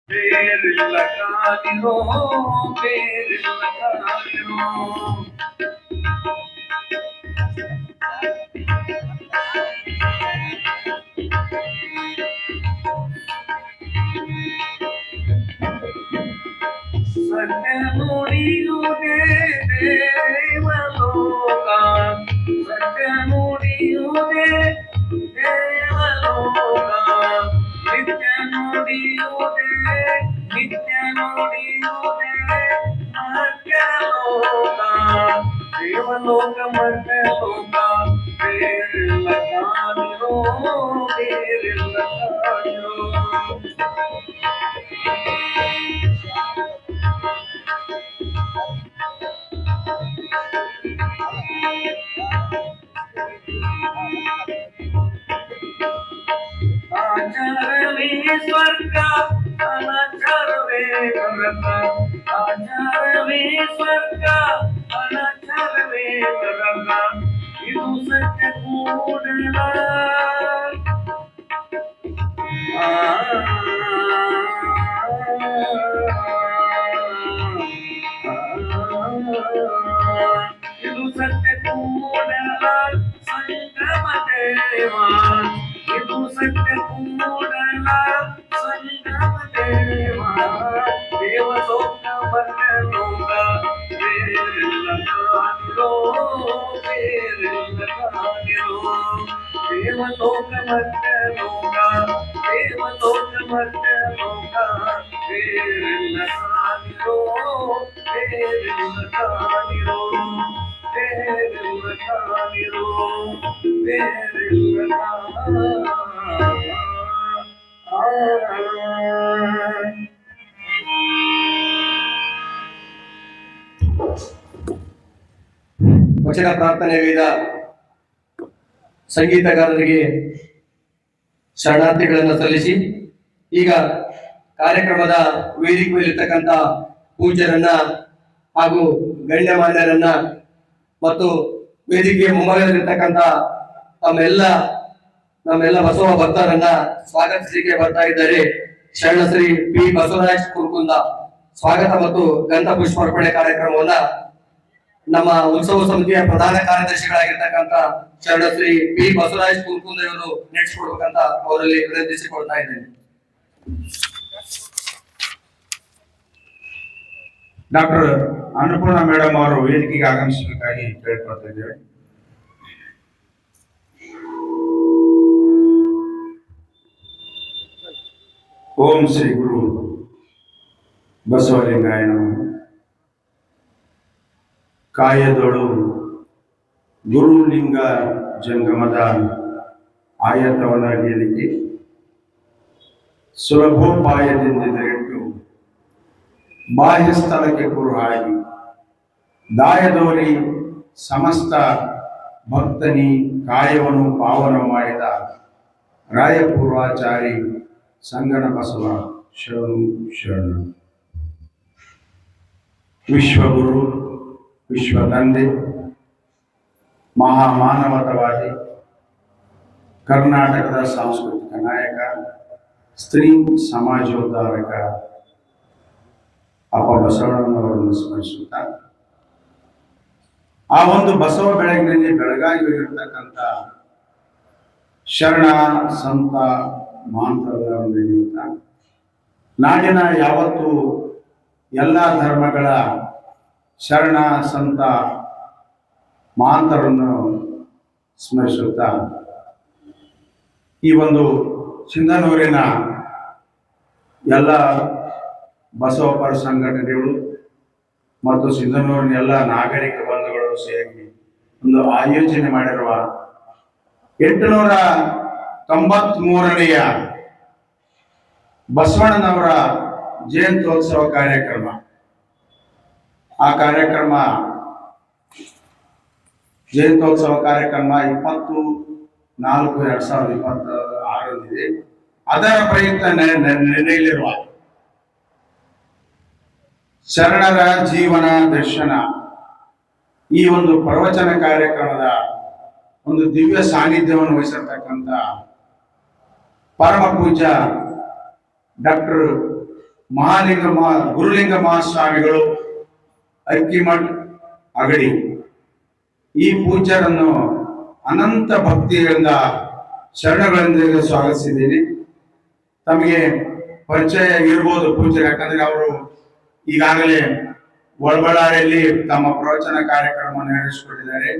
ಬೇರಿಲ್ಲ ಕಾದಿರೋ ಬೇರಿಲ್ಲ ಕಾದಿರೋ ಸತ್ಯ ನುಡಿಯುವುದೇ ದೇವಲೋಕ ಸತ್ಯ ನುಡಿಯುವುದೇ ದೇವಲೋಕ ನಿತ್ಯ ನುಡಿಯುವುದೇ ನಿತ್ಯ ನುಡಿಯುವುದೇ ಮರ್ತ್ಯಲೋಕ ದೇವಲೋಕ ಮರ್ತ್ಯಲೋಕ ಬೇರಿಲ್ಲ ಕಾಣಿರೋ ಬೇರಿಲ್ಲ ಕಾಣಿರೋ ಆಚಾರವೇ ಸ್ವರ್ಗ ಅನಾಚಾರವೇ ನರಕ ಆಚಾರವೇ ಸ್ವರ್ಗ ಅನಾಚಾರವೇ ನರಕ ಇದು ಸತ್ಯ ಕೂಡಲ ಇದು ಸತ್ಯ ಕೂಡಲ ಸಂಗಮ ದೇವ ಇದು ಸತ್ಯ ಕೂಡಲ ಸಂಗಮ ದೇವ ದೇವಲೋಕ ಮರ್ತ್ಯಲೋಕ ಬೇರಿಲ್ಲ ಕಾಣಿರೋ ಬೇರಿಲ್ಲ ಕಾಣಿರೋ ದೇವಲೋಕ ಮರ್ತ್ಯಲೋಕ ದೇವಲೋಕ ಮರ್ತ್ಯಲೋಕ ಬೇರಿಲ್ಲ ಕಾಣಿರೋ ಬೇರಿಲ್ಲ ಕಾಣಿರೋ ಬೇರಿಲ್ಲ ಕಾಣಿರೋ ಬೇರಿಲ್ಲ ವಚನ ಪ್ರಾರ್ಥನೆಗೈದ ಸಂಗೀತಗಾರರಿಗೆ ಶರಣಾರ್ಥಿಗಳನ್ನು ಸಲ್ಲಿಸಿ ಈಗ ಕಾರ್ಯಕ್ರಮದ ವೇದಿಕೆ ಮೇಲಿರ್ತಕ್ಕಂಥ ಪೂಜ್ಯರನ್ನ ಹಾಗೂ ಗಣ್ಯಮಾನ್ಯರನ್ನ ಮತ್ತು ವೇದಿಕೆಯ ಮುಂಭಾಗದಲ್ಲಿರ್ತಕ್ಕಂಥ ನಮ್ಮೆಲ್ಲ ಬಸವ ಭಕ್ತರನ್ನ ಸ್ವಾಗತಿಸಲಿಕ್ಕೆ ಬರ್ತಾ ಇದ್ದಾರೆ. ಶರಣ ಶ್ರೀ ಪಿ ಬಸವರಾಜ್ ಕುರ್ಕುಂದ ಸ್ವಾಗತ ಮತ್ತು ಗಂಧ ಪುಷ್ಪಾರ್ಪಣೆ ಕಾರ್ಯಕ್ರಮವನ್ನ ನಮ್ಮ ಉತ್ಸವ ಸಮಿತಿಯ ಪ್ರಧಾನ ಕಾರ್ಯದರ್ಶಿಗಳಾಗಿರ್ತಕ್ಕಂಥ ಶರಣ ಶ್ರೀ ಪಿ ಬಸವರಾಜ್ ಕುರ್ಕುಂದ ಇವರು ನಡೆಸಿಕೊಡ್ಬೇಕಂತ ಅವರಲ್ಲಿ ವಿನಂತಿಸಿಕೊಳ್ತಾ ಇದ್ದೇನೆ. ಡಾಕ್ಟರ್ ಅನ್ನಪೂರ್ಣ ಮೇಡಮ್ ಅವರು ವೇದಿಕೆಗೆ ಆಗಮಿಸಬೇಕಾಗಿ ಕೇಳ್ಕೊಳ್ತಾ ಇದ್ದೇವೆ. ಓಂ ಶ್ರೀ ಗುರು ಬಸವಲಿಂಗಾಯ ನಮಃ. ಕಾಯದೊಳು ಗುರುಲಿಂಗ ಜಂಗಮದ ಆಯತವನ ಹೇಳಿಕೆ ಸುಲಭೋಪಾಯದಿಂದಿಟ್ಟು ಬಾಹ್ಯ ಸ್ಥಳಕ್ಕೆ ಕುರುಹಾಗಿ ದಾಯದೋರಿ ಸಮಸ್ತ ಭಕ್ತನಿ ಕಾಯವನ್ನು ಪಾವನ ಮಾಡಿದ ರಾಯಪೂರ್ವಾಚಾರಿ ಸಂಗನ ಬಸವ ಶರಣು ಶರಣು. ವಿಶ್ವಗುರು, ವಿಶ್ವ ತಂದೆ, ಮಹಾಮಾನವತವಾದಿ, ಕರ್ನಾಟಕದ ಸಾಂಸ್ಕೃತಿಕ ನಾಯಕ, ಸ್ತ್ರೀ ಸಮಾಜೋದ್ಧಾರಕ ಅಪ್ಪ ಬಸವಣ್ಣನವರನ್ನು ಸ್ಮರಿಸುತ್ತಾ ಆ ಒಂದು ಬಸವ ಬೆಳಗಿನಲ್ಲಿ ಬೆಳಗಾಗಿ ಹೋಗಿರ್ತಕ್ಕಂಥ ಶರಣ ಸಂತ ಮಹಾಂತರನ್ನು ನಡೆಯುತ್ತಾ ನಾಡಿನ ಯಾವತ್ತು ಎಲ್ಲ ಧರ್ಮಗಳ ಶರಣ ಸಂತ ಮಹಾಂತರನ್ನು ಸ್ಮರಿಸುತ್ತಾ ಈ ಒಂದು ಸಿಂಧನೂರಿನ ಎಲ್ಲ ಬಸವಪರ ಸಂಘಟನೆಗಳು ಮತ್ತು ಸಿಂಧನೂರಿನ ಎಲ್ಲ ನಾಗರಿಕ ಬಂಧುಗಳು ಸೇರಿ ಒಂದು ಆಯೋಜನೆ ಮಾಡಿರುವ 893ನೆಯ ಬಸವಣ್ಣನವರ ಜಯಂತ್ಯೋತ್ಸವ ಕಾರ್ಯಕ್ರಮ. ಆ ಕಾರ್ಯಕ್ರಮ ಜಯಂತ್ಯೋತ್ಸವ ಕಾರ್ಯಕ್ರಮ 20/4/2026 ಅದರ ಪ್ರಯುಕ್ತ ನಡೆಯಲಿರುವ ಶರಣರ ಜೀವನ ದರ್ಶನ ಈ ಒಂದು ಪ್ರವಚನ ಕಾರ್ಯಕ್ರಮದ ಒಂದು ದಿವ್ಯ ಸಾನ್ನಿಧ್ಯವನ್ನು ವಹಿಸಿರ್ತಕ್ಕಂಥ ಪರಮ ಪೂಜ್ಯ ಡಾಕ್ಟರ್ ಗುರುಲಿಂಗ ಮಹಾಸ್ವಾಮಿಗಳು ಅಕ್ಕಿಮಠ್ ಅಗಡಿ ಈ ಪೂಜ್ಯರನ್ನು ಅನಂತ ಭಕ್ತಿಯಿಂದ ಶರಣಗಳಿಂದ ಸ್ವಾಗತಿಸಿದ್ದೀನಿ. ತಮಗೆ ಪರಿಚಯ ಇರ್ಬೋದು ಪೂಜ್ಯರು, ಯಾಕಂದ್ರೆ ಅವರು ಈಗಾಗಲೇ ಒಳಬಳ್ಳಾರಿಯಲ್ಲಿ ತಮ್ಮ ಪ್ರವಚನ ಕಾರ್ಯಕ್ರಮ ನೆರವೇರಿಸಿಕೊಟ್ಟಿದ್ದಾರೆ,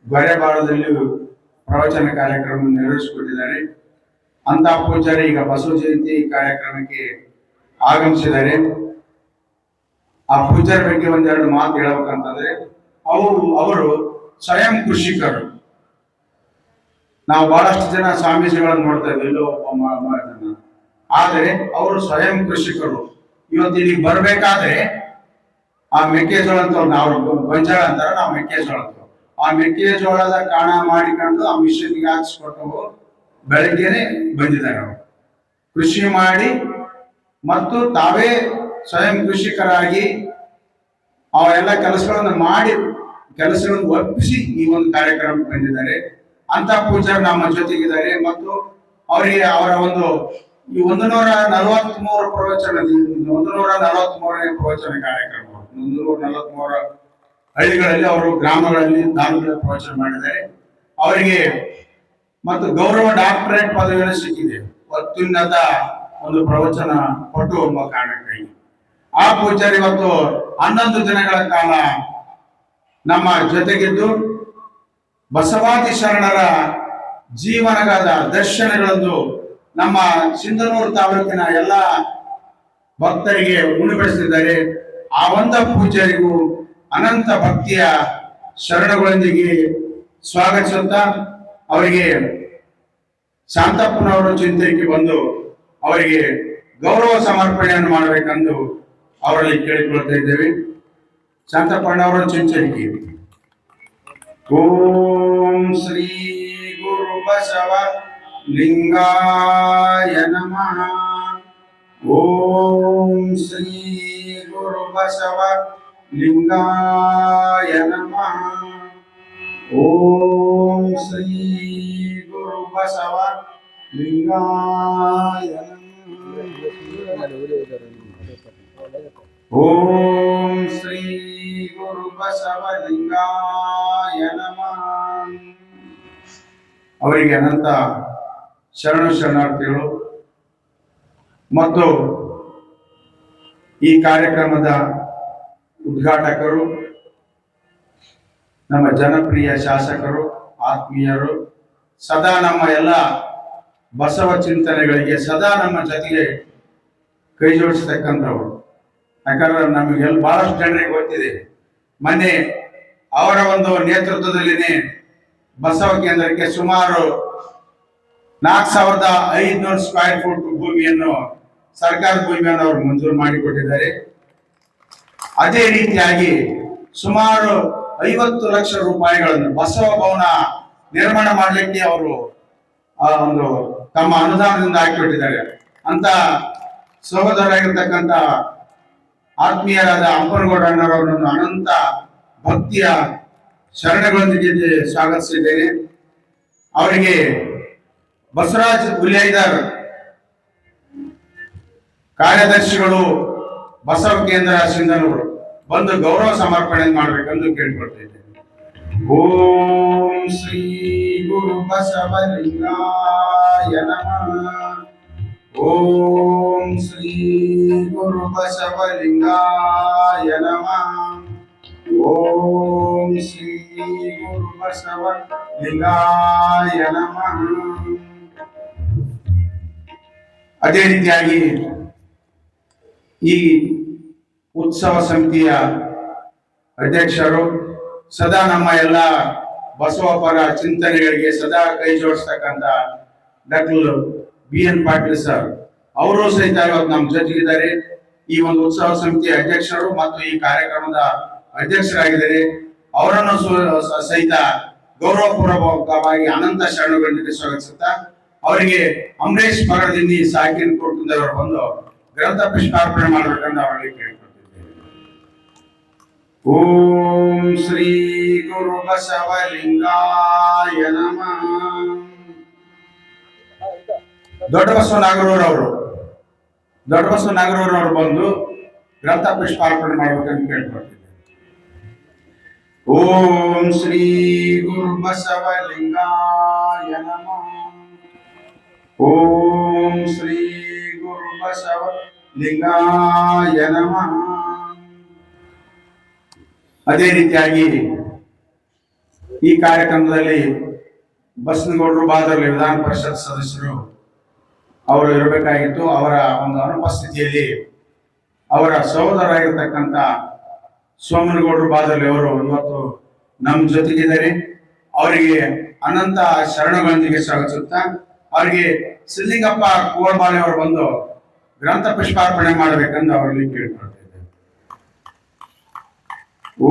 ಗೊರೆಬಾಳದಲ್ಲಿಯೂ ಪ್ರವಚನ ಕಾರ್ಯಕ್ರಮ ನೆರವೇರಿಸಿಕೊಟ್ಟಿದ್ದಾರೆ. ಅಂತ ಪೂಜ್ಯರು ಈಗ ಬಸವ ಜಯಂತಿ ಕಾರ್ಯಕ್ರಮಕ್ಕೆ ಆಗಮಿಸಿದ್ದಾರೆ. ಆ ಪೂಜ್ಯರ ಬಗ್ಗೆ ಒಂದೆರಡು ಮಾತು ಹೇಳ್ಬೇಕಂತಂದ್ರೆ, ಅವರು ಸ್ವಯಂ ಕೃಷಿಕರು. ನಾವು ಬಹಳಷ್ಟು ಜನ ಸ್ವಾಮೀಜಿಗಳನ್ನು ನೋಡ್ತಾ ಇದ್ದೀವಿ, ಇಲ್ಲೋ ಆದರೆ ಅವರು ಸ್ವಯಂ ಕೃಷಿಕರು. ಇವತ್ತು ಇಲ್ಲಿಗೆ ಬರ್ಬೇಕಾದ್ರೆ ಆ ಮೆಕ್ಕೆಜೋಳ ಅಂತ ನಾವು ಗೊಂಜಾಳ ಅಂತಾರ, ನಾವು ಮೆಕ್ಕೆಜೋಳ ಅಂತ, ಆ ಮೆಕ್ಕೆಜೋಳದ ಕಾಣ ಮಾಡಿಕೊಂಡು ಆ ಮಿಷನ್ಗೆ ಹಾಕಿಸ್ಕೊಟ್ಟು ಬೆಳಗ್ಗೆನೆ ಬಂದಿದ್ದಾರೆ. ಅವರು ಕೃಷಿ ಮಾಡಿ ಮತ್ತು ತಾವೇ ಸ್ವಯಂ ಕೃಷಿಕರಾಗಿ ಅವೆಲ್ಲ ಕೆಲಸಗಳನ್ನು ಮಾಡಿ ಕೆಲಸಗಳನ್ನು ಒಪ್ಪಿಸಿ ಈ ಒಂದು ಕಾರ್ಯಕ್ರಮಕ್ಕೆ ಬಂದಿದ್ದಾರೆ. ಅಂತ ಪೂಜಾರು ನಮ್ಮ ಜೊತೆಗಿದ್ದಾರೆ. ಮತ್ತು ಅವರಿಗೆ ಅವರ ಒಂದು ಈ 143 ಪ್ರವಚನ 143ನೇ ಪ್ರವಚನ ಕಾರ್ಯಕ್ರಮ, 143 ಹಳ್ಳಿಗಳಲ್ಲಿ ಅವರು ಗ್ರಾಮಗಳಲ್ಲಿ ಧಾರ್ಮಿಕ ಪ್ರವಚನ ಮಾಡಿದ್ದಾರೆ. ಅವರಿಗೆ ಮತ್ತು ಗೌರವ ಡಾಕ್ಟರೇಟ್ ಪದವಿಯನ್ನು ಸಿಕ್ಕಿದೆ, ಅತ್ಯುನ್ನತ ಒಂದು ಪ್ರವಚನ ಕೊಟ್ಟು ಎಂಬ ಕಾರಣಕ್ಕಾಗಿ ಆ ಪೂಜಾರಿ ಇವತ್ತು 11 ದಿನಗಳ ಕಾಲ ನಮ್ಮ ಜೊತೆಗಿದ್ದು ಬಸವಾದಿ ಶರಣರ ಜೀವನದ ದರ್ಶನಗಳನ್ನು ನಮ್ಮ ಸಿಂಧನೂರು ತಾಲೂಕಿನ ಎಲ್ಲ ಭಕ್ತರಿಗೆ ಉಣಬಡಿಸಿದ್ದಾರೆ. ಆ ಒಂದು ಪೂಜಾರಿಗೂ ಅನಂತ ಭಕ್ತಿಯ ಶರಣಗಳೊಂದಿಗೆ ಸ್ವಾಗತಿಸುತ್ತಾ ಅವರಿಗೆ ಶಾಂತಪ್ಪನವರು ಚಿಂತನೆಗೆ ಬಂದು ಅವರಿಗೆ ಗೌರವ ಸಮರ್ಪಣೆಯನ್ನು ಮಾಡಬೇಕೆಂದು ಅವರಲ್ಲಿ ಕೇಳಿಕೊಳ್ತಾ ಇದ್ದೇವೆ. ಶಾಂತಪ್ಪನವರ ಚಿಂತನೆಗೆ. ಓಂ ಶ್ರೀ ಗುರು ಬಸವ ಲಿಂಗಾಯ ನಮಃ. ಓಂ ಶ್ರೀ ಗುರು ಬಸವ ಲಿಂಗಾಯ ನಮಃ. ಓಂ ಶ್ರೀ ಗುರು ಬಸವ ಲಿಂಗಾಯ ಓಂ ಶ್ರೀ ಗುರು ಬಸವ ಲಿಂಗಾಯ ನಮಃ. ಅವರಿಗೆ ಅನಂತ ಶರಣಾರ್ಥಿಗಳು. ಮತ್ತು ಈ ಕಾರ್ಯಕ್ರಮದ ಉದ್ಘಾಟಕರು ನಮ್ಮ ಜನಪ್ರಿಯ ಶಾಸಕರು, ಆತ್ಮೀಯರು, ಸದಾ ನಮ್ಮ ಎಲ್ಲ ಬಸವ ಚಿಂತನೆಗಳಿಗೆ ಸದಾ ನಮ್ಮ ಜೊತೆಗೆ ಕೈ ಜೋಡಿಸ್ತಕ್ಕಂಥವ್ರು. ಯಾಕಂದ್ರೆ ನಮಗೆ ಬಹಳಷ್ಟು ಜನರಿಗೆ ಗೊತ್ತಿದೆ, ಮೊನ್ನೆ ಅವರ ಒಂದು ನೇತೃತ್ವದಲ್ಲಿನೇ ಬಸವ ಕೇಂದ್ರಕ್ಕೆ ಸುಮಾರು 4500 ಸ್ಕ್ವೇರ್ ಫುಟ್ ಭೂಮಿಯನ್ನು, ಸರ್ಕಾರ ಭೂಮಿಯನ್ನು ಅವರು ಮಂಜೂರು ಮಾಡಿಕೊಟ್ಟಿದ್ದಾರೆ. ಅದೇ ರೀತಿಯಾಗಿ ಸುಮಾರು 50 ಲಕ್ಷ ರೂಪಾಯಿಗಳನ್ನು ಬಸವ ಭವನ ನಿರ್ಮಾಣ ಮಾಡಲಿಕ್ಕೆ ಅವರು ಒಂದು ತಮ್ಮ ಅನುದಾನದಿಂದ ಹಾಕಿಬಿಟ್ಟಿದ್ದಾರೆ. ಅಂತ ಸಹೋದರರಾಗಿರ್ತಕ್ಕಂಥ ಆತ್ಮೀಯರಾದ ಅಂಪನಗೌಡ ಅಣ್ಣವರನ್ನು ಅನಂತ ಭಕ್ತಿಯ ಶರಣಗಳೊಂದಿಗೆ ಸ್ವಾಗತಿಸಿದ್ದೇನೆ. ಅವರಿಗೆ ಬಸವರಾಜ್ ಹುಲಿಯೈದರ್ ಕಾರ್ಯದರ್ಶಿಗಳು ಬಸವ ಕೇಂದ್ರ ಸಿಂಧನೂರು ಬಂದು ಗೌರವ ಸಮರ್ಪಣೆ ಮಾಡಬೇಕೆಂದು ಕೇಳಿಕೊಳ್ತಿದ್ದೇನೆ. ಓಂ ಶ್ರೀ ಗುರು ಬಸವಲಿಂಗಾಯ ನಮಃ. ಓಂ ಶ್ರೀ ಗುರು ಬಸವಲಿಂಗಾಯ ನಮಃ. ಓಂ ಶ್ರೀ ಗುರು ಬಸವಲಿಂಗಾಯ ನಮಃ. ಅದೇ ರೀತಿಯಾಗಿ ಈ ಉತ್ಸವ ಸಮಿತಿಯ ಅಧ್ಯಕ್ಷರು ಸದಾ ನಮ್ಮ ಎಲ್ಲ ಬಸವಪರ ಚಿಂತನೆಗಳಿಗೆ ಸದಾ ಕೈ ಜೋಡಿಸ್ತಕ್ಕಂಥ ಡಾಕ್ಟರ್ BN ಪಾಟೀಲ್ ಸರ್, ಅವರು ಸಹಿತ ಇವತ್ತು ನಮ್ಮ ಜೊತೆಗಿದ್ದಾರೆ. ಈ ಒಂದು ಉತ್ಸವ ಸಮಿತಿಯ ಅಧ್ಯಕ್ಷರು ಮತ್ತು ಈ ಕಾರ್ಯಕ್ರಮದ ಅಧ್ಯಕ್ಷರಾಗಿದ್ದಾರೆ. ಅವರನ್ನು ಸಹಿತ ಗೌರವಪೂರ್ವಕವಾಗಿ ಅನಂತ ಶರಣಗಳೊಂದಿಗೆ ಸ್ವಾಗತಿಸುತ್ತಾ ಅವರಿಗೆ ಅಂಬರೀಶ್ ಮರದಿಂದ ಸಾಕಿನ ಕುಟುಂಬದವರು ಬಂದು ಗ್ರಂಥ ಪುಷ್ಪಾರ್ಪಣೆ ಮಾಡಬೇಕಂತ ಅವರಿಗೆ ಕೇಳಿಕೊಳ್ತಿದ್ದೇವೆ. ಓಂ ಶ್ರೀ ಗುರು ಬಸವಲಿಂಗಾಯ ನಮಃ. ದೊಡ್ಡ ಬಸವನಾಗರೂರ್ ಅವರು ದೊಡ್ಡಬಸವ ನಾಗರೂರವರು ಬಂದು ಗ್ರಂಥ ಪುಷ್ಪಾರ್ಪಣೆ ಮಾಡ್ಬೇಕಂತ ಕೇಳ್ಕೊಳ್ತಿದ್ದೆ. ಓಂ ಶ್ರೀ ಗುರು ಬಸವಲಿಂಗಾಯ ನಮಃ. ಓಂ ಶ್ರೀ ಗುರು ಬಸವಲಿಂಗಾಯ ನಮಃ. ಅದೇ ರೀತಿಯಾಗಿ ಈ ಕಾರ್ಯಕ್ರಮದಲ್ಲಿ ಬಸನಗೌಡರು ಬಾದರ್ಲಿ ವಿಧಾನ ಪರಿಷತ್ ಸದಸ್ಯರು ಅವರು ಇರಬೇಕಾಗಿತ್ತು. ಅವರ ಒಂದು ಅನುಪಸ್ಥಿತಿಯಲ್ಲಿ ಅವರ ಸಹೋದರರಾಗಿರ್ತಕ್ಕಂಥ ಸೋಮನಗೌಡರು ಬಾದರ್ಲಿ ಅವರು ಇವತ್ತು ನಮ್ಮ ಜೊತೆಗಿದ್ದಾರೆ. ಅವರಿಗೆ ಅನಂತ ಶರಣಗಳೊಂದಿಗೆ ಸ್ವಾಗತಿಸುತ್ತಾ ಅವರಿಗೆ ಸಿದ್ಲಿಂಗಪ್ಪ ಕೋಳ್ಮಾಳೆ ಅವರು ಬಂದು ಗ್ರಂಥ ಪುಷ್ಪಾರ್ಪಣೆ ಮಾಡಬೇಕೆಂದು ಅವರಲ್ಲಿ ಕೇಳ್ಕೊಳ್ತಿದ್ದಾರೆ.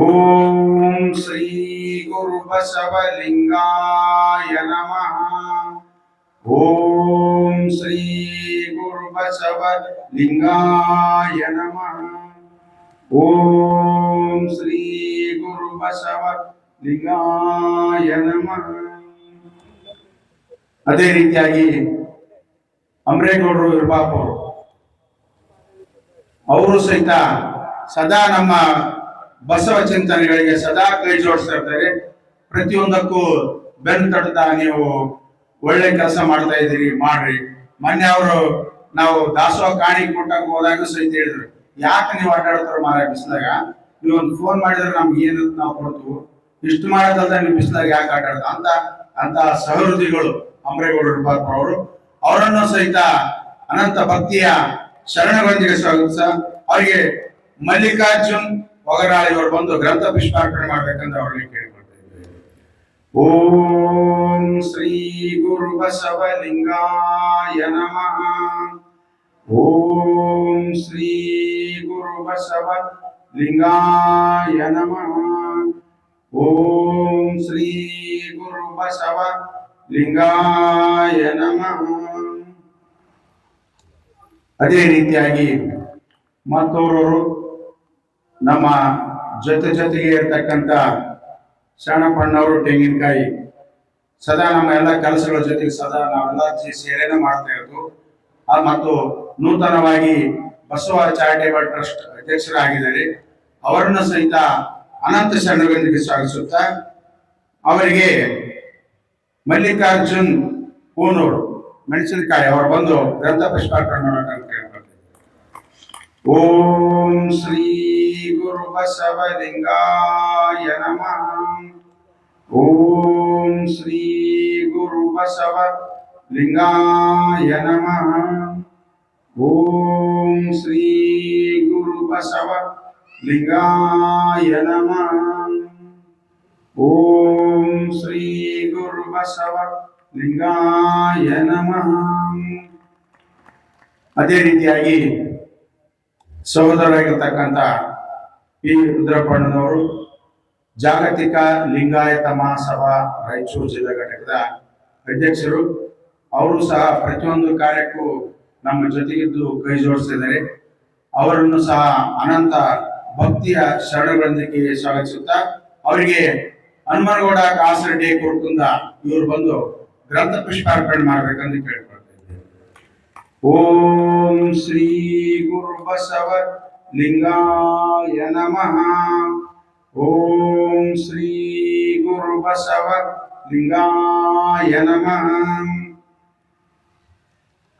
ಓಂ ಶ್ರೀ ಗುರು ಬಸವಲಿಂಗಾಯ ನಮಃ. ಓಂ ಶ್ರೀ ಗುರು ಬಸವಲಿಂಗಾಯ ನಮಃ. ಓಂ ಶ್ರೀ ಗುರು ಬಸವಲಿಂಗಾಯ ನಮಃ. ಅದೇ ರೀತಿಯಾಗಿ ಅಮರೇಗೌಡರು ಇರ್ಬಾಪು ಅವರು ಸಹಿತ ಸದಾ ನಮ್ಮ ಬಸವ ಚಿಂತನೆಗಳಿಗೆ ಸದಾ ಕೈ ಜೋಡಿಸ್ತಾ ಇರ್ತಾರೆ. ಪ್ರತಿಯೊಂದಕ್ಕೂ ಬೆನ್ನು ತಟ್ಟುತ್ತಾ ನೀವು ಒಳ್ಳೆ ಕೆಲಸ ಮಾಡ್ತಾ ಇದ್ದೀರಿ, ಮಾಡ್ರಿ. ಮೊನ್ನೆ ಅವರು ನಾವು ದಾಸೋಹ ಕಾಣಿ ಕೊಟ್ಟಾಗ ಹೋದಾಗ ಸಹಿತ ಹೇಳಿದ್ರು, ಯಾಕೆ ನೀವು ಅಡ್ಡಾಡ್ತಾರ ಮಾರ ಬಿಸಿಲಾಗ, ನೀವು ಒಂದು ಫೋನ್ ಮಾಡಿದ್ರೆ ನಮ್ಗೆ ಏನಂತ ನಾವು ಕೊಡ್ತೀವಿ, ಇಷ್ಟು ಮಾಡೋದಲ್ದ ನೀವು ಬಿಸಿಲಾಗ ಯಾಕೆ ಆಟಾಡ್ತ ಅಂತ ಸಹೃದಯಿಗಳು ಅಮರೇಗೌಡರು ಅವರು. ಅವರನ್ನು ಸಹಿತ ಅನಂತ ಭಕ್ತಿಯ ಶರಣಗಳೊಂದಿಗೆ ಸ್ವಾಗತಿಸ ಅವರಿಗೆ ಮಲ್ಲಿಕಾರ್ಜುನ್ ಒಗರಾಳಿ ಅವರು ಬಂದು ಗ್ರಂಥ ಪುಷ್ಪಾರ್ಪಣೆ ಮಾಡ್ಬೇಕಂತ ಅವರಿಗೆ ಕೇಳಿಕೊಳ್ತಾ ಇದ್ದೇವೆ. ಓಂ ಶ್ರೀ ಗುರು ಬಸವಲಿಂಗಾಯ ನಮಃ. ಓಂ ಶ್ರೀ ಗುರು ಬಸವಲಿಂಗಾಯ ನಮಃ. ಓಂ ಶ್ರೀ ಗುರು ಬಸವಲಿಂಗಾಯ ನಮಃ. ಅದೇ ರೀತಿಯಾಗಿ ಮತ್ತೋರವರು ನಮ್ಮ ಜೊತೆಗೆ ಇರ್ತಕ್ಕಂಥ ಶರಣಪ್ಪಣ್ಣವರು ತೆಂಗಿನಕಾಯಿ ಸದಾ ನಮ್ಮ ಎಲ್ಲ ಕೆಲಸಗಳ ಜೊತೆಗೆ ಸದಾ ನಾವೆಲ್ಲ ಸೇರೆನೇ ಮಾಡ್ತಾ ಇರೋದು. ಮತ್ತು ನೂತನವಾಗಿ ಬಸವ ಚಾರಿಟೇಬಲ್ ಟ್ರಸ್ಟ್ ಅಧ್ಯಕ್ಷರಾಗಿದ್ದಾರೆ. ಅವರನ್ನು ಸಹಿತ ಅನಂತ ಶರಣಗಳೊಂದಿಗೆ ಸ್ವಾಗತಿಸುತ್ತಾ ಅವರಿಗೆ ಮಲ್ಲಿಕಾರ್ಜುನ್ ಹೂನೂರು ಮೆಣಸಿನಕಾಯಿ ಅವರು ಬಂದು ಗ್ರಂಥ ಪುಷ್ಪಾರ್ಪಣೆ ಮಾಡಬೇಕಂತ ಕೇಳ್ಕೊಳ್ತಾರೆ. ಓಂ ಶ್ರೀ ಗುರು ಬಸವಲಿಂಗಾಯ ನಮಃ. ಓಂ ಶ್ರೀ ಗುರು ಬಸವಲಿಂಗಾಯ ನಮಃ. ಓಂ ಶ್ರೀ ಗುರು ಬಸವಲಿಂಗಾಯ ನಮಃ. ಓಂ ಶ್ರೀ ಗುರು ಬಸವಲಿಂಗಾಯ ನಮಃ. ಅದೇ ರೀತಿಯಾಗಿ ಸಹೋದರರಾಗಿರ್ತಕ್ಕಂಥ ಪಿ ರುದ್ರಪ್ಪಣ್ಣನವರು ಜಾಗತಿಕ ಲಿಂಗಾಯತ ಮಹಾಸಭಾ ರಾಯಚೂರು ಜಿಲ್ಲಾ ಘಟಕದ ಅಧ್ಯಕ್ಷರು. ಅವರು ಸಹ ಪ್ರತಿಯೊಂದು ಕಾರ್ಯಕ್ಕೂ ನಮ್ಮ ಜೊತೆಗಿದ್ದು ಕೈ ಜೋಡಿಸಿದ್ದಾರೆ. ಅವರನ್ನು ಸಹ ಅನಂತ ಭಕ್ತಿಯ ಶರಣಗಳೊಂದಿಗೆ ಸ್ವಾಗತಿಸುತ್ತಾ ಅವರಿಗೆ ಹನುಮನಗೌಡ ಕಾಸರಡ್ಡಿ ಕುರುಕುಂದ ಇವರು ಬಂದು ಗ್ರಂಥ ಪುಷ್ಪಾರ್ಪಣೆ ಮಾಡಬೇಕಂತ ಕೇಳ್ಕೊಳ್ತಾ ಇದ್ದೇವೆ. ಓಂ ಶ್ರೀ ಗುರು ಬಸವಲಿಂಗಾಯ ನಮಃ. ಓಂ ಶ್ರೀ ಗುರು ಬಸವಲಿಂಗಾಯ ನಮಃ.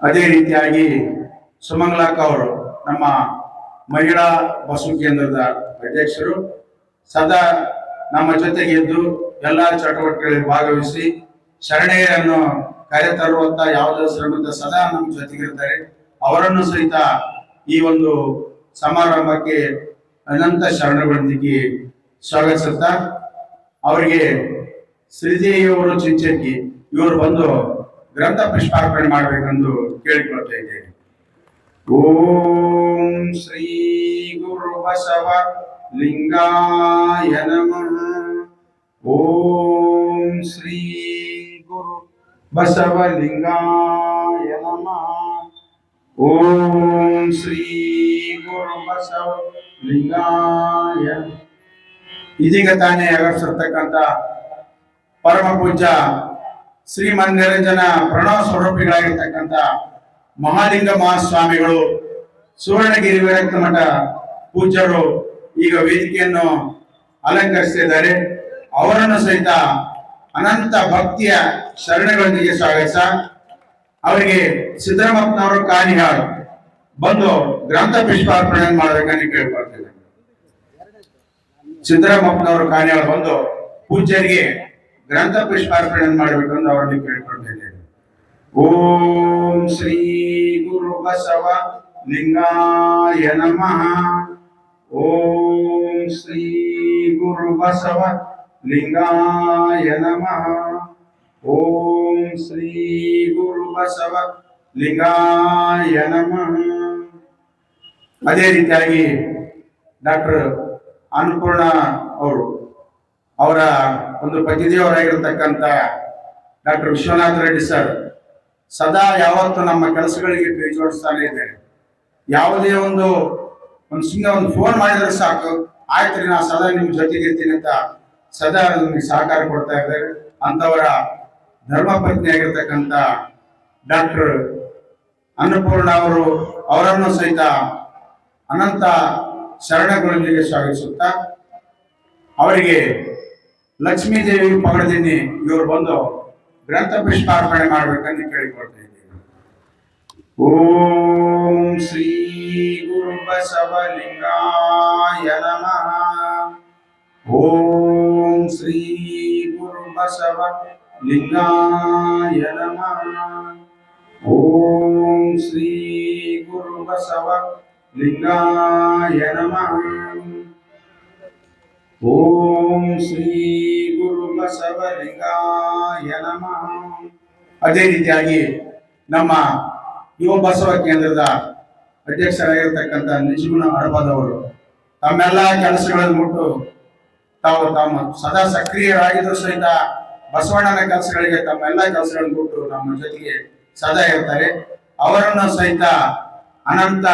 ಅದೇ ರೀತಿಯಾಗಿ ಸುಮಂಗಲಕ್ಕ ಅವರು ನಮ್ಮ ಮಹಿಳಾ ಬಸವ ಕೇಂದ್ರದ ಅಧ್ಯಕ್ಷರು ಸದಾ ನಮ್ಮ ಜೊತೆಗೆ ಇದ್ದು ಎಲ್ಲ ಚಟುವಟಿಕೆಗಳಲ್ಲಿ ಭಾಗವಹಿಸಿ ಶರಣೆಯನ್ನು ಕರೆತರುವಂತ ಯಾವುದೇ ಶ್ರಮದ ಸದಾ ನಮ್ಮ ಜೊತೆಗಿರ್ತಾರೆ. ಅವರನ್ನು ಸಹಿತ ಈ ಒಂದು ಸಮಾರಂಭಕ್ಕೆ ಅನಂತ ಶರಣಗಳೊಂದಿಗೆ ಸ್ವಾಗತಿಸುತ್ತಾ ಅವರಿಗೆ ಶ್ರೀದೇವಿಯವರು ಚಿಂಚಕ್ಕಿ ಇವರು ಬಂದು ಗ್ರಂಥ ಪುಷ್ಪಾರ್ಪಣೆ ಮಾಡಬೇಕೆಂದು ಕೇಳಿಕೊಳ್ತಾ ಇದ್ದೇನೆ. ಓಂ ಶ್ರೀ ಗುರು ಬಸವಲಿಂಗಾಯ ನಮಃ. ಓಂ ಶ್ರೀ ಗುರು ಬಸವಲಿಂಗಾಯ ನಮಃ. ಓಂ ಶ್ರೀ ಗುರು ಬಸವಲಿಂಗಾಯ. ಇದೀಗ ತಾನೇ ಆಗಮಿಸಿರ್ತಕ್ಕಂಥ ಪರಮ ಪೂಜ್ಯ ಶ್ರೀಮನ್ ನಿರಂಜನ ಪ್ರಣವ ಸ್ವರೂಪಿಗಳಾಗಿರ್ತಕ್ಕಂಥ ಮಹಾಲಿಂಗ ಮಹಾಸ್ವಾಮಿಗಳು ಸುವರ್ಣಗಿರಿ ವಿರಕ್ತ ಮಠ ಪೂಜ್ಯರು ಈಗ ವೇದಿಕೆಯನ್ನು ಅಲಂಕರಿಸಿದ್ದಾರೆ. ಅವರನ್ನು ಸಹಿತ ಅನಂತ ಭಕ್ತಿಯ ಶರಣಗಳೊಂದಿಗೆ ಸ್ವಾಗತಿಸ ಅವರಿಗೆ ಸಿದ್ದರಾಮಪ್ಪನವರು ಕಾನಿಹಾಳ್ ಬಂದು ಗ್ರಂಥ ಪುಷ್ಪಾರ್ಪಣೆ ಮಾಡಬೇಕಂತ ಕೇಳ್ಕೊಳ್ತೇವೆ. ಸಿದ್ದರಾಮಪ್ಪನವರು ಕಾನಿಹಾಳ್ ಬಂದು ಪೂಜ್ಯರಿಗೆ ಗ್ರಂಥ ಪುಷ್ಪಾರ್ಪಣೆ ಮಾಡಬೇಕಂತ ಅವರಲ್ಲಿ ಕೇಳ್ಕೊಳ್ತೇವೆ. ಓಂ ಶ್ರೀ ಗುರು ಬಸವ ಲಿಂಗಾಯ ನಮಃ. ಓಂ ಶ್ರೀ ಗುರು ಬಸವ ಲಿಂಗಾಯ ನಮಃ. ಓಂ ಶ್ರೀ ಗುರು ಬಸವ ಲಿಂಗಾಯ ನಮಃ. ಅದೇ ರೀತಿಯಾಗಿ ಡಾಕ್ಟರ್ ಅನ್ನಪೂರ್ಣ ಅವರು ಅವರ ಒಂದು ಪತಿದೇವರಾಗಿರ್ತಕ್ಕಂಥ ಡಾಕ್ಟರ್ ವಿಶ್ವನಾಥ ರೆಡ್ಡಿ ಸರ್ ಸದಾ ಯಾವತ್ತು ನಮ್ಮ ಕೆಲಸಗಳಿಗೆ ಕೈ ಜೋಡಿಸ್ತಾನೆ ಇದ್ದಾರೆ. ಯಾವುದೇ ಒಂದು ಸುಮ್ಮನೆ ಒಂದು ಫೋನ್ ಮಾಡಿದ್ರೆ ಸಾಕು, ಆಯ್ತು ನಾ ಸದಾ ನಿಮ್ ಜೊತೆಗೆ ಇರ್ತೀನಿ ಅಂತ ಸದಾ ನಿಮ್ಗೆ ಸಹಕಾರ ಕೊಡ್ತಾ ಇದ್ದಾರೆ. ಅಂತವರ ಧರ್ಮಪತ್ನಿ ಆಗಿರ್ತಕ್ಕಂಥ ಡಾಕ್ಟರ್ ಅನ್ನಪೂರ್ಣ ಅವರು ಅವರನ್ನು ಸಹಿತ ಅನಂತ ಶರಣಗಳೊಂದಿಗೆ ಸ್ವಾಗತಿಸುತ್ತಾ ಅವರಿಗೆ ಲಕ್ಷ್ಮೀದೇವಿ ಪಗಡದಿನ್ನಿ ಇವರು ಬಂದು ಗ್ರಂಥ ಪುಷ್ಪಾರ್ಪಣೆ ಮಾಡಬೇಕಂತ ಕೇಳಿಕೊಳ್ತಾ ಇದ್ದೇವೆ. ಓಂ ಶ್ರೀ ಗುರು ಬಸವಲಿಂಗಾಯ ನಮಃ. ಓಂ ಶ್ರೀ ಗುರು ಬಸವಲಿಂಗಾಯ ನಮಃ. ಓಂ ಶ್ರೀ ಗುರು ಬಸವಲಿಂಗಾಯ ನಮಃ. ಓಂ ಶ್ರೀ ಗುರು ಬಸವಲಿಂಗಾಯ ನಮಃ. ಅದೇ ರೀತಿಯಾಗಿ ನಮ್ಮ ಯುವ ಬಸವ ಕೇಂದ್ರದ ಅಧ್ಯಕ್ಷರಾಗಿರ್ತಕ್ಕಂಥ ನಿಜಗುಣ ಹಡಪದವರು ತಮ್ಮೆಲ್ಲ ಕೆಲಸಗಳನ್ನು ಮುಟ್ಟು ತಾವು ತಮ್ಮ ಸದಾ ಸಕ್ರಿಯರಾಗಿದ್ರು ಸಹಿತ ಬಸವಣ್ಣನ ಕೆಲಸಗಳಿಗೆ ತಮ್ಮೆಲ್ಲ ಕೆಲಸಗಳನ್ನು ಬಿಟ್ಟು ನಮ್ಮ ಜೊತೆಗೆ ಸದಾ ಇರ್ತಾರೆ. ಅವರನ್ನು ಸಹಿತ ಅನಂತ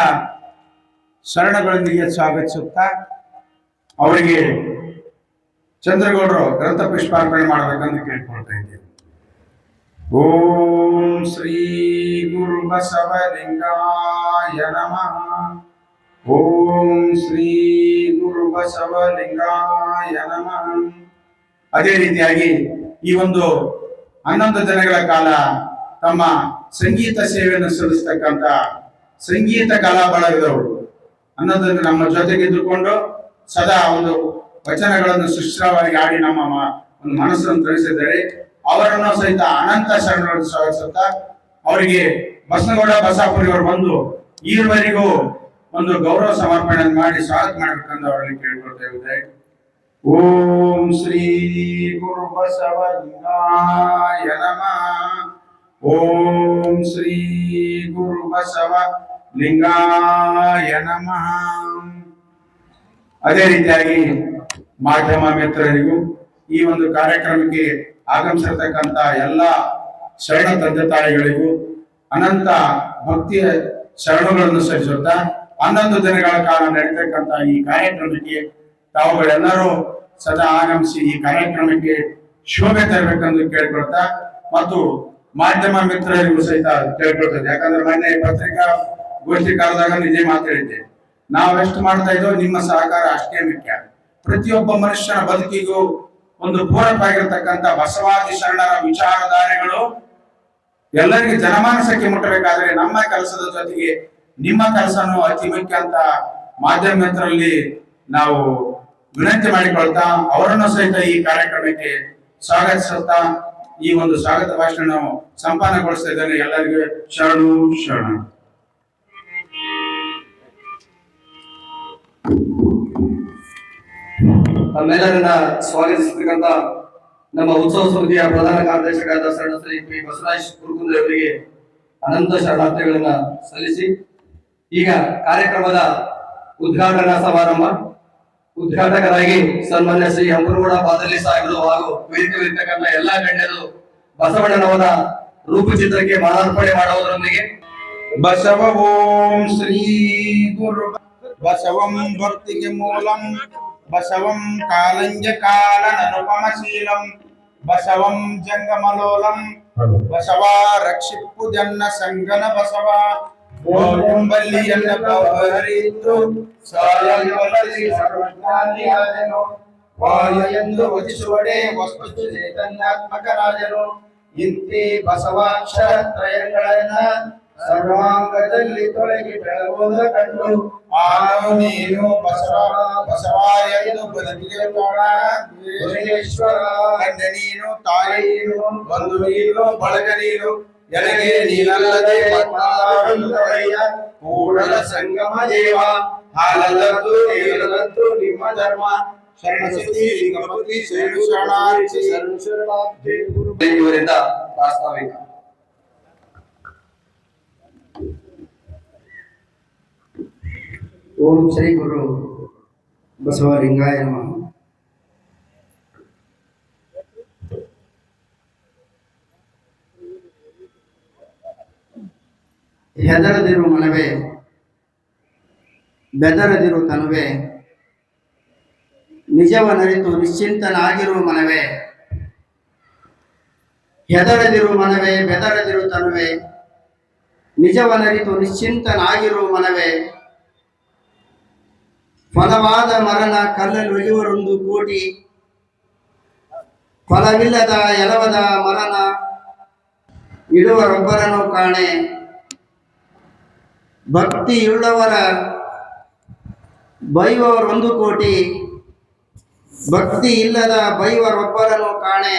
ಶರಣಗಳೊಂದಿಗೆ ಸ್ವಾಗತಿಸುತ್ತಾ ಅವರಿಗೆ ಚಂದ್ರಗೌಡರು ಗ್ರಂಥ ಪುಷ್ಪಾರ್ಪಣೆ ಮಾಡಬೇಕಂತ ಕೇಳ್ಕೊಳ್ತಾ ಇದ್ದೇವೆ. ಓಂ ಶ್ರೀ ಗುರು ಬಸವಲಿಂಗಾಯ ನಮಃ. ಓಂ ಶ್ರೀ ಗುರು ಬಸವಲಿಂಗಾಯ ನಮಃ. ಅದೇ ರೀತಿಯಾಗಿ ಈ ಒಂದು 11 ದಿನಗಳ ಕಾಲ ತಮ್ಮ ಸಂಗೀತ ಸೇವೆಯನ್ನು ಸಲ್ಲಿಸ್ತಕ್ಕಂಥ ಸಂಗೀತ ಕಲಾ ಬಳಗದವರು 11 ದಿನ ನಮ್ಮ ಜೊತೆಗಿದ್ದುಕೊಂಡು ಸದಾ ಒಂದು ವಚನಗಳನ್ನು ಸುಶ್ರಾವಾಗಿ ಆಡಿ ನಮ್ಮ ಒಂದು ಮನಸ್ಸನ್ನು ತಿಳಿಸಿದ್ದಾರೆ. ಅವರನ್ನು ಸಹಿತ ಅನಂತ ಶರಣಗಳನ್ನು ಸ್ವಾಗತಿಸುತ್ತಾ ಅವರಿಗೆ ಬಸನಗೌಡ ಬಸಾಪುರಿಯವರು ಬಂದು ಈವರೆಗೂ ಒಂದು ಗೌರವ ಸಮರ್ಪಣೆ ಮಾಡಿ ಸ್ವಾಗತ ಮಾಡಬೇಕಂತ ಅವರಲ್ಲಿ ಕೇಳ್ಕೊಳ್ತಾ ಇದ್ದಾರೆ. ಓಂ ಶ್ರೀ ಗುರು ಬಸವಲಿಂಗಾಯ ನಮಃ. ಓಂ ಶ್ರೀ ಗುರು ಬಸವಲಿಂಗಾಯ ನಮಃ. ಅದೇ ರೀತಿಯಾಗಿ ಮಾಧ್ಯಮ ಮಿತ್ರರಿಗೂ ಈ ಒಂದು ಕಾರ್ಯಕ್ರಮಕ್ಕೆ ಆಗಮಿಸಿರ್ತಕ್ಕಂಥ ಎಲ್ಲ ಶರಣ ತಂದೆ ತಾಯಿಗಳಿಗೂ ಅನಂತ ಭಕ್ತಿಯ ಶರಣಗಳನ್ನು ಸಲ್ಲಿಸುತ್ತಾ 11 ದಿನಗಳ ಕಾಲ ನಡೀತಕ್ಕಂಥ ಈ ಕಾರ್ಯಕ್ರಮಕ್ಕೆ ತಾವುಗಳೆಲ್ಲರೂ ಸದಾ ಆಗಮಿಸಿ ಈ ಕಾರ್ಯಕ್ರಮಕ್ಕೆ ಶೋಭೆ ತರಬೇಕೆಂದು ಕೇಳ್ಕೊಳ್ತಾ ಮತ್ತು ಮಾಧ್ಯಮ ಮಿತ್ರರಿಗೂ ಸಹಿತ ಕೇಳ್ಕೊಳ್ತದೆ. ಯಾಕಂದ್ರೆ ಮೊನ್ನೆ ಪತ್ರಿಕಾ ಗೋಷ್ಠಿ ಕಾಲದಾಗ ನಿಜೆ ಮಾತಾಡಿದ್ದೆ, ನಾವೆಷ್ಟು ಮಾಡ್ತಾ ಇದ್ದೋ ನಿಮ್ಮ ಸಹಕಾರ ಅಷ್ಟೇ ಮುಖ್ಯ. ಪ್ರತಿಯೊಬ್ಬ ಮನುಷ್ಯನ ಬದುಕಿಗೂ ಒಂದು ಪೂರಕ ಆಗಿರತಕ್ಕಂಥ ಬಸವಾದಿ ಶರಣರ ವಿಚಾರಧಾರೆಗಳು ಎಲ್ಲರಿಗೆ ಜನಮಾನಸಕ್ಕೆ ಮುಟ್ಟಬೇಕಾದ್ರೆ ನಮ್ಮ ಕೆಲಸದ ಜೊತೆಗೆ ನಿಮ್ಮ ಕೆಲಸನೂ ಅತಿ ಮುಖ್ಯ ಅಂತ ಮಾಧ್ಯಮ ಮಿತ್ರರಲ್ಲಿ ನಾವು ವಿನಂತಿ ಮಾಡಿಕೊಳ್ತಾ ಅವರನ್ನು ಸಹಿತ ಈ ಕಾರ್ಯಕ್ರಮಕ್ಕೆ ಸ್ವಾಗತಿಸುತ್ತಾ ಈ ಒಂದು ಸ್ವಾಗತ ಭಾಷಣ ಸಂಪನ್ನಗೊಳಿಸ್ತಾ ಇದ್ದೇನೆ. ಎಲ್ಲರಿಗೂ ಶರಣು ಶರಣ. ತಮ್ಮೆಲ್ಲರನ್ನ ಸ್ವಾಗತಿಸತಕ್ಕಂತ ನಮ್ಮ ಉತ್ಸವ ಸಮಿತಿಯ ಪ್ರಧಾನ ಕಾರ್ಯದರ್ಶಿಗಳಾದ ಶರಣ ಶ್ರೀ ಪಿ ಬಸವರಾಜ್ ಕುರುಕುಂದ್ರ ಅವರಿಗೆ ಅನಂತ ಶರಣಾರ್ಥಿಗಳನ್ನ ಸಲ್ಲಿಸಿ ಈಗ ಕಾರ್ಯಕ್ರಮದ ಉದ್ಘಾಟನಾ ಸಮಾರಂಭ ಉದ್ಘಾಟಕರಾಗಿ ಸನ್ಮಾನ್ಯ ಶ್ರೀ ಅಂಬರಗೌಡ ಬಾದಲಿ ಸಾಹೇಬರು ಹಾಗೂ ವೇದಿಕೆಯಲ್ಲಿರ್ತಕ್ಕಂಥ ಎಲ್ಲಾ ಗಣ್ಯರು ಬಸವಣ್ಣನವರ ರೂಪಚಿತ್ರಕ್ಕೆ ಮಾಲಾರ್ಪಣೆ ಮಾಡುವುದರೊಂದಿಗೆ ಬಸವ ಓಂ ಶ್ರೀ ಗುರು ಬಸವಂ ಭಕ್ತಿಗೆ ಮೂಲಂ ಬಸವಂ ಕಾಲಂಜ ಕಾಲನನುಪಮಶೀಲಂ ಬಸವಂ ಜಂಗಮಲೋಲಂ ಬಸವ ರಕ್ಷಿಪ್ಪು ಜನ್ನ ಸಂಗನ ಬಸವ ಎಂಬಲ್ಲಿಯನ್ನ ಹರಿತು ಸಾಯಂಬಲ್ಲಿ ಸರ್ವಜ್ಞಾನಿಯಾದನು. ವಾಯ ಎಂದು ವಚಿಸುವಡೆ ವಸ್ತು ಚೈತನ್ಯಾತ್ಮಕರಾಜನು. ಇಂತಿ ಬಸವಾಕ್ಷರ ತ್ರಯಗಳನ್ನ ಸರ್ವಾಂಗದಲ್ಲಿ ತೊಳಗಿ ಬೆಳಗೋದ ಕಂಡು ಆನು ನೀನು ಬಸವ ಎಂದು ಬದುಕಿಗೆ ತಂದೆ ನೀನು ತಾಯಿ ನೀನು ಬಂಧು ನೀನು ಬಳಗ ನೀನು ಎನಗೆ ನೀನಲ್ಲದೆ ಕೂಡಲ ಸಂಗಮ ದೇವ ಹಾಲಲ್ಲದ್ದು ನೀರಲ್ಲದ್ದು ನಿಮ್ಮ ಧರ್ಮ ಶರಣಸತಿ ಲಿಂಗಪತಿ ಶರಣು ಶರಣಾರ್ಥಿ ಶರಣು ಶರಣಾರ್ಥಿ. ಇವರಿಂದ ಪ್ರಾಸ್ತಾವಿಕ. ಓಂ ಶ್ರೀ ಗುರು ಬಸವಲಿಂಗಾಯ ನಮಃ. ಹೆದರದಿರು ಮನವೇ, ಬೆದರದಿರು ತನುವೆ, ನಿಜವನರಿತು ನಿಶ್ಚಿಂತನಾಗಿರು ಮನವೇ. ಹೆದರದಿರು ಮನವೇ, ಬೆದರದಿರು ತನುವೆ, ನಿಜವನರಿತು ನಿಶ್ಚಿಂತನಾಗಿರು ಮನವೇ. ಫಲವಾದ ಮರಣ ಕಲ್ಲಲೊಯ್ಯುವರೊಂದು ಕೋಟಿ, ಫಲವಿಲ್ಲದ ಎಲವದ ಮರಣ ಇಡುವರೊಬ್ಬರನ್ನು ಕಾಣೆ. ಭಕ್ತಿಯುಳ್ಳವರ ಬೈಯುವವರೊಂದು ಕೋಟಿ, ಭಕ್ತಿ ಇಲ್ಲದ ಬೈಯುವರೊಬ್ಬರನ್ನು ಕಾಣೆ.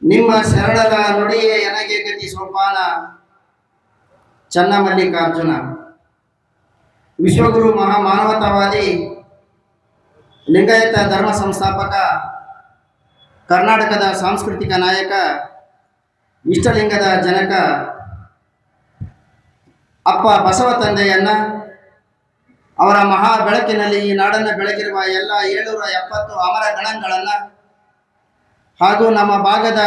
ನಿಮ್ಮ ಶರಣರ ನುಡಿಯೇ ನನಗೆ ಗತಿ ಸೋಪಾನ. ಚನ್ನಮಲ್ಲಿಕಾರ್ಜುನ. ವಿಶ್ವಗುರು ಮಹಾಮಾನವತಾವಾದಿ ಲಿಂಗಾಯತ ಧರ್ಮ ಸಂಸ್ಥಾಪಕ, ಕರ್ನಾಟಕದ ಸಾಂಸ್ಕೃತಿಕ ನಾಯಕ, ಇಷ್ಟಲಿಂಗದ ಜನಕ ಅಪ್ಪ ಬಸವ ತಂದೆಯನ್ನ ಅವರ ಮಹಾ ಬೆಳಕಿನಲ್ಲಿ ಈ ನಾಡನ್ನು ಬೆಳಗಿರುವ ಎಲ್ಲ 770 ಅಮರ ಗಣಗಳನ್ನು ಹಾಗೂ ನಮ್ಮ ಭಾಗದ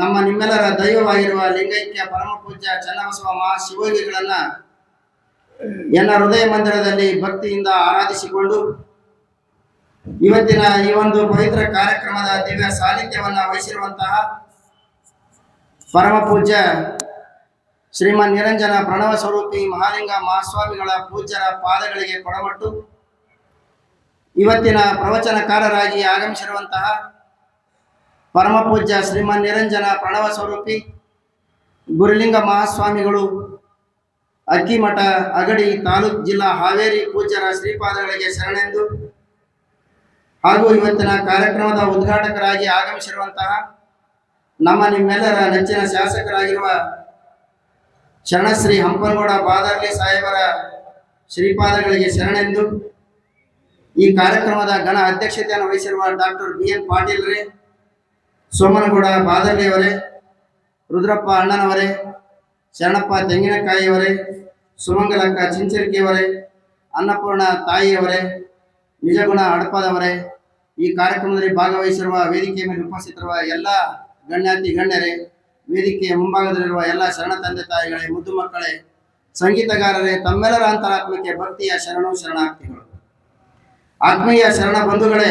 ನಮ್ಮ ನಿಮ್ಮೆಲ್ಲರ ದೈವವಾಗಿರುವ ಲಿಂಗೈಕ್ಯ ಪರಮ ಪೂಜ್ಯ ಚನ್ನಬಸವ ಮಹಾಶಿವೋಗಿಗಳನ್ನು ಎನ್ನ ಹೃದಯ ಮಂದಿರದಲ್ಲಿ ಭಕ್ತಿಯಿಂದ ಆರಾಧಿಸಿಕೊಂಡು ಇವತ್ತಿನ ಈ ಒಂದು ಪವಿತ್ರ ಕಾರ್ಯಕ್ರಮದ ದಿವ್ಯ ಸಾನ್ನಿಧ್ಯವನ್ನು ವಹಿಸಿರುವಂತಹ ಪರಮ ಪೂಜ್ಯ ಶ್ರೀಮನ್ ನಿರಂಜನ ಪ್ರಣವ ಸ್ವರೂಪಿ ಮಹಾಲಿಂಗ ಮಹಾಸ್ವಾಮಿಗಳ ಪೂಜ್ಯರ ಪಾದಗಳಿಗೆ ಕೊಡಮಟ್ಟು ಇವತ್ತಿನ ಪ್ರವಚನಕಾರರಾಗಿ ಆಗಮಿಸಿರುವಂತಹ ಪರಮ ಪೂಜ್ಯ ಶ್ರೀಮನ್ ನಿರಂಜನ ಪ್ರಣವ ಸ್ವರೂಪಿ ಗುರುಲಿಂಗ ಮಹಾಸ್ವಾಮಿಗಳು ಅಕ್ಕಿಮಠ ಅಗಡಿ ತಾಲೂಕು ಜಿಲ್ಲಾ ಹಾವೇರಿ ಪೂಜ್ಯರ ಶ್ರೀಪಾದಗಳಿಗೆ ಶರಣೆಂದು ಹಾಗೂ ಇವತ್ತಿನ ಕಾರ್ಯಕ್ರಮದ ಉದ್ಘಾಟಕರಾಗಿ ಆಗಮಿಸಿರುವಂತಹ ನಮ್ಮ ನಿಮ್ಮೆಲ್ಲರ ನೆಚ್ಚಿನ ಶಾಸಕರಾಗಿರುವ ಶರಣಶ್ರೀ ಹಂಪನಗೌಡ ಬಾದರ್ಲಿ ಸಾಹೇಬರ ಶ್ರೀಪಾದಗಳಿಗೆ ಶರಣೆಂದು ಈ ಕಾರ್ಯಕ್ರಮದ ಘನ ಅಧ್ಯಕ್ಷತೆಯನ್ನು ವಹಿಸಿರುವ ಡಾಕ್ಟರ್ BN ಪಾಟೀಲ್ ರೇ, ಸೋಮನಗೌಡ ಬಾದರ್ಲಿ ಅವರೇ, ರುದ್ರಪ್ಪ ಅಣ್ಣನವರೇ, ಶರಣಪ್ಪ ತೆಂಗಿನಕಾಯಿಯವರೇ, ಸುಮಂಗಲಕ್ಕ ಚಿಂಚರಿಕೆಯವರೇ, ಅನ್ನಪೂರ್ಣ ತಾಯಿಯವರೇ, ನಿಜಗುಣ ಹಡಪದವರೇ, ಈ ಕಾರ್ಯಕ್ರಮದಲ್ಲಿ ಭಾಗವಹಿಸಿರುವ ವೇದಿಕೆಯ ಮೇಲೆ ಉಪಸ್ಥಿತರುವ ಎಲ್ಲ ಗಣ್ಯಾತಿ ಗಣ್ಯರೇ, ವೇದಿಕೆಯ ಮುಂಭಾಗದಲ್ಲಿರುವ ಎಲ್ಲ ಶರಣ ತಂದೆ ತಾಯಿಗಳೇ, ಮುದ್ದು ಮಕ್ಕಳೇ, ಸಂಗೀತಗಾರರೇ, ತಮ್ಮೆಲ್ಲರ ಅಂತರಾತ್ಮಕ್ಕೆ ಭಕ್ತಿಯ ಶರಣು ಶರಣಾರ್ಥಿಗಳು. ಆತ್ಮೀಯ ಶರಣ ಬಂಧುಗಳೇ,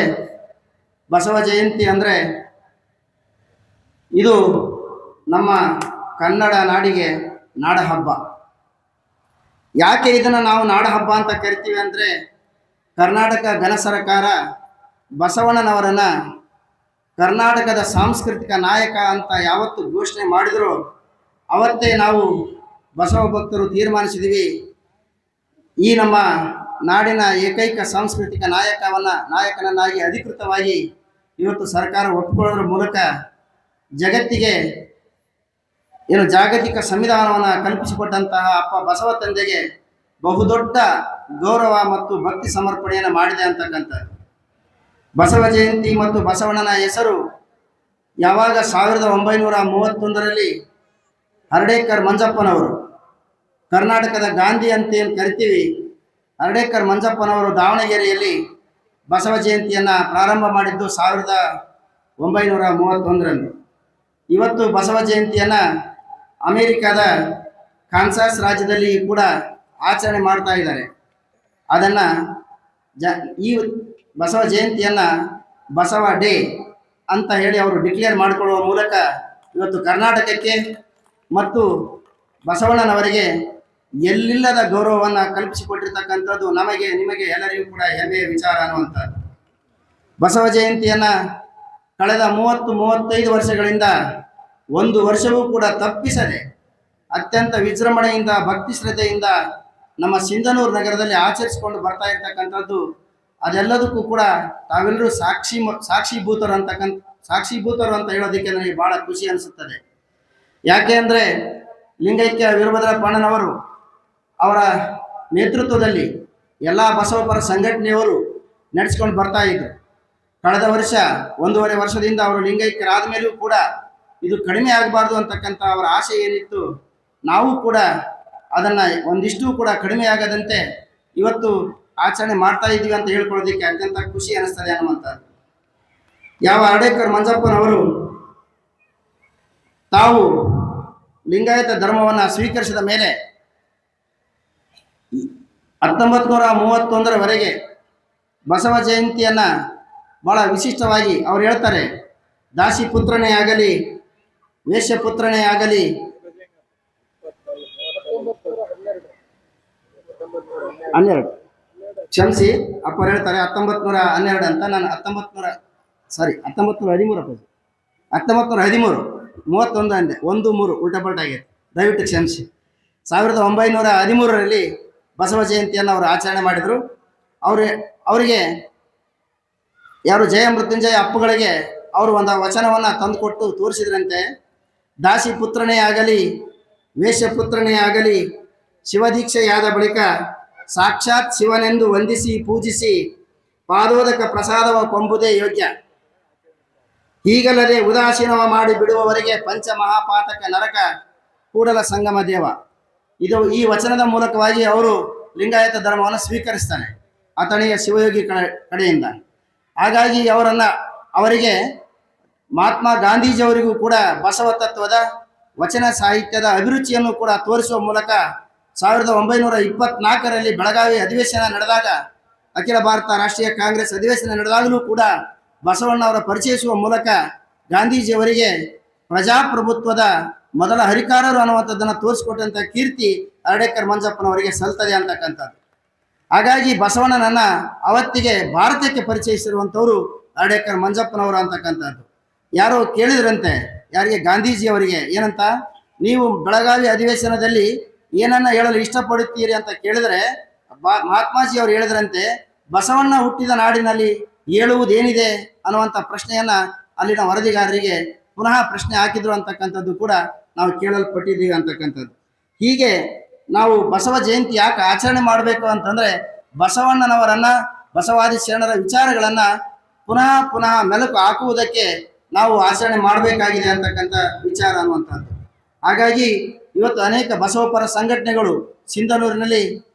ಬಸವ ಜಯಂತಿ ಅಂದರೆ ಇದು ನಮ್ಮ ಕನ್ನಡ ನಾಡಿಗೆ ನಾಡ ಹಬ್ಬ. ಯಾಕೆ ಇದನ್ನು ನಾವು ನಾಡ ಹಬ್ಬ ಅಂತ ಕರಿತೀವಿ ಅಂದರೆ, ಕರ್ನಾಟಕ ಘನ ಸರ್ಕಾರ ಬಸವಣ್ಣನವರನ್ನು ಕರ್ನಾಟಕದ ಸಾಂಸ್ಕೃತಿಕ ನಾಯಕ ಅಂತ ಯಾವತ್ತು ಘೋಷಣೆ ಮಾಡಿದ್ರು ಅವತ್ತೇ ನಾವು ಬಸವ ಭಕ್ತರು ತೀರ್ಮಾನಿಸಿದ್ವಿ, ಈ ನಮ್ಮ ನಾಡಿನ ಏಕೈಕ ಸಾಂಸ್ಕೃತಿಕ ನಾಯಕನನ್ನಾಗಿ ಅಧಿಕೃತವಾಗಿ ಇವತ್ತು ಸರ್ಕಾರ ಒಪ್ಪಿಕೊಳ್ಳೋದ್ರ ಮೂಲಕ ಜಗತ್ತಿಗೆ ಜಾಗತಿಕ ಸಂವಿಧಾನವನ್ನು ಕಲ್ಪಿಸಿಕೊಟ್ಟಂತಹ ಅಪ್ಪ ಬಸವ ತಂದೆಗೆ ಬಹುದೊಡ್ಡ ಗೌರವ ಮತ್ತು ಭಕ್ತಿ ಸಮರ್ಪಣೆಯನ್ನು ಮಾಡಿದೆ ಅಂತಕ್ಕಂಥದ್ದು. ಬಸವ ಜಯಂತಿ ಮತ್ತು ಬಸವಣ್ಣನ ಹೆಸರು ಯಾವಾಗ 1931ರಲ್ಲಿ ಹರ್ಡೇಕರ್ ಮಂಜಪ್ಪನವರು, ಕರ್ನಾಟಕದ ಗಾಂಧಿ ಅಂತ ಏನು ಕರಿತೀವಿ, ಹರ್ಡೇಕರ್ ಮಂಜಪ್ಪನವರು ದಾವಣಗೆರೆಯಲ್ಲಿ ಬಸವ ಜಯಂತಿಯನ್ನು ಪ್ರಾರಂಭ ಮಾಡಿದ್ದು 1931ರಲ್ಲಿ. ಇವತ್ತು ಬಸವ ಜಯಂತಿಯನ್ನು ಅಮೇರಿಕಾದ ಕಾನ್ಸಾಸ್ ರಾಜ್ಯದಲ್ಲಿ ಕೂಡ ಆಚರಣೆ ಮಾಡ್ತಾ ಇದ್ದಾರೆ. ಅದನ್ನು ಈ ಬಸವ ಜಯಂತಿಯನ್ನು ಬಸವ ಡೇ ಅಂತ ಹೇಳಿ ಅವರು ಡಿಕ್ಲೇರ್ ಮಾಡಿಕೊಳ್ಳುವ ಮೂಲಕ ಇವತ್ತು ಕರ್ನಾಟಕಕ್ಕೆ ಮತ್ತು ಬಸವಣ್ಣನವರಿಗೆ ಎಲ್ಲಿಲ್ಲದ ಗೌರವವನ್ನು ಕಲ್ಪಿಸಿಕೊಟ್ಟಿರ್ತಕ್ಕಂಥದ್ದು ನಮಗೆ ನಿಮಗೆ ಎಲ್ಲರಿಗೂ ಕೂಡ ಹೆಮ್ಮೆಯ ವಿಚಾರ ಅನ್ನುವಂಥದ್ದು. ಬಸವ ಜಯಂತಿಯನ್ನ ಕಳೆದ 30-35 ವರ್ಷಗಳಿಂದ ಒಂದು ವರ್ಷವೂ ಕೂಡ ತಪ್ಪಿಸದೆ ಅತ್ಯಂತ ವಿಜೃಂಭಣೆಯಿಂದ ಭಕ್ತಿ ಶ್ರದ್ಧೆಯಿಂದ ನಮ್ಮ ಸಿಂಧನೂರು ನಗರದಲ್ಲಿ ಆಚರಿಸಿಕೊಂಡು ಬರ್ತಾ ಇರ್ತಕ್ಕಂಥದ್ದು. ಅದೆಲ್ಲದಕ್ಕೂ ಕೂಡ ತಾವೆಲ್ಲರೂ ಸಾಕ್ಷೀಭೂತರು ಅಂತ ಹೇಳೋದಕ್ಕೆ ನನಗೆ ಬಹಳ ಖುಷಿ ಅನಿಸುತ್ತದೆ. ಯಾಕೆ ಅಂದರೆ ಲಿಂಗೈಕ್ಯ ವೀರಭದ್ರಪ್ಪಣ್ಣನವರು ಅವರ ನೇತೃತ್ವದಲ್ಲಿ ಎಲ್ಲ ಬಸವಪರ ಸಂಘಟನೆಯವರು ನಡೆಸ್ಕೊಂಡು ಬರ್ತಾ ಇದ್ರು. ಕಳೆದ ವರ್ಷ 1.5 ವರ್ಷದಿಂದ ಅವರು ಲಿಂಗೈಕ್ಯರಾದ ಮೇಲೂ ಕೂಡ ಇದು ಕಡಿಮೆ ಆಗಬಾರ್ದು ಅಂತಕ್ಕಂಥ ಅವರ ಆಸೆ ಏನಿತ್ತು, ನಾವು ಕೂಡ ಅದನ್ನು ಒಂದಿಷ್ಟು ಕೂಡ ಕಡಿಮೆ ಆಗದಂತೆ ಇವತ್ತು ಆಚರಣೆ ಮಾಡ್ತಾ ಇದ್ದೀವಿ ಅಂತ ಹೇಳ್ಕೊಳ್ಳೋದಕ್ಕೆ ಅತ್ಯಂತ ಖುಷಿ ಅನಿಸ್ತದೆ ಅನ್ನುವಂಥದ್ದು. ಯಾವ ಅರ್ಡೇಕರ್ ಮಂಜಪ್ಪನವರು ತಾವು ಲಿಂಗಾಯತ ಧರ್ಮವನ್ನು ಸ್ವೀಕರಿಸಿದ ಮೇಲೆ 1931ರವರೆಗೆ ಬಸವ ಜಯಂತಿಯನ್ನು ಬಹಳ ವಿಶಿಷ್ಟವಾಗಿ ಅವ್ರು ಹೇಳ್ತಾರೆ. ದಾಸಿ ಪುತ್ರನೇ ಆಗಲಿ, ವೇಶ್ಯ ಪುತ್ರನೇ ಆಗಲಿ, ಕ್ಷಮಿಸಿ ಅಪ್ಪರು ಹೇಳ್ತಾರೆ 1912 ಅಂತ. ನಾನು 1913 31 ಅಂದೆ, 13 ಉಲ್ಟಪಲ್ಟಾಗಿದೆ, ದಯವಿಟ್ಟು ಕ್ಷಮಿಸಿ. 1913ರಲ್ಲಿ ಬಸವ ಜಯಂತಿಯನ್ನು ಅವರು ಆಚರಣೆ ಮಾಡಿದರು. ಅವರಿಗೆ ಯಾರು ಜಯ ಮೃತ್ಯುಂಜಯ ಅಪ್ಪುಗಳಿಗೆ ಅವರು ಒಂದು ವಚನವನ್ನು ತಂದುಕೊಟ್ಟು ತೋರಿಸಿದ್ರಂತೆ. ದಾಸಿ ಪುತ್ರನೇ ಆಗಲಿ, ವೇಶ್ಯ ಪುತ್ರನೇ ಆಗಲಿ, ಶಿವದೀಕ್ಷೆಯಾದ ಬಳಿಕ ಸಾಕ್ಷಾತ್ ಶಿವನೆಂದು ವಂದಿಸಿ ಪೂಜಿಸಿ ಪಾದೋದಕ ಪ್ರಸಾದವ ಕೊಂಬುದೇ ಯೋಗ್ಯ. ಹೀಗಲ್ಲದೆ ಉದಾಸೀನವ ಮಾಡಿ ಬಿಡುವವರೆಗೆ ಪಂಚ ಮಹಾಪಾತಕ ನರಕ ಕೂಡಲ ಸಂಗಮ ದೇವ. ಈ ವಚನದ ಮೂಲಕವಾಗಿ ಅವರು ಲಿಂಗಾಯತ ಧರ್ಮವನ್ನು ಸ್ವೀಕರಿಸ್ತಾನೆ ಆತನಿಗೆ ಶಿವಯೋಗಿ ಕಡೆಯಿಂದ. ಹಾಗಾಗಿ ಅವರಿಗೆ ಮಹಾತ್ಮ ಗಾಂಧೀಜಿಯವರಿಗೂ ಕೂಡ ಬಸವ ತತ್ವದ ವಚನ ಸಾಹಿತ್ಯದ ಅಭಿರುಚಿಯನ್ನು ಕೂಡ ತೋರಿಸುವ ಮೂಲಕ 1924ರಲ್ಲಿ ಬೆಳಗಾವಿ ಅಧಿವೇಶನ ನಡೆದಾಗ, ಅಖಿಲ ಭಾರತ ರಾಷ್ಟ್ರೀಯ ಕಾಂಗ್ರೆಸ್ ಅಧಿವೇಶನ ನಡೆದಾಗಲೂ ಕೂಡ ಬಸವಣ್ಣವರ ಪರಿಚಯಿಸುವ ಮೂಲಕ ಗಾಂಧೀಜಿಯವರಿಗೆ ಪ್ರಜಾಪ್ರಭುತ್ವದ ಮೊದಲ ಹರಿಕಾರರು ಅನ್ನುವಂಥದ್ದನ್ನು ತೋರಿಸಿಕೊಟ್ಟಂಥ ಕೀರ್ತಿ ಅರ್ಡೇಕರ್ ಮಂಜಪ್ಪನವರಿಗೆ ಸಲ್ತದೆ ಅಂತಕ್ಕಂಥದ್ದು. ಹಾಗಾಗಿ ಬಸವಣ್ಣನನ್ನ ಅವತ್ತಿಗೆ ಭಾರತಕ್ಕೆ ಪರಿಚಯಿಸಿರುವಂಥವ್ರು ಅರ್ಡೇಕರ್ ಮಂಜಪ್ಪನವರು ಅಂತಕ್ಕಂಥದ್ದು. ಯಾರೋ ಕೇಳಿದ್ರಂತೆ, ಯಾರಿಗೆ? ಗಾಂಧೀಜಿಯವರಿಗೆ. ಏನಂತ, ನೀವು ಬೆಳಗಾವಿ ಅಧಿವೇಶನದಲ್ಲಿ ಏನನ್ನ ಹೇಳಲು ಇಷ್ಟಪಡುತ್ತೀರಿ ಅಂತ ಕೇಳಿದರೆ ಮಹಾತ್ಮಾಜಿ ಅವರು ಹೇಳಿದ್ರಂತೆ, ಬಸವಣ್ಣ ಹುಟ್ಟಿದ ನಾಡಿನಲ್ಲಿ ಹೇಳುವುದೇನಿದೆ ಅನ್ನುವಂಥ ಪ್ರಶ್ನೆಯನ್ನ ಅಲ್ಲಿನ ವರದಿಗಾರರಿಗೆ ಪುನಃ ಪ್ರಶ್ನೆ ಹಾಕಿದ್ರು ಅಂತಕ್ಕಂಥದ್ದು ಕೂಡ ನಾವು ಕೇಳಲ್ಪಟ್ಟಿದ್ದೀವಿ ಅಂತಕ್ಕಂಥದ್ದು. ಹೀಗೆ ನಾವು ಬಸವ ಜಯಂತಿ ಯಾಕೆ ಆಚರಣೆ ಮಾಡಬೇಕು ಅಂತಂದ್ರೆ, ಬಸವಣ್ಣನವರನ್ನ, ಬಸವಾದಿ ಶರಣರ ವಿಚಾರಗಳನ್ನ ಪುನಃ ಮೆಲುಕು ಹಾಕುವುದಕ್ಕೆ ನಾವು ಆಚರಣೆ ಮಾಡಬೇಕಾಗಿದೆ ಅಂತಕ್ಕಂಥ ವಿಚಾರ ಅನ್ನುವಂಥದ್ದು. ಹಾಗಾಗಿ ಇವತ್ತು ಅನೇಕ ಬಸವಪರ ಸಂಘಟನೆಗಳು ಸಿಂಧನೂರಿನಲ್ಲಿ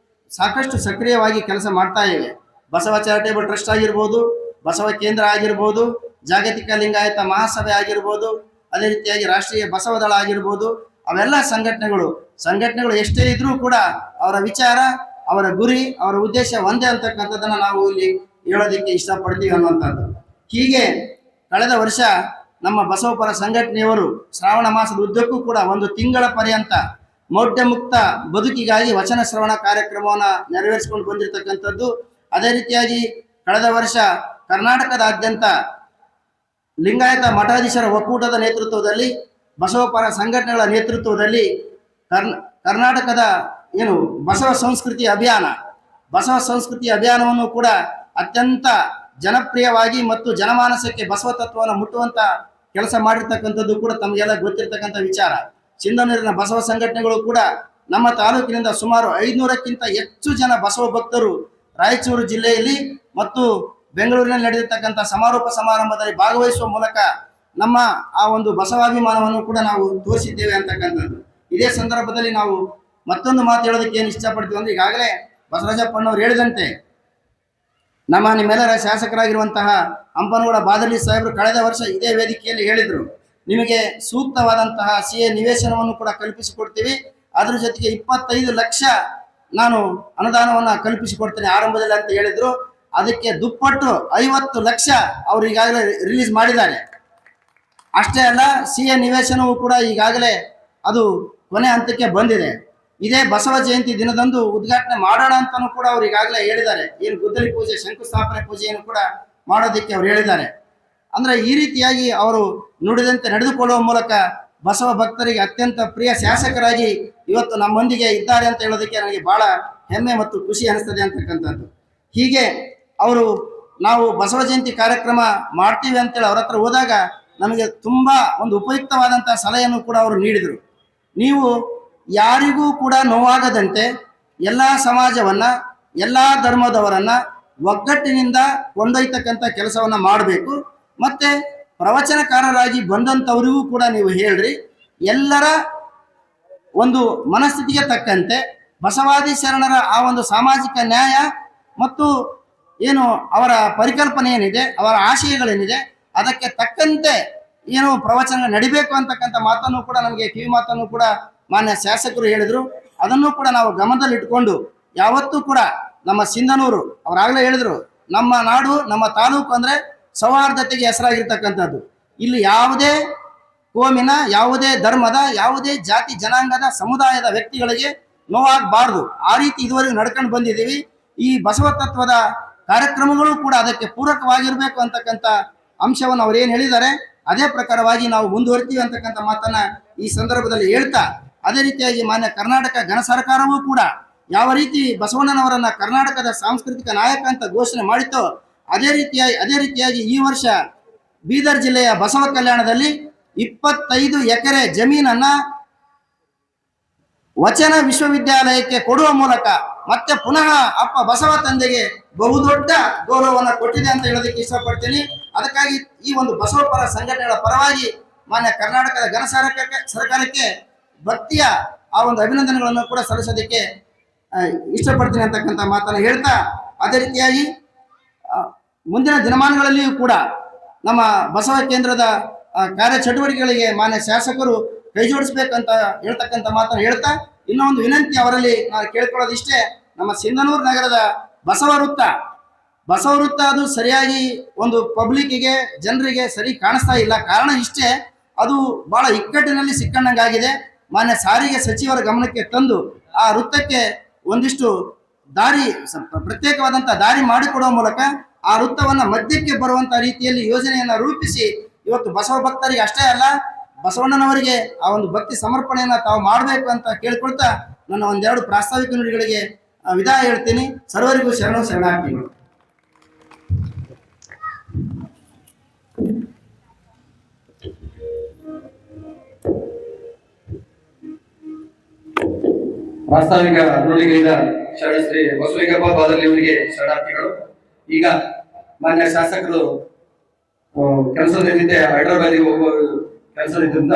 ಸಾಕಷ್ಟು ಸಕ್ರಿಯವಾಗಿ ಕೆಲಸ ಮಾಡ್ತಾ ಇವೆ. ಬಸವ ಚಾರಿಟೇಬಲ್ ಟ್ರಸ್ಟ್ ಆಗಿರ್ಬೋದು, ಬಸವ ಕೇಂದ್ರ ಆಗಿರ್ಬೋದು, ಜಾಗತಿಕ ಲಿಂಗಾಯತ ಮಹಾಸಭೆ ಆಗಿರ್ಬೋದು, ಅದೇ ರೀತಿಯಾಗಿ ರಾಷ್ಟ್ರೀಯ ಬಸವದಳ ಆಗಿರ್ಬೋದು, ಅವೆಲ್ಲ ಸಂಘಟನೆಗಳು ಎಷ್ಟೇ ಇದ್ರೂ ಕೂಡ ಅವರ ವಿಚಾರ, ಅವರ ಗುರಿ, ಅವರ ಉದ್ದೇಶ ಒಂದೇ ಅಂತಕ್ಕಂಥದ್ದನ್ನು ನಾವು ಇಲ್ಲಿ ಹೇಳೋದಕ್ಕೆ ಇಷ್ಟಪಡ್ತೀವಿ ಅನ್ನುವಂಥದ್ದು. ಹೀಗೆ ಕಳೆದ ವರ್ಷ ನಮ್ಮ ಬಸವಪರ ಸಂಘಟನೆಯವರು ಶ್ರಾವಣ ಮಾಸದ ಉದ್ದಕ್ಕೂ ಕೂಡ 1 ತಿಂಗಳ ಪರ್ಯಂತ ಮೌಢ್ಯ ಮುಕ್ತ ಬದುಕಿಗಾಗಿ ವಚನ ಶ್ರವಣ ಕಾರ್ಯಕ್ರಮವನ್ನು ನೆರವೇರಿಸಿಕೊಂಡು ಬಂದಿರತಕ್ಕಂಥದ್ದು. ಅದೇ ರೀತಿಯಾಗಿ ಕಳೆದ ವರ್ಷ ಕರ್ನಾಟಕದಾದ್ಯಂತ ಲಿಂಗಾಯತ ಮಠಾಧೀಶರ ಒಕ್ಕೂಟದ ನೇತೃತ್ವದಲ್ಲಿ, ಬಸವಪರ ಸಂಘಟನೆಗಳ ನೇತೃತ್ವದಲ್ಲಿ ಕರ್ನಾಟಕದ ಬಸವ ಸಂಸ್ಕೃತಿ ಅಭಿಯಾನವನ್ನು ಕೂಡ ಅತ್ಯಂತ ಜನಪ್ರಿಯವಾಗಿ ಮತ್ತು ಜನಮಾನಸಕ್ಕೆ ಬಸವ ತತ್ವವನ್ನು ಮುಟ್ಟುವಂತ ಕೆಲಸ ಮಾಡಿರ್ತಕ್ಕಂಥದ್ದು ಕೂಡ ತಮಗೆಲ್ಲ ಗೊತ್ತಿರ್ತಕ್ಕಂಥ ವಿಚಾರ. ಸಿಂಧನೂರಿನ ಬಸವ ಸಂಘಟನೆಗಳು ಕೂಡ ನಮ್ಮ ತಾಲೂಕಿನಿಂದ ಸುಮಾರು 500ಕ್ಕಿಂತ ಹೆಚ್ಚು ಜನ ಬಸವ ಭಕ್ತರು ರಾಯಚೂರು ಜಿಲ್ಲೆಯಲ್ಲಿ ಮತ್ತು ಬೆಂಗಳೂರಿನಲ್ಲಿ ನಡೆದಿರ್ತಕ್ಕಂಥ ಸಮಾರೋಪ ಸಮಾರಂಭದಲ್ಲಿ ಭಾಗವಹಿಸುವ ಮೂಲಕ ನಮ್ಮ ಆ ಒಂದು ಬಸವಾಭಿಮಾನವನ್ನು ಕೂಡ ನಾವು ತೋರಿಸಿದ್ದೇವೆ ಅಂತಕ್ಕಂಥದ್ದು. ಇದೇ ಸಂದರ್ಭದಲ್ಲಿ ನಾವು ಮತ್ತೊಂದು ಮಾತು ಹೇಳೋದಕ್ಕೆ ಏನು ಇಷ್ಟಪಡ್ತೀವಿ ಅಂದ್ರೆ, ಈಗಾಗಲೇ ಬಸವರಾಜಪ್ಪನವರು ಹೇಳಿದಂತೆ ನಿಮ್ಮೆಲ್ಲರ ಶಾಸಕರಾಗಿರುವಂತಹ ಹಂಪನಗೌಡ ಬಾದಲಿ ಸಾಹೇಬರು ಕಳೆದ ವರ್ಷ ಇದೇ ವೇದಿಕೆಯಲ್ಲಿ ಹೇಳಿದರು, ನಿಮಗೆ ಸೂಕ್ತವಾದಂತಹ CA ನಿವೇಶನವನ್ನು ಕೂಡ ಕಲ್ಪಿಸಿಕೊಡ್ತೀವಿ, ಅದ್ರ ಜೊತೆಗೆ 25 ಲಕ್ಷ ನಾನು ಅನುದಾನವನ್ನು ಕಲ್ಪಿಸಿಕೊಡ್ತೇನೆ ಆರಂಭದಲ್ಲಿ ಅಂತ ಹೇಳಿದ್ರು. ಅದಕ್ಕೆ ದುಪ್ಪಟ್ಟು 50 ಲಕ್ಷ ಅವರು ಈಗಾಗಲೇ ರಿಲೀಸ್ ಮಾಡಿದ್ದಾರೆ. ಅಷ್ಟೇ ಅಲ್ಲ, CA ನಿವೇಶನವು ಕೂಡ ಈಗಾಗಲೇ ಅದು ಕೊನೆ ಹಂತಕ್ಕೆ ಬಂದಿದೆ. ಇದೇ ಬಸವ ಜಯಂತಿ ದಿನದಂದು ಉದ್ಘಾಟನೆ ಮಾಡೋಣ ಅಂತಾನೂ ಕೂಡ ಅವ್ರು ಈಗಾಗಲೇ ಹೇಳಿದ್ದಾರೆ. ಏನು ಗುದ್ದಲಿ ಪೂಜೆ, ಶಂಕುಸ್ಥಾಪನೆ ಪೂಜೆಯನ್ನು ಕೂಡ ಮಾಡೋದಕ್ಕೆ ಅವ್ರು ಹೇಳಿದ್ದಾರೆ. ಅಂದ್ರೆ ಈ ರೀತಿಯಾಗಿ ಅವರು ನುಡಿದಂತೆ ನಡೆದುಕೊಳ್ಳುವ ಮೂಲಕ ಬಸವ ಭಕ್ತರಿಗೆ ಅತ್ಯಂತ ಪ್ರಿಯ ಶಾಸಕರಾಗಿ ಇವತ್ತು ನಮ್ಮೊಂದಿಗೆ ಇದ್ದಾರೆ ಅಂತ ಹೇಳೋದಕ್ಕೆ ನನಗೆ ಬಹಳ ಹೆಮ್ಮೆ ಮತ್ತು ಖುಷಿ ಅನಿಸ್ತದೆ ಅಂತಕ್ಕಂಥದ್ದು. ಹೀಗೆ ಅವರು ನಾವು ಬಸವ ಜಯಂತಿ ಕಾರ್ಯಕ್ರಮ ಮಾಡ್ತೀವಿ ಅಂತೇಳಿ ಅವ್ರ ಹತ್ರ ಹೋದಾಗ ನಮಗೆ ತುಂಬ ಒಂದು ಉಪಯುಕ್ತವಾದಂಥ ಸಲಹೆಯನ್ನು ಕೂಡ ಅವರು ನೀಡಿದರು. ನೀವು ಯಾರಿಗೂ ಕೂಡ ನೋವಾಗದಂತೆ ಎಲ್ಲ ಸಮಾಜವನ್ನು, ಎಲ್ಲ ಧರ್ಮದವರನ್ನು ಒಗ್ಗಟ್ಟಿನಿಂದ ಕೊಂಡೊಯ್ತಕ್ಕಂಥ ಕೆಲಸವನ್ನು ಮಾಡಬೇಕು. ಮತ್ತು ಪ್ರವಚನಕಾರರಾಗಿ ಬಂದಂಥವರಿಗೂ ಕೂಡ ನೀವು ಹೇಳ್ರಿ, ಎಲ್ಲರ ಒಂದು ಮನಸ್ಥಿತಿಗೆ ತಕ್ಕಂತೆ ಬಸವಾದಿ ಶರಣರ ಆ ಒಂದು ಸಾಮಾಜಿಕ ನ್ಯಾಯ ಮತ್ತು ಏನು ಅವರ ಪರಿಕಲ್ಪನೆ ಏನಿದೆ, ಅವರ ಆಶಯಗಳೇನಿದೆ, ಅದಕ್ಕೆ ತಕ್ಕಂತೆ ಏನು ಪ್ರವಚನ ನಡಿಬೇಕು ಅಂತಕ್ಕಂಥ ಮಾತನ್ನು ಕೂಡ ನಮಗೆ ಕಿವಿ ಮಾತನ್ನು ಕೂಡ ಮಾನ್ಯ ಶಾಸಕರು ಹೇಳಿದರು. ಅದನ್ನು ಕೂಡ ನಾವು ಗಮನದಲ್ಲಿಟ್ಕೊಂಡು ಯಾವತ್ತೂ ಕೂಡ ನಮ್ಮ ಸಿಂಧನೂರು ಅವರಾಗಲೇ ಹೇಳಿದರು, ನಮ್ಮ ನಾಡು ನಮ್ಮ ತಾಲೂಕು ಅಂದರೆ ಸೌಹಾರ್ದತೆಗೆ ಹೆಸರಾಗಿರ್ತಕ್ಕಂಥದ್ದು. ಇಲ್ಲಿ ಯಾವುದೇ ಕೋಮಿನ, ಯಾವುದೇ ಧರ್ಮದ, ಯಾವುದೇ ಜಾತಿ ಜನಾಂಗದ ಸಮುದಾಯದ ವ್ಯಕ್ತಿಗಳಿಗೆ ನೋವಾಗಬಾರ್ದು. ಆ ರೀತಿ ಇದುವರೆಗೂ ನಡ್ಕೊಂಡು ಬಂದಿದ್ದೀವಿ. ಈ ಬಸವ ತತ್ವದ ಕಾರ್ಯಕ್ರಮಗಳು ಕೂಡ ಅದಕ್ಕೆ ಪೂರಕವಾಗಿರಬೇಕು ಅಂತಕ್ಕಂಥ ಅಂಶವನ್ನು ಅವ್ರು ಏನು ಹೇಳಿದ್ದಾರೆ ಅದೇ ಪ್ರಕಾರವಾಗಿ ನಾವು ಮುಂದುವರಿತೀವಿ ಅಂತಕ್ಕಂಥ ಮಾತನ್ನ ಈ ಸಂದರ್ಭದಲ್ಲಿ ಹೇಳ್ತಾ, ಅದೇ ರೀತಿಯಾಗಿ ಮಾನ್ಯ ಕರ್ನಾಟಕ ಘನ ಸರ್ಕಾರವೂ ಕೂಡ ಯಾವ ರೀತಿ ಬಸವಣ್ಣನವರನ್ನ ಕರ್ನಾಟಕದ ಸಾಂಸ್ಕೃತಿಕ ನಾಯಕ ಅಂತ ಘೋಷಣೆ ಮಾಡಿತೋ ಅದೇ ರೀತಿಯಾಗಿ ಈ ವರ್ಷ ಬೀದರ್ ಜಿಲ್ಲೆಯ ಬಸವ ಕಲ್ಯಾಣದಲ್ಲಿ 25 ಎಕರೆ ಜಮೀನನ್ನ ವಚನ ವಿಶ್ವವಿದ್ಯಾಲಯಕ್ಕೆ ಕೊಡುವ ಮೂಲಕ ಮತ್ತೆ ಪುನಃ ಅಪ್ಪ ಬಸವ ತಂದೆಗೆ ಬಹುದೊಡ್ಡ ಗೌರವವನ್ನು ಕೊಟ್ಟಿದೆ ಅಂತ ಹೇಳೋದಕ್ಕೆ ಇಷ್ಟಪಡ್ತೀನಿ. ಅದಕ್ಕಾಗಿ ಈ ಒಂದು ಬಸವ ಪರ ಸಂಘಟನೆಗಳ ಪರವಾಗಿ ಮಾನ್ಯ ಕರ್ನಾಟಕದ ಘನ ಸರ್ಕಾರಕ್ಕೆ ಭಕ್ತಿಯ ಆ ಒಂದು ಅಭಿನಂದನೆಗಳನ್ನು ಕೂಡ ಸಲ್ಲಿಸೋದಕ್ಕೆ ಇಷ್ಟಪಡ್ತೀನಿ ಅಂತಕ್ಕಂಥ ಮಾತನ್ನು ಹೇಳ್ತಾ, ಅದೇ ರೀತಿಯಾಗಿ ಮುಂದಿನ ದಿನಮಾನಗಳಲ್ಲಿಯೂ ಕೂಡ ನಮ್ಮ ಬಸವ ಕೇಂದ್ರದ ಕಾರ್ಯಚಟುವಟಿಕೆಗಳಿಗೆ ಮಾನ್ಯ ಶಾಸಕರು ಕೈ ಜೋಡಿಸ್ಬೇಕಂತ ಹೇಳ್ತಕ್ಕಂಥ ಮಾತನ್ನು ಹೇಳ್ತಾ, ಇನ್ನೊಂದು ವಿನಂತಿ ಅವರಲ್ಲಿ ನಾನು ಕೇಳ್ಕೊಳ್ಳೋದಿಷ್ಟೇ, ನಮ್ಮ ಸಿಂಧನೂರು ನಗರದ ಬಸವ ವೃತ್ತ ಅದು ಸರಿಯಾಗಿ ಒಂದು ಪಬ್ಲಿಕ್ಕಿಗೆ, ಜನರಿಗೆ ಸರಿ ಕಾಣಿಸ್ತಾ ಇಲ್ಲ. ಕಾರಣ ಇಷ್ಟೇ, ಅದು ಬಹಳ ಇಕ್ಕಟ್ಟಿನಲ್ಲಿ ಸಿಕ್ಕಂಡಂಗಾಗಿದೆ. ಮಾನ್ಯ ಸಾರಿಗೆ ಸಚಿವರ ಗಮನಕ್ಕೆ ತಂದು ಆ ವೃತ್ತಕ್ಕೆ ಒಂದಿಷ್ಟು ಪ್ರತ್ಯೇಕವಾದಂಥ ದಾರಿ ಮಾಡಿಕೊಡುವ ಮೂಲಕ ಆ ವೃತ್ತವನ್ನು ಮಧ್ಯಕ್ಕೆ ಬರುವಂಥ ರೀತಿಯಲ್ಲಿ ಯೋಜನೆಯನ್ನು ರೂಪಿಸಿ ಇವತ್ತು ಬಸವ ಭಕ್ತರಿಗೆ ಅಷ್ಟೇ ಅಲ್ಲ, ಬಸವಣ್ಣನವರಿಗೆ ಆ ಒಂದು ಭಕ್ತಿ ಸಮರ್ಪಣೆಯನ್ನು ತಾವು ಮಾಡಬೇಕು ಅಂತ ಕೇಳ್ಕೊಳ್ತಾ ನನ್ನ ಒಂದೆರಡು ಪ್ರಾಸ್ತಾವಿಕ ನುಡಿಗಳಿಗೆ ವಿದಾಯ ಹೇಳ್ತೀನಿ. ಸರ್ವರಿಗೂ ಶರಣಾರ್ಥಿಗಳು. ಪ್ರಾಸ್ತಾವಿಕ ನುಡಿಗಳಿಂದ ಶರಣ ಶ್ರೀ ಬಸವಲಿಂಗಪ್ಪ ಬಾದಲಿ ಅವರಿಗೆ ಶರಣಾರ್ಥಿಗಳು. ಈಗ ಮಾನ್ಯ ಶಾಸಕರು ಕೆಲಸದ ನಿಮಿತ್ತ ಹೈದರಾಬಾದಿಗೆ ಹೋಗುವ ಕೆಲಸದಿಂದ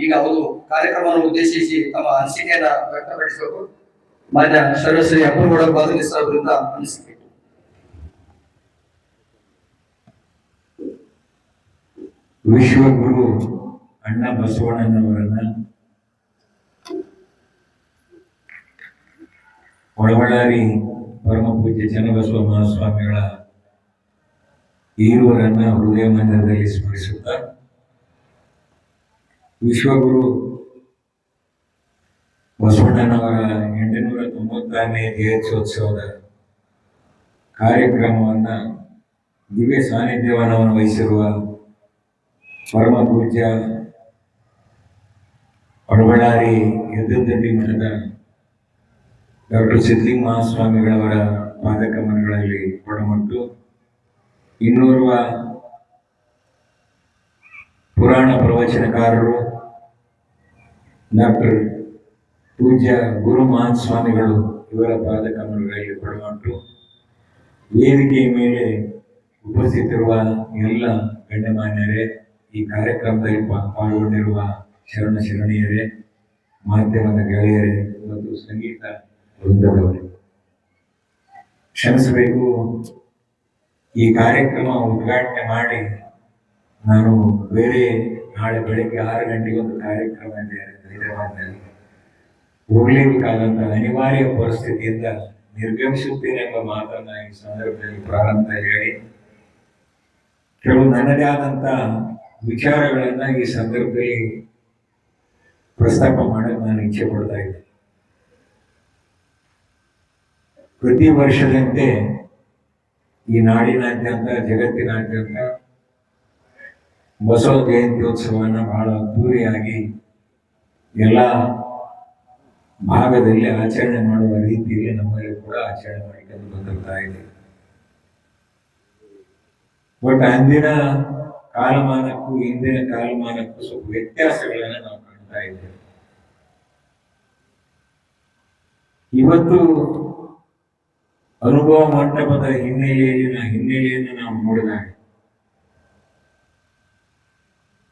ಈಗ ಅವರು ಕಾರ್ಯಕ್ರಮವನ್ನು ಉದ್ದೇಶಿಸಿ ತಮ್ಮ ಅನಿಸಿಕೆಯನ್ನ ವ್ಯಕ್ತಪಡಿಸಬೇಕು. ಮಾನ್ಯ ಶರಣ ಶ್ರೀ ಅಪ್ಪನಗೌಡ ಬಾದಲಿ ಸರ್ ಅವರಿಂದ ಅನಿಸಿಕೆ. ವಿಶ್ವಗುರು ಅಣ್ಣ ಬಸವಣ್ಣನವರನ್ನ ಒಳಬಳ್ಳಾರಿ ಪರಮ ಪೂಜ್ಯ ಚನ್ನಬಸವ ಮಹಾಸ್ವಾಮಿಗಳ ಈರುವರನ್ನ ಹೃದಯ ಮಂದಿರದಲ್ಲಿ ಸ್ಮರಿಸುತ್ತಾ, ವಿಶ್ವಗುರು ಬಸವಣ್ಣನವರ 890ನೇ ಜಯಂತ್ಯೋತ್ಸವದ ಕಾರ್ಯಕ್ರಮವನ್ನು ದಿವ್ಯ ಸಾನ್ನಿಧ್ಯವನ್ನು ವಹಿಸಿರುವ ಪರಮ ಪೂಜ್ಯ ಒಳಬಳ್ಳಾರಿ ಯದ್ದಂಡಿ ಮಠದ ಡಾಕ್ಟರ್ ಸಿದ್ಲಿಂಗ ಮಹಾಸ್ವಾಮಿಗಳವರ ಪಾದಕಮನಗಳಲ್ಲಿ ಒಡಮಟ್ಟು ಇನ್ನೋರ್ವ ಪುರಾಣ ಪ್ರವಚನಕಾರರು ಡಾಕ್ಟರ್ ಪೂಜ್ಯ ಗುರು ಮಹಾನ್ ಸ್ವಾಮಿಗಳು ಇವರ ಪಾದಕಮನಗಳಲ್ಲಿ ಒಡಮಟ್ಟು ವೇದಿಕೆಯ ಮೇಲೆ ಉಪಸ್ಥಿತಿರುವ ಎಲ್ಲ ಗಣ್ಯಮಾನ್ಯರೇ, ಈ ಕಾರ್ಯಕ್ರಮದಲ್ಲಿ ಪಾಲ್ಗೊಂಡಿರುವ ಶರಣೀಯರೇ, ಮಾಧ್ಯಮದ ಗೆಳೆಯರೇ ಮತ್ತು ಸಂಗೀತ ವೃಂದದವರೇ, ಕ್ಷಮಿಸಬೇಕು. ಈ ಕಾರ್ಯಕ್ರಮ ಉದ್ಘಾಟನೆ ಮಾಡಿ ನಾನು ಬೇರೆ ನಾಳೆ ಬೆಳಗ್ಗೆ 6 ಗಂಟೆಗೆ ಒಂದು ಕಾರ್ಯಕ್ರಮ ಇದೆ ಹೈದರಾಬಾದ್ನಲ್ಲಿ, ಹೋಗಲೇಬೇಕಾದಂಥ ಅನಿವಾರ್ಯ ಪರಿಸ್ಥಿತಿಯಿಂದ ನಿರ್ಗಮಿಸುತ್ತೇನೆ ಎಂಬ ಮಾತನ್ನ ಈ ಸಂದರ್ಭದಲ್ಲಿ ಪ್ರಾರಂಭ ಹೇಳಿ ಕೆಲವು ನನ್ನದೇ ಆದಂಥ ವಿಚಾರಗಳನ್ನ ಈ ಸಂದರ್ಭದಲ್ಲಿ ಪ್ರಸ್ತಾಪ ಮಾಡೋದು ನಾನು ಇಚ್ಛೆ ಪಡ್ತಾ ಇದ್ದೆ. ಪ್ರತಿ ವರ್ಷದಂತೆ ಈ ನಾಡಿನಾದ್ಯಂತ ಜಗತ್ತಿನಾದ್ಯಂತ ಬಸವ ಜಯಂತ್ಯೋತ್ಸವವನ್ನು ಬಹಳ ಅದ್ದೂರಿಯಾಗಿ ಎಲ್ಲ ಭಾಗದಲ್ಲಿ ಆಚರಣೆ ಮಾಡುವ ರೀತಿಯಲ್ಲಿ ನಮ್ಮಲ್ಲಿ ಕೂಡ ಆಚರಣೆ ಮಾಡಿಕೊಂಡು ಬಂದಿರ್ತಾ ಇದೆ. ಬಟ್ ಅಂದಿನ ಕಾಲಮಾನಕ್ಕೂ ಇಂದಿನ ಕಾಲಮಾನಕ್ಕೂ ಸ್ವಲ್ಪ ವ್ಯತ್ಯಾಸಗಳನ್ನು ನಾವು ಕಾಣ್ತಾ ಇದ್ದೇವೆ. ಇವತ್ತು ಅನುಭವ ಮಂಟಪದ ಹಿನ್ನೆಲೆಯನ್ನು ನಾವು ನೋಡಿದಾಗ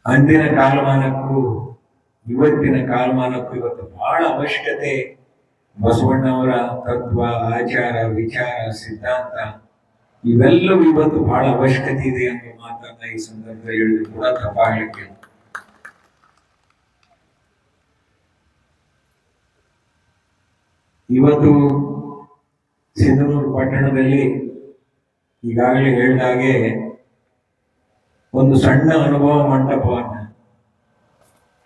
ಅಂದಿನ ಕಾಲಮಾನಕ್ಕೂ ಇವತ್ತಿನ ಕಾಲಮಾನಕ್ಕೂ ಇವತ್ತು ಬಹಳ ಅವಶ್ಯಕತೆ ಬಸವಣ್ಣವರ ತತ್ವ, ಆಚಾರ, ವಿಚಾರ, ಸಿದ್ಧಾಂತ ಇವೆಲ್ಲವೂ ಇವತ್ತು ಬಹಳ ಅವಶ್ಯಕತೆ ಇದೆ ಎಂಬ ಮಾತನ್ನ ಈ ಸಂದರ್ಭದಲ್ಲಿ ಹೇಳಿದ್ರು ಕೂಡ ತಪ್ಪಾಗಲಿಕ್ಕೆ. ಇವತ್ತು ಸಿಂಧನೂರು ಪಟ್ಟಣದಲ್ಲಿ ಈಗಾಗಲೇ ಹೇಳಿದ ಹಾಗೆ ಒಂದು ಸಣ್ಣ ಅನುಭವ ಮಂಟಪವನ್ನು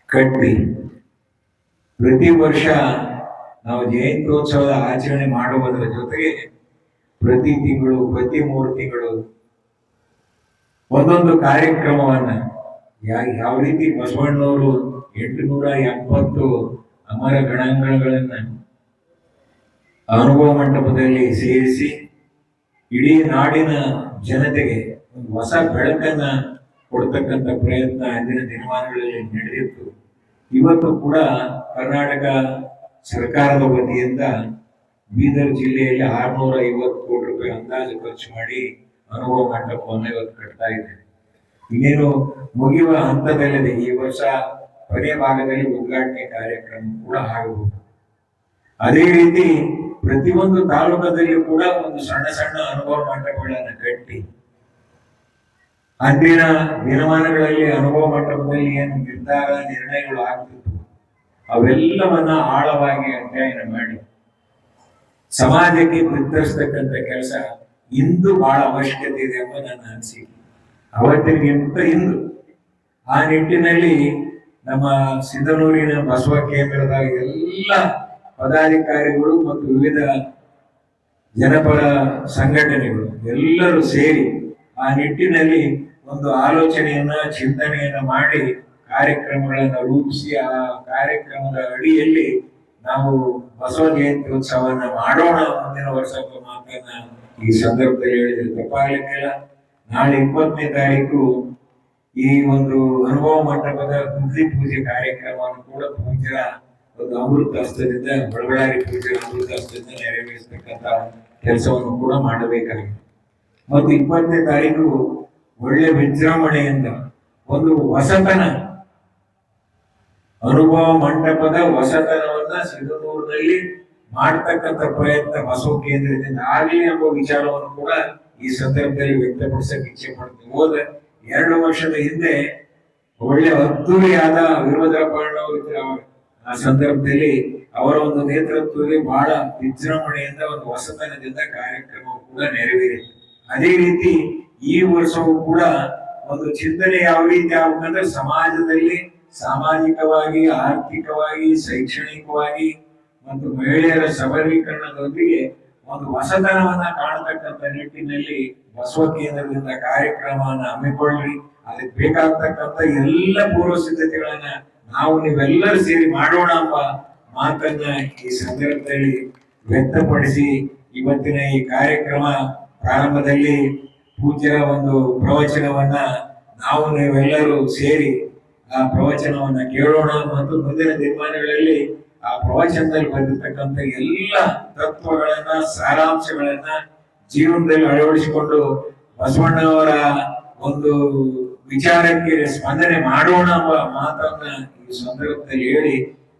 ಕಟ್ಟಿ ಪ್ರತಿ ವರ್ಷ ನಾವು ಜಯಂತ್ಯೋತ್ಸವದ ಆಚರಣೆ ಮಾಡುವುದರ ಜೊತೆಗೆ ಪ್ರತಿ ತಿಂಗಳು, ಪ್ರತಿ 3 ತಿಂಗಳು ಒಂದೊಂದು ಕಾರ್ಯಕ್ರಮವನ್ನ ಯಾವ ರೀತಿ ಬಸವಣ್ಣವರು 870 ಅಮರ ಗಣಾಂಗಣಗಳನ್ನ ಅನುಭವ ಮಂಟಪದಲ್ಲಿ ಸೇರಿಸಿ ಇಡೀ ನಾಡಿನ ಜನತೆಗೆ ಒಂದು ಹೊಸ ಬೆಳಕನ್ನ ಕೊಡ್ತಕ್ಕಂಥ ಪ್ರಯತ್ನ ಅಂದಿನ ದಿನಮಾನಗಳಲ್ಲಿ ನಡೆದಿತ್ತು. ಇವತ್ತು ಕೂಡ ಕರ್ನಾಟಕ ಸರ್ಕಾರದ ವತಿಯಿಂದ ಬೀದರ್ ಜಿಲ್ಲೆಯಲ್ಲಿ 650 ಕೋಟಿ ರೂಪಾಯಿ ಅಂದಾಜು ಖರ್ಚು ಮಾಡಿ ಅನುಭವ ಮಂಟಪವನ್ನು ಇವತ್ತು ಕಟ್ತಾ ಇದ್ದೇವೆ. ಇನ್ನೇನು ಮುಗಿಯುವ ಹಂತದಲ್ಲಿದೆ. ಈ ವರ್ಷ ಕೊನೆಯ ಭಾಗದಲ್ಲಿ ಉದ್ಘಾಟನೆ ಕಾರ್ಯಕ್ರಮ ಕೂಡ ಆಗಬಹುದು. ಅದೇ ರೀತಿ ಪ್ರತಿಯೊಂದು ತಾಲೂಕದಲ್ಲಿ ಕೂಡ ಒಂದು ಸಣ್ಣ ಸಣ್ಣ ಅನುಭವ ಮಂಟಪಗಳನ್ನು ಕಟ್ಟಿ ಅಂದಿನ ದಿನಮಾನಗಳಲ್ಲಿ ಅನುಭವ ಮಂಟಪದಲ್ಲಿ ಏನು ನಿರ್ಧಾರ ನಿರ್ಣಯಗಳು ಆಗ್ತಿತ್ತು ಅವೆಲ್ಲವನ್ನ ಆಳವಾಗಿ ಅಧ್ಯಯನ ಮಾಡಿ ಸಮಾಜಕ್ಕೆ ಬಿತ್ತರಿಸ್ತಕ್ಕಂಥ ಕೆಲಸ ಇಂದು ಬಹಳ ಅವಶ್ಯಕತೆ ಇದೆ ಎಂಬ ನನ್ನ ಅನಿಸಿಕೆ. ಅವತ್ತಿಗಿಂತ ಇಂದು ಆ ನಿಟ್ಟಿನಲ್ಲಿ ನಮ್ಮ ಸಿಂಧನೂರಿನ ಬಸವ ಕೇಂದ್ರದ ಎಲ್ಲ ಪದಾಧಿಕಾರಿಗಳು ಮತ್ತು ವಿವಿಧ ಜನಪರ ಸಂಘಟನೆಗಳು ಎಲ್ಲರೂ ಸೇರಿ ಆ ನಿಟ್ಟಿನಲ್ಲಿ ಒಂದು ಆಲೋಚನೆಯನ್ನ, ಚಿಂತನೆಯನ್ನ ಮಾಡಿ ಕಾರ್ಯಕ್ರಮಗಳನ್ನು ರೂಪಿಸಿ ಆ ಕಾರ್ಯಕ್ರಮದ ಅಡಿಯಲ್ಲಿ ನಾವು ಬಸವ ಜಯಂತ್ಯೋತ್ಸವವನ್ನು ಮಾಡೋಣ ಮುಂದಿನ ವರ್ಷ ಮಾತನ್ನ ಈ ಸಂದರ್ಭದಲ್ಲಿ ಹೇಳಿದ್ರೆ ತಪ್ಪಾಗಲಿಕ್ಕಿಲ್ಲ. ನಾಳೆ 20ನೇ ತಾರೀಕು ಈ ಒಂದು ಅನುಭವ ಮಂಟಪದ ಗುದ್ಲಿ ಪೂಜೆ ಕಾರ್ಯಕ್ರಮವನ್ನು ಕೂಡ ಪೂಜ್ಯರ ಒಂದು ಅಮೃತ ಹಸ್ತದಿಂದ, ಬಳ್ಳಾರಿ ಪೂಜೆ ಅಮೃತ ಹಸ್ತದಿಂದ ನೆರವೇರಿಸತಕ್ಕಂತ ಕೆಲಸವನ್ನು ಕೂಡ ಮಾಡಬೇಕಾಗಿದೆ. ಮತ್ತು 20ನೇ ತಾರೀಕು ಒಳ್ಳೆ ವಿಜೃಂಭಣೆಯಿಂದ ಒಂದು ಹೊಸತನ, ಅನುಭವ ಮಂಟಪದ ಹೊಸತನವನ್ನ ಸಿಂಧನೂರಿನಲ್ಲಿ ಮಾಡ್ತಕ್ಕಂಥ ಪ್ರಯತ್ನ ಬಸವ ಕೇಂದ್ರದಿಂದ ಆಗಲಿ ಎಂಬ ವಿಚಾರವನ್ನು ಕೂಡ ಈ ಸಂದರ್ಭದಲ್ಲಿ ವ್ಯಕ್ತಪಡಿಸಕ್ಕೆ ಇಚ್ಛೆ ಪಡ್ತೀವಿ. ಹೋದ 2 ವರ್ಷದ ಹಿಂದೆ ಒಳ್ಳೆ ಅದ್ದೂರಿಯಾದ ವೀರಭದ್ರಪ್ಪನವರು ಆ ಸಂದರ್ಭದಲ್ಲಿ ಅವರ ಒಂದು ನೇತೃತ್ವದಲ್ಲಿ ಬಹಳ ವಿಜೃಂಭಣೆಯಿಂದ ಒಂದು ಹೊಸತನದಿಂದ ಕಾರ್ಯಕ್ರಮ ಕೂಡ ನೆರವೇರಿತು. ಅದೇ ರೀತಿ ಈ ವರ್ಷವೂ ಕೂಡ ಒಂದು ಚಿಂತನೆ ಯಾವ ರೀತಿ ಆಗ್ಬೇಕಂದ್ರೆ ಸಮಾಜದಲ್ಲಿ ಸಾಮಾಜಿಕವಾಗಿ, ಆರ್ಥಿಕವಾಗಿ, ಶೈಕ್ಷಣಿಕವಾಗಿ ಮತ್ತು ಮಹಿಳೆಯರ ಸಬಲೀಕರಣದೊಂದಿಗೆ ಒಂದು ಹೊಸತನವನ್ನ ಕಾಣತಕ್ಕಂಥ ನಿಟ್ಟಿನಲ್ಲಿ ಬಸವ ಕೇಂದ್ರದಿಂದ ಕಾರ್ಯಕ್ರಮವನ್ನು ಹಮ್ಮಿಕೊಳ್ಳಿ. ಅದಕ್ಕೆ ಬೇಕಾಗ್ತಕ್ಕಂಥ ಎಲ್ಲ ಪೂರ್ವ ಸಿದ್ಧತೆಗಳನ್ನ ನಾವು ನೀವೆಲ್ಲರೂ ಸೇರಿ ಮಾಡೋಣ ಎಂಬ ಮಾತನ್ನ ಈ ಸಂದರ್ಭದಲ್ಲಿ ವ್ಯಕ್ತಪಡಿಸಿ ಇವತ್ತಿನ ಈ ಕಾರ್ಯಕ್ರಮ ಪ್ರಾರಂಭದಲ್ಲಿ ಪೂಜ್ಯರ ಒಂದು ಪ್ರವಚನವನ್ನ ನಾವು ನೀವೆಲ್ಲರೂ ಸೇರಿ ಆ ಪ್ರವಚನವನ್ನ ಕೇಳೋಣ ಮತ್ತು ಮುಂದಿನ ದಿನಮಾನಗಳಲ್ಲಿ ಆ ಪ್ರವಚನದಲ್ಲಿ ಬಂದಿರತಕ್ಕಂಥ ಎಲ್ಲ ತತ್ವಗಳನ್ನ, ಸಾರಾಂಶಗಳನ್ನ ಜೀವನದಲ್ಲಿ ಅಳವಡಿಸಿಕೊಂಡು ಬಸವಣ್ಣವರ ಒಂದು ವಿಚಾರಕ್ಕೆ ಸ್ಪಂದನೆ ಮಾಡೋಣ ಎಂಬ ಮಾತನ್ನ ಈ ಸಂದರ್ಭದಲ್ಲಿ ಹೇಳಿ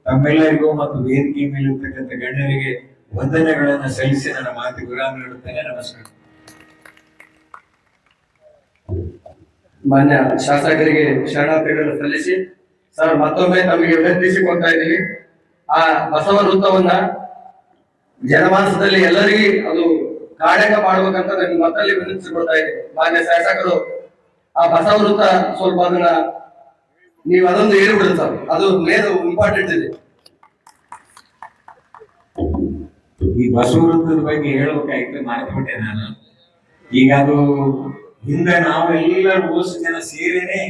ತಮ್ಮೆಲ್ಲರಿಗೂ ಮತ್ತು ವೇದಿಕೆ ಮೇಲಿರ್ತಕ್ಕಂಥ ಗಣ್ಯರಿಗೆ ವಂದನೆಗಳನ್ನ ಸಲ್ಲಿಸಿ ನನ್ನ ಮಾತಿಗೆ ವಿರಾಮ ನೀಡುತ್ತೇನೆ. ನಮಸ್ಕಾರ. ಮಾನ್ಯ ಶಾಸಕರಿಗೆ ಶರಣಾರ್ಥಿಗಳನ್ನು ಸಲ್ಲಿಸಿ ಸರ್ ಮತ್ತೊಮ್ಮೆ ತಮಗೆ ವಿನಂತಿಸಿಕೊಳ್ತಾ ಇದ್ದೀವಿ. ಆ ಬಸವ ವೃತ್ತವನ್ನ ಜನಮಾನಸದಲ್ಲಿ ಎಲ್ಲರಿಗೂ ಅದು ಕಾರ್ಯಕ ಮಾಡ್ಬೇಕಂತ ನನಗೆ ಮತ್ತಲ್ಲಿ ವಿನಂತಿಸಿಕೊಳ್ತಾ ಇದ್ದೀನಿ. ಮಾನ್ಯ ಶಾಸಕರು ಆ ಬಸವ ವೃತ್ತ ಸ್ವಲ್ಪ ಅದನ್ನ ನೀವು ಅದೊಂದು ಹೇಳಿಬಿಡುತ್ತೆ ಸರ್, ಅದು ಮೇನ್ ಇಂಪಾರ್ಟೆಂಟ್ ಇದೆ. ಈ ಬಸವ ವೃತ್ತದ ಬಗ್ಗೆ ಹೇಳ್ಬೇಕಾಗಿತ್ತು, ಮಾತಾಡ್ಬಿಟ್ಟೆ ನಾನು. ಈಗ ಅದು ಹಿಂದೆ ನಾವೆಲ್ಲರೂ ಓಸು ಜನ ಸೇರಿನೇ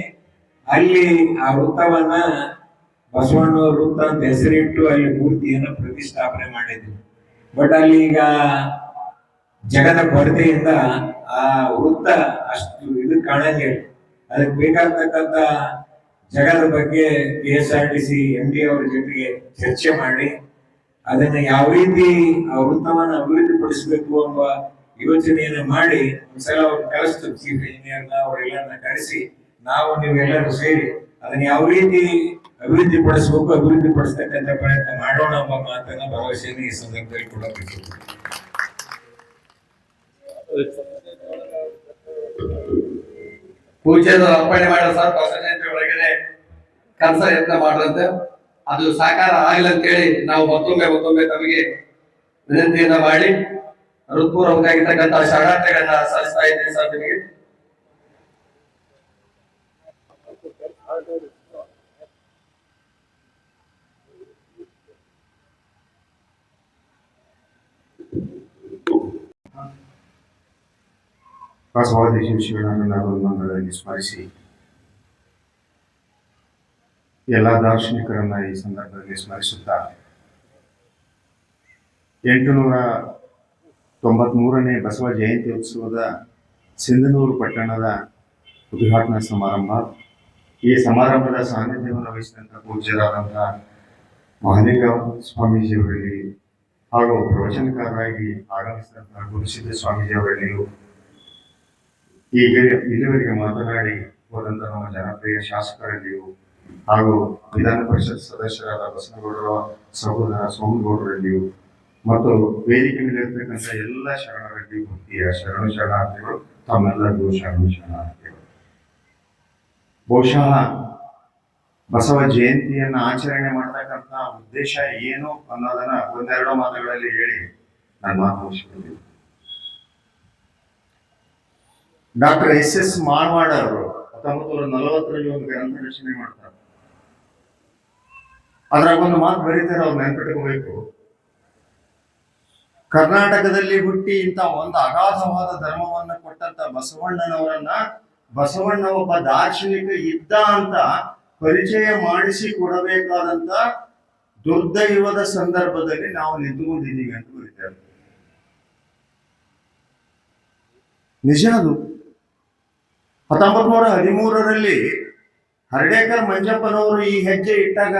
ಅಲ್ಲಿ ಆ ವೃತ್ತವನ್ನ ಬಸವಣ್ಣವ್ರ ವೃತ್ತ ಅಂತ ಹೆಸರಿಟ್ಟು ಅಲ್ಲಿ ಮೂರ್ತಿಯನ್ನ ಪ್ರತಿಷ್ಠಾಪನೆ ಮಾಡಿದ್ವಿ. ಬಟ್ ಅಲ್ಲಿ ಈಗ ಜಗದ ಕೊರತೆಯಿಂದ ಆ ವೃತ್ತ ಅಷ್ಟು ಇದು ಕಾಣಂಗಿಲ್ಲ. ಅದಕ್ಕೆ ಬೇಕಾಗ್ತಕ್ಕಂಥ ಜಗದ ಬಗ್ಗೆ KSRTC MD ಅವರ ಜೊತೆಗೆ ಚರ್ಚೆ ಮಾಡಿ ಅದನ್ನ ಯಾವ ರೀತಿ ಆ ವೃತ್ತವನ್ನ ಅಭಿವೃದ್ಧಿ ಪಡಿಸಬೇಕು ಎಂಬ ಯೋಚನೆಯನ್ನು ಮಾಡಿ ಒಂದ್ಸಲ ಅವ್ರು ಕರೆಸ್ತು, ಚೀಫ್ ಇಂಜಿನಿಯರ್ನ ಅವರೆಲ್ಲರನ್ನ ಕರೆಸಿ ನಾವು ನೀವೆಲ್ಲರೂ ಸೇರಿ ಅದನ್ನ ಯಾವ ರೀತಿ ಅಭಿವೃದ್ಧಿ ಪಡಿಸಬೇಕು, ಅಭಿವೃದ್ಧಿ ಪಡಿಸ್ತಕ್ಕಂಥ ಪ್ರಯತ್ನ ಮಾಡೋಣ ಎಂಬ ಮಾತನ್ನ ಭರವಸೆಯನ್ನು ಈ ಸಂದರ್ಭದಲ್ಲಿ ಕೊಡಬೇಕು. ಪೂಜ್ಯರು ಅರ್ಪಣೆ ಮಾಡೋ ಸರ್ ಬಸವ ಜಯಂತಿ ಒಳಗಡೆ ಕೆಲಸ ಯತ್ನ ಮಾಡ್ರಂತೆ. ಅದು ಸಾಕಾರ ಆಗಲಿ ಅಂತೇಳಿ ನಾವು ಮತ್ತೊಮ್ಮೆ ತಮಗೆ ವಿನಂತಿಯನ್ನ ಮಾಡಿ ಹೃತ್ಪೂರ್ವಕವಾಗಿರ್ತಕ್ಕಂಥ ಶರಣಾರ್ಥಿಗಳನ್ನ ಸಲ್ಲಿಸ್ತಾ ಇದ್ದೇನೆ ಸರ್ ನಿಮಗೆ. ಬಸವಾದಿ ಶಿವಶರಣರಲ್ಲಿ ಸ್ಮರಿಸಿ ಎಲ್ಲ ದಾರ್ಶನಿಕರನ್ನ ಈ ಸಂದರ್ಭದಲ್ಲಿ ಸ್ಮರಿಸುತ್ತಾ 893ನೇ ಬಸವ ಜಯಂತಿ ಉತ್ಸವದ ಸಿಂಧನೂರು ಪಟ್ಟಣದ ಉದ್ಘಾಟನಾ ಸಮಾರಂಭ. ಈ ಸಮಾರಂಭದ ಸಾನ್ನಿಧ್ಯವನ್ನು ವಹಿಸಿದಂಥ ಪೂಜ್ಯರಾದಂತಹ ಮಹಾಲಿಂಗ ಸ್ವಾಮೀಜಿಯವರಲ್ಲಿ ಹಾಗೂ ಪ್ರವಚನಕಾರರಾಗಿ ಆಗಮಿಸಿದಂತಹ ಗುರುಸಿದ್ಧ ಸ್ವಾಮೀಜಿಯವರಲ್ಲಿಯೂ ಇಲ್ಲಿವರೆಗೆ ಮಾತನಾಡಿ ಹೋದಂತ ನಮ್ಮ ಜನಪ್ರಿಯ ಶಾಸಕರಲ್ಲಿಯೂ ಹಾಗೂ ವಿಧಾನ ಪರಿಷತ್ ಸದಸ್ಯರಾದ ಬಸನಗೌಡರ ಸಹೋದರ ಸೋಮಗೌಡರಲ್ಲಿಯೂ ಮತ್ತು ವೇದಿಕೆ ಮೇಲಿರ್ತಕ್ಕಂಥ ಎಲ್ಲ ಶರಣರಲ್ಲಿಯೂ ಭಕ್ತಿಯ ಶರಣಾರ್ಥಿಗಳು, ತಮ್ಮೆಲ್ಲರಿಗೂ ಶರಣಾರ್ಥಿಗಳು. ಬಹುಶಃ ಬಸವ ಜಯಂತಿಯನ್ನ ಆಚರಣೆ ಮಾಡತಕ್ಕಂಥ ಉದ್ದೇಶ ಏನು ಅನ್ನೋದನ್ನ ಒಂದೆರಡು ಮಾತುಗಳಲ್ಲಿ ಹೇಳಿ ನಾನು ಮಾತು ಮುಗಿಸಿಕೊಂಡಿದ್ದೆ. ಡಾಕ್ಟರ್ SS ಮಾರ್ವಾಡ ಅವರು 1940ರಲ್ಲಿ ಒಂದು ಗ್ರಂಥ ರಚನೆ ಮಾಡ್ತಾರೆ. ಅದ್ರಾಗ ಒಂದು ಮಾತು ಬರೀತಾರೆ, ಅವ್ರು ನೆನ್ಪಿಟ್ಕೋಬೇಕು. ಕರ್ನಾಟಕದಲ್ಲಿ ಹುಟ್ಟಿ ಇಂಥ ಒಂದು ಅಗಾಧವಾದ ಧರ್ಮವನ್ನ ಕೊಟ್ಟಂತ ಬಸವಣ್ಣ ಒಬ್ಬ ದಾರ್ಶನಿಕ ಇದ್ದ ಅಂತ ಪರಿಚಯ ಮಾಡಿಸಿ ಕೊಡಬೇಕಾದಂತ ದುರ್ದೈವದ ಸಂದರ್ಭದಲ್ಲಿ ನಾವು ನಿಂತುಕೊಂಡಿದ್ದೀವಿ ಅಂತ ಬರೀತಾರೆ. ನಿಜ ಅದು. 1913ರಲ್ಲಿ ಹರ್ಡೇಕರ್ ಮಂಜಪ್ಪನವರು ಈ ಹೆಜ್ಜೆ ಇಟ್ಟಾಗ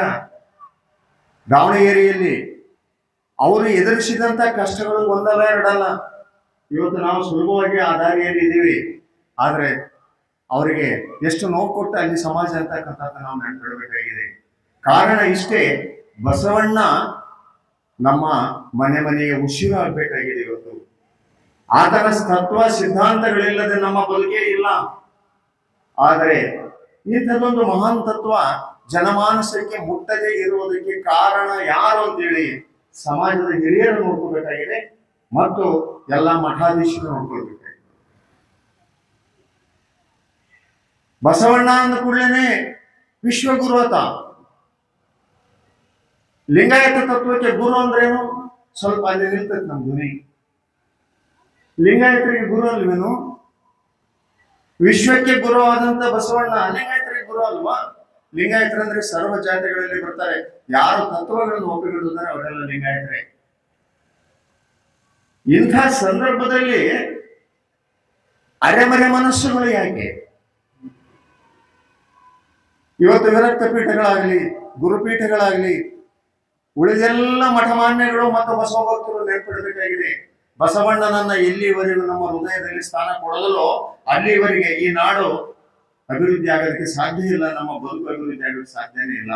ದಾವಣಗೆರೆಯಲ್ಲಿ ಅವರು ಎದುರಿಸಿದಂತ ಕಷ್ಟಗಳು ಒಂದಲ್ಲ ಎರಡಲ್ಲ. ಇವತ್ತು ನಾವು ಸುಲಭವಾಗಿ ಆ ದಾರಿಯಲ್ಲಿ ಇದ್ದೀವಿ, ಆದ್ರೆ ಅವರಿಗೆ ಎಷ್ಟು ನೋವು ಕೊಟ್ಟು ಅಲ್ಲಿ ಸಮಾಜ ಅಂತಕ್ಕಂಥದ್ದು ನಾವು ನೆನಪಿಡಬೇಕಾಗಿದೆ. ಕಾರಣ ಇಷ್ಟೇ, ಬಸವಣ್ಣ ನಮ್ಮ ಮನೆಗೆ ಉಸಿರಾಗಬೇಕಾಗಿದೆ. ಇವತ್ತು ಆತನ ತತ್ವ ಸಿದ್ಧಾಂತಗಳಿಲ್ಲದೆ ನಮ್ಮ ಬದುಕೇ ಇಲ್ಲ. ಆದರೆ ಇಂಥದ್ದೊಂದು ಮಹಾನ್ ತತ್ವ ಜನಮಾನಸಕ್ಕೆ ಮುಟ್ಟದೇ ಇರುವುದಕ್ಕೆ ಕಾರಣ ಯಾರು ಅಂತೇಳಿ ಸಮಾಜದ ಹಿರಿಯರು ನೋಡ್ಕೋಬೇಕಾಗಿದೆ ಮತ್ತು ಎಲ್ಲ ಮಠಾಧೀಶರು ನೋಡ್ಕೊಳ್ಬೇಕಾಗಿದೆ. ಬಸವಣ್ಣ ಅಂದ ಕೂಡಲೇ ವಿಶ್ವಗುರು ಆತ. ಲಿಂಗಾಯತ ತತ್ವಕ್ಕೆ ಗುರು ಅಂದ್ರೇನು? ಸ್ವಲ್ಪ ಅಲ್ಲಿ ನಿಲ್ತದೆ ನಮ್ಮ ಧ್ವನಿ. ಲಿಂಗಾಯತರಿಗೆ ಗುರು ಅಲ್ವೇನು? ವಿಶ್ವಕ್ಕೆ ಗುರು ಆದಂತ ಬಸವಣ್ಣ ಲಿಂಗಾಯತರಿಗೆ ಗುರು ಅಲ್ವಾ? ಲಿಂಗಾಯತರಂದ್ರೆ ಸರ್ವ ಜಾತಿಗಳಲ್ಲಿ ಬರ್ತಾರೆ. ಯಾರು ತತ್ವಗಳನ್ನು ಒಪ್ಪಿಕೊಳ್ಳುತ್ತಾರೆ ಅವರೆಲ್ಲ ಲಿಂಗಾಯತರೇ. ಇಂಥ ಸಂದರ್ಭದಲ್ಲಿ ಅರೆಮರೆ ಮನಸ್ಸುಗಳು ಯಾಕೆ? ಇವತ್ತು ವಿರಕ್ತ ಪೀಠಗಳಾಗ್ಲಿ, ಗುರುಪೀಠಗಳಾಗ್ಲಿ, ಉಳಿದೆಲ್ಲ ಮಠಮಾನ್ಯಗಳು ಮತ್ತು ಬಸವ ಭಕ್ತರು ನೆನಪಿಡಬೇಕಾಗಿದೆ. ಬಸವಣ್ಣನನ್ನ ಎಲ್ಲಿವರೆಗೂ ನಮ್ಮ ಹೃದಯದಲ್ಲಿ ಸ್ಥಾನ ಕೊಡೋದಲ್ಲೋ ಅಲ್ಲಿವರೆಗೆ ಈ ನಾಡು ಅಭಿವೃದ್ಧಿ ಆಗೋದಕ್ಕೆ ಸಾಧ್ಯ ಇಲ್ಲ, ನಮ್ಮ ಬದುಕು ಅಭಿವೃದ್ಧಿ ಆಗೋದಕ್ಕೆ ಸಾಧ್ಯನೇ ಇಲ್ಲ.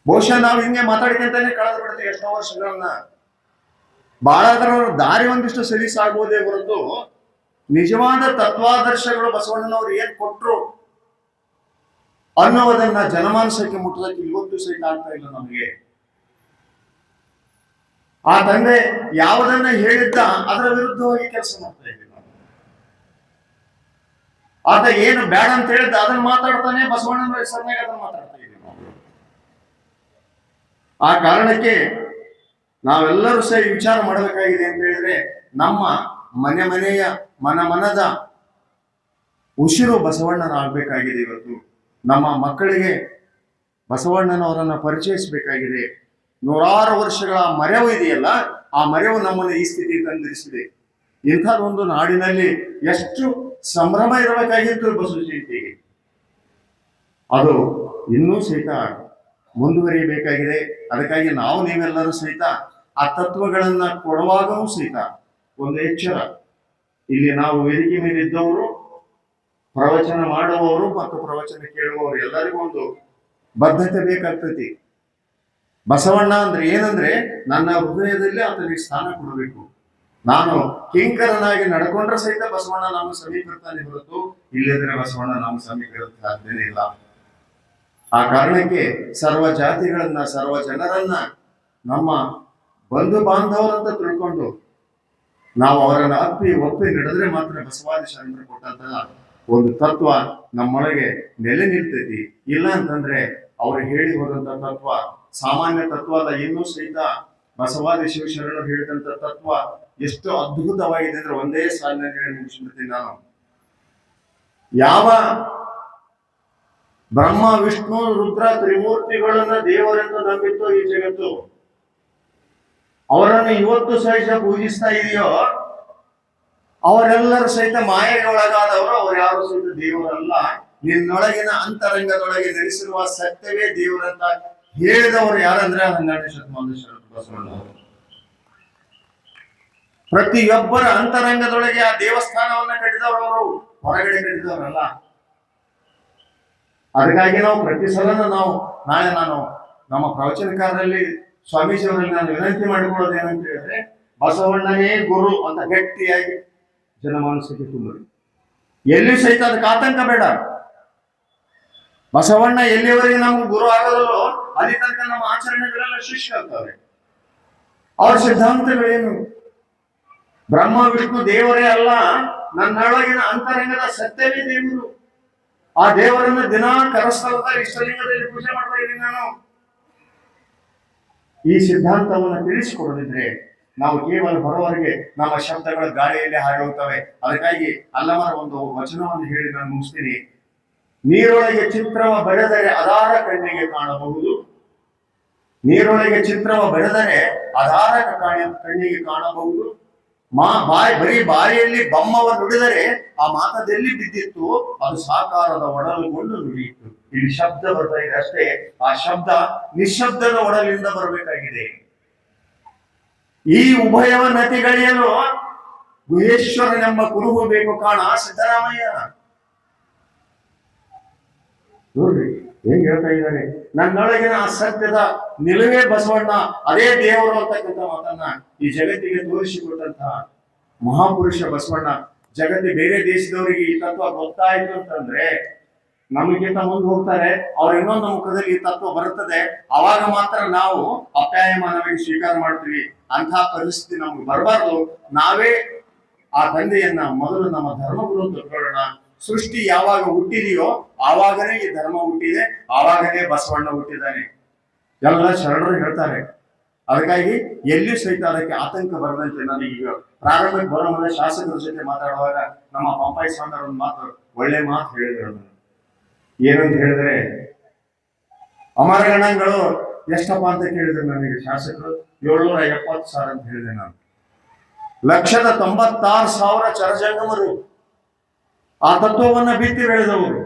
ಬಹುಶಃ ನಾವು ಹಿಂಗೆ ಮಾತಾಡ್ಕೊಂತಾನೆ ಕಳೆದು ಬಿಡ್ತೀವಿ ಎಷ್ಟೋ ವರ್ಷಗಳನ್ನ. ಬಹಳದರ ದಾರಿ ಒಂದಿಷ್ಟು ಸಲೀಸಾಗುವುದೇ ಹೊರತು ನಿಜವಾದ ತತ್ವಾದರ್ಶಗಳು ಬಸವಣ್ಣನವರು ಏನ್ ಕೊಟ್ರು ಅನ್ನೋದನ್ನ ಜನಮಾನಸಕ್ಕೆ ಮುಟ್ಟೋದಕ್ಕೆ ಇವತ್ತು ಸಹಿತ ಆಗ್ತಾ ಇಲ್ಲ ನಮಗೆ. ಆ ತಂದೆ ಯಾವುದನ್ನ ಹೇಳಿದ್ದ ಅದರ ವಿರುದ್ಧವಾಗಿ ಕೆಲಸ ಮಾಡ್ತಾ ಇದ್ದೀವಿ ನಾವು. ಆತ ಏನು ಬೇಡ ಅಂತ ಹೇಳಿದ್ದ ಅದನ್ನ ಮಾತಾಡ್ತಾನೆ, ಬಸವಣ್ಣನ ಹೆಸರಿನಾಗ ಅದನ್ನ ಮಾತಾಡ್ತಾ ಇದ್ದೀವಿ ನಾವು. ಆ ಕಾರಣಕ್ಕೆ ನಾವೆಲ್ಲರೂ ಸಹ ವಿಚಾರ ಮಾಡಬೇಕಾಗಿದೆ ಅಂತ ಹೇಳಿದ್ರೆ, ನಮ್ಮ ಮನೆಯ ಮನದ ಉಸಿರು ಬಸವಣ್ಣನಾಗಬೇಕಾಗಿದೆ. ಇವತ್ತು ನಮ್ಮ ಮಕ್ಕಳಿಗೆ ಬಸವಣ್ಣನವರನ್ನ ಪರಿಚಯಿಸಬೇಕಾಗಿದೆ. ನೂರಾರು ವರ್ಷಗಳ ಮರೆವು ಇದೆಯಲ್ಲ, ಆ ಮರೆವು ನಮ್ಮನ್ನು ಈ ಸ್ಥಿತಿಗೆ ತಂದಿರಿಸಿದೆ. ಇಂಥದ್ದೊಂದು ನಾಡಿನಲ್ಲಿ ಎಷ್ಟು ಸಂಭ್ರಮ ಇರಬೇಕಾಗಿತ್ತು ಬಸವ ಜಯಂತಿಗೆ, ಅದು ಇನ್ನೂ ಸಹಿತ ಮುಂದುವರಿಯಬೇಕಾಗಿದೆ. ಅದಕ್ಕಾಗಿ ನಾವು ನೀವೆಲ್ಲರೂ ಸಹಿತ ಆ ತತ್ವಗಳನ್ನ ಕೊಡುವಾಗಲೂ ಸಹಿತ ಒಂದು ಎಚ್ಚರ. ಇಲ್ಲಿ ನಾವು ವೇದಿಕೆ ಮೇಲೆ ಇದ್ದವರು, ಪ್ರವಚನ ಮಾಡುವವರು ಮತ್ತು ಪ್ರವಚನ ಕೇಳುವವರು ಎಲ್ಲರಿಗೂ ಒಂದು ಬದ್ಧತೆ ಬೇಕಾಗ್ತೈತಿ. ಬಸವಣ್ಣ ಅಂದ್ರೆ ಏನಂದ್ರೆ, ನನ್ನ ಹೃದಯದಲ್ಲಿ ಆತನಿಗೆ ಸ್ಥಾನ ಕೊಡಬೇಕು. ನಾನು ಕಿಂಕರನಾಗಿ ನಡ್ಕೊಂಡ್ರೆ ಸಹಿತ ಬಸವಣ್ಣ ನಮ್ಮ ಸಮೀಪಿರ್ತಾನೆ ಹೊರತು, ಇಲ್ಲದ್ರೆ ಬಸವಣ್ಣ ನಮ್ಮ ಸಮೀಪ ಸಾಧ್ಯನೇ ಇಲ್ಲ. ಆ ಕಾರಣಕ್ಕೆ ಸರ್ವ ಜಾತಿಗಳನ್ನ, ಸರ್ವ ಜನರನ್ನ ನಮ್ಮ ಬಂಧು ಬಾಂಧವರಂತ ತಿಳ್ಕೊಂಡು ನಾವು ಅವರನ್ನ ಒಪ್ಪಿ ನಡೆದ್ರೆ ಮಾತ್ರ ಬಸವಾದಿ ಶರಣರು ಕೊಟ್ಟಂತಹ ಒಂದು ತತ್ವ ನಮ್ಮೊಳಗೆ ನೆಲೆ ನಿಲ್ತೈತಿ. ಇಲ್ಲ ಅಂತಂದ್ರೆ ಅವ್ರು ಹೇಳಿ ಹೋದಂತ ತತ್ವ ಸಾಮಾನ್ಯ ತತ್ವ ಅಲ್ಲ. ಇನ್ನೂ ಸಹಿತ ಬಸವಾದಿ ಶಿವಶರಣರು ಹೇಳಿದಂತ ತತ್ವ ಎಷ್ಟು ಅದ್ಭುತವಾಗಿದೆ ಅಂದ್ರೆ ಒಂದೇ ಸಾಲಿನಲ್ಲಿ ಹೇಳಿ ಮುಗಿಸ್ಬಿಡ್ತೀನಿ ನಾನು. ಯಾವ ಬ್ರಹ್ಮ ವಿಷ್ಣು ರುದ್ರ ತ್ರಿಮೂರ್ತಿಗಳನ್ನ ದೇವರೆಂದು ನಂಬಿತ್ತು ಈ ಜಗತ್ತು, ಅವರನ್ನು ಇವತ್ತು ಸಹಿತ ಪೂಜಿಸ್ತಾ ಇದೆಯೋ, ಅವರೆಲ್ಲರೂ ಸಹಿತ ಮಾಯೆಗೆ ಒಳಗಾದವರು. ಅವ್ರು ಯಾರು ಸಹಿತ ದೇವರಲ್ಲ. ನಿನ್ನೊಳಗಿನ ಅಂತರಂಗದೊಳಗೆ ನೆಲೆಸಿರುವ ಸತ್ಯವೇ ದೇವರಂತ ಹೇಳಿದವರು ಯಾರಂದ್ರೆ 12ನೇ ಶತಮಾನದ ಶರಣರು ಬಸವಣ್ಣವರು. ಪ್ರತಿಯೊಬ್ಬರ ಅಂತರಂಗದೊಳಗೆ ಆ ದೇವಸ್ಥಾನವನ್ನ ಕಟ್ಟಿದವರು ಅವರು, ಹೊರಗಡೆ ಕಟ್ಟಿದವರಲ್ಲ. ಅದಕ್ಕಾಗಿ ನಾವು ಪ್ರತಿ ಸಲನ ನಾಳೆ ನಾನು ನಮ್ಮ ಪ್ರವಚನಕಾರರಲ್ಲಿ ಸ್ವಾಮೀಜಿಯವರಲ್ಲಿ ನಾನು ವಿನಂತಿ ಮಾಡಿಕೊಳ್ಳೋದು ಏನಂತ ಹೇಳಿದ್ರೆ, ಬಸವಣ್ಣನೇ ಗುರು ಅಂತ ಗಟ್ಟಿಯಾಗಿ ಜನಮಾನಸಕ್ಕೆ ತುಂಬಿ. ಎಲ್ಲಿ ಸಹಿತ ಅದಕ್ಕೆ ಆತಂಕ ಬೇಡ. ಬಸವಣ್ಣ ಎಲ್ಲಿವರೆಗೆ ನಮ್ಗೆ ಗುರು ಆಗೋದಲ್ಲೋ ಅಲ್ಲಿ ತನಕ ನಮ್ಮ ಆಚರಣೆಗಳೆಲ್ಲ ಶಿಷ್ಯ ಆಗ್ತವೆ. ಅವ್ರ ಸಿದ್ಧಾಂತಗಳೇನು? ಬ್ರಹ್ಮ ವಿಷ್ಣು ದೇವರೇ ಅಲ್ಲ, ನನ್ನೊಳಗಿನ ಅಂತರಂಗದ ಸತ್ಯವೇ ದೇವರು. ಆ ದೇವರನ್ನು ದಿನ ಕರಸ್ಥಳದ ಇಷ್ಟಲಿಂಗದಲ್ಲಿ ಪೂಜೆ ಮಾಡ್ತಾ ಇದ್ದೀನಿ ನಾನು. ಈ ಸಿದ್ಧಾಂತವನ್ನು ತಿಳಿಸಿಕೊಡದಿದ್ರೆ ನಾವು ಕೇವಲ ಹೊರವರೆಗೆ ನಮ್ಮ ಶಬ್ದಗಳ ಗಾಳಿಯಲ್ಲಿ ಹಾರಿ ಹೋಗ್ತವೆ. ಅದಕ್ಕಾಗಿ ಅಲ್ಲಮರ ಒಂದು ವಚನವನ್ನು ಹೇಳಿ ನಾನು ಮುಗಿಸ್ತೀನಿ. ನೀರೊಳಗೆ ಚಿತ್ರವ ಬರೆದರೆ ಅದಾರ ಕಣ್ಣಿಗೆ ಕಾಣಬಹುದು, ನೀರೊಳಗೆ ಚಿತ್ರವ ಬರೆದರೆ ಅದಾರ ಕಣ್ಣಿಗೆ ಕಾಣಬಹುದು. ಬರೀ ಬಾಯಿಯಲ್ಲಿ ಬಮ್ಮವ ನುಡಿದರೆ ಆ ಮಾತದಲ್ಲಿ ಬಿದ್ದಿತ್ತು, ಅದು ಸಾಕಾರದ ಒಡಲುಗೊಂಡು ನುಡಿಯಿತು. ಇಲ್ಲಿ ಶಬ್ದ ಬರ್ತಾ ಇದೆ ಅಷ್ಟೇ. ಆ ಶಬ್ದ ನಿಶಬ್ದದ ಒಡಲಿಂದ ಬರಬೇಕಾಗಿದೆ. ಈ ಉಭಯವ ನತಿಗಳಿಯಲು ಗುಹೇಶ್ವರನೆಂಬ ಕುರುಹು ಬೇಕು ಕಾಣ ಸಿದ್ದರಾಮಯ್ಯ. ನೋಡ್ರಿ ಹೆಂಗ್ ಹೇಳ್ತಾ ಇದ್ದಾರೆ. ನನ್ನೊಳಗಿನ ಸತ್ಯದ ನಿಲುವೇ ಬಸವಣ್ಣ, ಅದೇ ದೇವರು ಅಂತಕ್ಕಂಥ ಮಾತನ್ನ ಈ ಜಗತ್ತಿಗೆ ತೋರಿಸಿಕೊಟ್ಟಂತಹ ಮಹಾಪುರುಷ ಬಸವಣ್ಣ. ಜಗತ್ತಿನ ಬೇರೆ ದೇಶದವರಿಗೆ ಈ ತತ್ವ ಗೊತ್ತಾಯ್ತು ಅಂತಂದ್ರೆ ನಮಗಿಂತ ಮುಂದೆ ಹೋಗ್ತಾರೆ, ಅವ್ರ ಇನ್ನೊಂದು ಮುಖದಲ್ಲಿ ಈ ತತ್ವ ಬರುತ್ತದೆ. ಅವಾಗ ಮಾತ್ರ ನಾವು ಅಪ್ಯಾಯಮಾನವಾಗಿ ಸ್ವೀಕಾರ ಮಾಡ್ತೀವಿ. ಅಂಥ ಪರಿಸ್ಥಿತಿ ನಮ್ಗೆ ಬರಬಾರ್ದು. ನಾವೇ ಆ ತಂದೆಯನ್ನ ಮೊದಲು ನಮ್ಮ ಧರ್ಮಗುರು ತಿಳ್ಕೊಳ್ಳೋಣ. ಸೃಷ್ಟಿ ಯಾವಾಗ ಹುಟ್ಟಿದೆಯೋ ಆವಾಗನೇ ಈ ಧರ್ಮ ಹುಟ್ಟಿದೆ, ಆವಾಗನೇ ಬಸವಣ್ಣ ಹುಟ್ಟಿದ್ದಾನೆ ಎಲ್ಲ ಶರಣರು ಹೇಳ್ತಾರೆ. ಅದಕ್ಕಾಗಿ ಎಲ್ಲಿಯೂ ಸಹಿತ ಅದಕ್ಕೆ ಆತಂಕ ಬರದಂತೆ ನನಗೀಗ ಪ್ರಾರಂಭಕ್ಕೆ ಬರೋ ಮುಂದೆ ಶಾಸಕರ ಜೊತೆ ಮಾತಾಡುವಾಗ ನಮ್ಮ ಪಂಪಾಯಿ ಸ್ವಾಮಿ ಒಂದು ಮಾತು, ಒಳ್ಳೆ ಮಾತು ಹೇಳಿದ್ರು. ಏನಂತ ಹೇಳಿದ್ರೆ, ಅಮರಗಣಗಳು ಎಷ್ಟಪ್ಪ ಅಂತ ಕೇಳಿದ್ರು ನನಗೆ ಶಾಸಕರು. 770,000 ಅಂತ ಹೇಳಿದೆ ನಾನು. 1,96,000 ಚರಜಂಗಮರು ಆ ತತ್ವವನ್ನ ಬಿತ್ತಿ ಬೆಳೆದವರು.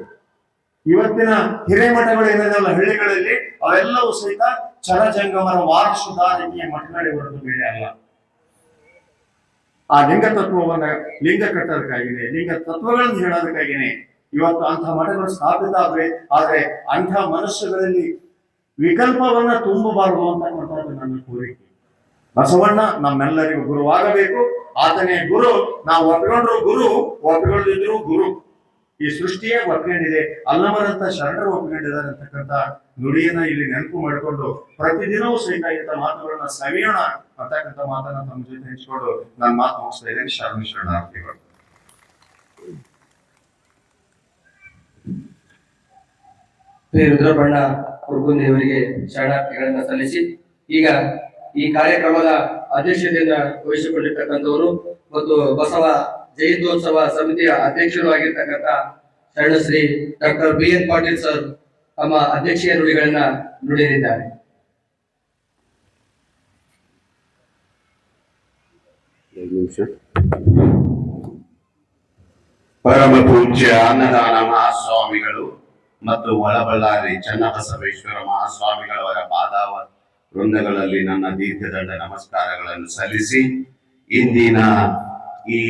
ಇವತ್ತಿನ ಹಿರೇಮಠಗಳು ಏನಿದೆಯಲ್ಲ ಹಳ್ಳಿಗಳಲ್ಲಿ, ಅವೆಲ್ಲವೂ ಸಹಿತ ಚರಜಂಗಮರ ವಾರಸುದಾರಿಕೆಯ ಮಠಗಳೇ ಹೊರತು ಬೇರೆ ಅಲ್ಲ. ಆ ಲಿಂಗ ತತ್ವವನ್ನ ಲಿಂಗ ಕಟ್ಟೋದಕ್ಕಾಗಿನೇ, ಲಿಂಗ ತತ್ವಗಳನ್ನು ಹೇಳೋದಕ್ಕಾಗಿನೇ ಇವತ್ತು ಅಂಥ ಮಠಗಳು ಸ್ಥಾಪಿತ ಆದ್ರೆ. ಆದ್ರೆ ಅಂಥ ಮನಸ್ಸುಗಳಲ್ಲಿ ವಿಕಲ್ಪವನ್ನ ತುಂಬಬಾರದು ಅಂತಕ್ಕಂಥದ್ದು ನನ್ನ ಕೋರಿಕೆ. ಬಸವಣ್ಣ ನಮ್ಮೆಲ್ಲರಿಗೂ ಗುರುವಾಗಬೇಕು. ಆತನೇ ಗುರು. ನಾವು ಒಪ್ಪಿಕೊಂಡ್ರು ಗುರು, ಒಪ್ಪಿಕೊಳ್ಳದಿದ್ರು ಗುರು. ಈ ಸೃಷ್ಟಿಯೇ ಒಪ್ಕೊಂಡಿದೆ, ಅಲ್ಲಮರಂತ ಶರಣರು ಒಪ್ಕೊಂಡಿದ್ದಾರೆ ಅಂತಕ್ಕಂಥ ನುಡಿಯನ್ನ ಇಲ್ಲಿ ನೆನಪು ಮಾಡಿಕೊಂಡು ಪ್ರತಿದಿನವೂ ಸಹಿತ ಇಂಥ ಮಾತುಗಳನ್ನ ಸವಿಯೋಣ ಅಂತಕ್ಕಂಥ ಮಾತನ್ನ ತಮ್ಮ ಜೊತೆ ಹಂಚಿಕೊಂಡು ನಾನು ಮಾತು ಮುಗಿಸ್ತಾ ಇದ್ದೇನೆ. ಶರಣಾರ್ಥಿಗಳು. ರುದ್ರಬಣ್ಣ ಕುರುಗುಂದಿ ಅವರಿಗೆ ಶರಣಾರ್ಥಿಗಳನ್ನ ಸಲ್ಲಿಸಿ, ಈಗ ಈ ಕಾರ್ಯಕ್ರಮದ ಅಧ್ಯಕ್ಷತೆಯನ್ನು ವಹಿಸಿಕೊಂಡಿರ್ತಕ್ಕಂಥವರು ಮತ್ತು ಬಸವ ಜಯಂತ್ಯೋತ್ಸವ ಸಮಿತಿಯ ಅಧ್ಯಕ್ಷರು ಆಗಿರ್ತಕ್ಕಂಥ Sharanashri doctor BN Patil sir ತಮ್ಮ ಅಧ್ಯಕ್ಷೀಯ ನುಡಿಗಳನ್ನ ನುಡಿಯಲಿದ್ದಾರೆ. ಪರಮ ಪೂಜ್ಯ ಅನ್ನದಾನ ಮಹಾಸ್ವಾಮಿಗಳು ಮತ್ತು ಒಳಬಳ್ಳಾರಿ ಚನ್ನಬಸವೇಶ್ವರ ಮಹಾಸ್ವಾಮಿಗಳವರ ಪಾದಾವ ವೃಂದಗಳಲ್ಲಿ ನನ್ನ ದೀರ್ಘದಂಡ ನಮಸ್ಕಾರಗಳನ್ನು ಸಲ್ಲಿಸಿ ಇಂದಿನ ಈ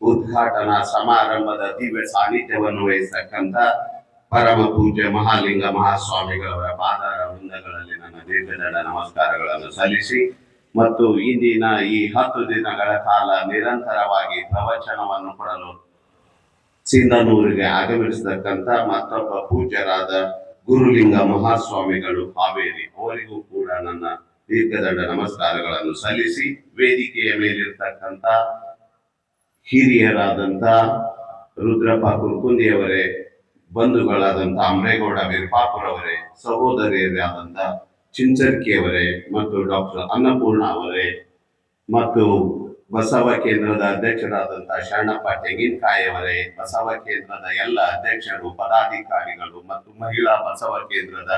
ಉದ್ಘಾಟನಾ ಸಮಾರಂಭದ ದಿವ್ಯ ಸಾನ್ನಿಧ್ಯವನ್ನು ವಹಿಸತಕ್ಕಂತ ಪರಮ ಪೂಜ್ಯ ಮಹಾಲಿಂಗ ಮಹಾಸ್ವಾಮಿಗಳವರ ಪಾದಾರ ವೃಂದಗಳಲ್ಲಿ ನನ್ನ ದೀರ್ಘದಂಡ ನಮಸ್ಕಾರಗಳನ್ನು ಸಲ್ಲಿಸಿ ಮತ್ತು ಇಂದಿನ ಈ 10 ದಿನಗಳ ಕಾಲ ನಿರಂತರವಾಗಿ ಪ್ರವಚನವನ್ನು ಕೊಡಲು ಸಿಂಧನೂರಿಗೆ ಆಗಮಿಸತಕ್ಕಂತ ಮತ್ತೊಬ್ಬ ಪೂಜ್ಯರಾದ ಗುರುಲಿಂಗ ಮಹಾಸ್ವಾಮಿಗಳು ಹಾವೇರಿ, ಅವರಿಗೂ ಕೂಡ ನನ್ನ ದೀರ್ಘದಂಡ ನಮಸ್ಕಾರಗಳನ್ನು ಸಲ್ಲಿಸಿ ವೇದಿಕೆಯ ಮೇಲಿರ್ತಕ್ಕಂಥ ಹಿರಿಯರಾದಂತ ರುದ್ರಪ್ಪ ಕುರ್ಕುಂದಿಯವರೇ, ಬಂಧುಗಳಾದಂತ ಅಮ್ರೇಗೌಡ ವಿರ್ಪಾಪುರ್ ಅವರೇ, ಸಹೋದರಿಯರಾದಂತ ಚಿಂಚರ್ಕಿಯವರೇ ಮತ್ತು ಡಾಕ್ಟರ್ ಅನ್ನಪೂರ್ಣ ಅವರೇ ಮತ್ತು ಬಸವ ಕೇಂದ್ರದ ಅಧ್ಯಕ್ಷರಾದಂತಹ ಶರಣಪ್ಪ ತೆಂಗಿನಕಾಯಿ ಅವರೇ, ಬಸವ ಕೇಂದ್ರದ ಎಲ್ಲ ಅಧ್ಯಕ್ಷರು, ಪದಾಧಿಕಾರಿಗಳು ಮತ್ತು ಮಹಿಳಾ ಬಸವ ಕೇಂದ್ರದ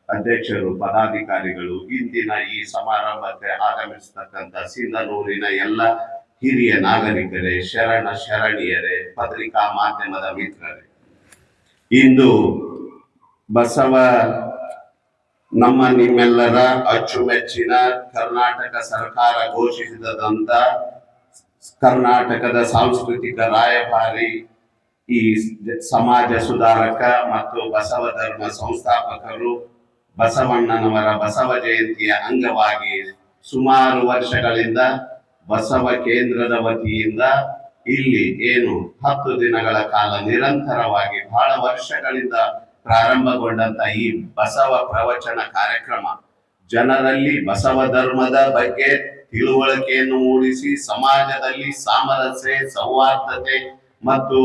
ಅಧ್ಯಕ್ಷರು, ಪದಾಧಿಕಾರಿಗಳು, ಇಂದಿನ ಈ ಸಮಾರಂಭಕ್ಕೆ ಆಗಮಿಸತಕ್ಕಂತ ಸಿಂಧನೂರಿನ ಎಲ್ಲ ಹಿರಿಯ ನಾಗರಿಕರೇ, ಶರಣ ಶರಣಿಯರೇ, ಪತ್ರಿಕಾ ಮಾಧ್ಯಮದ ಮಿತ್ರರೇ, ಇಂದು ಬಸವ ನಮ್ಮ ನಿಮ್ಮೆಲ್ಲರ ಅಚ್ಚುಮೆಚ್ಚಿನ ಕರ್ನಾಟಕ ಸರ್ಕಾರ ಘೋಷಿಸಿದಂತ ಕರ್ನಾಟಕದ ಸಾಂಸ್ಕೃತಿಕ ರಾಯಭಾರಿ, ಈ ಸಮಾಜ ಸುಧಾರಕ ಮತ್ತು ಬಸವ ಧರ್ಮ ಸಂಸ್ಥಾಪಕರು ಬಸವಣ್ಣನವರ ಬಸವ ಜಯಂತಿಯ ಅಂಗವಾಗಿ ಸುಮಾರು ವರ್ಷಗಳಿಂದ ಬಸವ ಕೇಂದ್ರದ ವತಿಯಿಂದ ಇಲ್ಲಿ 10 ದಿನಗಳ ಕಾಲ ನಿರಂತರವಾಗಿ ಬಹಳ ವರ್ಷಗಳಿಂದ ಪ್ರಾರಂಭಗೊಂಡಂತ ಈ ಬಸವ ಪ್ರವಚನ ಕಾರ್ಯಕ್ರಮ ಜನರಲ್ಲಿ ಬಸವ ಧರ್ಮದ ಬಗ್ಗೆ ತಿಳುವಳಿಕೆಯನ್ನು ಮೂಡಿಸಿ ಸಮಾಜದಲ್ಲಿ ಸಾಮರಸ್ಯ, ಸೌಹಾರ್ದತೆ ಮತ್ತು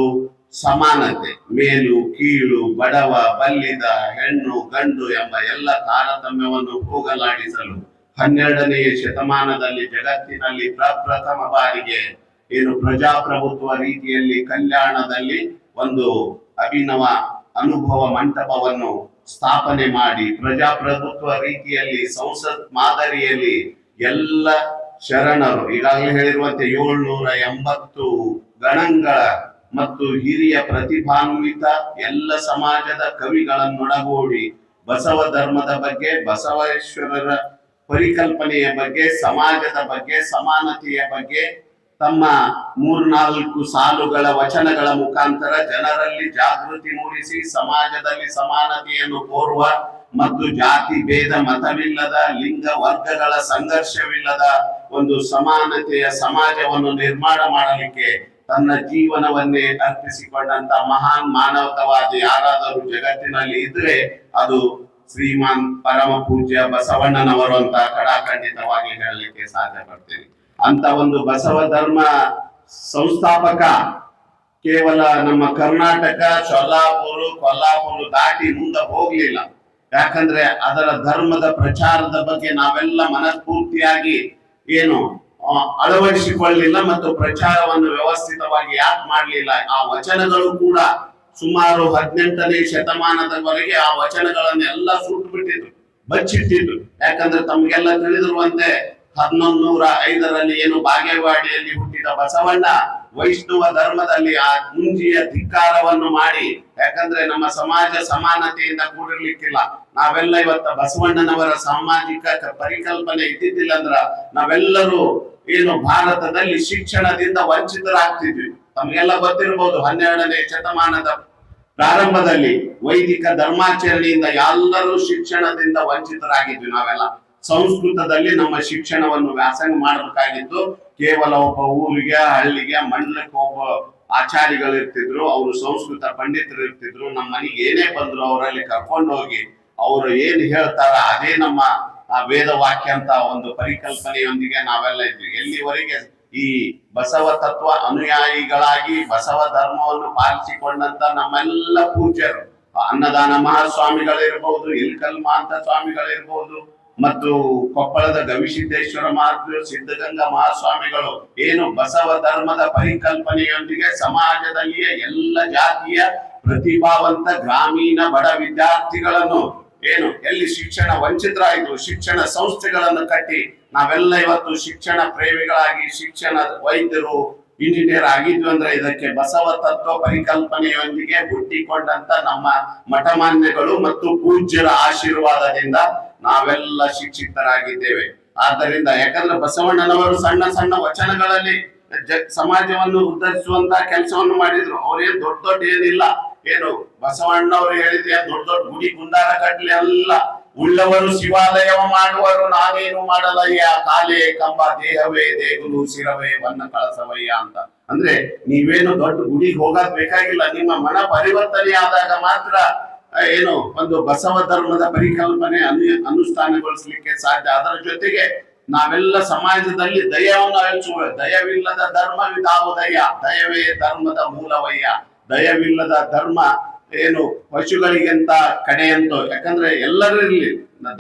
ಸಮಾನತೆ, ಮೇಲು ಕೀಳು, ಬಡವ ಬಲ್ಲಿದ, ಹೆಣ್ಣು ಗಂಡು ಎಂಬ ಎಲ್ಲ ತಾರತಮ್ಯವನ್ನು ಹೋಗಲಾಡಿಸಲು 12ನೇ ಶತಮಾನದಲ್ಲಿ ಜಗತ್ತಿನಲ್ಲಿ ಪ್ರಪ್ರಥಮ ಬಾರಿಗೆ ಪ್ರಜಾಪ್ರಭುತ್ವ ರೀತಿಯಲ್ಲಿ ಕಲ್ಯಾಣದಲ್ಲಿ ಒಂದು ಅಭಿನವ ಅನುಭವ ಮಂಟಪವನ್ನು ಸ್ಥಾಪನೆ ಮಾಡಿ ಪ್ರಜಾಪ್ರಭುತ್ವ ರೀತಿಯಲ್ಲಿ ಸಂಸತ್ ಮಾದರಿಯಲ್ಲಿ ಎಲ್ಲ ಶರಣರು ಈಗಾಗಲೇ ಹೇಳಿರುವಂತೆ 780 ಗಣಗಳ ಮತ್ತು ಹಿರಿಯ ಪ್ರತಿಭಾನ್ವಿತ ಎಲ್ಲ ಸಮಾಜದ ಕವಿಗಳನ್ನೊಳಗೂಡಿ ಬಸವ ಧರ್ಮದ ಬಗ್ಗೆ, ಬಸವೇಶ್ವರರ ಪರಿಕಲ್ಪನೆಯ ಬಗ್ಗೆ, ಸಮಾಜದ ಬಗ್ಗೆ, ಸಮಾನತೆಯ ಬಗ್ಗೆ ತಮ್ಮ 3-4 ಸಾಲುಗಳ ವಚನಗಳ ಮುಖಾಂತರ ಜನರಲ್ಲಿ ಜಾಗೃತಿ ಮೂಡಿಸಿ ಸಮಾಜದಲ್ಲಿ ಸಮಾನತೆಯನ್ನು ಕೋರುವ ಮತ್ತು ಜಾತಿ ಭೇದ ಮತವಿಲ್ಲದ, ಲಿಂಗ ವರ್ಗಗಳ ಸಂಘರ್ಷವಿಲ್ಲದ ಒಂದು ಸಮಾನತೆಯ ಸಮಾಜವನ್ನು ನಿರ್ಮಾಣ ಮಾಡಲಿಕ್ಕೆ ತನ್ನ ಜೀವನವನ್ನೇ ಅರ್ಪಿಸಿಕೊಂಡಂತ ಮಹಾನ್ ಮಾನವತಾವಾದಿ ಯಾರಾದರೂ ಜಗತ್ತಿನಲ್ಲಿ ಇದ್ರೆ ಅದು ಶ್ರೀಮಾನ್ ಪರಮ ಪೂಜ್ಯ ಬಸವಣ್ಣನವರು ಅಂತ ಕಡಾಖಂಡಿತವಾಗಿ ಹೇಳಲಿಕ್ಕೆ ಸಾಧ್ಯ ಪಡ್ತೇನೆ. ಅಂತ ಒಂದು ಬಸವ ಧರ್ಮ ಸಂಸ್ಥಾಪಕ ಕೇವಲ ನಮ್ಮ ಕರ್ನಾಟಕ, ಸೊಲ್ಲಾಪುರ, ಕೊಲ್ಲಾಪುರ ದಾಟಿ ಮುಂದೆ ಹೋಗ್ಲಿಲ್ಲ. ಯಾಕಂದ್ರೆ ಅದರ ಧರ್ಮದ ಪ್ರಚಾರದ ಬಗ್ಗೆ ನಾವೆಲ್ಲ ಮನಸ್ಫೂರ್ತಿಯಾಗಿ ಅಳವಡಿಸಿಕೊಳ್ಳಲಿಲ್ಲ ಮತ್ತು ಪ್ರಚಾರವನ್ನು ವ್ಯವಸ್ಥಿತವಾಗಿ ಯಾಕೆ ಮಾಡಲಿಲ್ಲ. ಆ ವಚನಗಳು ಕೂಡ ಸುಮಾರು 18ನೇ ಶತಮಾನದವರೆಗೆ ಆ ವಚನಗಳನ್ನೆಲ್ಲ ಸುಟ್ಟು ಬಿಟ್ಟಿದ್ರು, ಬಚ್ಚಿಟ್ಟಿದ್ರು. ಯಾಕಂದ್ರೆ ತಮ್ಗೆಲ್ಲ ತಿಳಿದಿರುವಂತೆ 1105ರಲ್ಲಿ ಬಾಗೇವಾಡಿಯಲ್ಲಿ ಹುಟ್ಟಿದ ಬಸವಣ್ಣ ವೈಷ್ಣವ ಧರ್ಮದಲ್ಲಿ ಆ ಮುಂಜಿಯ ಧಿಕ್ಕಾರವನ್ನು ಮಾಡಿ, ಯಾಕಂದ್ರೆ ನಮ್ಮ ಸಮಾಜ ಸಮಾನತೆಯಿಂದ ಕೂಡಿರ್ಲಿಕ್ಕಿಲ್ಲ. ನಾವೆಲ್ಲ ಇವತ್ತ ಬಸವಣ್ಣನವರ ಸಾಮಾಜಿಕ ಪರಿಕಲ್ಪನೆ ಇದ್ದಿದ್ದಿಲ್ಲ ಅಂದ್ರ ನಾವೆಲ್ಲರೂ ಭಾರತದಲ್ಲಿ ಶಿಕ್ಷಣದಿಂದ ವಂಚಿತರಾಗ್ತಿದ್ವಿ. ತಮ್ಗೆಲ್ಲ ಗೊತ್ತಿರಬಹುದು 12ನೇ ಶತಮಾನದ ಪ್ರಾರಂಭದಲ್ಲಿ ವೈದಿಕ ಧರ್ಮಾಚರಣೆಯಿಂದ ಎಲ್ಲರೂ ಶಿಕ್ಷಣದಿಂದ ವಂಚಿತರಾಗಿದ್ವಿ. ನಾವೆಲ್ಲ ಸಂಸ್ಕೃತದಲ್ಲಿ ನಮ್ಮ ಶಿಕ್ಷಣವನ್ನು ವ್ಯಾಸಂಗ ಮಾಡಬೇಕಾಗಿತ್ತು. ಕೇವಲ ಒಬ್ಬ ಊರಿಗೆ, ಹಳ್ಳಿಗೆ, ಮಂಡಲಕ್ಕೆ ಒಬ್ಬ ಆಚಾರ್ಯಗಳು ಇರ್ತಿದ್ರು, ಅವರು ಸಂಸ್ಕೃತ ಪಂಡಿತರು ಇರ್ತಿದ್ರು. ನಮ್ಮ ಮನೆಗೆ ಏನೇ ಬಂದ್ರು ಅವರಲ್ಲಿ ಕರ್ಕೊಂಡು ಹೋಗಿ ಅವರು ಏನ್ ಹೇಳ್ತಾರ ಅದೇ ನಮ್ಮ ವೇದ ವಾಕ್ಯ ಅಂತ ಒಂದು ಪರಿಕಲ್ಪನೆಯೊಂದಿಗೆ ನಾವೆಲ್ಲ ಇದ್ವಿ. ಎಲ್ಲಿವರೆಗೆ ಈ ಬಸವ ತತ್ವ ಅನುಯಾಯಿಗಳಾಗಿ ಬಸವ ಧರ್ಮವನ್ನು ಪಾಲಿಸಿಕೊಂಡಂತ ನಮ್ಮೆಲ್ಲ ಪೂಜ್ಯರು, ಅನ್ನದಾನ ಮಹಾಸ್ವಾಮಿಗಳಿರ್ಬಹುದು, ಇಲ್ಕಲ್ ಮಹಾಂತ ಸ್ವಾಮಿಗಳಿರ್ಬಹುದು, ಮತ್ತು ಕೊಪ್ಪಳದ ಗವಿಸಿದ್ದೇಶ್ವರ ಮಹಾತ್ಮರು, ಸಿದ್ಧಗಂಗಾ ಮಹಾಸ್ವಾಮಿಗಳು ಏನು ಬಸವ ಧರ್ಮದ ಪರಿಕಲ್ಪನೆಯೊಂದಿಗೆ ಸಮಾಜದಲ್ಲಿಯ ಎಲ್ಲ ಜಾತಿಯ ಪ್ರತಿಭಾವಂತ ಗ್ರಾಮೀಣ ಬಡ ವಿದ್ಯಾರ್ಥಿಗಳನ್ನು ಏನು ಎಲ್ಲಿ ಶಿಕ್ಷಣ ವಂಚಿತರಾಯಿತು ಶಿಕ್ಷಣ ಸಂಸ್ಥೆಗಳನ್ನು ಕಟ್ಟಿ ನಾವೆಲ್ಲ ಇವತ್ತು ಶಿಕ್ಷಣ ಪ್ರೇಮಿಗಳಾಗಿ ಶಿಕ್ಷಣ ವೈದ್ಯರು ಇಂಜಿನಿಯರ್ ಆಗಿದ್ವಿ ಅಂದ್ರೆ ಇದಕ್ಕೆ ಬಸವ ತತ್ವ ಪರಿಕಲ್ಪನೆಯೊಂದಿಗೆ ಹುಟ್ಟಿಕೊಂಡಂತ ನಮ್ಮ ಮಠಮಾನ್ಯಗಳು ಮತ್ತು ಪೂಜ್ಯರ ಆಶೀರ್ವಾದದಿಂದ ನಾವೆಲ್ಲ ಶಿಕ್ಷಿತರಾಗಿದ್ದೇವೆ. ಆದ್ದರಿಂದ ಯಾಕಂದ್ರೆ ಬಸವಣ್ಣನವರು ಸಣ್ಣ ಸಣ್ಣ ವಚನಗಳಲ್ಲಿ ಸಮಾಜವನ್ನು ಉದ್ಧರಿಸುವಂತ ಕೆಲಸವನ್ನು ಮಾಡಿದ್ರು. ಅವ್ರೇನ್ ದೊಡ್ಡ ದೊಡ್ಡ ಏನಿಲ್ಲ, ಏನು ಬಸವಣ್ಣವರು ಹೇಳಿದ್ರೆ ದೊಡ್ಡ ದೊಡ್ಡ ಗುಡಿ ಗುಂಡಾರ ಕಟ್ಲಿ ಅಲ್ಲ. ಉಳ್ಳವರು ಶಿವಾಲಯವ ಮಾಡುವರು, ನಾನೇನು ಮಾಡಲಯ್ಯ, ಕಾಲೇ ಕಂಬ ದೇಹವೇ ದೇಗುಲು ಶಿರವೇ ವನ್ನ ಕಳಸವಯ್ಯ ಅಂತ. ಅಂದ್ರೆ ನೀವೇನು ದೊಡ್ಡ ಗುಡಿಗೆ ಹೋಗೋದ್ ಬೇಕಾಗಿಲ್ಲ, ನಿಮ್ಮ ಮನ ಪರಿವರ್ತನೆ ಆದಾಗ ಮಾತ್ರ ಏನು ಒಂದು ಬಸವ ಧರ್ಮದ ಪರಿಕಲ್ಪನೆ ಅನುಷ್ಠಾನಗೊಳಿಸ್ಲಿಕ್ಕೆ ಸಾಧ್ಯ. ಅದರ ಜೊತೆಗೆ ನಾವೆಲ್ಲ ಸಮಾಜದಲ್ಲಿ ದಯವನ್ನು ಹಂಚುವ, ದಯವಿಲ್ಲದ ಧರ್ಮವಿದಾವುದಯ್ಯ, ದಯವೇ ಧರ್ಮದ ಮೂಲವಯ್ಯ, ದಯವಿಲ್ಲದ ಧರ್ಮ ಏನು ಪಶುಗಳಿಗಿಂತ ಕಡೆಯಂತೋ. ಯಾಕಂದ್ರೆ ಎಲ್ಲರಲ್ಲಿ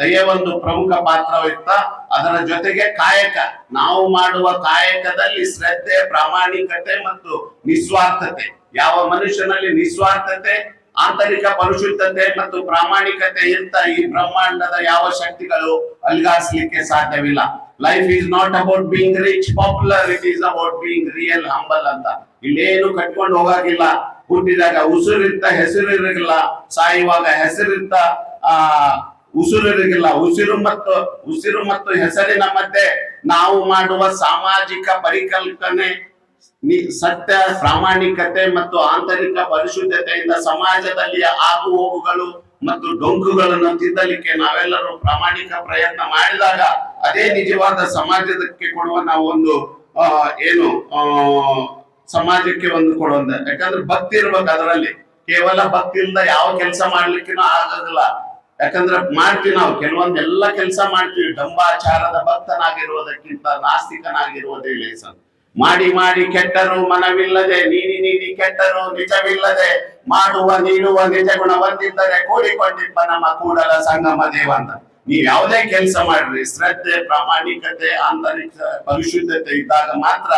ದಯ ಒಂದು ಪ್ರಮುಖ ಪಾತ್ರವಿತ್ತ. ಅದರ ಜೊತೆಗೆ ಕಾಯಕ, ನಾವು ಮಾಡುವ ಕಾಯಕದಲ್ಲಿ ಶ್ರದ್ಧೆ, ಪ್ರಾಮಾಣಿಕತೆ ಮತ್ತು ನಿಸ್ವಾರ್ಥತೆ. ಯಾವ ಮನುಷ್ಯನಲ್ಲಿ ನಿಸ್ವಾರ್ಥತೆ, ಆಂತರಿಕ ಪರಿಶುದ್ಧತೆ ಮತ್ತು ಪ್ರಾಮಾಣಿಕತೆ ಇರ್ತ ಈ ಬ್ರಹ್ಮಾಂಡದ ಯಾವ ಶಕ್ತಿಗಳು ಅಲ್ಗಾಸ್ಲಿಕ್ಕೆ ಸಾಧ್ಯವಿಲ್ಲ. Life is not about being rich popular, it is about being real humble ಅಂತ. ಇಲ್ಲೇನು ಕಟ್ಕೊಂಡು ಹೋಗಾಗಿಲ್ಲ. ಹುಟ್ಟಿದಾಗ ಉಸಿರಿರ್ತ ಹೆಸರಿರಲಿಲ್ಲ, ಸಾಯುವಾಗ ಹೆಸರಿರ್ತ ಉಸಿರಿರಲಿಲ್ಲ. ಉಸಿರು ಮತ್ತು ಹೆಸರಿನ ಮಧ್ಯೆ ನಾವು ಮಾಡುವ ಸಾಮಾಜಿಕ ಪರಿಕಲ್ಪನೆ, ಸತ್ಯ, ಪ್ರಾಮಾಣಿಕತೆ ಮತ್ತು ಆಂತರಿಕ ಪರಿಶುದ್ಧತೆಯಿಂದ ಸಮಾಜದಲ್ಲಿ ಆಗು ಹೋಗುಗಳು ಮತ್ತು ಡೊಂಕುಗಳನ್ನು ತಿದ್ದಲಿಕ್ಕೆ ನಾವೆಲ್ಲರೂ ಪ್ರಾಮಾಣಿಕ ಪ್ರಯತ್ನ ಮಾಡಿದಾಗ ಅದೇ ನಿಜವಾದ ಸಮಾಜಕ್ಕೆ ಕೊಡುವ ನಾವು ಒಂದು ಏನು ಸಮಾಜಕ್ಕೆ ಒಂದು ಕೊಡುವಂತ. ಯಾಕಂದ್ರೆ ಭಕ್ತಿ ಇರ್ಬೇಕು ಅದರಲ್ಲಿ. ಕೇವಲ ಭಕ್ತಿ ಇಲ್ಲದ ಯಾವ ಕೆಲಸ ಮಾಡ್ಲಿಕ್ಕಿನೂ ಆಗೋದಿಲ್ಲ. ಯಾಕಂದ್ರೆ ಮಾಡ್ತೀವಿ ನಾವು ಕೆಲವೊಂದೆಲ್ಲ ಕೆಲಸ ಮಾಡ್ತೀವಿ. ಡಂಬಾಚಾರದ ಭಕ್ತನಾಗಿರುವುದಕ್ಕಿಂತ ನಾಸ್ತಿಕನಾಗಿರುವುದೇ ಲೇಸ. ಮಾಡಿ ಮಾಡಿ ಕೆಟ್ಟರು ಮನವಿಲ್ಲದೆ, ನೀಡಿ ನೀಡಿ ಕೆಟ್ಟರು ನಿಜವಿಲ್ಲದೆ, ಮಾಡುವ ನೀಡುವ ನಿಜ ಗುಣ ಹೊಂದಿದ್ದರೆ ಕೂಡಿಕೊಂಡಿಪ್ಪ ನಮ್ಮ ಕೂಡಲ ಸಂಗಮ ದೇವ ಅಂತ. ನೀವ್ ಯಾವುದೇ ಕೆಲಸ ಮಾಡ್ರಿ, ಶ್ರದ್ಧೆ, ಪ್ರಾಮಾಣಿಕತೆ, ಆಂತರಿಕ ಪರಿಶುದ್ಧತೆ ಇದ್ದಾಗ ಮಾತ್ರ,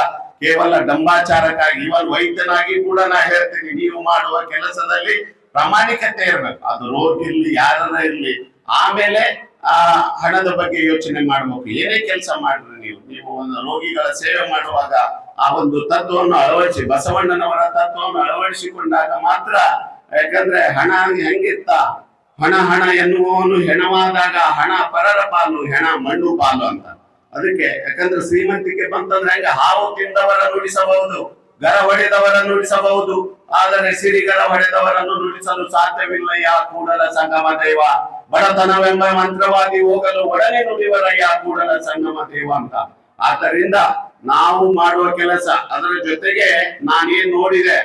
ಕೇವಲ ಡಂಬಾಚಾರಕ್ಕಾಗಿ, ಇವನ್ ವೈದ್ಯನಾಗಿ ಕೂಡ ನಾ ಹೇಳ್ತೀನಿ, ನೀವು ಮಾಡುವ ಕೆಲಸದಲ್ಲಿ ಪ್ರಾಮಾಣಿಕತೆ ಇರ್ಬೇಕು. ಅದು ರೋಗಿ ಇರ್ಲಿ, ಯಾರ ಇರ್ಲಿ. ಆಮೇಲೆ ಹಣದ ಬಗ್ಗೆ ಯೋಚನೆ ಮಾಡ್ಬೇಕು. ಏನೇ ಕೆಲಸ ಮಾಡ್ರಿ ನೀವು ಒಂದು ರೋಗಿಗಳ ಸೇವೆ ಮಾಡುವಾಗ ಆ ಒಂದು ತತ್ವವನ್ನು ಅಳವಡಿಸಿ, ಬಸವಣ್ಣನವರ ತತ್ವವನ್ನು ಅಳವಡಿಸಿಕೊಂಡಾಗ ಮಾತ್ರ. ಯಾಕಂದ್ರೆ ಹಣ ಹೆಂಗಿತ್ತ, ಹಣ ಎನ್ನುವವನು ಹೆಣವಾದಾಗ ಹಣ ಪರರ ಪಾಲು, ಹೆಣ ಮಣ್ಣು ಪಾಲು ಅಂತ. ಅದಕ್ಕೆ ಯಾಕಂದ್ರೆ ಶ್ರೀಮಂತಿಕೆ ಬಂತಂದ್ರೆ ಹೆಂಗ ಹಾವು ತಿಂದವರ ನುಡಿಸಬಹುದು, ಗರ ಹೊಡೆದವರ ನುಡಿಸಬಹುದು, ಆದರೆ ಸಿರಿಗರ ಹೊಡೆದವರನ್ನು ನುಡಿಸಲು ಸಾಧ್ಯವಿಲ್ಲಯ್ಯ ಕೂಡಲ ಸಂಗಮ ದೇವ. ಬಡತನವೆಂಬ ಮಂತ್ರವಾದಿ ಹೋಗಲು ಒಡನೆ ನುಡಿವರಯ್ಯ ಕೂಡಲ ಸಂಗಮ ದೇವ ಅಂತ. ಆದ್ದರಿಂದ ನಾವು ಮಾಡುವ ಕೆಲಸ, ಅದರ ಜೊತೆಗೆ ನಾನೇನ್ ನೋಡಿದೆ,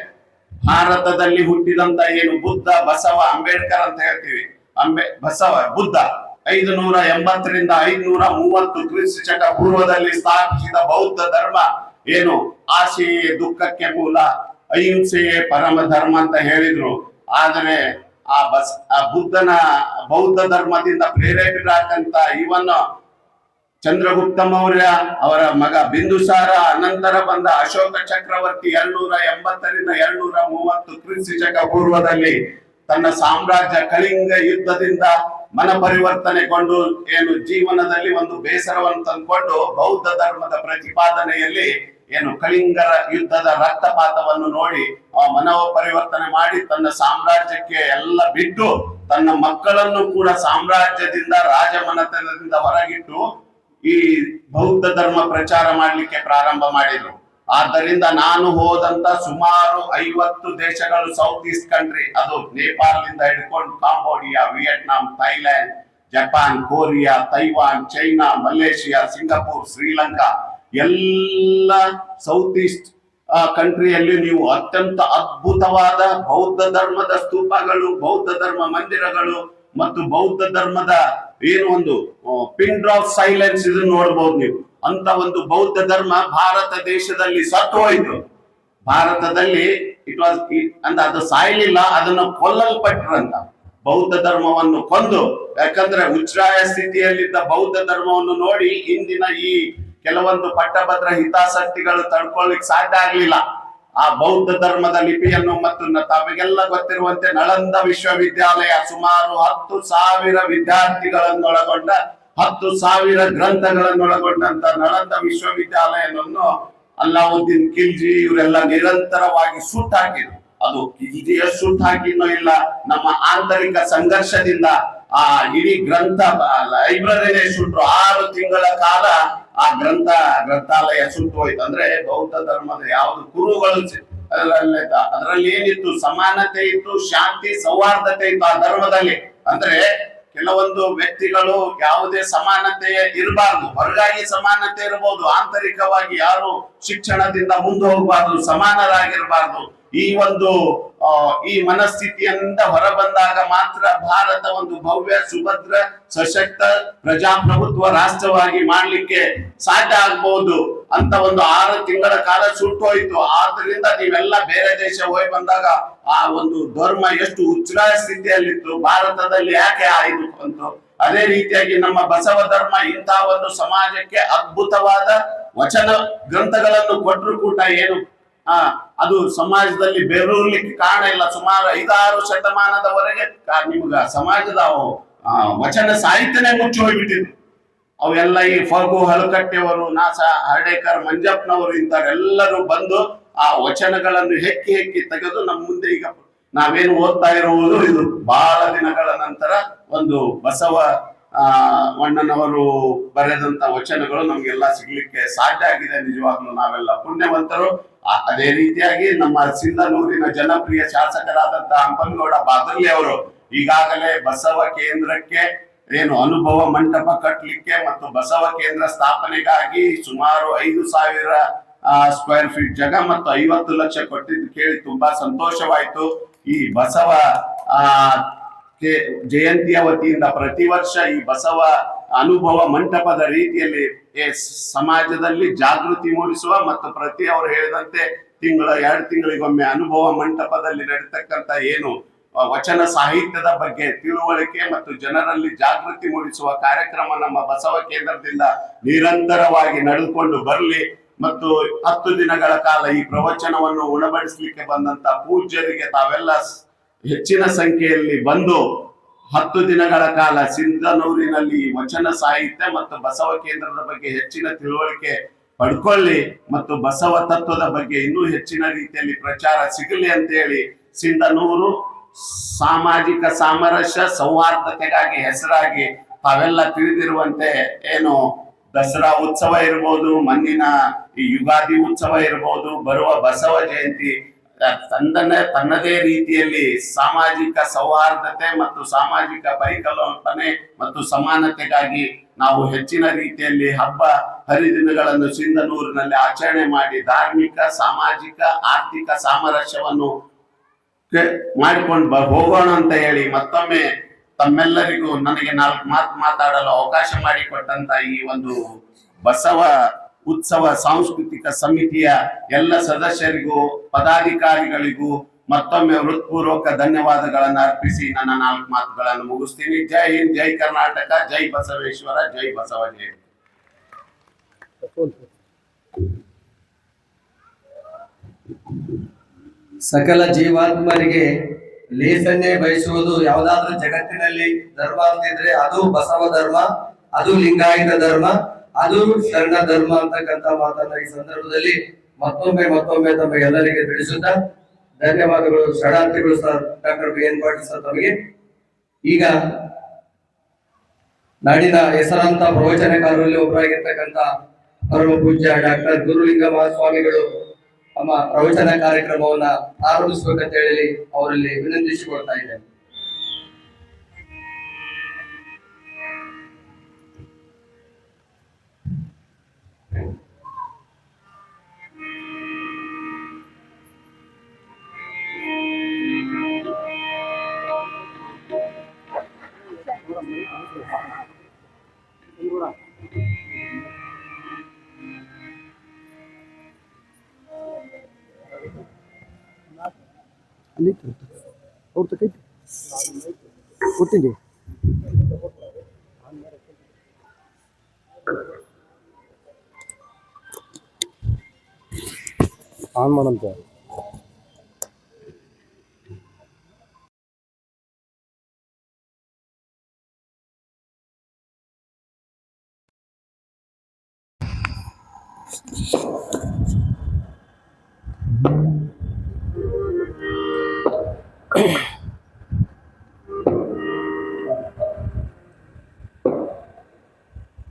ಭಾರತದಲ್ಲಿ ಹುಟ್ಟಿದಂತ ಏನು ಬುದ್ಧ, ಬಸವ, ಅಂಬೇಡ್ಕರ್ ಅಂತ ಹೇಳ್ತೀವಿ. ಬಸವ, ಬುದ್ಧ 580 ರಿಂದ 530 ಕ್ರಿಸ್ತ ಶಕ ಪೂರ್ವದಲ್ಲಿ ಸ್ಥಾಪಿಸಿದ ಬೌದ್ಧ ಧರ್ಮ ಏನು ಆಸೆಯೇ ದುಃಖಕ್ಕೆ ಮೂಲ, ಅಹಿಂಸೆಯೇ ಪರಮ ಧರ್ಮ ಅಂತ ಹೇಳಿದ್ರು. ಆದರೆ ಆ ಬುದ್ಧನ ಬೌದ್ಧ ಧರ್ಮದಿಂದ ಪ್ರೇರೇಪಿತರಾದಂತ ಇವನ್ನ ಚಂದ್ರಗುಪ್ತ ಮೌರ್ಯ, ಅವರ ಮಗ ಬಿಂದುಸಾರ, ಅನಂತರ ಬಂದ ಅಶೋಕ ಚಕ್ರವರ್ತಿ 280 ರಿಂದ 230 ಕ್ರಿಸ್ತ ಶಕ ಪೂರ್ವದಲ್ಲಿ ತನ್ನ ಸಾಮ್ರಾಜ್ಯ ಕಳಿಂಗ ಯುದ್ಧದಿಂದ ಮನ ಪರಿವರ್ತನೆಗೊಂಡು ಏನು ಜೀವನದಲ್ಲಿ ಒಂದು ಬೇಸರವನ್ನು ತಂದುಕೊಂಡು ಬೌದ್ಧ ಧರ್ಮದ ಪ್ರತಿಪಾದನೆಯಲ್ಲಿ ಏನು ಕಳಿಂಗರ ಯುದ್ಧದ ರಕ್ತಪಾತವನ್ನು ನೋಡಿ ಮನೋ ಪರಿವರ್ತನೆ ಮಾಡಿ ತನ್ನ ಸಾಮ್ರಾಜ್ಯಕ್ಕೆ ಎಲ್ಲ ಬಿಟ್ಟು ತನ್ನ ಮಕ್ಕಳನ್ನು ಕೂಡ ಸಾಮ್ರಾಜ್ಯದಿಂದ ರಾಜಮನೆತನದಿಂದ ಹೊರಗಿಟ್ಟು ಈ ಬೌದ್ಧ ಧರ್ಮ ಪ್ರಚಾರ ಮಾಡ್ಲಿಕ್ಕೆ ಪ್ರಾರಂಭ ಮಾಡಿದ್ರು. ಆದ್ದರಿಂದ ನಾನು ಹೋದಂತ ಸುಮಾರು 50 ದೇಶಗಳು, ಸೌತ್ ಈಸ್ಟ್ ಕಂಟ್ರಿ, ಅದು ನೇಪಾಳದಿಂದ ಹಿಡ್ಕೊಂಡು Cambodia, Vietnam, Thailand, Japan, Korea, Taiwan, China, Malaysia, Singapore, Sri Lanka, ಎಲ್ಲ ಸೌತ್ ಈಸ್ಟ್ ಕಂಟ್ರಿಯಲ್ಲಿ ನೀವು ಅತ್ಯಂತ ಅದ್ಭುತವಾದ ಬೌದ್ಧ ಧರ್ಮದ ಸ್ತೂಪಗಳು, ಬೌದ್ಧ ಧರ್ಮ ಮಂದಿರಗಳು ಮತ್ತು ಬೌದ್ಧ ಧರ್ಮದ ಏನು ಒಂದು ಪಿನ್ ಡ್ರಾಪ್ ಸೈಲೆನ್ಸ್ ಇದನ್ನು ನೋಡ್ಬೋದು ನೀವು. ಅಂತ ಒಂದು ಬೌದ್ಧ ಧರ್ಮ ಭಾರತ ದೇಶದಲ್ಲಿ ಸತ್ತು ಹೋಯ್ತು. ಭಾರತದಲ್ಲಿ ಇಟ್ ವಾಸ್ ಅಂತ ಅದು ಸಾಯ್ಲಿಲ್ಲ, ಅದನ್ನು ಕೊಲ್ಲಲ್ಪಟ್ರಂತ. ಬೌದ್ಧ ಧರ್ಮವನ್ನು ಕೊಂದು, ಯಾಕಂದ್ರೆ ಉಚ್ಛ್ರಾಯ ಸ್ಥಿತಿಯಲ್ಲಿದ್ದ ಬೌದ್ಧ ಧರ್ಮವನ್ನು ನೋಡಿ ಇಂದಿನ ಈ ಕೆಲವೊಂದು ಪಟ್ಟಭದ್ರ ಹಿತಾಸಕ್ತಿಗಳು ತಡ್ಕೊಳ್ಳಿಕ್ ಸಾಧ್ಯ ಆಗ್ಲಿಲ್ಲ. ಆ ಬೌದ್ಧ ಧರ್ಮದ ಲಿಪಿಯನ್ನು ಮತ್ತು ತಮಗೆಲ್ಲ ಗೊತ್ತಿರುವಂತೆ ನಳಂದ ವಿಶ್ವವಿದ್ಯಾಲಯ ಸುಮಾರು 10,000 ವಿದ್ಯಾರ್ಥಿಗಳನ್ನೊಳಗೊಂಡ 10,000 ಗ್ರಂಥಗಳನ್ನೊಳಗೊಂಡಂತ ನಳಂದ ವಿಶ್ವವಿದ್ಯಾಲಯವನ್ನು ಅಲ್ಲಾವುದ್ದೀನ್ ಖಿಲ್ಜಿ ಇವರೆಲ್ಲ ನಿರಂತರವಾಗಿ ಸುಟ್ಟಾಕಿದ್ರು. ಅದು ಖಿಲ್ಜಿಯ ಸುಟ್ಟಾಕಿನೋ ಇಲ್ಲ, ನಮ್ಮ ಆಂತರಿಕ ಸಂಘರ್ಷದಿಂದ ಆ ಇಡೀ ಲೈಬ್ರರಿನೇ ಸುಟ್ರು. 6 ತಿಂಗಳ ಕಾಲ ಆ ಗ್ರಂಥಾಲಯ ಸುಟ್ಟು ಹೋಯ್ತು. ಅಂದ್ರೆ ಬೌದ್ಧ ಧರ್ಮದ ಯಾವುದು ಕುರುಗಳು ಅದರಲ್ಲಿ ಏನಿತ್ತು, ಸಮಾನತೆ ಇತ್ತು, ಶಾಂತಿ ಸೌಹಾರ್ದತೆ ಇತ್ತು ಆ ಧರ್ಮದಲ್ಲಿ. ಅಂದ್ರೆ ಕೆಲವೊಂದು ವ್ಯಕ್ತಿಗಳು ಯಾವುದೇ ಸಮಾನತೆ ಇರಬಾರ್ದು, ಹೊರಗಾಗಿ ಸಮಾನತೆ ಇರಬಹುದು, ಆಂತರಿಕವಾಗಿ ಯಾರು ಶಿಕ್ಷಣದಿಂದ ಮುಂದೆ ಹೋಗಬಾರ್ದು, ಸಮಾನರಾಗಿರಬಾರ್ದು. ಈ ಮನಸ್ಥಿತಿಯಿಂದ ಹೊರಬಂದಾಗ ಮಾತ್ರ ಭಾರತ ಒಂದು ಭವ್ಯ, ಸುಭದ್ರ, ಸಶಕ್ತ ಪ್ರಜಾಪ್ರಭುತ್ವ ರಾಷ್ಟ್ರವಾಗಿ ಮಾಡ್ಲಿಕ್ಕೆ ಸಾಧ್ಯ ಆಗ್ಬಹುದು ಅಂತ ಒಂದು 6 ತಿಂಗಳ ಕಾಲ ಸುಟ್ಟೋಯ್ತು. ಆದ್ರಿಂದ ನೀವೆಲ್ಲ ಬೇರೆ ದೇಶ ಹೋಗಿ ಬಂದಾಗ ಆ ಒಂದು ಧರ್ಮ ಎಷ್ಟು ಉಚ್ಛ್ರಾಯ ಸ್ಥಿತಿಯಲ್ಲಿತ್ತು, ಭಾರತದಲ್ಲಿ ಯಾಕೆ ಆಯ್ತು ಅಂತ. ಅದೇ ರೀತಿಯಾಗಿ ನಮ್ಮ ಬಸವ ಧರ್ಮ ಇಂತಹ ಒಂದು ಸಮಾಜಕ್ಕೆ ಅದ್ಭುತವಾದ ವಚನ ಗ್ರಂಥಗಳನ್ನು ಕೊಟ್ಟರು ಕೂಡ ಏನು ಅದು ಸಮಾಜದಲ್ಲಿ ಬೇರೂರ್ಲಿಕ್ಕೆ ಕಾರಣ ಇಲ್ಲ. ಸುಮಾರು 5-6 ಶತಮಾನದವರೆಗೆ ನಿಮ್ಗ ಸಮಾಜದ ವಚನ ಸಾಹಿತ್ಯನೇ ಮುಚ್ಚಿ ಹೋಗ್ಬಿಟ್ಟಿದ್ರು. ಅವೆಲ್ಲ ಈ ಫಗು ಹಲಕಟ್ಟಿಯವರು, ನಾಸ ಹರ್ಡೇಕರ್, ಮಂಜಪ್ಪನವರು ಇಂಥವರೆಲ್ಲರೂ ಬಂದು ಆ ವಚನಗಳನ್ನು ಹೆಕ್ಕಿ ತೆಗೆದು ನಮ್ಮ ಮುಂದೆ ಈಗ ನಾವೇನು ಓದ್ತಾ ಇರುವುದು ಇದು ಬಹಳ ದಿನಗಳ ನಂತರ ಒಂದು ಬಸವ ಅಣ್ಣನವರು ಬರೆದಂತ ವಚನಗಳು ನಮ್ಗೆಲ್ಲ ಸಿಗ್ಲಿಕ್ಕೆ ಸಾಧ್ಯ ಆಗಿದೆ. ನಿಜವಾಗ್ಲೂ ನಾವೆಲ್ಲ ಪುಣ್ಯವಂತರು. ಅದೇ ರೀತಿಯಾಗಿ ನಮ್ಮ ಸಿಂಧನೂರಿನ ಜನಪ್ರಿಯ ಶಾಸಕರಾದಂತ ಹಂಪನಗೌಡ ಬಾದರ್ಲಿ ಅವರು ಈಗಾಗಲೇ ಬಸವ ಕೇಂದ್ರಕ್ಕೆ ಏನು ಅನುಭವ ಮಂಟಪ ಕಟ್ಟಲಿಕ್ಕೆ ಮತ್ತು ಬಸವ ಕೇಂದ್ರ ಸ್ಥಾಪನೆಗಾಗಿ ಸುಮಾರು 5,000 ಸ್ಕ್ವೇರ್ ಫೀಟ್ ಜಾಗ ಮತ್ತು 50 ಲಕ್ಷ ಕೊಟ್ಟಿದ್ದು ಕೇಳಿ ತುಂಬಾ ಸಂತೋಷವಾಯ್ತು. ಈ ಬಸವ ಜಯಂತಿಯ ವತಿಯಿಂದ ಪ್ರತಿ ವರ್ಷ ಈ ಬಸವ ಅನುಭವ ಮಂಟಪದ ರೀತಿಯಲ್ಲಿ ಸಮಾಜದಲ್ಲಿ ಜಾಗೃತಿ ಮೂಡಿಸುವ ಮತ್ತು ಪ್ರತಿ ಅವರು ಹೇಳಿದಂತೆ 2 ತಿಂಗಳಿಗೊಮ್ಮೆ ಅನುಭವ ಮಂಟಪದಲ್ಲಿ ನಡೀತಕ್ಕಂತ ಏನು ವಚನ ಸಾಹಿತ್ಯದ ಬಗ್ಗೆ ತಿಳುವಳಿಕೆ ಮತ್ತು ಜನರಲ್ಲಿ ಜಾಗೃತಿ ಮೂಡಿಸುವ ಕಾರ್ಯಕ್ರಮ ನಮ್ಮ ಬಸವ ಕೇಂದ್ರದಿಂದ ನಿರಂತರವಾಗಿ ನಡೆದುಕೊಂಡು ಬರಲಿ. ಮತ್ತು 10 ದಿನಗಳ ಕಾಲ ಈ ಪ್ರವಚನವನ್ನು ಉಣಬಡಿಸಲಿಕ್ಕೆ ಬಂದಂತ ಪೂಜ್ಯರಿಗೆ ತಾವೆಲ್ಲ ಹೆಚ್ಚಿನ ಸಂಖ್ಯೆಯಲ್ಲಿ ಬಂದು 10 ದಿನಗಳ ಕಾಲ ಸಿಂಧನೂರಿನಲ್ಲಿ ವಚನ ಸಾಹಿತ್ಯ ಮತ್ತು ಬಸವ ಕೇಂದ್ರದ ಬಗ್ಗೆ ಹೆಚ್ಚಿನ ತಿಳುವಳಿಕೆ ಪಡ್ಕೊಳ್ಳಿ ಮತ್ತು ಬಸವ ತತ್ವದ ಬಗ್ಗೆ ಇನ್ನೂ ಹೆಚ್ಚಿನ ರೀತಿಯಲ್ಲಿ ಪ್ರಚಾರ ಸಿಗಲಿ ಅಂತ ಹೇಳಿ ಸಿಂಧನೂರು ಸಾಮಾಜಿಕ ಸಾಮರಸ್ಯ ಸೌಹಾರ್ದತೆಗಾಗಿ ಹೆಸರಾಗಿ ತಾವೆಲ್ಲ ತಿಳಿದಿರುವಂತೆ ಏನು ದಸರಾ ಉತ್ಸವ ಇರ್ಬೋದು, ಮುಂದಿನ ಈ ಯುಗಾದಿ ಉತ್ಸವ ಇರ್ಬೋದು, ಬರುವ ಬಸವ ಜಯಂತಿ ತನ್ನದೇ ರೀತಿಯಲ್ಲಿ ಸಾಮಾಜಿಕ ಸೌಹಾರ್ದತೆ ಮತ್ತು ಸಾಮಾಜಿಕ ಪರಿಕಲ್ಪನೆ ಮತ್ತು ಸಮಾನತೆಗಾಗಿ ನಾವು ಹೆಚ್ಚಿನ ರೀತಿಯಲ್ಲಿ ಹಬ್ಬ ಹರಿದಿನಗಳನ್ನು ಸಿಂಧನೂರಿನಲ್ಲಿ ಆಚರಣೆ ಮಾಡಿ ಧಾರ್ಮಿಕ, ಸಾಮಾಜಿಕ, ಆರ್ಥಿಕ ಸಾಮರಸ್ಯವನ್ನು ಮಾಡಿಕೊಂಡು ಹೋಗೋಣ ಅಂತ ಹೇಳಿ ಮತ್ತೊಮ್ಮೆ ತಮ್ಮೆಲ್ಲರಿಗೂ ನನಗೆ 4 ಮಾತು ಮಾತಾಡಲು ಅವಕಾಶ ಮಾಡಿಕೊಟ್ಟಂತ ಈ ಒಂದು ಬಸವ ಉತ್ಸವ ಸಾಂಸ್ಕೃತಿಕ ಸಮಿತಿಯ ಎಲ್ಲ ಸದಸ್ಯರಿಗೂ ಪದಾಧಿಕಾರಿಗಳಿಗೂ ಮತ್ತೊಮ್ಮೆ ಹೃತ್ಪೂರ್ವಕ ಧನ್ಯವಾದಗಳನ್ನು ಅರ್ಪಿಸಿ ನನ್ನ 4 ಮಾತುಗಳನ್ನು ಮುಗಿಸ್ತೀನಿ. ಜೈ ಹಿಂದ್, ಜೈ ಕರ್ನಾಟಕ, ಜೈ ಬಸವೇಶ್ವರ, ಜೈ ಬಸವ ಜಯಂತಿ. ಸಕಲ ಜೀವಾತ್ಮರಿಗೆ ಲೇಸನ್ನೇ ಬಯಸುವುದು ಯಾವುದಾದ್ರೂ ಜಗತ್ತಿನಲ್ಲಿ ಧರ್ಮ ಅಂತಿದ್ರೆ ಅದು ಬಸವ ಧರ್ಮ, ಅದು ಲಿಂಗಾಯತ ಧರ್ಮ, ಅದು ಶರಣ ಧರ್ಮ ಅಂತಕ್ಕಂಥ ಮಾತನ್ನ ಈ ಸಂದರ್ಭದಲ್ಲಿ ಮತ್ತೊಮ್ಮೆ ತಮಗೆಲ್ಲರಿಗೆ ತಿಳಿಸುತ್ತಾ ಧನ್ಯವಾದಗಳು. ಶರಣಾರ್ಥಿಗಳು sir doctor BN Patil sir ತಮಗೆ. ಈಗ ನಾಡಿನ ಹೆಸರಾಂತ ಪ್ರವಚನಕಾರರಲ್ಲಿ ಒಬ್ಬರಾಗಿರ್ತಕ್ಕಂಥ ಪರಮ ಪೂಜ್ಯ ಡಾಕ್ಟರ್ ಗುರುಲಿಂಗ ಮಹಾಸ್ವಾಮಿಗಳು ನಮ್ಮ ಪ್ರವಚನ ಕಾರ್ಯಕ್ರಮವನ್ನ ಆರಂಭಿಸಬೇಕಂತ ಹೇಳಿ ಅವರಲ್ಲಿ ವಿನಂತಿಸಿಕೊಳ್ತಾ ಇದ್ದೇನೆ. ಕೂತೀನಿ on ಮಾಡಂತೆ.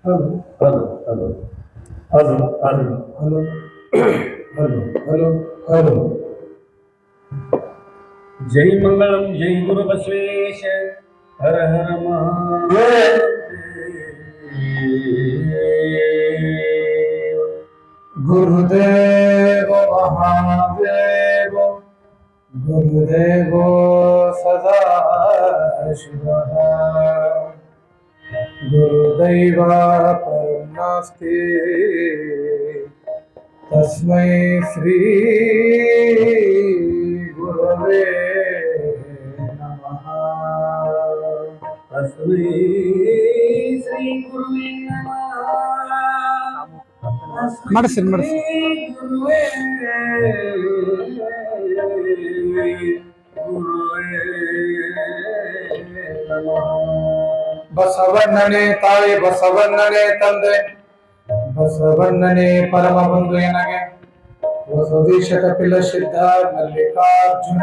Hello, hello, hello, hello, hello, hello, hello, hello, hello. जय मंगलम जय गुरु बसवेश हर हर महादेव. गुरुदेव महादेव गुरुदेव सदा शिवः गुरुदैव परं नास्ति तस्मै श्री गुरवे नमः. तस्मै श्री गुरुवे नमः. तस्मै गुरुवे नमः. ಬಸವಣ್ಣನೇ ತಾಯಿ ಬಸವಣ್ಣನೇ ತಂದೆ ಬಸವಣ್ಣನೇ ಪರಮ ಬಂಧು ಎನಗೆ ಹೊಸದೀಶ ಕಪಿಲ ಸಿದ್ಧ ಮಲ್ಲಿಕಾರ್ಜುನ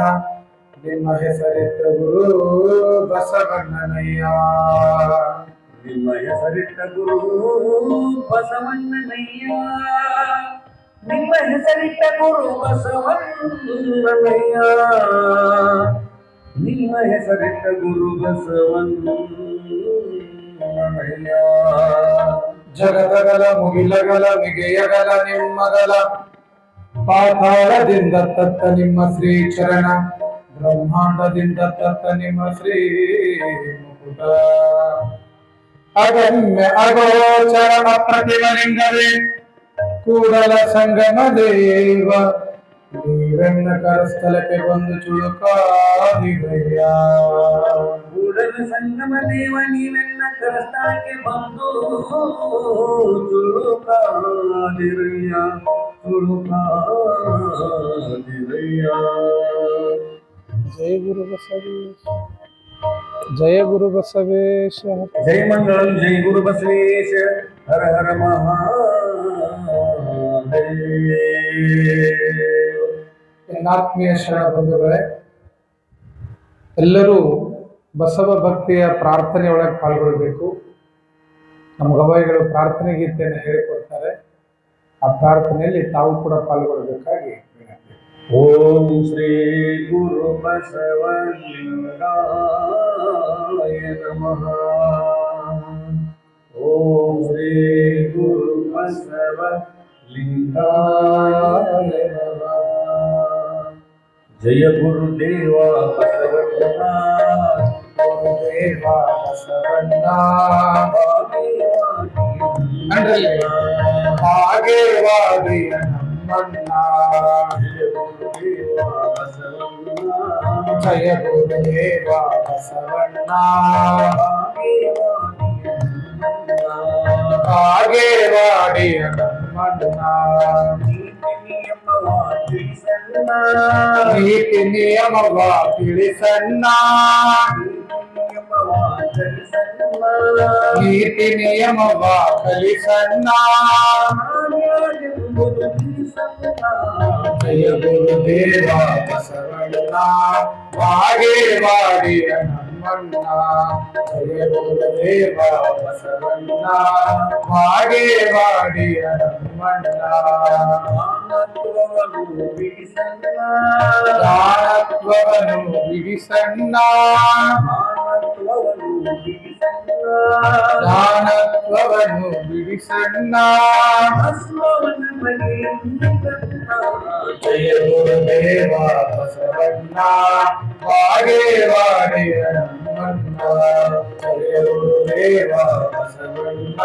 ನಿಮ್ಮ ಹೆಸರಿಟ್ಟ ಗುರು ಬಸವಣ್ಣನಯ್ಯ. ನಿಮ್ಮ ಹೆಸರಿಟ್ಟ ಗುರು ಬಸವಣ್ಣನಯ್ಯ. ನಿಮ್ಮ ಹೆಸರಿಟ್ಟ ಗುರು ಬಸವಣ್ಣನಯ್ಯ. ನಿಮ್ಮ ಹೆಸರಿಟ್ಟ ಗುರು ಬಸವಣ್ಣನಯ್ಯ. ಜಗದಗಲ ಮುಗಿಲಗಲ ಮಿಗೆಯಗಲ ನಿಮ್ಮಗಲ ಪಾತಾಳದಿಂದ ತತ್ತ ನಿಮ್ಮ ಶ್ರೀ ಚರಣ ಬ್ರಹ್ಮಾಂಡದಿಂದ ತತ್ತ ನಿಮ್ಮ ಶ್ರೀ ಮುಕುಟ ಅಗಮ್ಯ ಅಗೋಚರಣ ಪ್ರತಿಮಲಿಂಗವೇ ಕೂಡಲ ಸಂಗಮ ದೇವ ನೀವೆನ್ನ ಕರಸ್ಥಲಕ್ಕೆ ಬಂದು ಚುಳುಕಾದಿರಯ್ಯ. ಕೂಡಲ ಸಂಗಮ ದೇವ ನೀವೆನ್ನ ಕರಸ್ಥಲಕ್ಕೆ ಬಂದು ಚುಳುಕಾದಿರಯ್ಯ ಚುಳುಕಾದಿರಯ್ಯ. ಜಯ ಗುರು ಬಸವೇಶ ಜಯ ಗುರು ಬಸವೇಶ. ಜಯ ಮಂಗಳಂ ಜಯ ಗುರು ಬಸವೇಶ ಹರ ಹರ ಮಹಾದೇವ. ಆತ್ಮೀಯ ಶರಣ ಬಂಧುಗಳೇ, ಎಲ್ಲರೂ ಬಸವ ಭಕ್ತಿಯ ಪ್ರಾರ್ಥನೆಯೊಳಗೆ ಪಾಲ್ಗೊಳ್ಬೇಕು. ನಮ್ಮ ಗವಾಯಿಗಳು ಪ್ರಾರ್ಥನೆ ಗೀತೆಯನ್ನು ಹೇಳಿಕೊಡ್ತಾರೆ. ಆ ಪ್ರಾರ್ಥನೆಯಲ್ಲಿ ತಾವು ಕೂಡ ಪಾಲ್ಗೊಳ್ಳಬೇಕಾಗಿ ವಿನಂತಿ. ಓಂ ಶ್ರೀ ಗುರು ಬಸವಲಿಂಗಾಯ ನಮಃ. ಓಂ ಶ್ರೀ ಗುರು ಬಸವಲಿಂಗಾಯ ನಮಃ. ಜಯ ಗುರುದೇವ ಬಸವಣ್ಣ ಗುರುದೇವ ಬಸವಣ್ಣ ಭಾಗ್ಯವಾದಿಯ ನಮ್ಮಣ್ಣ. ಜಯ ಗುರುದೇವ ಬಸವಣ್ಣ ಭಾಗ್ಯವಾದಿಯ ನಮ್ಮಣ್ಣ. ನೀತಿ ನಿಯಮವ ತಿಳಿಸಣ್ಣ ನೀತಿ ನಿಯಮವ ಕಲಿಸಣ್ಣ. ಜಯ ಗುರುದೇವ ಬಸವಣ್ಣ ಭಾಗ್ಯವಾದಿಯ ನಮ್ಮಣ್ಣ. ಜಯ ಗುರುದೇವ ಬಸವಣ್ಣ ಭಾಗ್ಯವಾದಿಯ ನಮ್ಮಣ್ಣ. ದಾನತ್ವವನ್ನು ಬಿಡಿಸಣ್ಣ ದಾನತ್ವವನ್ನು ಬಿಡಿಸಣ್ಣ. ಜಯ ಗುರುದೇವ ಬಸವಣ್ಣ ಭಾಗ್ಯವಾದಿಯ ನಮ್ಮಣ್ಣ. ಜಯ ಗುರುದೇವ ಬಸವಣ್ಣ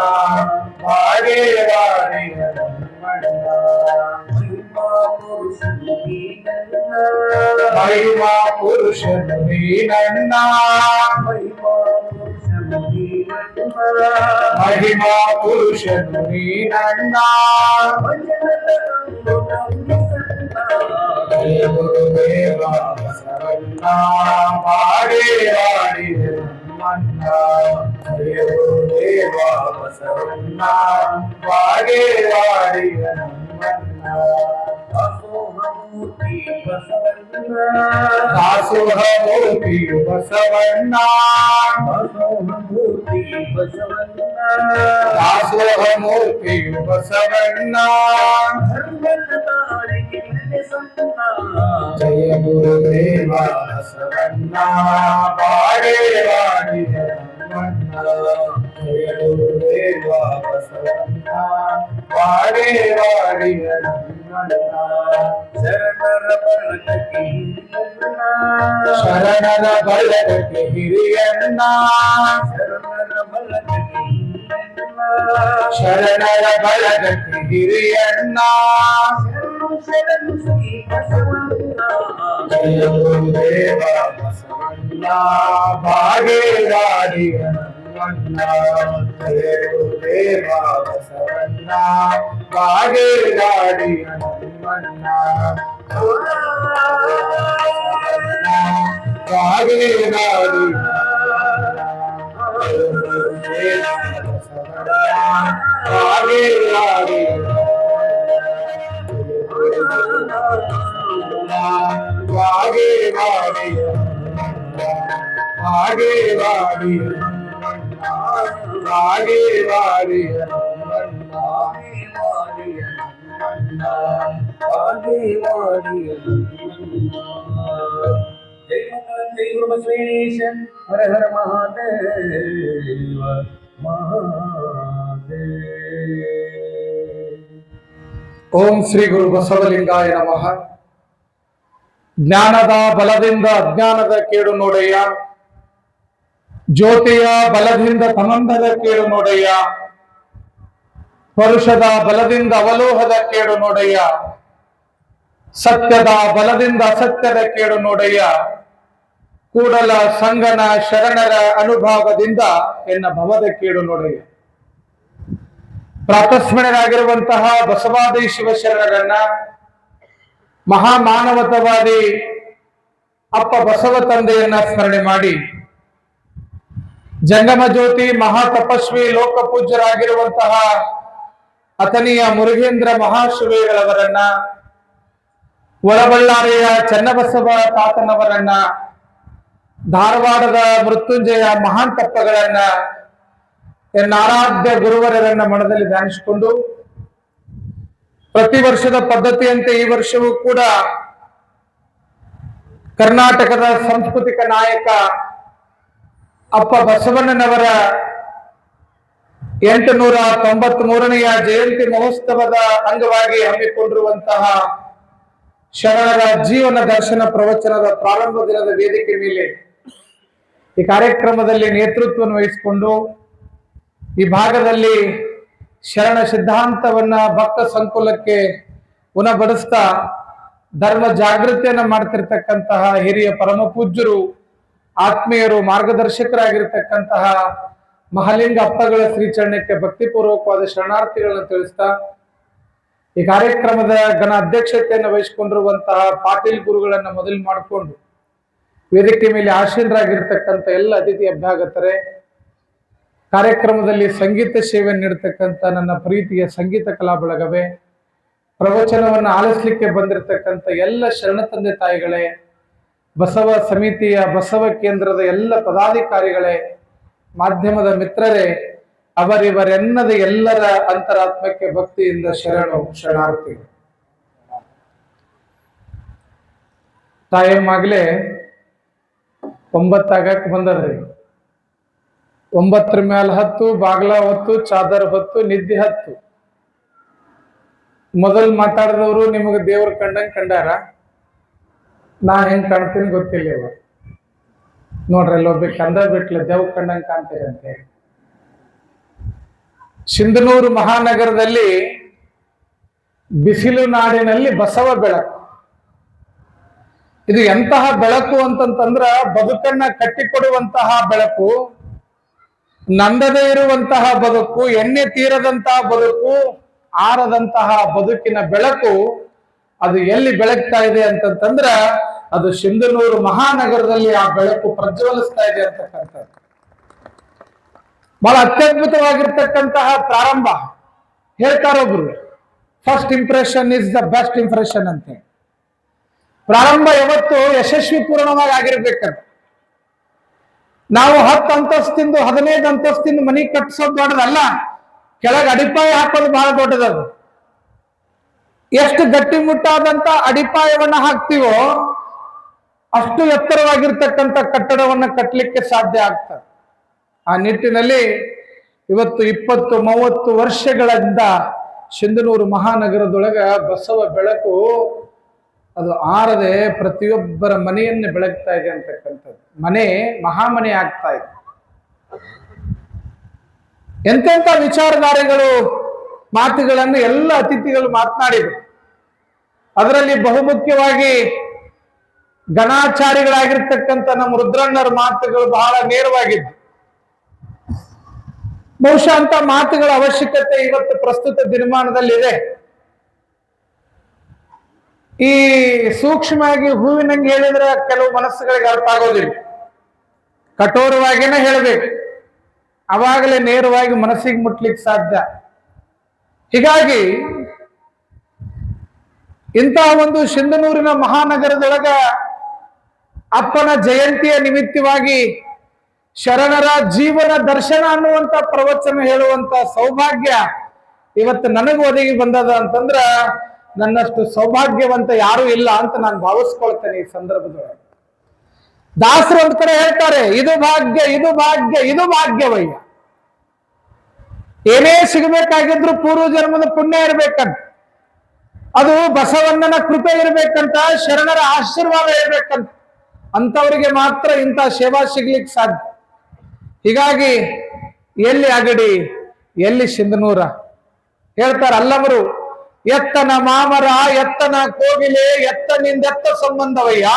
ಭಾಗ್ಯವಾದಿಯ ನಮ್ಮಣ್ಣ. ಮಹಿಮಾ ಪುರುಷನು ನೀನಣ್ಣ ಮಹಿಮಾ ಪುರುಷನು ನೀನಣ್ಣ ಜಯ ಗುರುದೇವ ಬಸವಣ್ಣ ಮಾಡಿ ಮಾಡಿ ನಮ್ಮಣ್ಣ ಜಯ ಗುರುದೇವ ಬಸವಣ್ಣ ಮಾಡಿ ಮಾಡಿ ನಮ್ಮಣ್ಣ ದಾಸೋಹಮೂರ್ತಿ ಬಸವಣ್ಣ ದಾಸೋಹಮೂರ್ತಿ ಬಸವಣ್ಣ ಜಯ ಗುರುದೇವ ಬಸವಣ್ಣ ಬಾಡೆ ಬಾಡಿದ ನಮ್ಮಣ್ಣ ಜಯ ಗುರುದೇವ ಬಸವಣ್ಣ ಬಾಡೆ ಬಾಡಿದ ನಮ್ಮಣ್ಣ ಶರಣರ ಬಳಗಕ್ಕೆ ಹಿರಿಯಣ್ಣ ಶರಣರ ಬಳಗಕ್ಕೆ ಹಿರಿಯಣ್ಣ ಜಯ ಗುರುದೇವ ಬಸವಣ್ಣ ಭಾಗ್ಯವಾಡಿಯ ನಮ್ಮಣ್ಣ ಜಯ ಗುರುದೇವ ಬಸವಣ್ಣ ಭಾಗ್ಯವಾಡಿಯ ನಮ್ಮಣ್ಣ ಭಾಗ್ಯವಾಡಿಯ जय गुरु बसवेश हर हर महादेव ಓಂ ಶ್ರೀ ಗುರು ಬಸವಲಿಂಗಾಯ ನಮಃ. ಜ್ಞಾನದ ಬಲದಿಂದ ಅಜ್ಞಾನದ ಕೇಡು ನೋಡಯ್ಯ, ಜ್ಯೋತಿಯ ಬಲದಿಂದ ತಮಂದದ ಕೇಡು ನೋಡಯ್ಯ, ಪರುಷದ ಬಲದಿಂದ ಅವಲೋಹದ ಕೇಡು ನೋಡಯ್ಯ, ಸತ್ಯದ ಬಲದಿಂದ ಅಸತ್ಯದ ಕೇಡು ನೋಡಯ್ಯ, ಕೂಡಲ ಸಂಗನ ಶರಣರ ಅನುಭಾವದಿಂದ ಎನ್ನ ಭವದ ಕೇಡು ನೋಡಯ್ಯ. ಪ್ರಾತಸ್ಮರಣರಾಗಿರುವಂತಹ ಬಸವಾದಿ ಶಿವಶರಣರನ್ನ, ಮಹಾಮಾನವತವಾದಿ ಅಪ್ಪ ಬಸವ ತಂದೆಯನ್ನ ಸ್ಮರಣೆ ಮಾಡಿ, ಜಂಗಮ ಜ್ಯೋತಿ ಮಹಾ ತಪಸ್ವಿ ಲೋಕಪೂಜ್ಯರಾಗಿರುವಂತಹ ಅಥಣಿಯ ಮುರುಗೇಂದ್ರ ಮಹಾಶಿವೇಗಳವರನ್ನ, ಒಳಬಳ್ಳಾರಿಯ ಚನ್ನಬಸವ ತಾತನವರನ್ನ, ಧಾರವಾಡದ ಮೃತ್ಯುಂಜಯ ಮಹಾಂತಪ್ಪಗಳನ್ನ, ಆರಾಧ್ಯ ಗುರುವರರನ್ನ ಮನದಲ್ಲಿ ಧ್ಯಾನಿಸಿಕೊಂಡು, ಪ್ರತಿ ವರ್ಷದ ಪದ್ಧತಿಯಂತೆ ಈ ವರ್ಷವೂ ಕೂಡ ಕರ್ನಾಟಕದ ಸಾಂಸ್ಕೃತಿಕ ನಾಯಕ ಅಪ್ಪ ಬಸವಣ್ಣನವರ 893ನೆಯ ಜಯಂತಿ ಮಹೋತ್ಸವದ ಅಂಗವಾಗಿ ಹಮ್ಮಿಕೊಂಡಿರುವಂತಹ ಶರಣರ ಜೀವನ ದರ್ಶನ ಪ್ರವಚನದ ಪ್ರಾರಂಭ ದಿನದ ವೇದಿಕೆ ಮೇಲೆ ಈ ಕಾರ್ಯಕ್ರಮದಲ್ಲಿ ನೇತೃತ್ವವನ್ನು ವಹಿಸಿಕೊಂಡು ಈ ಭಾಗದಲ್ಲಿ ಶರಣ ಸಿದ್ಧಾಂತವನ್ನ ಭಕ್ತ ಸಂಕುಲಕ್ಕೆ ಉಣಬಡಿಸ್ತಾ ಧರ್ಮ ಜಾಗೃತಿಯನ್ನ ಮಾಡ್ತಿರ್ತಕ್ಕಂತಹ ಹಿರಿಯ ಪರಮ ಪೂಜ್ಯರು, ಆತ್ಮೀಯರು, ಮಾರ್ಗದರ್ಶಕರಾಗಿರ್ತಕ್ಕಂತಹ ಮಹಾಲಿಂಗ ಅಪ್ಪಗಳ ಶ್ರೀಚರಣಕ್ಕೆ ಭಕ್ತಿಪೂರ್ವಕವಾದ ಶರಣಾರ್ಥಿಗಳನ್ನು ತಿಳಿಸ್ತಾ, ಈ ಕಾರ್ಯಕ್ರಮದ ಘನ ಅಧ್ಯಕ್ಷತೆಯನ್ನು ವಹಿಸಿಕೊಂಡಿರುವಂತಹ ಪಾಟೀಲ್ ಗುರುಗಳನ್ನ ಮೊದಲು ಮಾಡಿಕೊಂಡು ವೇದಿಕೆ ಮೇಲೆ ಆಸೀನರಾಗಿರ್ತಕ್ಕಂಥ ಎಲ್ಲ ಅತಿಥಿ ಅಭ್ಯಾಗತರೇ, ಕಾರ್ಯಕ್ರಮದಲ್ಲಿ ಸಂಗೀತ ಸೇವೆ ನೀಡತಕ್ಕಂಥ ನನ್ನ ಪ್ರೀತಿಯ ಸಂಗೀತ ಕಲಾ ಬಳಗವೇ, ಪ್ರವಚನವನ್ನು ಆಲಿಸ್ಲಿಕ್ಕೆ ಬಂದಿರತಕ್ಕಂಥ ಎಲ್ಲ ಶರಣ ತಂದೆ ತಾಯಿಗಳೇ, ಬಸವ ಸಮಿತಿಯ ಬಸವ ಕೇಂದ್ರದ ಎಲ್ಲ ಪದಾಧಿಕಾರಿಗಳೇ, ಮಾಧ್ಯಮದ ಮಿತ್ರರೇ, ಅವರಿವರೆನ್ನದ ಎಲ್ಲರ ಅಂತರಾತ್ಮಕ್ಕೆ ಭಕ್ತಿಯಿಂದ ಶರಣಾರ್ಥಿ. ಟೈಮ್ ಆಗ್ಲೇ 9 ಆಗಕ್ಕೆ ಬಂದದ್ರಿ. 9 ಮೇಲೆ 10, ಬಾಗ್ಲ ಹೊತ್ತು, ಚಾದರ್ ಹೊತ್ತು, ನಿದ್ದೆ ಹತ್ತು. ಮೊದಲು ಮಾತಾಡಿದವರು ನಿಮಗೆ ದೇವ್ರ ಕಂಡಂಗೆ ಕಂಡಾರ, ನಾ ಹೆಂಗ್ ಕಾಣ್ತೀನಿ ಗೊತ್ತಿಲ್ಲ. ಇವ ನೋಡ್ರಿ, ಅಲ್ಲೊಬ್ಬ ಕಂದ ಬಿಟ್ಲ ದೇವ್ ಕಂಡಂಗೆ ಕಾಣ್ತೀರಂತೆ. ಸಿಂಧನೂರು ಮಹಾನಗರದಲ್ಲಿ ಬಿಸಿಲು ನಾಡಿನಲ್ಲಿ ಬಸವ ಬೆಳಕು. ಇದು ಎಂತಹ ಬೆಳಕು ಅಂತಂತಂದ್ರ ಬದುಕನ್ನ ಕಟ್ಟಿಕೊಡುವಂತಹ ಬೆಳಕು, ನಂದದೇ ಇರುವಂತಹ ಬದುಕು, ಎಣ್ಣೆ ತೀರದಂತಹ ಬದುಕು, ಆರದಂತಹ ಬದುಕಿನ ಬೆಳಕು. ಅದು ಎಲ್ಲಿ ಬೆಳಗ್ತಾ ಇದೆ ಅಂತಂತಂದ್ರ ಅದು ಸಿಂಧನೂರು ಮಹಾನಗರದಲ್ಲಿ ಆ ಬೆಳಕು ಪ್ರಜ್ವಲಿಸ್ತಾ ಇದೆ ಅಂತಕ್ಕಂಥದ್ದು. ಬಹಳ ಅತ್ಯದ್ಭುತವಾಗಿರ್ತಕ್ಕಂತಹ ಪ್ರಾರಂಭ. ಹೇಳ್ತಾರೊಬ್ರು, first impression is the best impression ಅಂತ. ಪ್ರಾರಂಭ ಯಾವತ್ತು ಯಶಸ್ವಿ ಪೂರ್ಣವಾಗಿ ಆಗಿರ್ಬೇಕಂತ. ನಾವು 10 ಅಂತಸ್ತಿಂದು 15 ಅಂತಸ್ತಿಂದು ಮನಿ ಕಟ್ಟಿಸೋದು ದೊಡ್ಡದಲ್ಲ, ಕೆಳಗೆ ಅಡಿಪಾಯ ಹಾಕೋದು ಬಹಳ ದೊಡ್ಡದದು. ಎಷ್ಟು ಗಟ್ಟಿಮುಟ್ಟಾದಂತ ಅಡಿಪಾಯವನ್ನ ಹಾಕ್ತಿವೋ ಅಷ್ಟು ಎತ್ತರವಾಗಿರ್ತಕ್ಕಂಥ ಕಟ್ಟಡವನ್ನ ಕಟ್ಟಲಿಕ್ಕೆ ಸಾಧ್ಯ ಆಗ್ತದೆ. ಆ ನಿಟ್ಟಿನಲ್ಲಿ ಇವತ್ತು 20-30 ವರ್ಷಗಳಿಂದ ಸಿಂಧನೂರು ಮಹಾನಗರದೊಳಗ ಬಸವ ಬೆಳಕು ಅದು ಆರದೆ ಪ್ರತಿಯೊಬ್ಬರ ಮನೆಯನ್ನೇ ಬೆಳಗ್ತಾ ಇದೆ ಅಂತಕ್ಕಂಥದ್ದು. ಮನೆ ಮಹಾಮನೆ ಆಗ್ತಾ ಇದೆ. ಎಂತೆಂಥ ವಿಚಾರಧಾರೆಗಳು ಮಾತುಗಳನ್ನು ಎಲ್ಲ ಅತಿಥಿಗಳು ಮಾತನಾಡಿದರು. ಅದರಲ್ಲಿ ಬಹುಮುಖ್ಯವಾಗಿ ಗಣಾಚಾರಿಗಳಾಗಿರ್ತಕ್ಕಂಥ ನಮ್ಮ ರುದ್ರಣ್ಣರ ಮಾತುಗಳು ಬಹಳ ನೇರವಾಗಿದ್ದು. ಬಹುಶಃ ಅಂತ ಮಾತುಗಳ ಅವಶ್ಯಕತೆ ಇವತ್ತು ಪ್ರಸ್ತುತ ದಿನಮಾನದಲ್ಲಿದೆ. ಈ ಸೂಕ್ಷ್ಮವಾಗಿ ಹೂವಿನಂಗೆ ಹೇಳಿದ್ರೆ ಕೆಲವು ಮನಸ್ಸುಗಳಿಗೆ ಅರ್ಥ ಆಗೋದಿಲ್ಲ. ಕಠೋರವಾಗಿನೇ ಹೇಳಬೇಕು, ಅವಾಗಲೇ ನೇರವಾಗಿ ಮನಸ್ಸಿಗೆ ಮುಟ್ಲಿಕ್ಕೆ ಸಾಧ್ಯ. ಹೀಗಾಗಿ ಇಂತಹ ಒಂದು ಸಿಂಧನೂರಿನ ಮಹಾನಗರದೊಳಗ ಅಪ್ಪನ ಜಯಂತಿಯ ನಿಮಿತ್ತವಾಗಿ ಶರಣರ ಜೀವನ ದರ್ಶನ ಅನ್ನುವಂತ ಪ್ರವಚನ ಹೇಳುವಂತ ಸೌಭಾಗ್ಯ ಇವತ್ತು ನನಗೆ ಒದಗಿ ಬಂದದ ಅಂತಂದ್ರ ನನ್ನಷ್ಟು ಸೌಭಾಗ್ಯವಂತ ಯಾರು ಇಲ್ಲ ಅಂತ ನಾನು ಭಾವಿಸ್ಕೊಳ್ತೇನೆ. ಈ ಸಂದರ್ಭದೊಳಗೆ ದಾಸರು ಒಂದ್ ಕಡೆ ಹೇಳ್ತಾರೆ, ಇದು ಭಾಗ್ಯ, ಇದು ಭಾಗ್ಯ, ಇದು ಭಾಗ್ಯವಯ್ಯ. ಏನೇ ಸಿಗಬೇಕಾಗಿದ್ರು ಪೂರ್ವ ಜನ್ಮದ ಪುಣ್ಯ ಇರ್ಬೇಕಂತ, ಅದು ಬಸವಣ್ಣನ ಕೃಪೆ ಇರ್ಬೇಕಂತ, ಶರಣರ ಆಶೀರ್ವಾದ ಇರ್ಬೇಕಂತ. ಅಂತವರಿಗೆ ಮಾತ್ರ ಇಂಥ ಸೇವಾ ಸಿಗ್ಲಿಕ್ಕೆ ಸಾಧ್ಯ. ಹೀಗಾಗಿ ಎಲ್ಲಿ ಅಗಡಿ, ಎಲ್ಲಿ ಸಿಂಧನೂರ ಹೇಳ್ತಾರ ಅಲ್ಲವರು, ಎತ್ತನ ಮಾಮರ, ಎತ್ತನ ಕೋಗಿಲೆ, ಎತ್ತನಿಂದೆತ್ತ ಸಂಬಂಧವಯ್ಯ.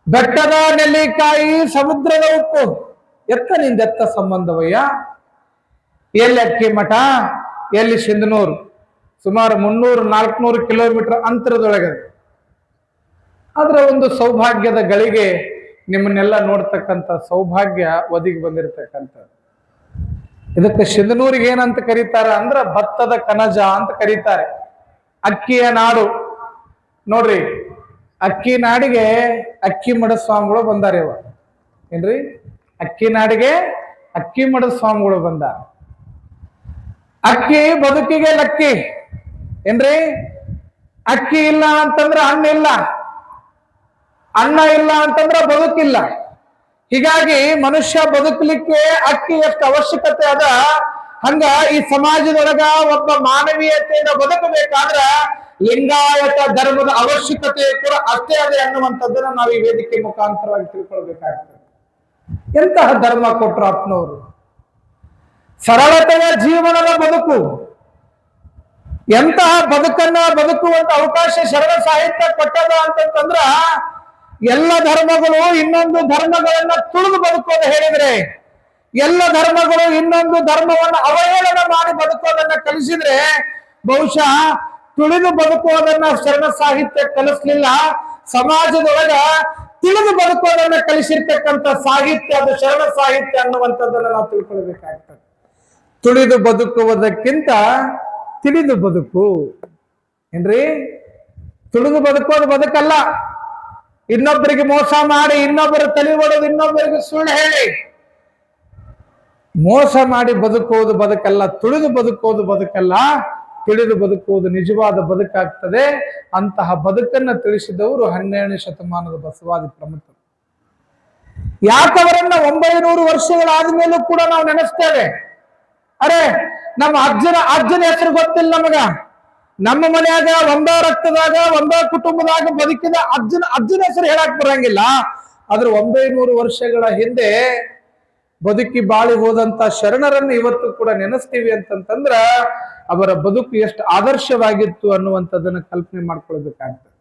ಬೆಟ್ಟದ ನೆಲ್ಲಿಕಾಯಿ, ಸಮುದ್ರದ ಉಪ್ಪು, ಎತ್ತನಿಂದೆತ್ತ ಸಂಬಂಧವಯ್ಯ. ಎಲ್ಲಿ ಅಕ್ಕಿ ಮಠ, ಎಲ್ಲಿ ಸಿಂಧನೂರು, ಸುಮಾರು 300-400 ಕಿಲೋಮೀಟರ್ ಅಂತರದೊಳಗೆ. ಅದರ ಒಂದು ಸೌಭಾಗ್ಯದ ಗಳಿಗೆ ನಿಮ್ಮನ್ನೆಲ್ಲ ನೋಡ್ತಕ್ಕಂಥ ಸೌಭಾಗ್ಯ ಒದಗಿ ಬಂದಿರತಕ್ಕಂಥದ್ದು. ಇದಕ್ಕೆ ಸಿಂಧನೂರಿಗೆ ಏನಂತ ಕರೀತಾರ ಅಂದ್ರ ಭತ್ತದ ಕನಜ ಅಂತ ಕರೀತಾರೆ. ಅಕ್ಕಿಯ ನಾಡು ನೋಡ್ರಿ. ಅಕ್ಕಿ ನಾಡಿಗೆ ಅಕ್ಕಿ ಮಠ ಸ್ವಾಮಿಗಳು ಬಂದಾರ. ಇವ ಏನ್ರಿ, ಅಕ್ಕಿ ನಾಡಿಗೆ ಅಕ್ಕಿ ಮಠ ಸ್ವಾಮಿಗಳು ಬಂದಾರ. ಅಕ್ಕಿ ಬದುಕಿಗೆ ಲಕ್ಕಿ ಏನ್ರಿ. ಅಕ್ಕಿ ಇಲ್ಲ ಅಂತಂದ್ರ ಅನ್ನ ಇಲ್ಲ, ಅನ್ನ ಇಲ್ಲ ಅಂತಂದ್ರ ಬದುಕಿಲ್ಲ. ಹೀಗಾಗಿ ಮನುಷ್ಯ ಬದುಕಲಿಕ್ಕೆ ಅಕ್ಕಿ ಎಷ್ಟು ಅವಶ್ಯಕತೆ ಅದ, ಹಂಗ ಈ ಸಮಾಜದೊಳಗ ಒಬ್ಬ ಮಾನವೀಯತೆಯಿಂದ ಬದುಕಬೇಕಾದ್ರ ಲಿಂಗಾಯತ ಧರ್ಮದ ಅವಶ್ಯಕತೆ ಕೂಡ ಅಷ್ಟೇ ಅದೇ ಅನ್ನುವಂಥದ್ದನ್ನ ನಾವು ಈ ವೇದಿಕೆ ಮುಖಾಂತರವಾಗಿ ತಿಳ್ಕೊಳ್ಬೇಕಾಗ್ತದೆ. ಎಂತಹ ಧರ್ಮ ಕೊಟ್ರು ಅಪ್ಪನವರು. ಸರಳತೆಯ ಜೀವನದ ಬದುಕು, ಎಂತಹ ಬದುಕನ್ನ ಬದುಕುವಂತ ಅವಕಾಶ ಶರಣ ಸಾಹಿತ್ಯ ಕೊಟ್ಟದ ಅಂತಂದ್ರ ಎಲ್ಲ ಧರ್ಮಗಳು ಇನ್ನೊಂದು ಧರ್ಮಗಳನ್ನ ತುಳಿದು ಬದುಕೋದು ಹೇಳಿದ್ರೆ, ಎಲ್ಲ ಧರ್ಮಗಳು ಇನ್ನೊಂದು ಧರ್ಮವನ್ನು ಅವಹೇಳನ ಮಾಡಿ ಬದುಕೋದನ್ನ ಕಲಿಸಿದ್ರೆ, ಬಹುಶಃ ತುಳಿದು ಬದುಕೋದನ್ನ ಶರಣ ಸಾಹಿತ್ಯ ಕಲಿಸ್ಲಿಲ್ಲ. ಸಮಾಜದೊಳಗ ತಿಳಿದು ಬದುಕೋದನ್ನ ಕಲಿಸಿರ್ತಕ್ಕಂಥ ಸಾಹಿತ್ಯ ಅದು ಶರಣ ಸಾಹಿತ್ಯ ಅನ್ನುವಂಥದ್ದನ್ನ ನಾವು ತಿಳ್ಕೊಳ್ಬೇಕಾಗ್ತದೆ. ತುಳಿದು ಬದುಕುವುದಕ್ಕಿಂತ ತಿಳಿದು ಬದುಕು ಏನ್ರಿ. ತುಳಿದು ಬದುಕೋದು ಬದುಕಲ್ಲ. ಇನ್ನೊಬ್ಬರಿಗೆ ಮೋಸ ಮಾಡಿ, ಇನ್ನೊಬ್ಬರ ತಲೆ ಒಡೆದು, ಇನ್ನೊಬ್ಬರಿಗೆ ಸುಳ್ಳು ಹೇಳಿ ಮೋಸ ಮಾಡಿ ಬದುಕುವುದು ಬದುಕಲ್ಲ. ತುಳಿದು ಬದುಕುವುದು ಬದುಕಲ್ಲ. ತಿಳಿದು ಬದುಕುವುದು ನಿಜವಾದ ಬದುಕಾಗ್ತದೆ. ಅಂತಹ ಬದುಕನ್ನ ತಿಳಿಸಿದವರು 12ನೇ ಶತಮಾನದ ಬಸವಾದಿ ಪ್ರಮುಖರು. ಯಾಕವರನ್ನ 900 ವರ್ಷಗಳಾದ ಮೇಲೂ ಕೂಡ ನಾವು ನೆನೆಸ್ತೇವೆ. ಅರೆ, ನಮ್ಮ ಅಜ್ಜನ ಹೆಸರು ಗೊತ್ತಿಲ್ಲ ನಮಗ. ನಮ್ಮ ಮನೆಯಾಗ ಒಂದ ರಕ್ತದಾಗ ಒಂದ ಕುಟುಂಬದಾಗ ಬದುಕಿದ ಅಜ್ಜನ ಹೆಸರು ಹೇಳಕ್ ಬರಂಗಿಲ್ಲ. ಆದ್ರೆ 900 ವರ್ಷಗಳ ಹಿಂದೆ ಬದುಕಿ ಬಾಳಿ ಹೋದಂತ ಶರಣರನ್ನು ಇವತ್ತು ಕೂಡ ನೆನೆಸ್ತೀವಿ ಅಂತಂದ್ರ ಅವರ ಬದುಕು ಎಷ್ಟು ಆದರ್ಶವಾಗಿತ್ತು ಅನ್ನುವಂಥದ್ದನ್ನ ಕಲ್ಪನೆ ಮಾಡ್ಕೊಳ್ಬೇಕಾಗ್ತದೆ.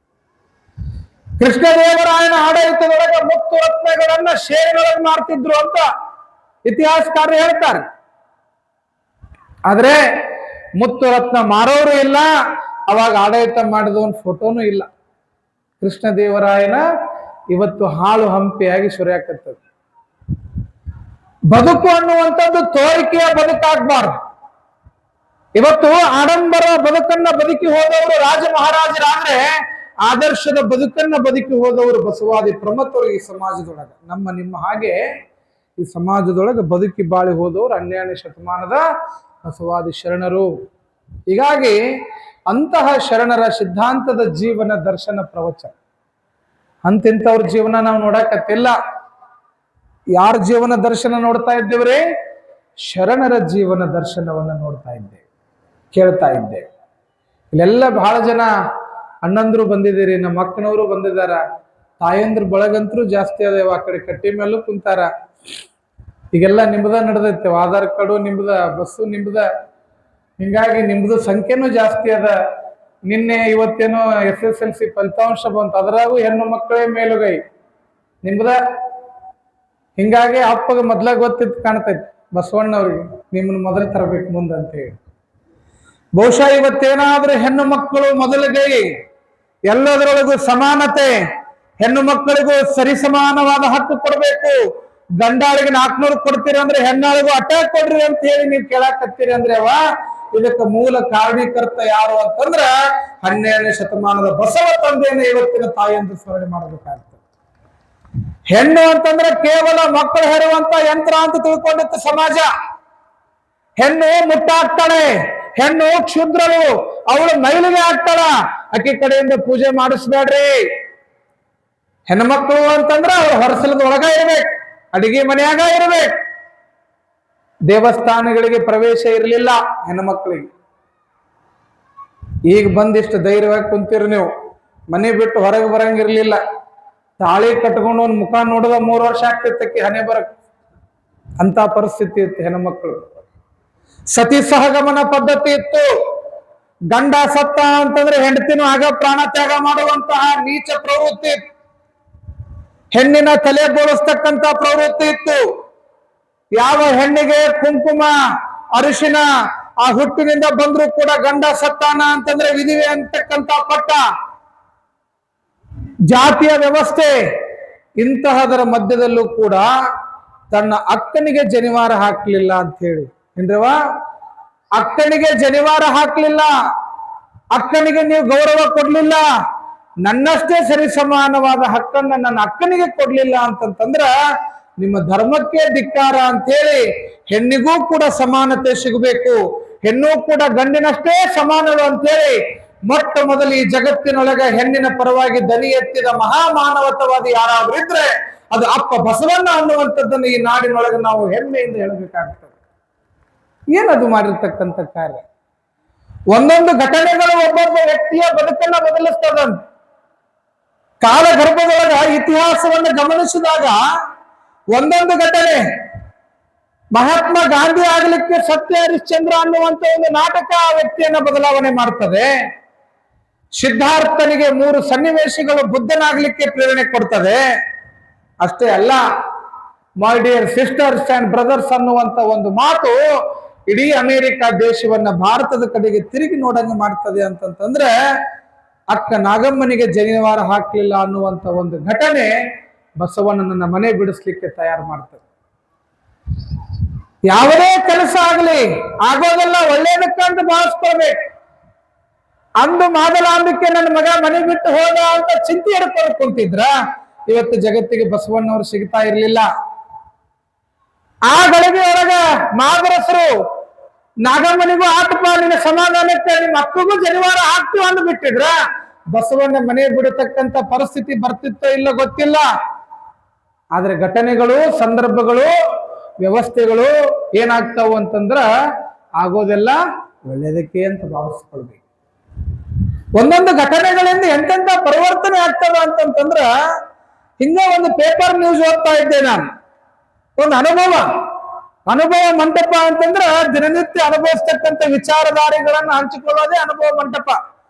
ಕೃಷ್ಣದೇವರಾಯನ ಆಡಳಿತದೊಳಗೆ ಮುತ್ತು ರತ್ನಗಳನ್ನ ಶೇರಿನೊಳಗೆ ಮಾಡ್ತಿದ್ರು ಅಂತ ಇತಿಹಾಸಕಾರರು ಹೇಳ್ತಾರೆ. ಆದ್ರೆ ಮುತ್ತು ರತ್ನ ಮಾರೋರು ಇಲ್ಲ, ಅವಾಗ ಆಡಳಿತ ಮಾಡಿದ ಒಂದು ಫೋಟೋನು ಇಲ್ಲ. ಕೃಷ್ಣದೇವರಾಯನ ಇವತ್ತು ಹಾಳು ಹಂಪಿಯಾಗಿ ಸುರಿಯಾಕತ್ತದ. ಬದುಕು ಅನ್ನುವಂಥದ್ದು ತೋರಿಕೆಯ ಬದುಕಾಗಬಾರ್ದು. ಇವತ್ತು ಆಡಂಬರ ಬದುಕನ್ನ ಬದುಕಿ ಹೋದವರು ರಾಜ ಮಹಾರಾಜರಾದ್ರೆ, ಆದರ್ಶದ ಬದುಕನ್ನ ಬದುಕಿ ಹೋದವರು ಬಸವಾದಿ ಪ್ರಮಥರು ಈ ಸಮಾಜದೊಳಗ. ನಿಮ್ಮ ಹಾಗೆ ಈ ಸಮಾಜದೊಳಗೆ ಬದುಕಿ ಬಾಳಿ ಹೋದವರು 12ನೇ ಶತಮಾನದ ಬಸವಾದಿ ಶರಣರು. ಹೀಗಾಗಿ ಅಂತಹ ಶರಣರ ಸಿದ್ಧಾಂತದ ಜೀವನ ದರ್ಶನ ಪ್ರವಚನ ಅಂತಿಂತವ್ರ ಜೀವನ ನಾವು ನೋಡಕತ್ತಿಲ್ಲ. ಯಾರ ಜೀವನ ದರ್ಶನ ನೋಡ್ತಾ ಇದ್ದೇವ್ರಿ? ಶರಣರ ಜೀವನ ದರ್ಶನವನ್ನ ನೋಡ್ತಾ ಇದ್ದೇವೆ, ಕೇಳ್ತಾ ಇದ್ದೇವೆ. ಇಲ್ಲೆಲ್ಲ ಬಹಳ ಜನ ಅಣ್ಣಂದ್ರು ಬಂದಿದ್ದೀರಿ, ನಮ್ಮ ಅಕ್ಕನವರು ಬಂದಿದಾರ, ತಾಯಂದ್ರ ಬಳಗಂತರೂ ಜಾಸ್ತಿ ಅದೇವ. ಆ ಕಡೆ ಕಟ್ಟಿ ಮೇಲೂ ಕುಂತಾರ. ಈಗೆಲ್ಲ ನಿಮ್ದ ನಡೆದೈತೆ, ಆಧಾರ್ ಕಾರ್ಡು ನಿಮ್ದ, ಬಸ್ಸು ನಿಮ್ದ, ಹಿಂಗಾಗಿ ನಿಮ್ದು ಸಂಖ್ಯೆನೂ ಜಾಸ್ತಿ ಅದ. ನಿನ್ನೆ ಇವತ್ತೇನೋ SSLC ಫಲಿತಾಂಶ ಬಂತು, ಅದ್ರಾಗೂ ಹೆಣ್ಣು ಮಕ್ಕಳೇ ಮೇಲುಗೈ ನಿಮ್ದ. ಹಿಂಗಾಗಿ ಅಪ್ಪಗ ಮೊದ್ಲ ಗೊತ್ತಿತ್ತು ಕಾಣ್ತೈತಿ ಬಸವಣ್ಣವ್ರಿಗೆ, ನಿಮ್ಮನ್ನ ಮೊದಲು ತರಬೇಕು ಮುಂದಂತೇಳಿ. ಬಹುಶಃ ಇವತ್ತೇನಾದ್ರೂ ಹೆಣ್ಣು ಮಕ್ಕಳು ಮೊದಲಿಗೈ, ಎಲ್ಲದರೊಳಗೂ ಸಮಾನತೆ, ಹೆಣ್ಣು ಮಕ್ಕಳಿಗೂ ಸರಿಸಮಾನವಾದ ಹಕ್ಕು ಕೊಡ್ಬೇಕು. ಗಂಡಾಳಿಗೆ 400 ಕೊಡ್ತೀರಿ ಅಂದ್ರೆ ಹೆಣ್ಣಾಳಿಗೂ ಅಟ್ಯಾಕ್ ಕೊಡ್ರಿ ಅಂತ ಹೇಳಿ ನೀವು ಕೇಳಾಕತ್ತೀರಿ ಅಂದ್ರೆ ಇದಕ್ಕೆ ಮೂಲ ಕಾರಣೀಕರ್ತ ಯಾರು ಅಂತಂದ್ರ 12ನೇ ಶತಮಾನದ ಬಸವ ತಂದೆಯನ್ನು ಇವತ್ತಿನ ತಾಯಿಯನ್ನು ಸ್ಮರಣೆ ಮಾಡಬೇಕಾಗ್ತದೆ. ಹೆಣ್ಣು ಅಂತಂದ್ರೆ ಕೇವಲ ಮಕ್ಕಳು ಹೆರುವಂತ ಯಂತ್ರ ಅಂತ ತಿಳ್ಕೊಂಡಿತ್ತು ಸಮಾಜ. ಹೆಣ್ಣು ಮುಟ್ಟಾಗ್ತಾಳೆ, ಹೆಣ್ಣು ಕ್ಷುದ್ರಳು, ಅವಳು ಮೈಲಿಗೆ ಆಗ್ತಾಳ, ಆಕೆ ಕಡೆಯಿಂದ ಪೂಜೆ ಮಾಡಿಸ್ಬೇಡ್ರಿ. ಹೆಣ್ಮಕ್ಳು ಅಂತಂದ್ರೆ ಅವ್ರು ಹೊರಸಲದ ಒಳಗ ಇರ್ಬೇಕು, ಅಡಿಗೆ ಮನೆಯಾಗ ಇರ್ಬೇಕು. ದೇವಸ್ಥಾನಗಳಿಗೆ ಪ್ರವೇಶ ಇರಲಿಲ್ಲ ಹೆಣ್ಮಕ್ಳಿಗೆ. ಈಗ ಬಂದಿಷ್ಟು ಧೈರ್ಯವಾಗಿ ಕುಂತೀರಿ ನೀವು, ಮನೆ ಬಿಟ್ಟು ಹೊರಗೆ ಬರಂಗಿರ್ಲಿಲ್ಲ. ತಾಳಿ ಕಟ್ಕೊಂಡು ಒಂದು ಮುಖ ನೋಡಿದ 3 ವರ್ಷ ಆಗ್ತಿತ್ತಕ್ಕೆ ಹಣೆ ಬರಕ್, ಅಂತ ಪರಿಸ್ಥಿತಿ ಇತ್ತು ಹೆಣ್ಮಕ್ಳು. ಸತಿ ಸಹಗಮನ ಪದ್ಧತಿ ಇತ್ತು. ಗಂಡ ಸತ್ತ ಅಂತಂದ್ರೆ ಹೆಂಡತಿನೂ ಆಗ ಪ್ರಾಣ ತ್ಯಾಗ ಮಾಡುವಂತಹ ನೀಚ ಪ್ರವೃತ್ತಿ ಇತ್ತು. ಹೆಣ್ಣಿನ ತಲೆ ಬೋಳಿಸ್ತಕ್ಕಂತ ಪ್ರವೃತ್ತಿ ಇತ್ತು. ಯಾವ ಹೆಣ್ಣಿಗೆ ಕುಂಕುಮ ಅರಿಶಿನ ಆ ಹುಟ್ಟಿನಿಂದ ಬಂದ್ರು ಕೂಡ ಗಂಡ ಸತ್ತಾನ ಅಂತಂದ್ರೆ ವಿಧಿವೆ ಅಂತಕ್ಕಂತ ಪಟ್ಟ, ಜಾತಿಯ ವ್ಯವಸ್ಥೆ, ಇಂತಹದರ ಮಧ್ಯದಲ್ಲೂ ಕೂಡ ತನ್ನ ಅಕ್ಕನಿಗೆ ಜನಿವಾರ ಹಾಕ್ಲಿಲ್ಲ ಅಂತ ಹೇಳಿ ಏನ್ರವ, ಅಕ್ಕನಿಗೆ ಜನಿವಾರ ಹಾಕ್ಲಿಲ್ಲ, ಅಕ್ಕನಿಗೆ ನೀವು ಗೌರವ ಕೊಡ್ಲಿಲ್ಲ, ನನ್ನಷ್ಟೇ ಸರಿ ಸಮಾನವಾದ ಹಕ್ಕನ್ನ ನನ್ನ ಅಕ್ಕನಿಗೆ ಕೊಡ್ಲಿಲ್ಲ ಅಂತಂತಂದ್ರ ನಿಮ್ಮ ಧರ್ಮಕ್ಕೆ ಧಿಕ್ಕಾರ ಅಂತೇಳಿ ಹೆಣ್ಣಿಗೂ ಕೂಡ ಸಮಾನತೆ ಸಿಗಬೇಕು, ಹೆಣ್ಣು ಕೂಡ ಗಂಡಿನಷ್ಟೇ ಸಮಾನರು ಅಂತೇಳಿ ಮೊಟ್ಟ ಮೊದಲು ಈ ಜಗತ್ತಿನೊಳಗೆ ಹೆಣ್ಣಿನ ಪರವಾಗಿ ದನಿ ಎತ್ತಿದ ಮಹಾಮಾನವತವಾದಿ ಯಾರಾದ್ರೂ ಇದ್ರೆ ಅದು ಅಪ್ಪ ಬಸವಣ್ಣ ಅನ್ನುವಂಥದ್ದನ್ನು ಈ ನಾಡಿನೊಳಗೆ ನಾವು ಹೆಮ್ಮೆಯಿಂದ ಹೇಳಬೇಕಾಗ್ತದೆ. ಏನದು ಮಾಡಿರ್ತಕ್ಕಂಥ ಕಾರ್ಯ? ಒಂದೊಂದು ಘಟನೆಗಳು ಒಬ್ಬೊಬ್ಬ ವ್ಯಕ್ತಿಯ ಬದುಕನ್ನ ಬದಲಿಸ್ತದಂತ. ಕಾಲಗರ್ಭದೊಳಗ ಇತಿಹಾಸವನ್ನು ಗಮನಿಸಿದಾಗ ಒಂದೊಂದು ಘಟನೆ, ಮಹಾತ್ಮ ಗಾಂಧಿ ಆಗ್ಲಿಕ್ಕೆ ಸತ್ಯ ಹರಿಶ್ಚಂದ್ರ ಅನ್ನುವಂತ ಒಂದು ನಾಟಕ ಆ ವ್ಯಕ್ತಿಯನ್ನ ಬದಲಾವಣೆ ಮಾಡ್ತದೆ. ಸಿದ್ಧಾರ್ಥನಿಗೆ 3 ಸನ್ನಿವೇಶಗಳು ಬುದ್ಧನಾಗ್ಲಿಕ್ಕೆ ಪ್ರೇರಣೆ ಕೊಡ್ತದೆ. ಅಷ್ಟೇ ಅಲ್ಲ, my dear sisters and brothers ಅನ್ನುವಂತ ಒಂದು ಮಾತು ಇಡೀ ಅಮೆರಿಕ ದೇಶವನ್ನ ಭಾರತದ ಕಡೆಗೆ ತಿರುಗಿ ನೋಡಂಗೆ ಮಾಡ್ತದೆ ಅಂತಂತಂದ್ರೆ ಅಕ್ಕ ನಾಗಮ್ಮನಿಗೆ ಜನಿವಾರ ಹಾಕ್ಲಿಲ್ಲ ಅನ್ನುವಂತ ಒಂದು ಘಟನೆ ಬಸವಣ್ಣನನ್ನ ಮನೆ ಬಿಡಿಸ್ಲಿಕ್ಕೆ ತಯಾರು ಮಾಡ್ತದೆ. ಯಾವುದೇ ಕೆಲಸ ಆಗಲಿ ಆಗೋದೆಲ್ಲ ಒಳ್ಳೇದಕ್ಕಂತ ಭಾವಿಸ್ಕೊಳ್ಬೇಕು. ಅಂದು ಮಾದಲಾಂಬಿಕೆ ನನ್ನ ಮಗ ಮನೆ ಬಿಟ್ಟು ಹೋದ ಅಂತ ಚಿಂತೆ ಹಿಡ್ಕೊಂಡು ಕುಂತಿದ್ರ ಇವತ್ತು ಜಗತ್ತಿಗೆ ಬಸವಣ್ಣವರು ಸಿಗ್ತಾ ಇರ್ಲಿಲ್ಲ. ಆ ಗಳಿಗೆ ಒಳಗ ಮಾದರಸರು ನಾಗಮ್ಮನಿಗೂ ಆತಪ ನಿನ್ನ ಸಮಾಧಾನಕ್ಕೆ ನಿಮ್ಮ ಅಕ್ಕಗೂ ಜನಿವಾರ ಹಾಕ್ತು ಅಂದು ಬಿಟ್ಟಿದ್ರ ಬಸವಣ್ಣ ಮನೆ ಬಿಡತಕ್ಕಂತ ಪರಿಸ್ಥಿತಿ ಬರ್ತಿತ್ತೋ ಇಲ್ಲ ಗೊತ್ತಿಲ್ಲ. ಆದ್ರೆ ಘಟನೆಗಳು, ಸಂದರ್ಭಗಳು, ವ್ಯವಸ್ಥೆಗಳು ಏನಾಗ್ತಾವು ಅಂತಂದ್ರ ಆಗೋದೆಲ್ಲ ಒಳ್ಳೇದಕ್ಕೆ ಅಂತ ಭಾವಿಸ್ಕೊಳ್ಬೇಕು. ಒಂದೊಂದು ಘಟನೆಗಳಿಂದ ಎಂತೆಂತ ಪರಿವರ್ತನೆ ಆಗ್ತದ ಅಂತಂದ್ರ ಹಿಂಗ ಒಂದು ಪೇಪರ್ ನ್ಯೂಸ್ ಓದ್ತಾ ಇದ್ದೆ ನಾನು. ಒಂದು ಅನುಭವ ಮಂಟಪ ಅಂತಂದ್ರ ದಿನನಿತ್ಯ ಅನುಭವಿಸ್ತಕ್ಕಂಥ ವಿಚಾರಧಾರೆಗಳನ್ನ ಹಂಚಿಕೊಳ್ಳೋದೇ ಅನುಭವ ಮಂಟಪ.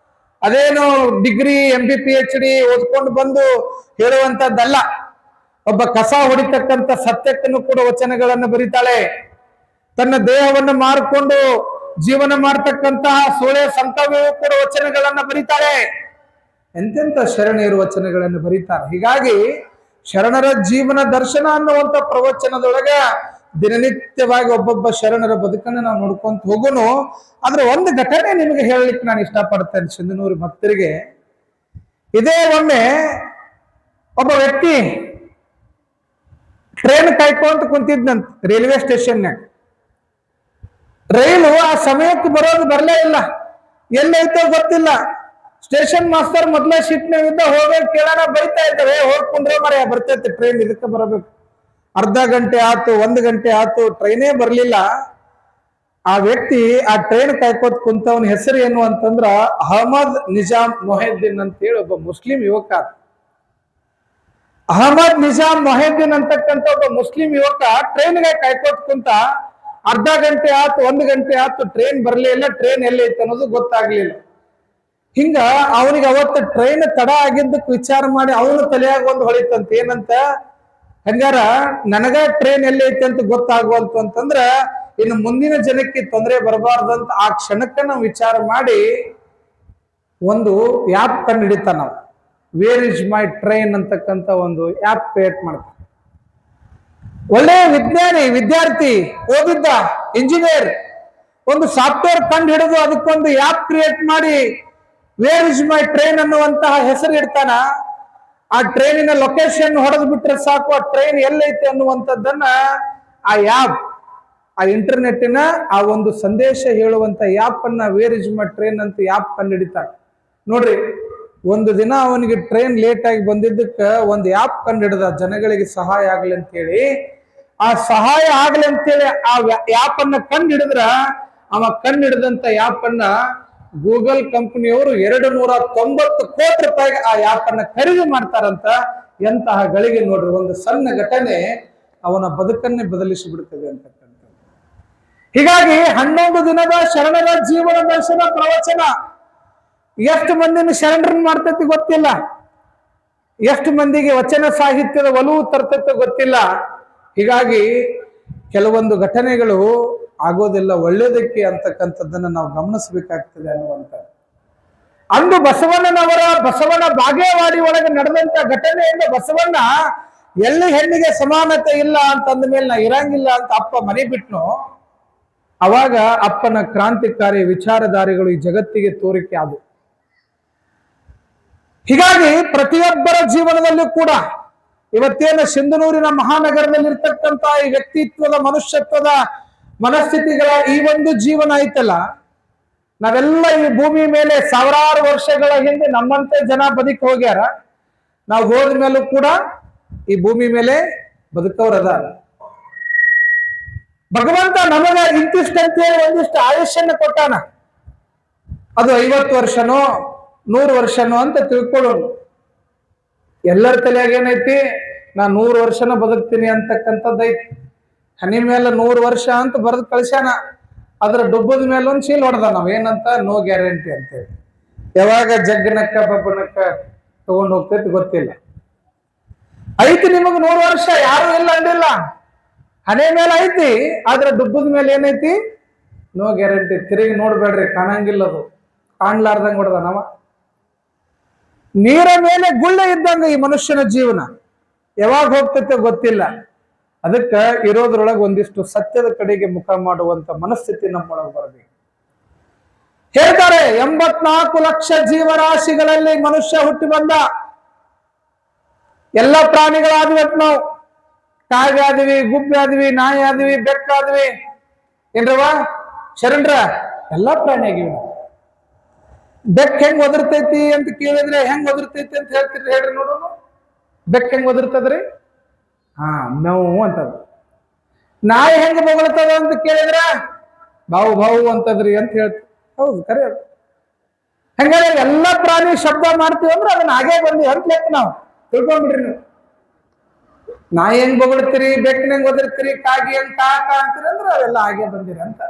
ಅದೇನು ಡಿಗ್ರಿ MB PhD ಓದ್ಕೊಂಡು ಬಂದು ಹೇಳುವಂತದ್ದಲ್ಲ. ಒಬ್ಬ ಕಸ ಹೊಡಿತಕ್ಕಂಥ ಸತ್ಯಕ್ಕನ್ನು ಕೂಡ ವಚನಗಳನ್ನು ಬರೀತಾಳೆ. ತನ್ನ ದೇಹವನ್ನು ಮಾರಿಕೊಂಡು ಜೀವನ ಮಾಡ್ತಕ್ಕಂತಹ ಸೋಳೆ ಸಂಕವ್ಯವು ಕೂಡ ವಚನಗಳನ್ನ ಬರೀತಾಳೆ. ಎಂತೆಂತ ಶರಣರು ವಚನಗಳನ್ನು ಬರೀತಾರೆ. ಹೀಗಾಗಿ ಶರಣರ ಜೀವನ ದರ್ಶನ ಅನ್ನುವಂಥ ಪ್ರವಚನದೊಳಗ ದಿನನಿತ್ಯವಾಗಿ ಒಬ್ಬೊಬ್ಬ ಶರಣರ ಬದುಕನ್ನು ನಾವು ನೋಡ್ಕೊಂತ ಹೋಗೋನು. ಆದ್ರೆ ಒಂದು ಘಟನೆ ನಿಮಗೆ ಹೇಳಲಿಕ್ಕೆ ನಾನು ಇಷ್ಟಪಡ್ತೇನೆ ಸಿಂಧನೂರು ಭಕ್ತರಿಗೆ. ಇದೇ ಒಮ್ಮೆ ಒಬ್ಬ ವ್ಯಕ್ತಿ ಟ್ರೈನ್ ಕಾಯ್ಕೊಂತ ಕುಂತಿದ್ನಂತ ರೈಲ್ವೆ ಸ್ಟೇಷನ್ಯಾಗ. ರೈಲು ಆ ಸಮಯಕ್ಕೆ ಬರಲೇ ಇಲ್ಲ, ಎಲ್ಲೈತೋ ಗೊತ್ತಿಲ್ಲ. ಸ್ಟೇಷನ್ ಮಾಸ್ತರ್ ಮೊದ್ಲೇ ಶಿಟ್ನಾಗಿದ್ದ ಹೋಗ್ಬೇಕು ಕೇಳೋಣ ಬೈತಾ ಇದ್ದಾರೆ, ಹೋಗ್ಕೊಂಡ್ರೆ ಮರ ಬರ್ತೈತೆ ಟ್ರೈನ್, ಇದಕ್ಕೆ ಬರಬೇಕು. ಅರ್ಧ ಗಂಟೆ ಆತು, 1 ಗಂಟೆ ಆತು, ಟ್ರೈನೇ ಬರ್ಲಿಲ್ಲ. ಆ ವ್ಯಕ್ತಿ ಆ ಟ್ರೈನ್ ಕಾಯ್ಕೋತ್ ಕುಂತವನ ಹೆಸರು ಏನು ಅಂತಂದ್ರ ಅಹಮದ್ ನಿಜಾಮ್ ಮೊಹಿದ್ದೀನ್ ಅಂತ ಹೇಳಿ ಒಬ್ಬ ಮುಸ್ಲಿಂ ಯುವಕ. ಅಹಮದ್ ನಿಜಾಮ್ ಮೊಹಿದ್ದೀನ್ ಅಂತಕ್ಕಂಥ ಒಬ್ಬ ಮುಸ್ಲಿಂ ಯುವಕ ಟ್ರೈನ್ಗೆ ಕಾಯ್ಕೋತ್ ಕುಂತ. ಅರ್ಧ ಗಂಟೆ ಆತು, 1 ಗಂಟೆ ಆತು, ಟ್ರೈನ್ ಬರ್ಲೇ ಇಲ್ಲ. ಟ್ರೈನ್ ಎಲ್ಲೈತೆ ಅನ್ನೋದು ಗೊತ್ತಾಗ್ಲಿಲ್ಲ. ಹಿಂಗ ಅವನಿಗೆ ಅವತ್ತು ಟ್ರೈನ್ ತಡ ಆಗಿದ್ದಕ್ಕೆ ವಿಚಾರ ಮಾಡಿ ಅವನು ತಲೆಯಾಗ ಒಂದು ಹೊಳಿತಂತ, ಏನಂತ, ಹಂಗಾರ ನನಗ ಟ್ರೈನ್ ಎಲ್ಲೈತೆ ಅಂತ ಗೊತ್ತಾಗುವಂತು ಅಂತಂದ್ರ ಇನ್ನು ಮುಂದಿನ ಜನಕ್ಕೆ ತೊಂದರೆ ಬರಬಾರ್ದಂತ ಆ ಕ್ಷಣಕ್ಕ ನಾವು ವಿಚಾರ ಮಾಡಿ ಒಂದು ಆ್ಯಪ್ ಕಂಡು ಹಿಡಿತ. ನಾವು ವೇರ್ ಇಸ್ ಮೈ ಟ್ರೈನ್ ಅಂತಕ್ಕಂಥ ಒಂದು ಆ್ಯಪ್ ಕ್ರಿಯೇಟ್ ಮಾಡ್ತಾರೆ. ಒಳ್ಳೆ ವಿಜ್ಞಾನಿ, ವಿದ್ಯಾರ್ಥಿ, ಓದಿದ್ದ ಇಂಜಿನಿಯರ್, ಒಂದು ಸಾಫ್ಟ್ವೇರ್ ಕಂಡು ಹಿಡಿದು ಅದಕ್ಕೊಂದು ಆ್ಯಪ್ ಕ್ರಿಯೇಟ್ ಮಾಡಿ ವೇರ್ ಇಸ್ ಮೈ ಟ್ರೈನ್ ಅನ್ನುವಂತಹ ಹೆಸರು ಇಡ್ತಾನ. ಆ ಟ್ರೈನಿನ ಲೊಕೇಶನ್ ಹೊಡೆದು ಬಿಟ್ರೆ ಸಾಕು, ಆ ಟ್ರೈನ್ ಎಲ್ಲೈತೆ ಅನ್ನುವಂಥದ್ದನ್ನ ಆ ಆ್ಯಪ್, ಆ ಇಂಟರ್ನೆಟ್ಟಿನ ಆ ಒಂದು ಸಂದೇಶ ಹೇಳುವಂತ ಆ್ಯಪ್ ಅನ್ನ ವೇರ್ ಇಸ್ ಮೈ ಟ್ರೈನ್ ಅಂತ ಆ್ಯಪ್ ಕಂಡು ಹಿಡಿತಾರೆ. ನೋಡ್ರಿ, ಒಂದು ದಿನ ಅವನಿಗೆ ಟ್ರೈನ್ ಲೇಟ್ ಆಗಿ ಬಂದಿದ್ದಕ್ಕೆ ಒಂದು ಆ್ಯಪ್ ಕಂಡು ಹಿಡಿದ ಜನಗಳಿಗೆ ಸಹಾಯ ಆಗ್ಲಿ ಅಂತೇಳಿ. ಆ ಸಹಾಯ ಆಗ್ಲಿ ಅಂತೇಳಿ ಆ ಆ್ಯಪ್ ಅನ್ನ ಕಂಡು ಹಿಡಿದ್ರ ಅವ ಕಂಡು ಹಿಡಿದಂತ ಆ್ಯಪ್ ಅನ್ನ ಗೂಗಲ್ ಕಂಪನಿಯವರು 290 ಕೋಟಿ ರೂಪಾಯಿಗೆ ಆ ಆ್ಯಪ್ ಅನ್ನ ಖರೀದಿ ಮಾಡ್ತಾರಂತ. ಎಂತಹ ಗಳಿಗೆ ನೋಡ್ರಿ, ಒಂದು ಸಣ್ಣ ಘಟನೆ ಅವನ ಬದುಕನ್ನೇ ಬದಲಿಸಿ ಬಿಡ್ತದೆ ಅಂತಕ್ಕಂಥ. ಹೀಗಾಗಿ 11 ದಿನದ ಶರಣರ ಜೀವನ ದರ್ಶನ ಪ್ರವಚನ ಎಷ್ಟು ಮಂದಿನ ಶರಣರನ್ನ ಮಾಡ್ತೈತಿ ಗೊತ್ತಿಲ್ಲ, ಎಷ್ಟು ಮಂದಿಗೆ ವಚನ ಸಾಹಿತ್ಯದ ಒಲವು ತರ್ತೈತೆ ಗೊತ್ತಿಲ್ಲ. ಹೀಗಾಗಿ ಕೆಲವೊಂದು ಘಟನೆಗಳು ಆಗೋದಿಲ್ಲ ಒಳ್ಳೇದಕ್ಕೆ ಅಂತಕ್ಕಂಥದ್ದನ್ನ ನಾವು ಗಮನಿಸಬೇಕಾಗ್ತದೆ ಅನ್ನುವಂಥ. ಅಂದು ಬಸವಣ್ಣನವರ ಬಸವನ ಬಾಗೇವಾಡಿ ಒಳಗೆ ನಡೆದಂತ ಘಟನೆಯಿಂದ ಬಸವಣ್ಣ ಎಲ್ಲಿ ಹೆಣ್ಣಿಗೆ ಸಮಾನತೆ ಇಲ್ಲ ಅಂತಂದ ಮೇಲೆ ನಾ ಇರಂಗಿಲ್ಲ ಅಂತ ಅಪ್ಪ ಮನೆ ಬಿಟ್ನು. ಅವಾಗ ಅಪ್ಪನ ಕ್ರಾಂತಿಕಾರಿ ವಿಚಾರಧಾರೆಗಳು ಈ ಜಗತ್ತಿಗೆ ತೋರಿಕೆ ಆದವು. ಹೀಗಾಗಿ ಪ್ರತಿಯೊಬ್ಬರ ಜೀವನದಲ್ಲೂ ಕೂಡ ಇವತ್ತೇನು ಸಿಂಧನೂರಿನ ಮಹಾನಗರದಲ್ಲಿರ್ತಕ್ಕಂಥ ಈ ವ್ಯಕ್ತಿತ್ವದ ಮನುಷ್ಯತ್ವದ ಮನಸ್ಥಿತಿಗಳ ಈ ಒಂದು ಜೀವನ ಐತಲ್ಲ, ನಾವೆಲ್ಲ ಈ ಭೂಮಿ ಮೇಲೆ ಸಾವಿರಾರು ವರ್ಷಗಳ ಹಿಂದೆ ನಮ್ಮಂತೆ ಜನ ಬದುಕಿ ಹೋಗ್ಯಾರ. ನಾವು ಹೋದ ಮೇಲೂ ಕೂಡ ಈ ಭೂಮಿ ಮೇಲೆ ಬದುಕವ್ರದ. ಭಗವಂತ ನಮಗ ಇಂತಿಷ್ಟಂತೇಳಿ ಒಂದಿಷ್ಟು ಆಯುಷ್ಯನ್ನ ಕೊಟ್ಟಾನ. ಅದು 50 ವರ್ಷನೋ 100 ವರ್ಷನೋ ಅಂತ ತಿಳ್ಕೊಳ್ಳೋಣ. ಎಲ್ಲರ ತಲೆಯಾಗ ಏನೈತಿ, ನಾ 100 ವರ್ಷನ ಬದುಕ್ತೀನಿ ಅಂತಕ್ಕಂಥದ್ದೈತಿ. ಹನಿ ಮೇಲೆ 100 ವರ್ಷ ಅಂತ ಬರೆದು ಕಳ್ಸ್ಯಾನ. ಅದ್ರ ಡುಬ್ಬದ ಮೇಲೆ ಒಂದು ಶೀಲ್ ಹೊಡೆದ, ನಾವ್ ಏನಂತ, ನೋ ಗ್ಯಾರಂಟಿ ಅಂತೇಳಿ. ಯಾವಾಗ ಜಗ್ಗನಕ್ಕ ಬಬ್ಬನಕ್ಕ ತಗೊಂಡು ಹೋಗ್ತೈತಿ ಗೊತ್ತಿಲ್ಲ. ಐತಿ ನಿಮಗ್ 100 ವರ್ಷ, ಯಾರು ಇಲ್ಲ ಅಂದಿಲ್ಲ. ಹನೆ ಮೇಲೆ ಐತಿ, ಆದ್ರೆ ಡುಬ್ಬದ ಮೇಲೆ ಏನೈತಿ, ನೋ ಗ್ಯಾರಂಟಿ. ತಿರುಗಿ ನೋಡ್ಬೇಡ್ರಿ, ಕಾಣಂಗಿಲ್ಲ, ಅದು ಕಾಣ್ಲಾರ್ದಂಗ ಹೊಡೆದ ನಾವ. ನೀರ ಮೇಲೆ ಗುಳ್ಳೆ ಇದ್ದಂಗ ಈ ಮನುಷ್ಯನ ಜೀವನ ಯಾವಾಗ ಹೋಗ್ತೈತೆ ಗೊತ್ತಿಲ್ಲ. ಅದಕ್ಕ ಇರೋದ್ರೊಳಗೆ ಒಂದಿಷ್ಟು ಸತ್ಯದ ಕಡೆಗೆ ಮುಖ ಮಾಡುವಂತ ಮನಸ್ಥಿತಿ ನಮ್ಮೊಳಗೆ ಬರಬೇಕು. ಹೇಳ್ತಾರೆ 84 ಲಕ್ಷ ಜೀವರಾಶಿಗಳಲ್ಲಿ ಮನುಷ್ಯ ಹುಟ್ಟಿ ಬಂದ. ಎಲ್ಲ ಪ್ರಾಣಿಗಳಾದ್ವಿ ನಾವು. ಕಾಗೆ ಆದ್ವಿ, ಗುಬ್ಬಿ ಆದ್ವಿ, ನಾಯಿ ಆದ್ವಿ, ಬೆಕ್ಕ ಆದ್ವಿ, ಏನ್ರವ ಶರಣ್ರ, ಎಲ್ಲಾ ಪ್ರಾಣಿ ಆಗಿವಿ ನಾವು. ಬೆಕ್ಕ ಹೆಂಗ್ ಒದರ್ತೈತಿ ಅಂತ ಕೇಳಿದ್ರೆ ಹೆಂಗ್ ಒದರ್ತೈತಿ ಅಂತ ಹೇಳ್ತಿರ್ರಿ, ಹೇಳ್ರಿ ನೋಡೋಣ. ಬೆಕ್ಕ ಹೆಂಗ್ ಒದರ್ತದ್ರಿ? ಮೇವು ಅಂತದ. ನಾಯಿ ಹೆಂಗ್ ಬೊಗಳ್ತದ ಅಂತ ಕೇಳಿದ್ರ ಬಾವು ಬಾವು ಅಂತದ್ರಿ ಅಂತ ಹೇಳ್ತೀವಿ. ಹೌದು, ಕರೆ. ಹಂಗಾರೆ ಎಲ್ಲಾ ಪ್ರಾಣಿ ಶಬ್ದ ಮಾಡ್ತೀವಿ ಅಂದ್ರೆ ಅದನ್ನ ಹಾಗೆ ಬಂದಿ ಅಂತ ಲೆಕ್ಕ ನಾವು ತಿಳ್ಕೊಂಡ್ಬಿಡ್ರಿ. ನೀವು ನಾಯಿ ಹೆಂಗ್ ಬೊಗಳ್ತೀರಿ, ಬೆಕ್ಕನ ಹೆಂಗ್ ಒದರ್ತೀರಿ, ಕಾಗಿ ಹೆಂಗ್ ಕಾಕ ಅಂತೀರಿ ಅಂದ್ರೆ ಅವೆಲ್ಲ ಹಾಗೆ ಬಂದಿರಿ ಅಂತ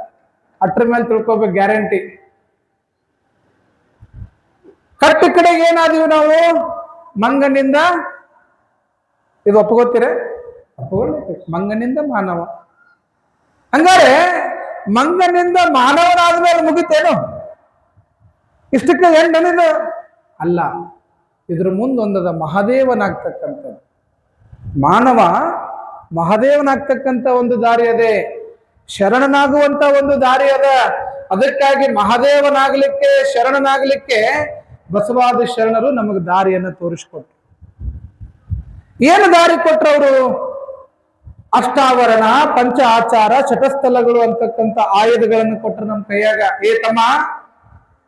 ಅಟ್ರ ಮೇಲೆ ತಿಳ್ಕೊಬೇಕು, ಗ್ಯಾರಂಟಿ. ಕಟ್ಟ ಕಡೆಗೆ ಏನಾದೀವಿ ನಾವು? ಮಂಗನಿಂದ, ಇದು ಒಪ್ಪಗೋತೀರ? ಒಪ್ಪಗೊಳ್ಬೇಕು. ಮಂಗನಿಂದ ಮಾನವ. ಹಂಗಾರೆ ಮಂಗನಿಂದ ಮಾನವನಾದ್ಮೇಲೆ ಮುಗಿತೇನು? ಇಷ್ಟಕ್ಕೆ ಎಂಟನಿದು ಅಲ್ಲ. ಇದ್ರ ಮುಂದೊಂದದ ಮಹಾದೇವನಾಗ್ತಕ್ಕಂಥದ್ದು. ಮಾನವ ಮಹಾದೇವನಾಗ್ತಕ್ಕಂಥ ಒಂದು ದಾರಿ ಅದೇ, ಶರಣನಾಗುವಂತ ಒಂದು ದಾರಿ ಅದ. ಅದಕ್ಕಾಗಿ ಮಹಾದೇವನಾಗ್ಲಿಕ್ಕೆ, ಶರಣನಾಗ್ಲಿಕ್ಕೆ ಬಸವಾದಿ ಶರಣರು ನಮಗೆ ದಾರಿಯನ್ನು ತೋರಿಸ್ಕೊಟ್ರು. ಏನು ದಾರಿ ಕೊಟ್ರವರು? ಅಷ್ಟಾವರಣ, ಪಂಚ ಆಚಾರ, ಶತಸ್ಥಲಗಳು ಅಂತಕ್ಕಂಥ ಆಯುಧಗಳನ್ನು ಕೊಟ್ಟರು ನಮ್ಮ ಕೈಯಾಗ. ಏ ತಮ್ಮ,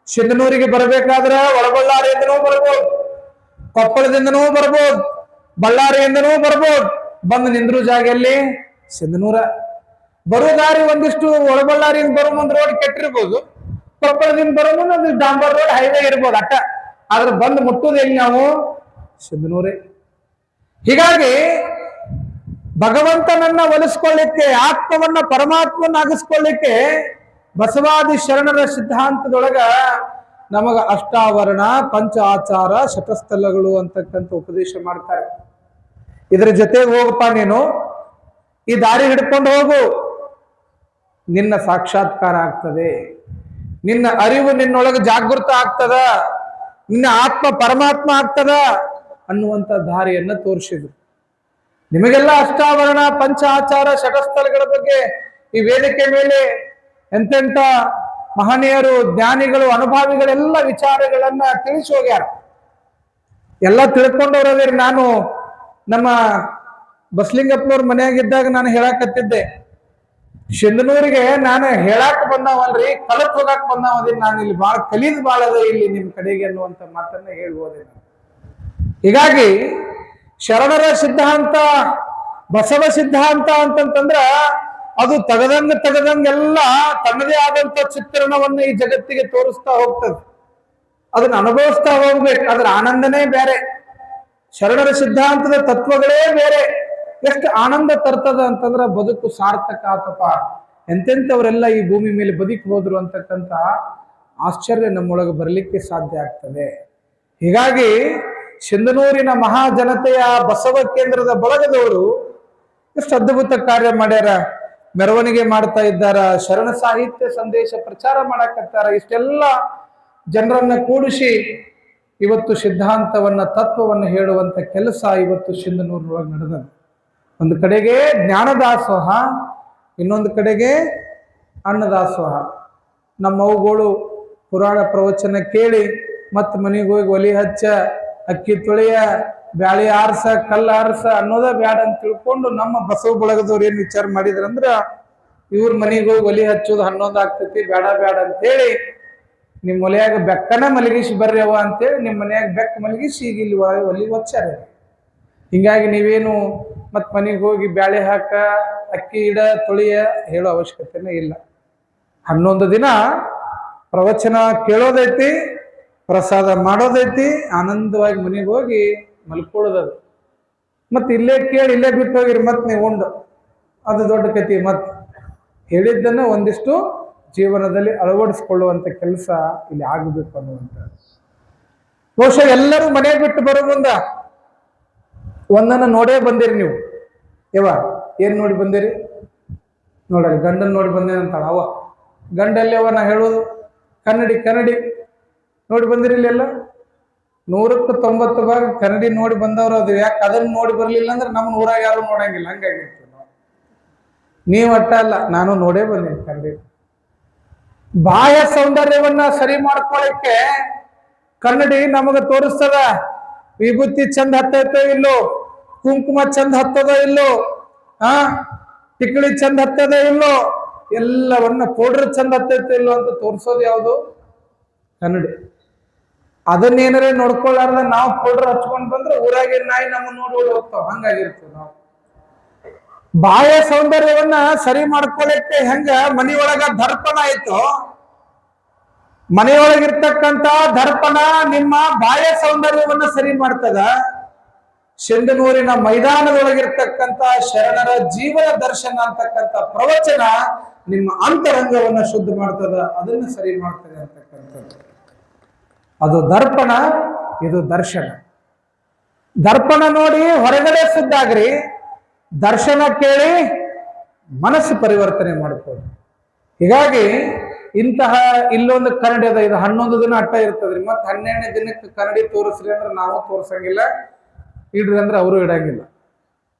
ಸಿಂಧನೂರಿಗೆ ಬರಬೇಕಾದ್ರೆ ಒಳಬಳ್ಳಾರಿಯಿಂದನೂ ಬರ್ಬೋದು, ಕೊಪ್ಪಳದಿಂದನೂ ಬರ್ಬೋದು, ಬಳ್ಳಾರಿಯಿಂದನೂ ಬರ್ಬೋದು. ಬಂದು ನಿಂದ್ರು ಜಾಗ ಎಲ್ಲಿ? ಸಿಂಧನೂರ. ಬರೋ ದಾರಿ ಒಂದಿಷ್ಟು ಒಳಬಳ್ಳಾರಿಯಿಂದ ಬರೋ ಮುಂದೆ ರೋಡ್ ಕೆಟ್ಟಿರ್ಬೋದು, ಕೊಪ್ಪಳದಿಂದ ಬರೋ ಮುಂದೆ ಒಂದು ಡಾಂಬರ್ ರೋಡ್, ಹೈವೇ ಇರ್ಬೋದು ಅಟ್ಟ. ಆದ್ರೆ ಬಂದು ಮುಟ್ಟೋದು ಎಲ್ಲಿ ನಾವು? ಸಿಂಧನೂರೇ. ಹೀಗಾಗಿ ಭಗವಂತನನ್ನ ಒಲಿಸ್ಕೊಳ್ಳಿಕ್ಕೆ, ಆತ್ಮವನ್ನ ಪರಮಾತ್ಮನಾಗಿಸ್ಕೊಳ್ಳಿಕ್ಕೆ ಬಸವಾದಿ ಶರಣರ ಸಿದ್ಧಾಂತದೊಳಗ ನಮಗ ಅಷ್ಟಾವರಣ, ಪಂಚ ಆಚಾರ, ಶತಸ್ಥಲಗಳು ಅಂತಕ್ಕಂಥ ಉಪದೇಶ ಮಾಡ್ತಾರೆ. ಇದ್ರ ಜೊತೆಗೆ ಹೋಗಪ್ಪ, ನೀನು ಈ ದಾರಿ ಹಿಡ್ಕೊಂಡು ಹೋಗು, ನಿನ್ನ ಸಾಕ್ಷಾತ್ಕಾರ ಆಗ್ತದೆ, ನಿನ್ನ ಅರಿವು ನಿನ್ನೊಳಗೆ ಜಾಗೃತ ಆಗ್ತದ, ನಿನ್ನ ಆತ್ಮ ಪರಮಾತ್ಮ ಆಗ್ತದ ಅನ್ನುವಂಥ ದಾರಿಯನ್ನ ತೋರಿಸಿದ್ರು. ನಿಮಗೆಲ್ಲ ಅಷ್ಟಾವರಣ, ಪಂಚ ಆಚಾರ, ಶತಸ್ಥಲಗಳ ಬಗ್ಗೆ ಈ ವೇದಿಕೆ ಮೇಲೆ ಎಂತೆಂಥ ಮಹನೀಯರು, ಜ್ಞಾನಿಗಳು, ಅನುಭಾವಿಗಳೆಲ್ಲ ವಿಚಾರಗಳನ್ನ ತಿಳಿಸಿ ಹೋಗ್ಯಾರ. ಎಲ್ಲ ತಿಳ್ಕೊಂಡವ್ರದ್ರಿ. ನಾನು ನಮ್ಮ ಬಸಲಿಂಗಪ್ಪನವ್ರ ಮನೆಯಾಗಿದ್ದಾಗ ನಾನು ಹೇಳಕತ್ತಿದ್ದೆ, ಸಿಂಧನೂರಿಗೆ ನಾನು ಹೇಳಾಕ ಬಂದಾವಲ್ರಿ, ಕಲತ್ ಹೋಗಾಕ್ ಬಂದಾವದಿನ್, ನಾನು ಇಲ್ಲಿ ಬಾಳ ಕಲೀದ್ ಬಾಳ ಅದ ಇಲ್ಲಿ ನಿಮ್ ಕಡೆಗೆ ಅನ್ನುವಂಥ ಮಾತನ್ನ ಹೇಳಿ ಹೋದೆ. ಹೀಗಾಗಿ ಶರಣರ ಸಿದ್ಧಾಂತ, ಬಸವ ಸಿದ್ಧಾಂತ ಅಂತಂತಂದ್ರ ಅದು ತಗದಂಗೆಲ್ಲ ತನ್ನದೇ ಆದಂತ ಚಿತ್ರಣವನ್ನು ಈ ಜಗತ್ತಿಗೆ ತೋರಿಸ್ತಾ ಹೋಗ್ತದೆ. ಅದನ್ನ ಅನುಭವಿಸ್ತಾ ಹೋಗ್ಬೇಕು. ಅದ್ರ ಆನಂದನೇ ಬೇರೆ, ಶರಣರ ಸಿದ್ಧಾಂತದ ತತ್ವಗಳೇ ಬೇರೆ. ಎಷ್ಟು ಆನಂದ ತರ್ತದ ಅಂತಂದ್ರ ಬದುಕು ಸಾರ್ಥಕ ಆತಪ, ಎಂತೆಂಥವರೆಲ್ಲ ಈ ಭೂಮಿ ಮೇಲೆ ಬದುಕಿ ಹೋದ್ರು ಅಂತಕ್ಕಂಥ ಆಶ್ಚರ್ಯ ನಮ್ಮೊಳಗೆ ಬರಲಿಕ್ಕೆ ಸಾಧ್ಯ ಆಗ್ತದೆ. ಹೀಗಾಗಿ ಸಿಂಧನೂರಿನ ಮಹಾಜನತೆಯ ಬಸವ ಕೇಂದ್ರದ ಬಳಗದವರು ಎಷ್ಟು ಅದ್ಭುತ ಕಾರ್ಯ ಮಾಡ್ಯಾರ. ಮೆರವಣಿಗೆ ಮಾಡ್ತಾ ಇದ್ದಾರ, ಶರಣ ಸಾಹಿತ್ಯ ಸಂದೇಶ ಪ್ರಚಾರ ಮಾಡಕತ್ತಾರ. ಇಷ್ಟೆಲ್ಲ ಜನರನ್ನ ಕೂಡಿಸಿ ಇವತ್ತು ಸಿದ್ಧಾಂತವನ್ನ, ತತ್ವವನ್ನು ಹೇಳುವಂತ ಕೆಲಸ ಇವತ್ತು ಸಿಂಧನೂರಿನೊಳಗೆ ನಡೆದ. ಒಂದು ಕಡೆಗೆ ಜ್ಞಾನದಾಸೋಹ, ಇನ್ನೊಂದು ಕಡೆಗೆ ಅನ್ನದಾಸೋಹ. ನಮ್ಮ ಅವುಗಳು ಪುರಾಣ ಪ್ರವಚನ ಕೇಳಿ ಮತ್ ಮನೆಗೆ ಹೋಗಿ ಒಲಿ ಹಚ್ಚ, ಅಕ್ಕಿ ತೊಳೆಯ, ಬ್ಯಾಳಿ ಆರ್ಸ, ಕಲ್ಲ ಆರ್ಸ ಅನ್ನೋದ ಬ್ಯಾಡ ಅಂತ ತಿಳ್ಕೊಂಡು ನಮ್ಮ ಬಸವ ಬಳಗದವ್ರು ಏನ್ ವಿಚಾರ ಮಾಡಿದ್ರಂದ್ರ, ಇವ್ರ ಮನೆಗೆ ಹೋಗಿ ಒಲಿ ಹಚ್ಚೋದು 11 ಆಗ್ತೈತಿ, ಬೇಡ ಅಂತೇಳಿ ನಿಮ್ ಒಲೆಯಾಗ ಬೆಕ್ಕನ ಮಲಗಿಸಿ ಬರ್ರಿ ಅವ ಅಂತೇಳಿ ನಿಮ್ಮ ಮನೆಯಾಗ ಬೆಕ್ಕ ಮಲಗಿಸಿ ಈಗ ಇಲ್ಲಿ ಒಲಿ ಹಚ್ಚಾರ. ಹಿಂಗಾಗಿ ನೀವೇನು ಮತ್ ಮನೆಗೆ ಹೋಗಿ ಬ್ಯಾಳೆ ಹಾಕ, ಅಕ್ಕಿ ಇಡ, ತೊಳೆಯ ಹೇಳೋ ಅವಶ್ಯಕತೆನೇ ಇಲ್ಲ. 11 ದಿನ ಪ್ರವಚನ ಕೇಳೋದೈತಿ, ಪ್ರಸಾದ ಮಾಡೋದೈತಿ, ಆನಂದವಾಗಿ ಮನೆಗೆ ಹೋಗಿ ಮಲ್ಕೊಳ್ಳೋದದು. ಮತ್ತೆ ಇಲ್ಲೇ ಕೇಳಿ ಇಲ್ಲೇ ಬಿಟ್ಟು ಹೋಗಿರಿ, ಮತ್ತೆ ನೀವು ಉಂಡು, ಅದು ದೊಡ್ಡ ಕತಿ. ಮತ್ ಹೇಳಿದ್ದನ್ನ ಒಂದಿಷ್ಟು ಜೀವನದಲ್ಲಿ ಅಳವಡಿಸ್ಕೊಳ್ಳುವಂತ ಕೆಲಸ ಇಲ್ಲಿ ಆಗಬೇಕು ಅನ್ನುವಂಥ. ಬಹುಶಃ ಎಲ್ಲರೂ ಮನೆ ಬಿಟ್ಟು ಬರೋ ಮುಂದ ಒಂದನ್ನ ನೋಡೇ ಬಂದಿರಿ ನೀವು. ಏನ್ ನೋಡಿ ಬಂದಿರಿ? ನೋಡ್ರಿ, ಗಂಡನ್ ನೋಡಿ ಬಂದೇನಂತಾಳ ಅವ. ಗಂಡಲ್ಲಿ ಅವ ನಾ ಹೇಳೋದು ಕನ್ನಡಿ ನೋಡಿ ಬಂದಿರಿ. ಇಲ್ಲೆಲ್ಲ 100ಕ್ಕೆ 90 ಭಾಗ ಕನ್ನಡಿ ನೋಡಿ ಬಂದವ್ರು. ಅದು ಯಾಕೆ ಅದನ್ನ ನೋಡಿ ಬರ್ಲಿಲ್ಲ ಅಂದ್ರೆ ನಮ್ಮ ಊರಾಗ ಯಾರು ನೋಡಂಗಿಲ್ಲ, ಹಂಗಾಗಿರ್ತೀವಿ ನಾವು. ನೀವು ಅಟ್ಟ ಅಲ್ಲ, ನಾನು ನೋಡೇ ಬಂದೀನಿ ಕನ್ನಡಿ. ಬಾಹ್ಯ ಸೌಂದರ್ಯವನ್ನ ಸರಿ ಮಾಡ್ಕೊಳಕ್ಕೆ ಕನ್ನಡಿ ನಮಗ ತೋರಿಸ್ತದ. ವಿಭೂತಿ ಚಂದ ಹತ್ತೈತೋ ಇಲ್ಲೋ, ಕುಂಕುಮ ಚಂದ ಹತ್ತದ ಇಲ್ಲೋ, ಟಿಕಳಿ ಚಂದ ಹತ್ತದ ಇಲ್ಲೋ, ಎಲ್ಲವನ್ನ ಪೌಡ್ರ್ ಚಂದ ಹತ್ತೈತೋ ಇಲ್ಲೋ ಅಂತ ತೋರಿಸೋದು ಯಾವುದು? ಕನ್ನಡಿ. ಅದನ್ನೇನರೇ ನೋಡ್ಕೊಳ್ಳಾರ್ದ ನಾವು ಪೌಡ್ರ್ ಹಚ್ಕೊಂಡ್ ಬಂದ್ರೆ ಊರಾಗೆ ನಾಯಿ ನಮ್ಮ ನೋಡಿ ಹೋಗ್ತಾವ, ಹಂಗಾಗಿರ್ತೀವಿ ನಾವು. ಬಾಹ್ಯ ಸೌಂದರ್ಯವನ್ನ ಸರಿ ಮಾಡ್ಕೊಳ್ಳಕ್ಕೆ ಹೆಂಗ ಮನೆಯೊಳಗ ದರ್ಪಣ ಆಯ್ತು, ಮನೆಯೊಳಗಿರ್ತಕ್ಕಂಥ ದರ್ಪಣ ನಿಮ್ಮ ಬಾಹ್ಯ ಸೌಂದರ್ಯವನ್ನ ಸರಿ ಮಾಡ್ತದ. ಸಿಂಧನೂರಿನ ಮೈದಾನದೊಳಗಿರ್ತಕ್ಕಂಥ ಶರಣರ ಜೀವನ ದರ್ಶನ ಅಂತಕ್ಕಂಥ ಪ್ರವಚನ ನಿಮ್ಮ ಅಂತರಂಗವನ್ನ ಶುದ್ಧ ಮಾಡ್ತದ, ಅದನ್ನ ಸರಿ ಮಾಡ್ತದೆ ಅಂತಕ್ಕಂಥದ್ದು. ಅದು ದರ್ಪಣ, ಇದು ದರ್ಶನ. ದರ್ಪಣ ನೋಡಿ ಹೊರಗಡೆ ಸುದ್ದಾಗ್ರಿ, ದರ್ಶನ ಕೇಳಿ ಮನಸ್ಸು ಪರಿವರ್ತನೆ ಮಾಡಿಕೊಳ್ಳಿ. ಹೀಗಾಗಿ ಇಂತಹ ಇಲ್ಲೊಂದು ಕನ್ನಡಿ ಅದ, ಇದು 11 ದಿನ ಅಟ್ಟ ಇರ್ತದ್ರಿ. ಮತ್ತೆ 12ನೇ ದಿನಕ್ಕೆ ಕನ್ನಡಿ ತೋರಿಸ್ರಿ ಅಂದ್ರೆ ನಾವು ತೋರ್ಸಂಗಿಲ್ಲ, ಇಡ್ರಿ ಅಂದ್ರೆ ಅವರು ಇಡಂಗಿಲ್ಲ.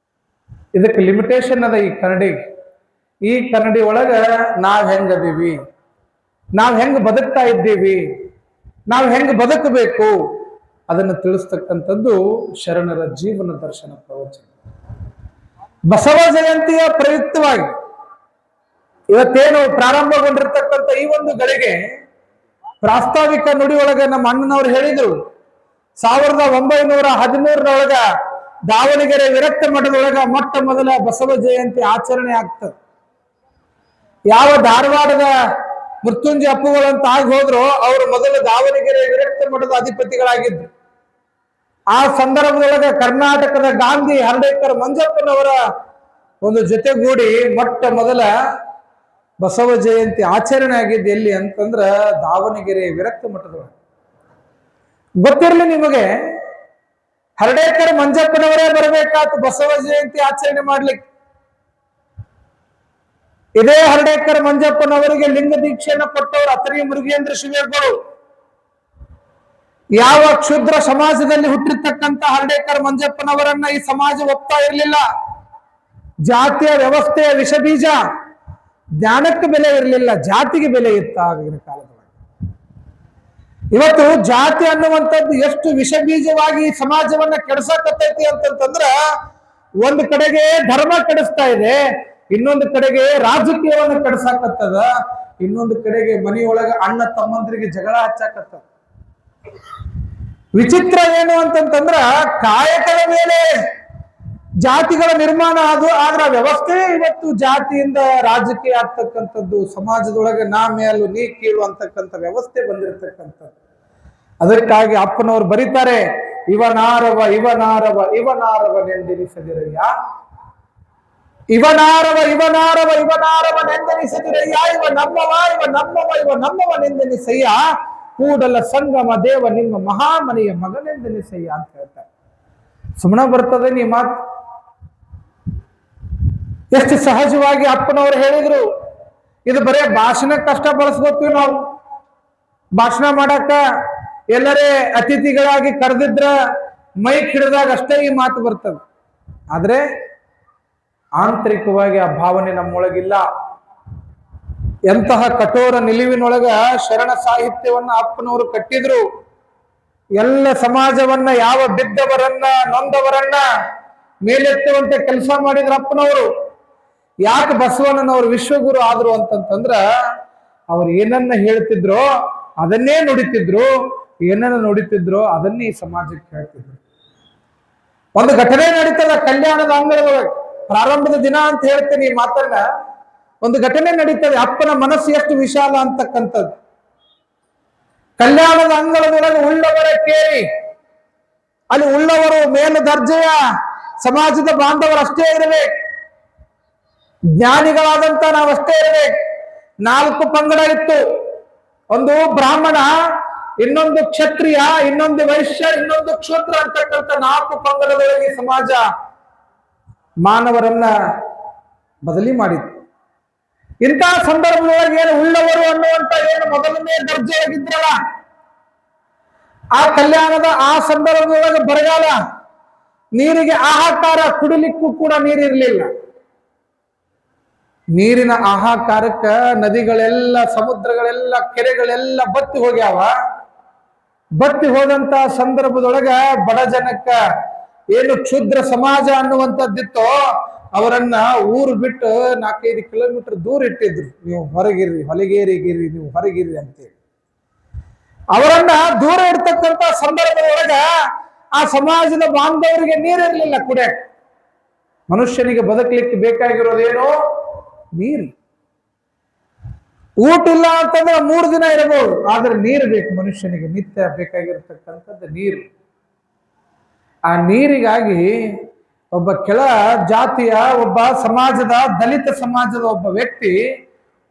ಇದಕ್ಕೆ ಲಿಮಿಟೇಷನ್ ಅದ ಈ ಕನ್ನಡಿಗೆ. ಈ ಕನ್ನಡಿ ಒಳಗ ನಾವ್ ಹೆಂಗದೀವಿ, ನಾವ್ ಹೆಂಗ್ ಬದುಕ್ತಾ ಇದ್ದೀವಿ, ನಾವ್ ಹೆಂಗ್ ಬದುಕಬೇಕು ಅದನ್ನು ತಿಳಿಸ್ತಕ್ಕಂಥದ್ದು ಶರಣರ ಜೀವನ ದರ್ಶನ ಪ್ರವಚನ. ಬಸವ ಜಯಂತಿಯ ಪ್ರಯುಕ್ತವಾಗಿ ಇವತ್ತೇನು ಪ್ರಾರಂಭಗೊಂಡಿರ್ತಕ್ಕಂಥ ಈ ಒಂದು ಗಳಿಗೆ ಪ್ರಾಸ್ತಾವಿಕ ನುಡಿ ಒಳಗೆ ನಮ್ಮ ಅಣ್ಣನವರು ಹೇಳಿದ್ರು, 1913 ದಾವಣಗೆರೆ ವಿರಕ್ತ ಮಠದೊಳಗ ಮೊಟ್ಟ ಮೊದಲ ಬಸವ ಜಯಂತಿ ಆಚರಣೆ ಆಗ್ತದೆ. ಯಾವ ಧಾರವಾಡದ ಮೃತ್ಯುಂಜಯ ಅಪ್ಪುಗಳಂತ ಆಗಿ ಹೋದ್ರು, ಅವರು ಮೊದಲು ದಾವಣಗೆರೆ ವಿರಕ್ತ ಮಠದ ಅಧಿಪತಿಗಳಾಗಿದ್ರು. ಆ ಸಂದರ್ಭದೊಳಗೆ ಕರ್ನಾಟಕದ ಗಾಂಧಿ ಹರ್ಡೇಕರ್ ಮಂಜಪ್ಪನವರ ಒಂದು ಜೊತೆಗೂಡಿ ಮೊಟ್ಟ ಮೊದಲ ಬಸವ ಜಯಂತಿ ಆಚರಣೆ ಆಗಿದ್ದು ಎಲ್ಲಿ ಅಂತಂದ್ರ ದಾವಣಗೆರೆ ವಿರಕ್ತ ಮಠದೊಳಗೆ. ಗೊತ್ತಿರಲಿ ನಿಮಗೆ, ಹರ್ಡೇಕರ್ ಮಂಜಪ್ಪನವರೇ ಬರಬೇಕಾಯ್ತು ಬಸವ ಜಯಂತಿ ಆಚರಣೆ ಮಾಡ್ಲಿಕ್ಕೆ. ಇದೇ ಹರ್ಡೇಕರ್ ಮಂಜಪ್ಪನವರಿಗೆ ಲಿಂಗ ದೀಕ್ಷೆಯನ್ನು ಕೊಟ್ಟವರು ಅತರಿ ಮುರುಗೇಂದ್ರ ಶಿವೇಗಳು. ಯಾವ ಕ್ಷುದ್ರ ಸಮಾಜದಲ್ಲಿ ಹುಟ್ಟಿರ್ತಕ್ಕಂಥ ಹರ್ಡೇಕರ್ ಮಂಜಪ್ಪನವರನ್ನ ಈ ಸಮಾಜ ಒಪ್ತಾ ಇರಲಿಲ್ಲ. ಜಾತಿಯ ವ್ಯವಸ್ಥೆಯ ವಿಷಬೀಜ, ಜ್ಞಾನಕ್ಕೆ ಬೆಲೆ ಇರಲಿಲ್ಲ, ಜಾತಿಗೆ ಬೆಲೆ ಇತ್ತ ಆಗಿನ ಕಾಲದೊಳಗೆ. ಇವತ್ತು ಜಾತಿ ಅನ್ನುವಂಥದ್ದು ಎಷ್ಟು ವಿಷಬೀಜವಾಗಿ ಸಮಾಜವನ್ನ ಕೆಡಿಸಕತ್ತೈತಿ ಅಂತಂದ್ರ, ಒಂದು ಕಡೆಗೆ ಧರ್ಮ ಕೆಡಿಸ್ತಾ ಇದೆ, ಇನ್ನೊಂದು ಕಡೆಗೆ ರಾಜಕೀಯವನ್ನು ಕೆಡಿಸಾಕತ್ತದ, ಇನ್ನೊಂದು ಕಡೆಗೆ ಮನೆಯೊಳಗ ಅಣ್ಣ ತಮ್ಮಂದ್ರಿಗೆ ಜಗಳ ಹಚ್ಚಾಕತ್ತದ. ವಿಚಿತ್ರ ಏನು ಅಂತಂತಂದ್ರ, ಕಾಯಕದ ಮೇಲೆ ಜಾತಿಗಳ ನಿರ್ಮಾಣ ಆದ್ರ ವ್ಯವಸ್ಥೆ ಇವತ್ತು ಜಾತಿಯಿಂದ ರಾಜಕೀಯ ಆಗ್ತಕ್ಕಂಥದ್ದು, ಸಮಾಜದೊಳಗೆ ನಾ ಮೇಲು ನೀ ಕೀಳು ಅಂತಕ್ಕಂಥ ವ್ಯವಸ್ಥೆ ಬಂದಿರತಕ್ಕಂಥದ್ದು. ಅದಕ್ಕಾಗಿ ಅಪ್ಪನವರು ಬರೀತಾರೆ, ಇವನಾರವ ಇವನಾರವ ಇವನಾರವನೆಂದೆನಿಸದಿರಯ್ಯ, ಇವನಾರವ ಇವನಾರವ ಇವನಾರವನೆಂದೆನಿಸದಿರಯ್ಯ, ಇವ ನಮ್ಮವ ಇವ ನಮ್ಮವ ಇವ ನಮ್ಮವನೆಂದೆನಿಸಯ್ಯ, ಕೂಡಲ ಸಂಗಮ ದೇವ ನಿಮ್ಮ ಮಹಾಮನೆಯ ಮಗನೆಂದೆನಿಸಯ್ಯ ಅಂತ ಹೇಳ್ತಾರೆ. ಸುಮ್ಮನೆ ಬರ್ತದೆ ನೀ ಮಾತು. ಎಷ್ಟು ಸಹಜವಾಗಿ ಅಪ್ಪನವರು ಹೇಳಿದ್ರು. ಇದು ಬರೇ ಭಾಷಣ ಕಷ್ಟ ಬಳಸ್ಕೊತೀವಿ ನಾವು. ಭಾಷಣ ಮಾಡಕ್ಕ ಎಲ್ಲರೇ ಅತಿಥಿಗಳಾಗಿ ಕರೆದಿದ್ರ ಮೈಕ್ ಹಿಡಿದಾಗ ಅಷ್ಟೇ ಈ ಮಾತು ಬರ್ತದೆ. ಆದ್ರೆ ಆಂತರಿಕವಾಗಿ ಆ ಭಾವನೆ ನಮ್ಮೊಳಗಿಲ್ಲ. ಎಂತಹ ಕಠೋರ ನಿಲುವಿನೊಳಗ ಶರಣ ಸಾಹಿತ್ಯವನ್ನ ಅಪ್ಪನವರು ಕಟ್ಟಿದ್ರು. ಎಲ್ಲ ಸಮಾಜವನ್ನ, ಯಾವ ಬಿದ್ದವರನ್ನ ನೊಂದವರನ್ನ ಮೇಲೆತ್ತುವಂತೆ ಕೆಲಸ ಮಾಡಿದ್ರ ಅಪ್ಪನವರು. ಯಾಕೆ ಬಸವಣ್ಣನವರು ವಿಶ್ವಗುರು ಆದ್ರು ಅಂತಂತಂದ್ರ, ಅವ್ರು ಏನನ್ನ ಹೇಳ್ತಿದ್ರು ಅದನ್ನೇ ನುಡಿತಿದ್ರು, ಏನನ್ನ ನುಡಿತಿದ್ರು ಅದನ್ನೇ ಈ ಸಮಾಜಕ್ಕೆ ಹೇಳ್ತಿದ್ರು. ಒಂದು ಘಟನೆ ನಡೀತದ ಕಲ್ಯಾಣದ ಅಂಗಳದೊಳಗೆ, ಪ್ರಾರಂಭದ ದಿನ ಅಂತ ಹೇಳ್ತೀನಿ ಈ ಮಾತನ್ನ. ಒಂದು ಘಟನೆ ನಡೀತದೆ, ಅಪ್ಪನ ಮನಸ್ಸು ಎಷ್ಟು ವಿಶಾಲ ಅಂತಕ್ಕಂಥದ್ದು. ಕಲ್ಯಾಣದ ಅಂಗಳದೊಳಗೆ ಉಳ್ಳವರ ಕೇರಿ, ಅಲ್ಲಿ ಉಳ್ಳವರು ಮೇಲು ದರ್ಜೆಯ ಸಮಾಜದ ಬಾಂಧವರಷ್ಟೇ ಇರಬೇಕು, ಜ್ಞಾನಿಗಳಾದಂತ ನಾವಷ್ಟೇ ಇರಬೇಕು. 4 ಪಂಗಡ ಇತ್ತು. ಒಂದು ಬ್ರಾಹ್ಮಣ, ಇನ್ನೊಂದು ಕ್ಷತ್ರಿಯ, ಇನ್ನೊಂದು ವೈಶ್ಯ, ಇನ್ನೊಂದು ಕ್ಷೂದ್ರ ಅಂತಕ್ಕಂಥ 4 ಪಂಗಡದೊಳಗೆ ಸಮಾಜ ಮಾನವರನ್ನ ಬದಲಿ ಮಾಡಿತ್ತು. ಇಂತಹ ಸಂದರ್ಭದೊಳಗೆ ಏನು ಉಳ್ಳವರು ಅನ್ನುವಂತ ಏನು ಮೊದಲನೇ ದರ್ಜೆಯಾಗಿದ್ರಲ್ಲ, ಆ ಕಲ್ಯಾಣದ ಆ ಸಂದರ್ಭದೊಳಗೆ ಬರಗಾಲ, ನೀರಿಗೆ ಹಾಹಾಕಾರ, ಕುಡಿಲಿಕ್ಕೂ ಕೂಡ ನೀರಿರ್ಲಿಲ್ಲ. ನೀರಿನ ಹಾಹಾಕಾರಕ್ಕ ನದಿಗಳೆಲ್ಲ, ಸಮುದ್ರಗಳೆಲ್ಲ, ಕೆರೆಗಳೆಲ್ಲ ಬತ್ತಿ ಹೋಗ್ಯಾವ. ಬತ್ತಿ ಹೋದಂತ ಸಂದರ್ಭದೊಳಗ ಬಡ ಜನಕ್ಕ ಏನು ಕ್ಷುದ್ರ ಸಮಾಜ ಅನ್ನುವಂಥದ್ದಿತ್ತೋ ಅವರನ್ನ ಊರು ಬಿಟ್ಟು 4-5 ಕಿಲೋಮೀಟರ್ ದೂರ ಇಟ್ಟಿದ್ರು. ನೀವು ಹೊರಗಿರ್ರಿ, ಹೊಲಗೇರಿಗಿರ್ರಿ, ನೀವು ಹೊರಗಿರ್ರಿ ಅಂತೇಳಿ ಅವರನ್ನ ದೂರ ಇಡ್ತಕ್ಕಂಥ ಸಂದರ್ಭದೊಳಗ ಆ ಸಮಾಜದ ಬಾಂಧವರಿಗೆ ನೀರಿರ್ಲಿಲ್ಲ ಕುಡಿಯಕ್ಕೆ. ಮನುಷ್ಯನಿಗೆ ಬದುಕಲಿಕ್ಕೆ ಬೇಕಾಗಿರೋದೇನು? ನೀರು. ಊಟ ಇಲ್ಲ ಅಂತಂದ್ರೆ 3 ದಿನ ಇರಬಹುದು, ಆದ್ರೆ ನೀರು ಬೇಕು ಮನುಷ್ಯನಿಗೆ. ನಿತ್ಯ ಬೇಕಾಗಿರತಕ್ಕಂಥದ್ದು ನೀರು. ಆ ನೀರಿಗಾಗಿ ಒಬ್ಬ ಕೆಳ ಜಾತಿಯ, ಒಬ್ಬ ಸಮಾಜದ, ದಲಿತ ಸಮಾಜದ ಒಬ್ಬ ವ್ಯಕ್ತಿ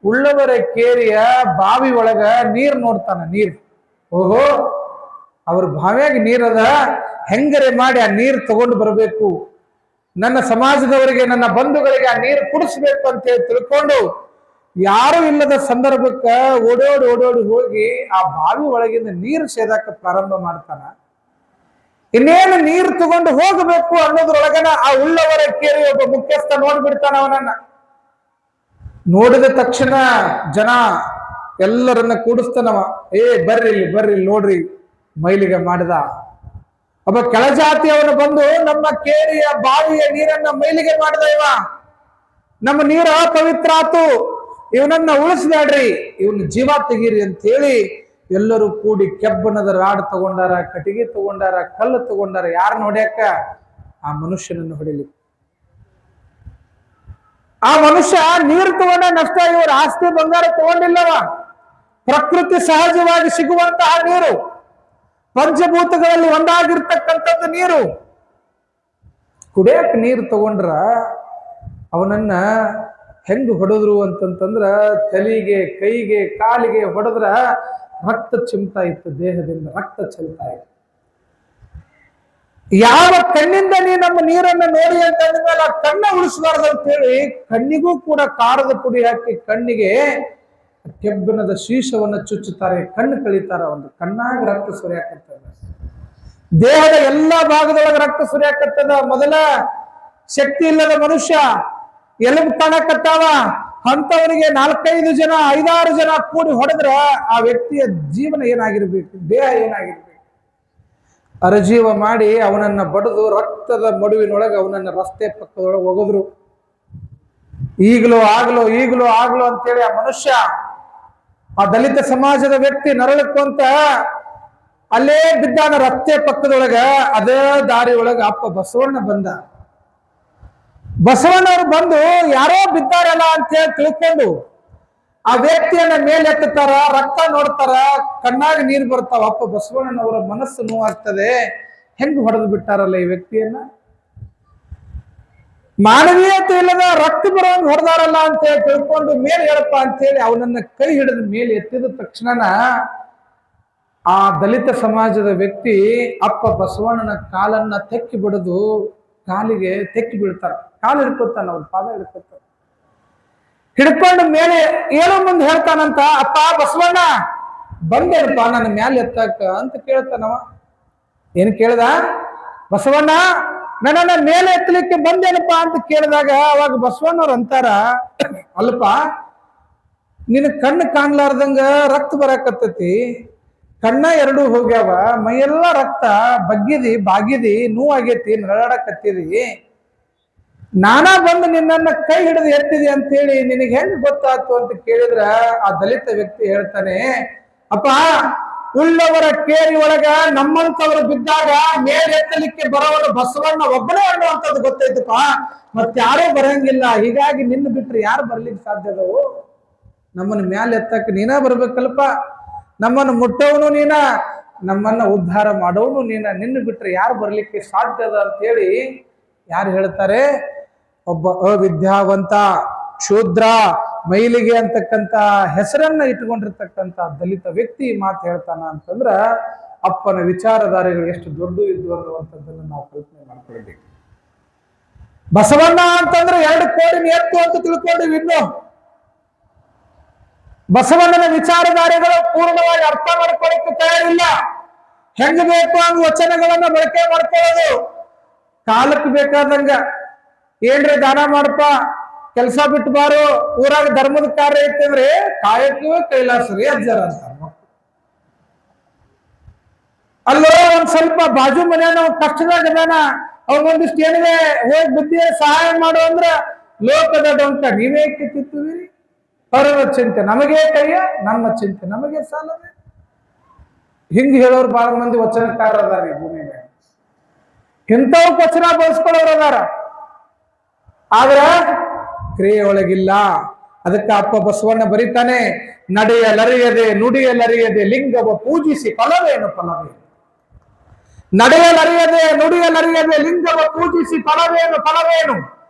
ಉಳ್ಳವರ ಕೇರಿಯ ಬಾವಿ ಒಳಗ ನೀರು ನೋಡ್ತಾನೆ. ನೀರು, ಓಹೋ ಅವ್ರ ಬಾವ್ಯಾಗ ನೀರದ ಹೆಂಗರೆ ಮಾಡಿ ಆ ನೀರು ತಗೊಂಡು ಬರಬೇಕು, ನನ್ನ ಸಮಾಜದವರಿಗೆ ನನ್ನ ಬಂಧುಗಳಿಗೆ ಆ ನೀರು ಕುಡಿಸ್ಬೇಕು ಅಂತ ಹೇಳಿ ತಿಳ್ಕೊಂಡು ಯಾರು ಇಲ್ಲದ ಸಂದರ್ಭಕ್ಕ ಓಡೋಡಿ ಹೋಗಿ ಆ ಬಾವಿ ಒಳಗಿಂದ ನೀರು ಸೇದಾಕ ಪ್ರಾರಂಭ ಮಾಡ್ತಾನ. ಇನ್ನೇನು ನೀರು ತಗೊಂಡು ಹೋಗಬೇಕು ಅನ್ನೋದ್ರೊಳಗನ ಆ ಉಳ್ಳವರ ಕೇರಿ ಒಬ್ಬ ಮುಖ್ಯಸ್ಥ ನೋಡ್ಬಿಡ್ತಾನ. ಅವನನ್ನ ನೋಡಿದ ತಕ್ಷಣ ಜನ ಎಲ್ಲರನ್ನ ಕೂಡಿಸ್ತಾನವ. ಬರ್ರಿ ಇಲ್ಲಿ ನೋಡ್ರಿ, ಮೈಲಿಗೆ ಮಾಡಿದ ಒಬ್ಬ ಕೆಳಜಾತಿಯವನು ಬಂದು ನಮ್ಮ ಕೇರಿಯ ಬಾವಿಯ ನೀರನ್ನ ಮೈಲಿಗೆ ಮಾಡಿದ. ಇವ ನಮ್ಮ ನೀರ ಪವಿತ್ರ ಆತು, ಇವನನ್ನ ಉಳಿಸ್ಬೇಡ್ರಿ, ಇವನ್ ಜೀವ ತೆಗೀರಿ ಅಂತ ಹೇಳಿ ಎಲ್ಲರೂ ಕೂಡಿ ಕೆಬ್ಬಣದ ರಾಡ್ ತಗೊಂಡಾರ, ಕಟ್ಟಿಗೆ ತಗೊಂಡಾರ, ಕಲ್ಲು ತಗೊಂಡಾರ. ಯಾರನ್ನ ಹೊಡ್ಯಾಕ? ಆ ಮನುಷ್ಯನನ್ನು ಹೊಡಿಲಿಕ್ಕೆ. ಆ ಮನುಷ್ಯ ನೀರು ತಗೊಂಡ ನಷ್ಟ, ಇವರು ಆಸ್ತಿ ಬಂಗಾರ ತಗೊಂಡಿಲ್ಲವ. ಪ್ರಕೃತಿ ಸಹಜವಾಗಿ ಸಿಗುವಂತಹ ನೀರು, ಪಂಚಭೂತಗಳಲ್ಲಿ ಒಂದಾಗಿರ್ತಕ್ಕಂಥದ್ದು ನೀರು. ಕುಡಿಯಕ್ ನೀರು ತಗೊಂಡ್ರ ಅವನನ್ನ ಹೆಂಗ್ ಹೊಡೆದ್ರು ಅಂತಂತಂದ್ರ ತಲೆಗೆ, ಕೈಗೆ, ಕಾಲಿಗೆ ಹೊಡೆದ್ರ ರಕ್ತ ಚಿಮ್ತಾ ಇತ್ತು, ದೇಹದಿಂದ ರಕ್ತ ಚೆಲ್ತಾ ಇತ್ತು. ಯಾವ ಕಣ್ಣಿಂದ ನೀ ನಮ್ಮ ನೀರನ್ನ ನೋಡಿ ಅಂತ ಅಂದ್ಮೇಲೆ ಆ ಕಣ್ಣ ಉಳಿಸಬಾರ್ದು ಅಂತ ಹೇಳಿ ಕಣ್ಣಿಗೂ ಕೂಡ ಖಾರದ ಪುಡಿ ಹಾಕಿ ಕಣ್ಣಿಗೆ ಕೆಬ್ಬಿಣದ ಶೀಶವನ್ನ ಚುಚ್ಚುತ್ತಾರೆ, ಕಣ್ಣು ಕಳೀತಾರ. ಒಂದು ಕಣ್ಣಾಗ ರಕ್ತ ಸುರಿಯಾಕತ್ತದ, ದೇಹದ ಎಲ್ಲಾ ಭಾಗದೊಳಗೆ ರಕ್ತ ಸುರಿಯಾಕತ್ತದ. ಮೊದಲ ಶಕ್ತಿ ಇಲ್ಲದ ಮನುಷ್ಯ ಎಲುಬು ಕಾಣಕತ್ತಾವ, ಅಂತವನಿಗೆ 4-5 ಜನ 5-6 ಜನ ಕೂಡಿ ಹೊಡೆದ್ರ ಆ ವ್ಯಕ್ತಿಯ ಜೀವನ ಏನಾಗಿರ್ಬೇಕು, ದೇಹ ಏನಾಗಿರ್ಬೇಕು. ಅರಜೀವ ಮಾಡಿ ಅವನನ್ನ ಬಡಿದು ರಕ್ತದ ಮಡುವಿನೊಳಗೆ ಅವನನ್ನ ರಸ್ತೆ ಪಕ್ಕದೊಳಗೆ ಒಗೆದ್ರು. ಈಗಲೂ ಆಗ್ಲೋ ಅಂತೇಳಿ ಆ ಮನುಷ್ಯ, ಆ ದಲಿತ ಸಮಾಜದ ವ್ಯಕ್ತಿ ನರಳಕ್ಕಂತ ಅಲ್ಲೇ ಬಿದ್ದಾನ ರಸ್ತೆ ಪಕ್ಕದೊಳಗ. ಅದೇ ದಾರಿ ಒಳಗ ಅಪ್ಪ ಬಸವಣ್ಣ ಬಂದ. ಬಸವಣ್ಣವ್ರು ಬಂದು ಯಾರೋ ಬಿದ್ದಾರಲ್ಲ ಅಂತ ಹೇಳಿ ತಿಳ್ಕೊಂಡು ಆ ವ್ಯಕ್ತಿಯನ್ನ ಮೇಲೆತ್ತಾರ, ರಕ್ತ ನೋಡ್ತಾರ, ಕಣ್ಣಾಗ ನೀರು ಬರ್ತಾವ. ಅಪ್ಪ ಬಸವಣ್ಣನವರ ಮನಸ್ಸು ನೋವಾಗ್ತದೆ, ಹೆಂಗ್ ಹೊಡೆದು ಬಿಟ್ಟಾರಲ್ಲ ಈ ವ್ಯಕ್ತಿಯನ್ನ, ಮಾನವೀಯತೆ ಇಲ್ಲದ ರಕ್ತ ಬರೋಂಗ್ ಹೊಡೆದಾರಲ್ಲ ಅಂತ ಹೇಳಿ ತಿಳ್ಕೊಂಡು ಮೇಲೆ ಹೇಳಪ್ಪ ಅಂತ ಹೇಳಿ ಅವನನ್ನ ಕೈ ಹಿಡಿದು ಮೇಲೆ ಎತ್ತಿದ ತಕ್ಷಣ ಆ ದಲಿತ ಸಮಾಜದ ವ್ಯಕ್ತಿ ಅಪ್ಪ ಬಸವಣ್ಣನ ಕಾಲನ್ನ ತೆಕ್ಕಿ ಬಿಡದು, ಕಾಲಿಗೆ ತೆಕ್ಕಿ ಬೀಳ್ತಾರ. ಕಾಲು ಹಿಡ್ಕೊತಾನ, ಅವ್ರ ಪಾದ ಹಿಡ್ಕೊತಾನ. ಹಿಡ್ಕೊಂಡು ಮೇಲೆ ಏನೋ ಮುಂದೆ ಹೇಳ್ತಾನಂತ, ಅಪ್ಪ ಬಸವಣ್ಣ ಬಂದೇನಪ್ಪ ನನ್ನ ಮ್ಯಾಲೆ ಎತ್ತಾಕ ಅಂತ ಕೇಳ್ತಾನವ. ಏನ್ ಕೇಳ್ದ? ಬಸವಣ್ಣ ನನ್ನನ್ನ ಮೇಲೆ ಎತ್ತಲಿಕ್ಕೆ ಬಂದೇನಪ್ಪ ಅಂತ ಕೇಳಿದಾಗ ಅವಾಗ ಬಸವಣ್ಣವ್ರು ಅಂತಾರ, ಅಲ್ಪ ನಿನ್ನ ಕಣ್ಣು ಕಾಣ್ಲಾರ್ದಂಗ ರಕ್ತ ಬರಾಕತ್ತೈತಿ, ಕಣ್ಣ 2 ಹೋಗ್ಯಾವ, ಮೈಯೆಲ್ಲ ರಕ್ತ, ಬಗ್ಗಿದಿ ಬಾಗಿದಿ, ನೋವಾಗೈತಿ, ನರಳಾಡಕತ್ತಿದಿ, ನಾನಾ ಬಂದು ನಿನ್ನನ್ನ ಕೈ ಹಿಡಿದು ಎತ್ತಿದಿ ಅಂತೇಳಿ ನಿನಗೆ ಹೆಂಗ್ ಗೊತ್ತಾಯ್ತು ಅಂತ ಕೇಳಿದ್ರ ಆ ದಲಿತ ವ್ಯಕ್ತಿ ಹೇಳ್ತಾನೆ, ಅಪ್ಪ ಉಳ್ಳವರ ಕೇರಿ ಒಳಗ ನಮ್ಮಂತವರು ಬಿದ್ದಾಗ ಮೇಲೆತ್ತಲಿಕ್ಕೆ ಬರೋವನು ಬಸವಣ್ಣ ಒಬ್ಬನೇ ಅನ್ನುವಂಥದ್ದು ಗೊತ್ತೈತಪ್ಪ, ಮತ್ತಾರೂ ಬರಂಗಿಲ್ಲ. ಹೀಗಾಗಿ ನಿನ್ನ ಬಿಟ್ರೆ ಯಾರು ಬರ್ಲಿಕ್ಕೆ ಸಾಧ್ಯ ಅದವು? ನಮ್ಮನ್ನ ಮ್ಯಾಲೆ ಎತ್ತಕ್ಕೆ ನೀನ ಬರ್ಬೇಕಲ್ಪ, ನಮ್ಮನ್ನು ಮುಟ್ಟವನು ನೀನ, ನಮ್ಮನ್ನ ಉದ್ಧಾರ ಮಾಡೋನು ನೀನ, ನಿನ್ನ ಬಿಟ್ರೆ ಯಾರು ಬರ್ಲಿಕ್ಕೆ ಸಾಧ್ಯ ಅದ ಅಂತೇಳಿ ಯಾರು ಹೇಳ್ತಾರೆ? ಒಬ್ಬ ಅವಿದ್ಯಾವಂತ, ಶೂದ್ರ, ಮೈಲಿಗೆ ಅಂತಕ್ಕಂಥ ಹೆಸರನ್ನ ಇಟ್ಕೊಂಡಿರ್ತಕ್ಕಂಥ ದಲಿತ ವ್ಯಕ್ತಿ ಮಾತು ಹೇಳ್ತಾನ ಅಂತಂದ್ರ ಅಪ್ಪನ ವಿಚಾರಧಾರೆಗಳು ಎಷ್ಟು ದೊಡ್ಡ ಇದ್ವು ಅನ್ನುವಂಥದ್ದನ್ನು ನಾವು ಕಲ್ಪನೆ ಮಾಡ್ಕೊಳ್ಬೇಕು. ಬಸವಣ್ಣ ಅಂತಂದ್ರೆ 2 ಕೋಟಿ ಎತ್ತು ಅಂತ ತಿಳ್ಕೊಂಡಿವಿ. ಇನ್ನು ಬಸವಣ್ಣನ ವಿಚಾರಧಾರೆಗಳು ಪೂರ್ಣವಾಗಿ ಅರ್ಥ ಮಾಡ್ಕೊಳ್ಳಿಕ್ಕೆ ತಯಾರಿಲ್ಲ. ಹೆಂಗ್ ಬೇಕು ಹಂಗ ವಚನಗಳನ್ನ ಬಳಕೆ ಮಾಡ್ಕೊಳ್ಳೋದು, ಕಾಲಕ್ಕೆ ಬೇಕಾದಂಗ ಏನ್ರಿ ದಾನ ಮಾಡಪ್ಪ, ಕೆಲಸ ಬಿಟ್ಟು ಬಾರು, ಊರಾಗ ಧರ್ಮದ ಕಾರ್ಯ ಐತಂದ್ರೆ ಕಾಯಕವೇ ಕೈಲಾಸರಿ ಅಜ್ಜರ ಅಂತ. ಅಲ್ಲೋ ಒಂದ್ ಸ್ವಲ್ಪ ಬಾಜು ಮನೆಯನ್ನ ಕಷ್ಟದಾಗ ಅದಾನ, ಅವ್ರಿಗೊಂದಿಷ್ಟು ಏನಿದೆ ಹೋಗಿ ಬುದ್ಧಿ ಸಹಾಯ ಮಾಡು ಅಂದ್ರ ಲೋಕದ ಡೊಂಕ ನೀವೇ ಕಿತ್ತಿವಿ, ಪರರ ಚಿಂತೆ ನಮಗೆ ಕೈಯ, ನಮ್ಮ ಚಿಂತೆ ನಮಗೆ ಸಾಲದೆ. ಹಿಂಗ್ ಹೇಳೋರು ಬಹಳ ಮಂದಿ ವಚನಕಾರರ ಅದಾರ ಈ ಭೂಮಿ ಮೇಲೆ. ಇಂಥವ್ ವಚನ ಬಳಸ್ಕೊಳ್ಳೋರು ಅದಾರ, ಆದ್ರ ಕ್ರಿಯೆ ಒಳಗಿಲ್ಲ. ಅದಕ್ಕೆ ಅಪ್ಪ ಬಸವಣ್ಣ ಬರೀತಾನೆ, ನಡೆಯಲರಿಯದೆ ನುಡಿಯಲರಿಯದೆ ಲಿಂಗವ ಪೂಜಿಸಿ ಫಲವೇನು ಫಲವೇನು. ನಡೆಯಲರಿಯದೆ ನುಡಿಯಲರಿಯದೆ ಲಿಂಗವ ಪೂಜಿಸಿ ಫಲವೇನು ಫಲವೇನು.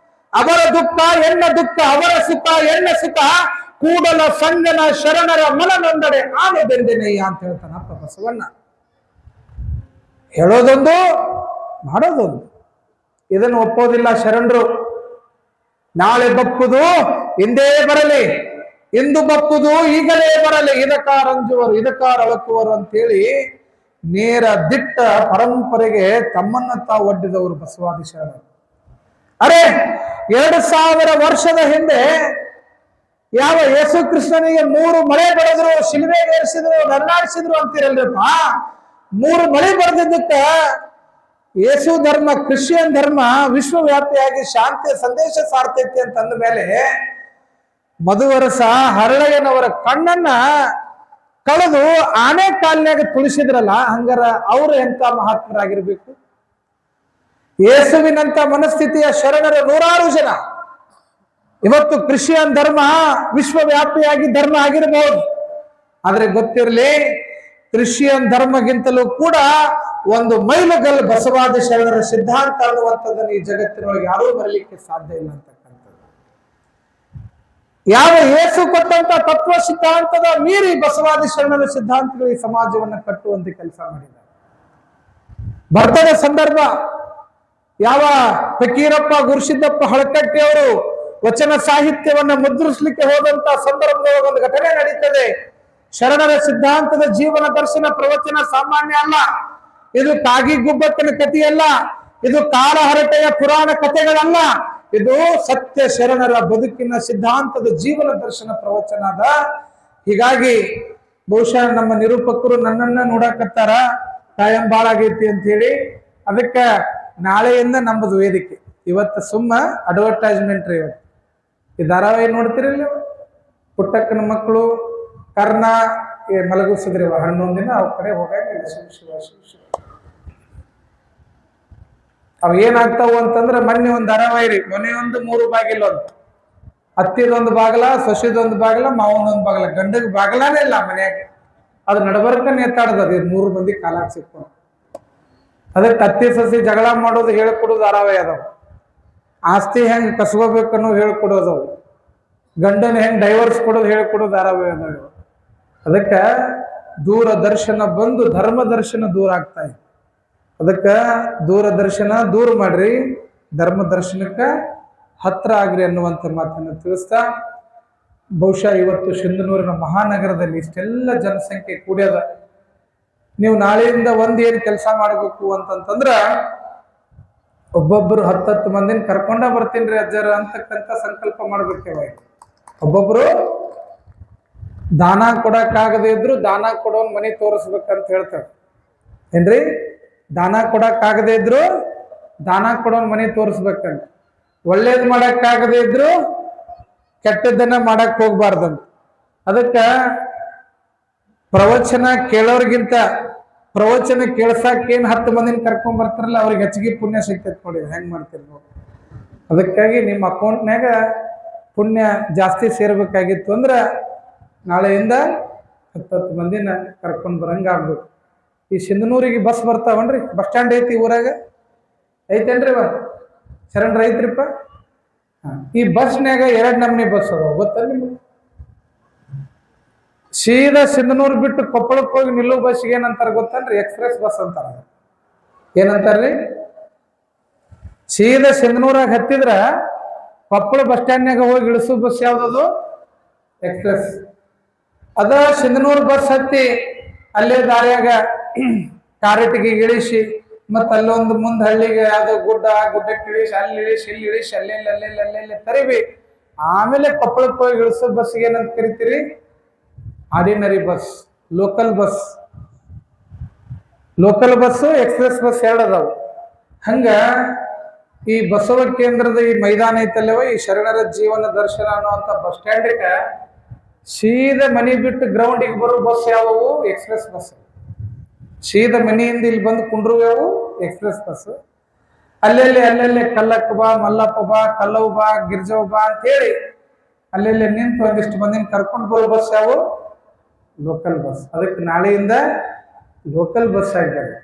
ಅವರ ದುಃಖ ಎನ್ನ ದುಃಖ, ಅವರ ಸುಖ ಎನ್ನ ಸುಖ, ಕೂಡಲ ಸಂಗನ ಶರಣರ ಮನ ನೊಂದಡೆ ಆನೆ ಬೆಂದೆನಯ್ಯ ಅಂತ ಹೇಳ್ತಾನ ಅಪ್ಪ ಬಸವಣ್ಣ. ಹೇಳೋದೊಂದು ಮಾಡೋದೊಂದು. ಇದನ್ನು ಒಪ್ಪೋದಿಲ್ಲ ಶರಣರು. ನಾಳೆ ಬಪ್ಪುದು ಹಿಂದೇ ಬರಲಿ, ಇಂದು ಬಪ್ಪುದು ಈಗಲೇ ಬರಲಿ, ಇದಕ್ಕಾರ ಅಂಜುವರು ಇದಕ್ಕಾರ ಅಳಕುವರು ಅಂತೇಳಿ ನೇರ ದಿಟ್ಟ ಪರಂಪರೆಗೆ ತಮ್ಮನ್ನ ತಾವು ಒಡ್ಡಿದವರು ಬಸವಾದಿ ಶರಣರು. ಅರೆ 2000 ವರ್ಷದ ಹಿಂದೆ ಯಾವ ಯೇಸು ಕೃಷ್ಣನಿಗೆ 3 ಮಳೆ ಬರೆದ್ರು, ಶಿಲುಬೆಗೆ ಏರಿಸಿದ್ರು, ನರಳಾಡಿಸಿದ್ರು ಅಂತೀರಲ್ರಪ್ಪ. 3 ಮಳೆ ಬರೆದಿದ್ದಕ್ಕ ಯೇಸು ಧರ್ಮ, ಕ್ರಿಶ್ಚಿಯನ್ ಧರ್ಮ ವಿಶ್ವವ್ಯಾಪಿಯಾಗಿ ಶಾಂತಿಯ ಸಂದೇಶ ಸಾರ್ತೈತಿ ಅಂತ ಅಂದ ಮೇಲೆ ಮಧುವರಸ ಹರಳಯ್ಯನವರ ಕಣ್ಣನ್ನ ಕಳೆದು ಆನೆ ಕಾಲಿನಾಗ ತುಳಿಸಿದ್ರಲ್ಲ, ಹಂಗಾರ ಅವರು ಎಂತ ಮಹಾತ್ಮರಾಗಿರ್ಬೇಕು. ಯೇಸುವಿನಂತ ಮನಸ್ಥಿತಿಯ ಶರಣರ 100 ಜನ ಇವತ್ತು ಕ್ರಿಶ್ಚಿಯನ್ ಧರ್ಮ ವಿಶ್ವವ್ಯಾಪಿಯಾಗಿ ಧರ್ಮ ಆಗಿರಬಹುದು. ಆದ್ರೆ ಗೊತ್ತಿರಲಿ, ಕ್ರಿಶ್ಚಿಯನ್ ಧರ್ಮಗಿಂತಲೂ ಕೂಡ ಒಂದು ಮೈಲುಗಲ್ಲು ಬಸವಾದಿ ಶರಣರ ಸಿದ್ಧಾಂತ ಅನ್ನುವಂಥದ್ದನ್ನು ಈ ಜಗತ್ತಿನೊಳಗೆ ಯಾರೂ ಬರಲಿಕ್ಕೆ ಸಾಧ್ಯ ಇಲ್ಲ ಅಂತಕ್ಕಂಥದ್ದು. ಯಾವ ಯೇಸು ಕೊಟ್ಟಂತ ತತ್ವ ಸಿದ್ಧಾಂತದ ಮೀರಿ ಬಸವಾದಿ ಶರಣರ ಸಿದ್ಧಾಂತಗಳು ಈ ಸಮಾಜವನ್ನು ಕಟ್ಟುವಂತೆ ಕೆಲಸ ಮಾಡಿದ್ದಾರೆ. ಬರ್ತಡೇ ಸಂದರ್ಭ ಯಾವ ಫಕೀರಪ್ಪ ಗುರುಸಿದ್ದಪ್ಪ ಹಳಕಟ್ಟಿ ಅವರು ವಚನ ಸಾಹಿತ್ಯವನ್ನ ಮುದ್ರಿಸಲಿಕ್ಕೆ ಹೋದಂತ ಸಂದರ್ಭದೊಳಗೆ ಒಂದು ಘಟನೆ ನಡೀತದೆ. ಶರಣರ ಸಿದ್ಧಾಂತದ ಜೀವನ ದರ್ಶನ ಪ್ರವಚನ ಸಾಮಾನ್ಯ ಅಲ್ಲ. ಇದು ಕಾಗಿ ಗುಬ್ಬತ್ತಿನ ಕಥೆಯಲ್ಲ, ಇದು ಕಾಲಹರಟೆಯ ಪುರಾಣ ಕಥೆಗಳಲ್ಲ, ಇದು ಸತ್ಯ ಶರಣರ ಬದುಕಿನ ಸಿದ್ಧಾಂತದ ಜೀವನ ದರ್ಶನ ಪ್ರವಚನ ಅದ. ಹೀಗಾಗಿ ಬಹುಶಃ ನಮ್ಮ ನಿರೂಪಕರು ನನ್ನನ್ನ ನೋಡಕತ್ತಾರ, ಟೈಮ್ ಬಾಳ ಆಗೈತಿ ಅಂತ ಹೇಳಿ. ಅದಕ್ಕೆ ನಾಳೆಯಿಂದ ನಮ್ಮದು ವೇದಿಕೆ. ಇವತ್ತು ಸುಮ್ಮ ಅಡ್ವರ್ಟೈಸ್ಮೆಂಟ್ ರೀ. ಇವತ್ತು ಈ ಧಾರಾವಾಹಿ ನೋಡ್ತಿರಲ್ಲ, ಪುಟ್ಟಕ್ಕನ ಮಕ್ಕಳು ಕರ್ಣ ಮಲಗಿಸಿದ್ರಿ 11 ದಿನ ಅವ್ ಕಡೆ ಹೋಗಾಗಿಲ್ಲ. ಅವ್ ಏನಾಗ್ತಾವ ಅಂತಂದ್ರೆ ಮೊನ್ನೆ ಒಂದು ಧಾರಾವಾಹಿ ರೀ, ಮೊನ್ನೆ 3 ಬಾಗಿಲು ಅಂತ, ಅತ್ತಿದೊಂದು ಬಾಗಲ, ಸೊಸಿದೊಂದು ಬಾಗಲ, ಮಾವನೊಂದು ಬಾಗಲ, ಗಂಡಗ್ ಬಾಗಲಾನೇ ಇಲ್ಲ ಮನ್ಯಾಗ. ಅದು ನಡಬರ್ಕ ನೇತಾಡದ 3 ಮಂದಿ ಕಾಲಾಗ ಸಿಕ್ಕೊಂಡು. ಅದಕ್ಕೆ ಅತ್ತಿ ಸಸಿ ಜಗಳ ಮಾಡೋದು ಹೇಳ್ಕೊಡೋದು ಧಾರಾವಾಹಿ ಅದಾವ. ಆಸ್ತಿ ಹೆಂಗ್ ಕಸ್ಕೋಬೇಕನ್ನೋ ಹೇಳ್ಕೊಡೋದವು. ಗಂಡನ ಹೆಂಗ್ ಡೈವರ್ಸ್ ಕೊಡೋದು ಹೇಳ್ಕೊಡೋದು ಧಾರಾವಾಹಿ ಅದಾವ. ಅದಕ್ಕೆ ದೂರದರ್ಶನ ಬಂದು ಧರ್ಮ ದರ್ಶನ ದೂರ ಆಗ್ತಾ ಇದೆ. ಅದಕ್ಕೆ ದೂರದರ್ಶನ ದೂರ ಮಾಡ್ರಿ, ಧರ್ಮ ದರ್ಶನಕ್ಕೆ ಹತ್ರ ಆಗ್ರಿ ಅನ್ನುವಂಥ ಮಾತನ್ನು ತಿಳಿಸ್ತಾ, ಬಹುಶಃ ಇವತ್ತು ಸಿಂಧನೂರಿನ ಮಹಾನಗರದಲ್ಲಿ ಇಷ್ಟೆಲ್ಲ ಜನಸಂಖ್ಯೆ ಕೂಡ್ಯದ. ನೀವು ನಾಳೆಯಿಂದ ಏನು ಕೆಲಸ ಮಾಡಬೇಕು ಅಂತಂತಂದ್ರ, ಒಬ್ಬೊಬ್ಬರು 10 ಮಂದಿನ ಕರ್ಕೊಂಡ ಬರ್ತೀನಿ ಅಜ್ಜರ ಅಂತಕ್ಕಂಥ ಸಂಕಲ್ಪ ಮಾಡ್ಬೇಕೇವ. ಒಬ್ಬೊಬ್ರು ದಾನ ಕೊಡಕ್ಕಾಗದೇ ಇದ್ರು ದಾನ ಕೊಡೋನ್ ಮನೆ ತೋರಿಸ್ಬೇಕಂತ ಹೇಳ್ತಾರೆ ಏನ್ರಿ. ದಾನ ಕೊಡಕ್ಕಾಗದೇ ಇದ್ರು ದಾನ ಕೊಡೋನ್ ಮನೆ ತೋರಿಸ್ಬೇಕಂತ. ಒಳ್ಳೇದ್ ಮಾಡಕ್ಕಾಗದೇ ಇದ್ರು ಕೆಟ್ಟದ್ದನ್ನ ಮಾಡಕ್ ಹೋಗ್ಬಾರ್ದಂತ. ಅದಕ್ಕ ಪ್ರವಚನ ಕೇಳೋರ್ಗಿಂತ ಪ್ರವಚನ ಕೇಳ್ಸಾಕೇನ್ 10 ಮಂದಿನ ಕರ್ಕೊಂಡ್ ಬರ್ತಾರಲ್ಲ, ಅವ್ರಿಗೆ ಹೆಚ್ಚಿಗೆ ಪುಣ್ಯ ಸಿಗ್ತೈತಿ. ನೋಡಿ ಹೆಂಗ್ ಮಾಡ್ತೀರಿ ನೋಡಿ. ಅದಕ್ಕಾಗಿ ನಿಮ್ಮ ಅಕೌಂಟ್ನಾಗ ಪುಣ್ಯ ಜಾಸ್ತಿ ಸೇರ್ಬೇಕಾಗಿತ್ತು ಅಂದ್ರೆ ನಾಳೆಯಿಂದ 10 ಮಂದಿನ ಕರ್ಕೊಂಡ್ ಬರಂಗ ಆಗ್ಬೇಕು. ಈ ಸಿಂಧನೂರಿಗೆ ಬಸ್ ಬರ್ತಾವನ್ರಿ, ಬಸ್ ಸ್ಟ್ಯಾಂಡ್ ಐತಿ ಊರಾಗ ಐತೇನ್ರಿ? ಶರಣರ ಐತ್ರಿಪ್ಪ. ಈ ಬಸ್ನ್ಯಾಗ 2 ನಮೂನಿ ಬಸ್ ಅದಾವ, ಗೊತ್ತ ನಿಮ್ಗೆ? ಸೀದಾ ಸಿಂಧನೂರು ಬಿಟ್ಟು ಕೊಪ್ಪಳಕ್ಕೆ ಹೋಗಿ ನಿಲ್ಲೋ ಬಸ್ಗೆ ಏನಂತಾರ ಗೊತ್ತನ್ರಿ? ಎಕ್ಸ್ಪ್ರೆಸ್ ಬಸ್ ಅಂತಾರ. ಏನಂತಾರ್ರಿ? ಸೀದಾ ಸಿಂಧನೂರಾಗ ಹತ್ತಿದ್ರ ಕೊಪ್ಪಳ ಬಸ್ ಸ್ಟ್ಯಾಂಡ್ನಾಗ ಹೋಗಿ ಇಳಿಸೋ ಬಸ್ ಯಾವ್ದದು? ಎಕ್ಸ್ಪ್ರೆಸ್. ಅದ ಸಿಂಧನೂರು ಬಸ್ ಹತ್ತಿ ಅಲ್ಲೇ ದಾರಿಯಾಗ ಕಾರಟಿಗೆ ಇಳಿಸಿ, ಮತ್ತ ಅಲ್ಲೊಂದು ಮುಂದೆ ಹಳ್ಳಿಗೆ ಯಾವ್ದೋ ಗುಡ್ಡಕ್ಕೆ ಇಳಿಸಿ, ಅಲ್ಲಿ ಇಳಿಸಿ, ಇಲ್ಲಿ ಇಳಿಸಿ, ಅಲ್ಲೆಲ್ಲಿ ತರಿವಿ. ಆಮೇಲೆ ಕೊಪ್ಪಳಕ್ಕೆ ಹೋಗಿ ಇಳಿಸೋ ಬಸ್ಗೆ ಏನಂತ ಕರಿತೀರಿ? Ordinary bus, local bus. Local bus, express bus 2 ಅದಾವ. ಹಂಗ ಈ ಬಸವ ಕೇಂದ್ರದ ಈ ಮೈದಾನ ಐತಲ್ಲವ, ಈ ಶರಣರ ಜೀವನ ದರ್ಶನ ಅನ್ನುವಂಥ ಬಸ್ ಸ್ಟ್ಯಾಂಡಿಗೆ ಸೀದಾ ಮನೆ ಬಿಟ್ಟು ಗ್ರೌಂಡಿಗೆ ಬರೋ ಬಸ್ ಯಾವುವು? Express bus. ಸೀದಾ ಮನೆಯಿಂದ ಇಲ್ಲಿ ಬಂದು ಕುಂಡ್ರು ಯಾವು? Express bus. ಅಲ್ಲೆಲ್ಲಿ ಕಲ್ಲಕ್ಕ ಬಾ, ಮಲ್ಲಪ್ಪ ಬಾ, ಕಲ್ಲವ್ ಬಾ, ಗಿರ್ಜವ್ ಬಾ ಅಂತೇಳಿ ಅಲ್ಲೆಲ್ಲಿ ನಿಂತು ಒಂದಿಷ್ಟು ಮಂದಿನ ಕರ್ಕೊಂಡು ಬರೋ ಬಸ್ ಯಾವು? Local bus. ಅದಕ್ಕೆ ನಾಳೆಯಿಂದ ಲೋಕಲ್ ಬಸ್ ಆಗಿದ್ದಾರೆ,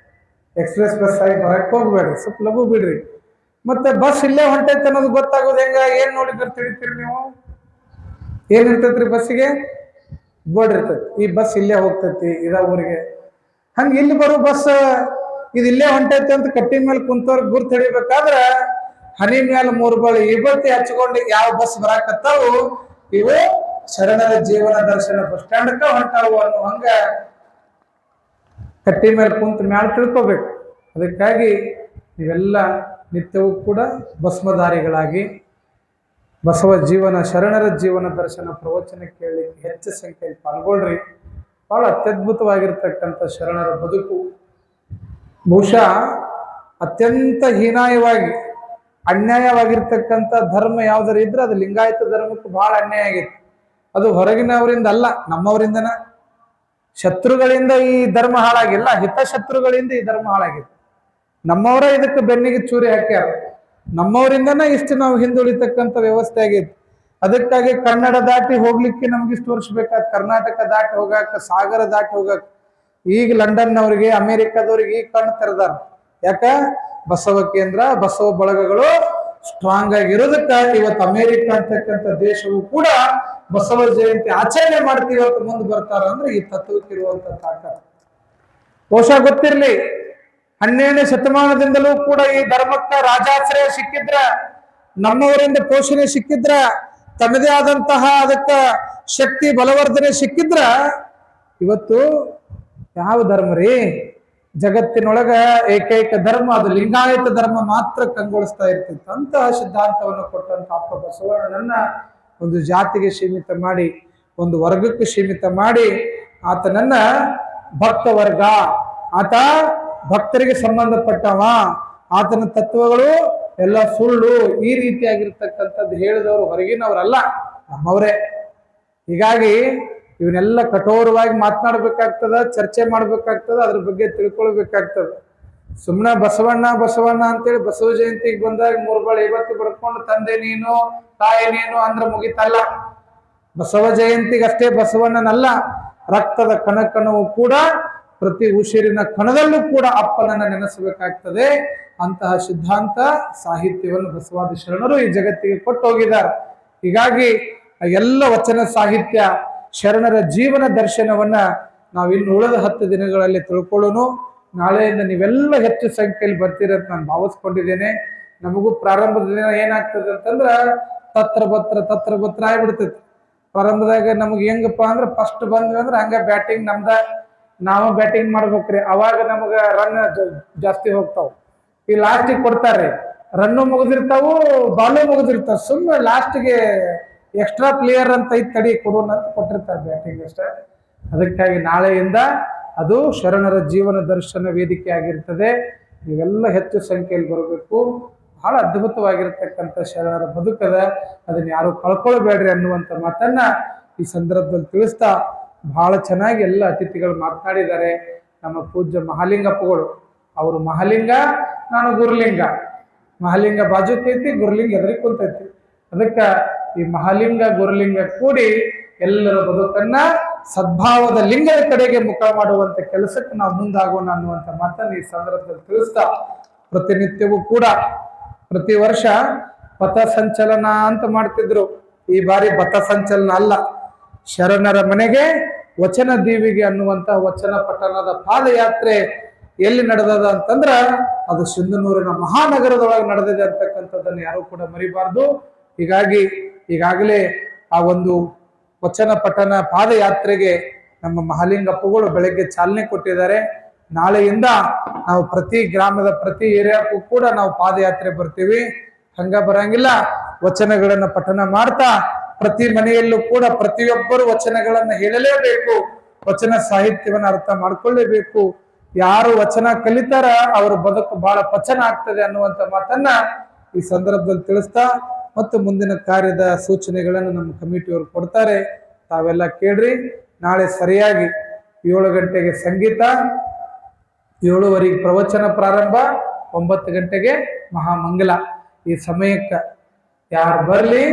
ಎಕ್ಸ್ಪ್ರೆಸ್ ಬಸ್ ಆಗಿ ಬರಕ್ಕೆ ಹೋಗ್ಬೇಡ್ರಿ, ಸ್ವಲ್ಪ ಲಘು ಬಿಡ್ರಿ. ಮತ್ತೆ ಬಸ್ ಇಲ್ಲೇ ಹೊಂಟೈತೆ ಅನ್ನೋದು ಗೊತ್ತಾಗೋದು ಹೆಂಗ? ಏನ್ ನೋಡಿದ್ರೆ ತಿಳಿತೀರಿ ನೀವು? ಏನಿರ್ತೈತ್ರಿ ಬಸ್ಸಿಗೆ? ಬೋರ್ಡ್ ಇರ್ತೈತಿ, ಈ ಬಸ್ ಇಲ್ಲೇ ಹೋಗ್ತೈತಿ ಇದ ಊರಿಗೆ. ಹಂಗೆ ಇಲ್ಲಿ ಬರೋ ಬಸ್ ಇಲ್ಲೇ ಹೊಂಟೈತೆ ಅಂತ ಕಟ್ಟಿ ಮೇಲೆ ಕುಂತವ್ರಿಗೆ ಗುರ್ತು ಹಿಡಿಬೇಕಾದ್ರ ಹನಿ ಮೇಲೆ 3 ಬಳಿ ವಿಭೂತಿ ಹಚ್ಕೊಂಡು ಯಾವ ಬಸ್ ಬರಾಕತ್ತಾವು ಇವು ಶರಣರ ಜೀವನ ದರ್ಶನ ಬಸ್ ಸ್ಟ್ಯಾಂಡ್ಕ ಹೊಂಟಾವು ಅನ್ನೋ ಹಂಗ ಕಟ್ಟಿ ಮೇಲೆ ಕುಂತ ಮ್ಯಾಲ ತಿಳ್ಕೋಬೇಕು. ಅದಕ್ಕಾಗಿ ನೀವೆಲ್ಲ ನಿತ್ಯವೂ ಕೂಡ ಭಸ್ಮಧಾರಿಗಳಾಗಿ ಬಸವ ಜೀವನ ಶರಣರ ಜೀವನ ದರ್ಶನ ಪ್ರವಚನ ಕೇಳಲಿಕ್ಕೆ ಹೆಚ್ಚು ಸಂಖ್ಯೆಯಲ್ಲಿ ಪಾಲ್ಗೊಳ್ರಿ. ಬಹಳ ಅತ್ಯದ್ಭುತವಾಗಿರ್ತಕ್ಕಂಥ ಶರಣರ ಬದುಕು ಬಹುಶಃ ಅತ್ಯಂತ ಹೀನಾಯವಾಗಿ ಅನ್ಯಾಯವಾಗಿರ್ತಕ್ಕಂಥ ಧರ್ಮ ಯಾವ್ದಾರು ಇದ್ರೆ ಅದು ಲಿಂಗಾಯತ ಧರ್ಮಕ್ಕೆ ಬಹಳ ಅನ್ಯಾಯ ಆಗೈತಿ. ಅದು ಹೊರಗಿನವರಿಂದ ಅಲ್ಲ, ನಮ್ಮವರಿಂದನ. ಶತ್ರುಗಳಿಂದ ಈ ಧರ್ಮ ಹಾಳಾಗಿಲ್ಲ, ಹಿತಶತ್ರುಗಳಿಂದ ಈ ಧರ್ಮ ಹಾಳಾಗಿದೆ. ನಮ್ಮವರ ಇದಕ್ಕೆ ಬೆನ್ನಿಗೆ ಚೂರಿ ಹಾಕ್ಯಾರ, ನಮ್ಮವರಿಂದನ ಇಷ್ಟು ನಾವು ಹಿಂದುಳಿತಕ್ಕಂಥ ವ್ಯವಸ್ಥೆ ಆಗೈತಿ. ಅದಕ್ಕಾಗಿ ಕನ್ನಡ ದಾಟಿ ಹೋಗ್ಲಿಕ್ಕೆ ನಮ್ಗೆ ಇಷ್ಟು ವರ್ಷ ಬೇಕಾದ, ಕರ್ನಾಟಕ ದಾಟಿ ಹೋಗಾಕ, ಸಾಗರ ದಾಟಿ ಹೋಗಾಕ. ಈಗ ಲಂಡನ್ನವ್ರಿಗೆ ಅಮೆರಿಕದವ್ರಿಗೆ ಈಗ ಕಣ್ಣು ತೆರೆದಾರ. ಯಾಕ? ಬಸವ ಕೇಂದ್ರ ಬಸವ ಬಳಗಗಳು ಸ್ಟ್ರಾಂಗ್ ಆಗಿರೋದಕ್ಕ ಇವತ್ತು ಅಮೆರಿಕ ಅಂತಕ್ಕಂಥ ದೇಶವು ಕೂಡ ಬಸವ ಜಯಂತಿ ಆಚರಣೆ ಮಾಡ್ತೀವಿ ಅಂತ ಮುಂದೆ ಬರ್ತಾರ ಅಂದ್ರೆ ಈ ತತ್ವಕ್ಕಿರುವಂತ ತಾಕತ್ತು. ಬಹುಶಃ ಗೊತ್ತಿರ್ಲಿ, 12ನೇ ಶತಮಾನದಿಂದಲೂ ಕೂಡ ಈ ಧರ್ಮಕ್ಕ ರಾಜಾಶ್ರಯ ಸಿಕ್ಕಿದ್ರ, ನಮ್ಮವರಿಂದ ಪೋಷಣೆ ಸಿಕ್ಕಿದ್ರ, ತನ್ನದೇ ಆದಂತಹ ಅದಕ್ಕ ಶಕ್ತಿ ಬಲವರ್ಧನೆ ಸಿಕ್ಕಿದ್ರ, ಇವತ್ತು ಯಾವ ಧರ್ಮ ರೀ ಜಗತ್ತಿನೊಳಗ ಏಕೈಕ ಧರ್ಮ ಅದು ಲಿಂಗಾಯತ ಧರ್ಮ ಮಾತ್ರ ಕಂಗೊಳಿಸ್ತಾ ಇರ್ತಿತ್ತು. ಅಂತಹ ಸಿದ್ಧಾಂತವನ್ನು ಕೊಟ್ಟಂತ ಅಪ್ಪ ಬಸವಣ್ಣನನ್ನ ಒಂದು ಜಾತಿಗೆ ಸೀಮಿತ ಮಾಡಿ, ಒಂದು ವರ್ಗಕ್ಕೆ ಸೀಮಿತ ಮಾಡಿ, ಆತನನ್ನ ಭಕ್ತ ವರ್ಗ, ಆತ ಭಕ್ತರಿಗೆ ಸಂಬಂಧಪಟ್ಟವ, ಆತನ ತತ್ವಗಳು ಎಲ್ಲ ಸುಳ್ಳು, ಈ ರೀತಿಯಾಗಿರ್ತಕ್ಕಂಥದ್ದು ಹೇಳಿದವರು ಹೊರಗಿನವರಲ್ಲ, ನಮ್ಮವರೇ. ಹೀಗಾಗಿ ಇವನ್ನೆಲ್ಲ ಕಠೋರವಾಗಿ ಮಾತನಾಡ್ಬೇಕಾಗ್ತದ, ಚರ್ಚೆ ಮಾಡ್ಬೇಕಾಗ್ತದ, ಅದ್ರ ಬಗ್ಗೆ ತಿಳ್ಕೊಳ್ಬೇಕಾಗ್ತದ. ಸುಮ್ಮನೆ ಬಸವಣ್ಣ ಬಸವಣ್ಣ ಅಂತೇಳಿ ಬಸವ ಜಯಂತಿಗೆ ಬಂದಾಗ 3 ಬಳಿ ಇವತ್ತು ಬಡ್ಕೊಂಡು ತಂದೆ ನೀನು ತಾಯಿ ನೀನು ಅಂದ್ರೆ ಮುಗಿತಲ್ಲ. ಬಸವ ಜಯಂತಿಗೆ ಅಷ್ಟೇ ಬಸವಣ್ಣನಲ್ಲ, ರಕ್ತದ ಕಣಕಣವು ಕೂಡ ಪ್ರತಿ ಉಸಿರಿನ ಕಣದಲ್ಲೂ ಕೂಡ ಅಪ್ಪನನ್ನ ನೆನೆಸಬೇಕಾಗ್ತದೆ. ಅಂತಹ ಸಿದ್ಧಾಂತ ಸಾಹಿತ್ಯವನ್ನು ಬಸವಾದಿ ಶರಣರು ಈ ಜಗತ್ತಿಗೆ ಕೊಟ್ಟು ಹೋಗಿದ್ದಾರೆ. ಹೀಗಾಗಿ ಎಲ್ಲ ವಚನ ಸಾಹಿತ್ಯ ಶರಣರ ಜೀವನ ದರ್ಶನವನ್ನ ನಾವು ಇನ್ನು ಉಳಿದ 10 ದಿನಗಳಲ್ಲಿ ತಿಳ್ಕೊಳ್ಳೋನು. ನಾಳೆಯಿಂದ ನೀವೆಲ್ಲ ಹೆಚ್ಚು ಸಂಖ್ಯೆಯಲ್ಲಿ ಬರ್ತೀರಂತ ನಾನು ಭಾವಿಸ್ಕೊಂಡಿದ್ದೇನೆ. ನಮಗೂ ಪ್ರಾರಂಭದ ದಿನ ಏನಾಗ್ತದೆ ಅಂತಂದ್ರ ತತ್ರ ಬತ್ರ ಆಗ್ಬಿಡ್ತೈತಿ. ಪ್ರಾರಂಭದಾಗ ನಮ್ಗೆ ಹೆಂಗಪ್ಪ ಅಂದ್ರೆ ಫಸ್ಟ್ ಬಂದ್ವಿ ಅಂದ್ರೆ ಹಂಗ ಬ್ಯಾಟಿಂಗ್ ನಮ್ದ, ನಾವು ಬ್ಯಾಟಿಂಗ್ ಮಾಡ್ಬೇಕ್ರಿ. ಅವಾಗ ನಮಗ ರನ್ ಜಾಸ್ತಿ ಹೋಗ್ತಾವ. ಈ ಲಾಸ್ಟಿಗೆ ಕೊಡ್ತಾರ್ರಿ, ರನ್ನು ಮುಗಿದಿರ್ತಾವು, ಬಾಲು ಮುಗಿದಿರ್ತಾವ. ಸುಮ್ಮನೆ ಲಾಸ್ಟ್ಗೆ ಎಕ್ಸ್ಟ್ರಾ ಪ್ಲೇಯರ್ ಅಂತ ತಡಿ ಕೊಡೋಣ ಅಂತ ಕೊಟ್ಟಿರ್ತಾರೆ ಬ್ಯಾಟಿಂಗ್ ಅಷ್ಟೇ. ಅದಕ್ಕಾಗಿ ನಾಳೆಯಿಂದ ಅದು ಶರಣರ ಜೀವನ ದರ್ಶನ ವೇದಿಕೆ ಆಗಿರ್ತದೆ. ನೀವೆಲ್ಲ ಹೆಚ್ಚು ಸಂಖ್ಯೆಯಲ್ಲಿ ಬರಬೇಕು. ಬಹಳ ಅದ್ಭುತವಾಗಿರ್ತಕ್ಕಂಥ ಶರಣರ ಬದುಕದ, ಅದನ್ನ ಯಾರು ಕಳ್ಕೊಳ್ಬೇಡ್ರಿ ಅನ್ನುವಂಥ ಮಾತನ್ನ ಈ ಸಂದರ್ಭದಲ್ಲಿ ತಿಳಿಸ್ತಾ, ಬಹಳ ಚೆನ್ನಾಗಿ ಎಲ್ಲ ಅತಿಥಿಗಳು ಮಾತನಾಡಿದ್ದಾರೆ. ನಮ್ಮ ಪೂಜ್ಯ ಮಹಾಲಿಂಗಪ್ಪಗಳು, ಅವರು ಮಹಾಲಿಂಗ, ನಾನು ಗುರುಲಿಂಗ. ಮಹಾಲಿಂಗ ಬಾಜುಕೈತಿ, ಗುರುಲಿಂಗ ಎದುರಿಗೆ ಕುಂತೈತಿ. ಅದಕ್ಕ ಈ ಮಹಾಲಿಂಗ ಗುರುಲಿಂಗ ಕೂಡಿ ಎಲ್ಲರ ಬದುಕನ್ನ ಸದ್ಭಾವದ ಲಿಂಗದ ಕಡೆಗೆ ಮುಖ ಮಾಡುವಂತ ಕೆಲಸಕ್ಕೆ ನಾವು ಮುಂದಾಗೋಣ ಅನ್ನುವಂಥ ಮಾತನ್ನು ಈ ಸಂದರ್ಭದಲ್ಲಿ ತಿಳಿಸ್ತಾ, ಪ್ರತಿನಿತ್ಯವೂ ಕೂಡ ಪ್ರತಿ ವರ್ಷ ಪಥ ಸಂಚಲನ ಅಂತ ಮಾಡ್ತಿದ್ರು. ಈ ಬಾರಿ ಪಥ ಸಂಚಲನ ಅಲ್ಲ, ಶರಣರ ಮನೆಗೆ ವಚನ ದೀವಿಗೆ ಅನ್ನುವಂತ ವಚನ ಪಠಣದ ಪಾದಯಾತ್ರೆ ಎಲ್ಲಿ ನಡೆದದ ಅಂತಂದ್ರ ಅದು ಸಿಂಧನೂರಿನ ಮಹಾನಗರದೊಳಗೆ ನಡೆದಿದೆ ಅಂತಕ್ಕಂಥದ್ದನ್ನು ಯಾರು ಕೂಡ ಮರಿಬಾರ್ದು. ಹೀಗಾಗಿ ಈಗಾಗಲೇ ಆ ಒಂದು ವಚನ ಪಠಣ ಪಾದಯಾತ್ರೆಗೆ ನಮ್ಮ ಮಹಾಲಿಂಗಪ್ಪಗಳು ಬೆಳಗ್ಗೆ ಚಾಲನೆ ಕೊಟ್ಟಿದ್ದಾರೆ. ನಾಳೆಯಿಂದ ನಾವು ಪ್ರತಿ ಗ್ರಾಮದ ಪ್ರತಿ ಏರಿಯಾಕ್ಕೂ ಕೂಡ ನಾವು ಪಾದಯಾತ್ರೆ ಬರ್ತೀವಿ. ಹಂಗ ಬರಂಗಿಲ್ಲ, ವಚನಗಳನ್ನ ಪಠಣ ಮಾಡ್ತಾ ಪ್ರತಿ ಮನೆಯಲ್ಲೂ ಕೂಡ ಪ್ರತಿಯೊಬ್ಬರು ವಚನಗಳನ್ನ ಹೇಳಲೇಬೇಕು, ವಚನ ಸಾಹಿತ್ಯವನ್ನ ಅರ್ಥ ಮಾಡ್ಕೊಳ್ಳೇಬೇಕು. ಯಾರು ವಚನ ಕಲಿತಾರ ಅವ್ರ ಬದುಕು ಬಹಳ ಪಚನ ಆಗ್ತದೆ ಅನ್ನುವಂಥ ಮಾತನ್ನ ಈ ಸಂದರ್ಭದಲ್ಲಿ ತಿಳಿಸ್ತಾ, ಮತ್ತು ಮುಂದಿನ ಕಾರ್ಯದ ಸೂಚನೆಗಳನ್ನು ನಮ್ಮ ಕಮಿಟಿಯವರು ಕೊಡ್ತಾರೆ, ತಾವೆಲ್ಲ ಕೇಳ್ರಿ. ನಾಳೆ ಸರಿಯಾಗಿ 7 ಗಂಟೆಗೆ ಸಂಗೀತ, 7:15 ಪ್ರವಚನ ಪ್ರಾರಂಭ, 9 ಗಂಟೆಗೆ ಮಹಾಮಂಗಲ. ಈ ಸಮಯಕ್ಕೆ ಯಾರು ಬರ್ಲಿ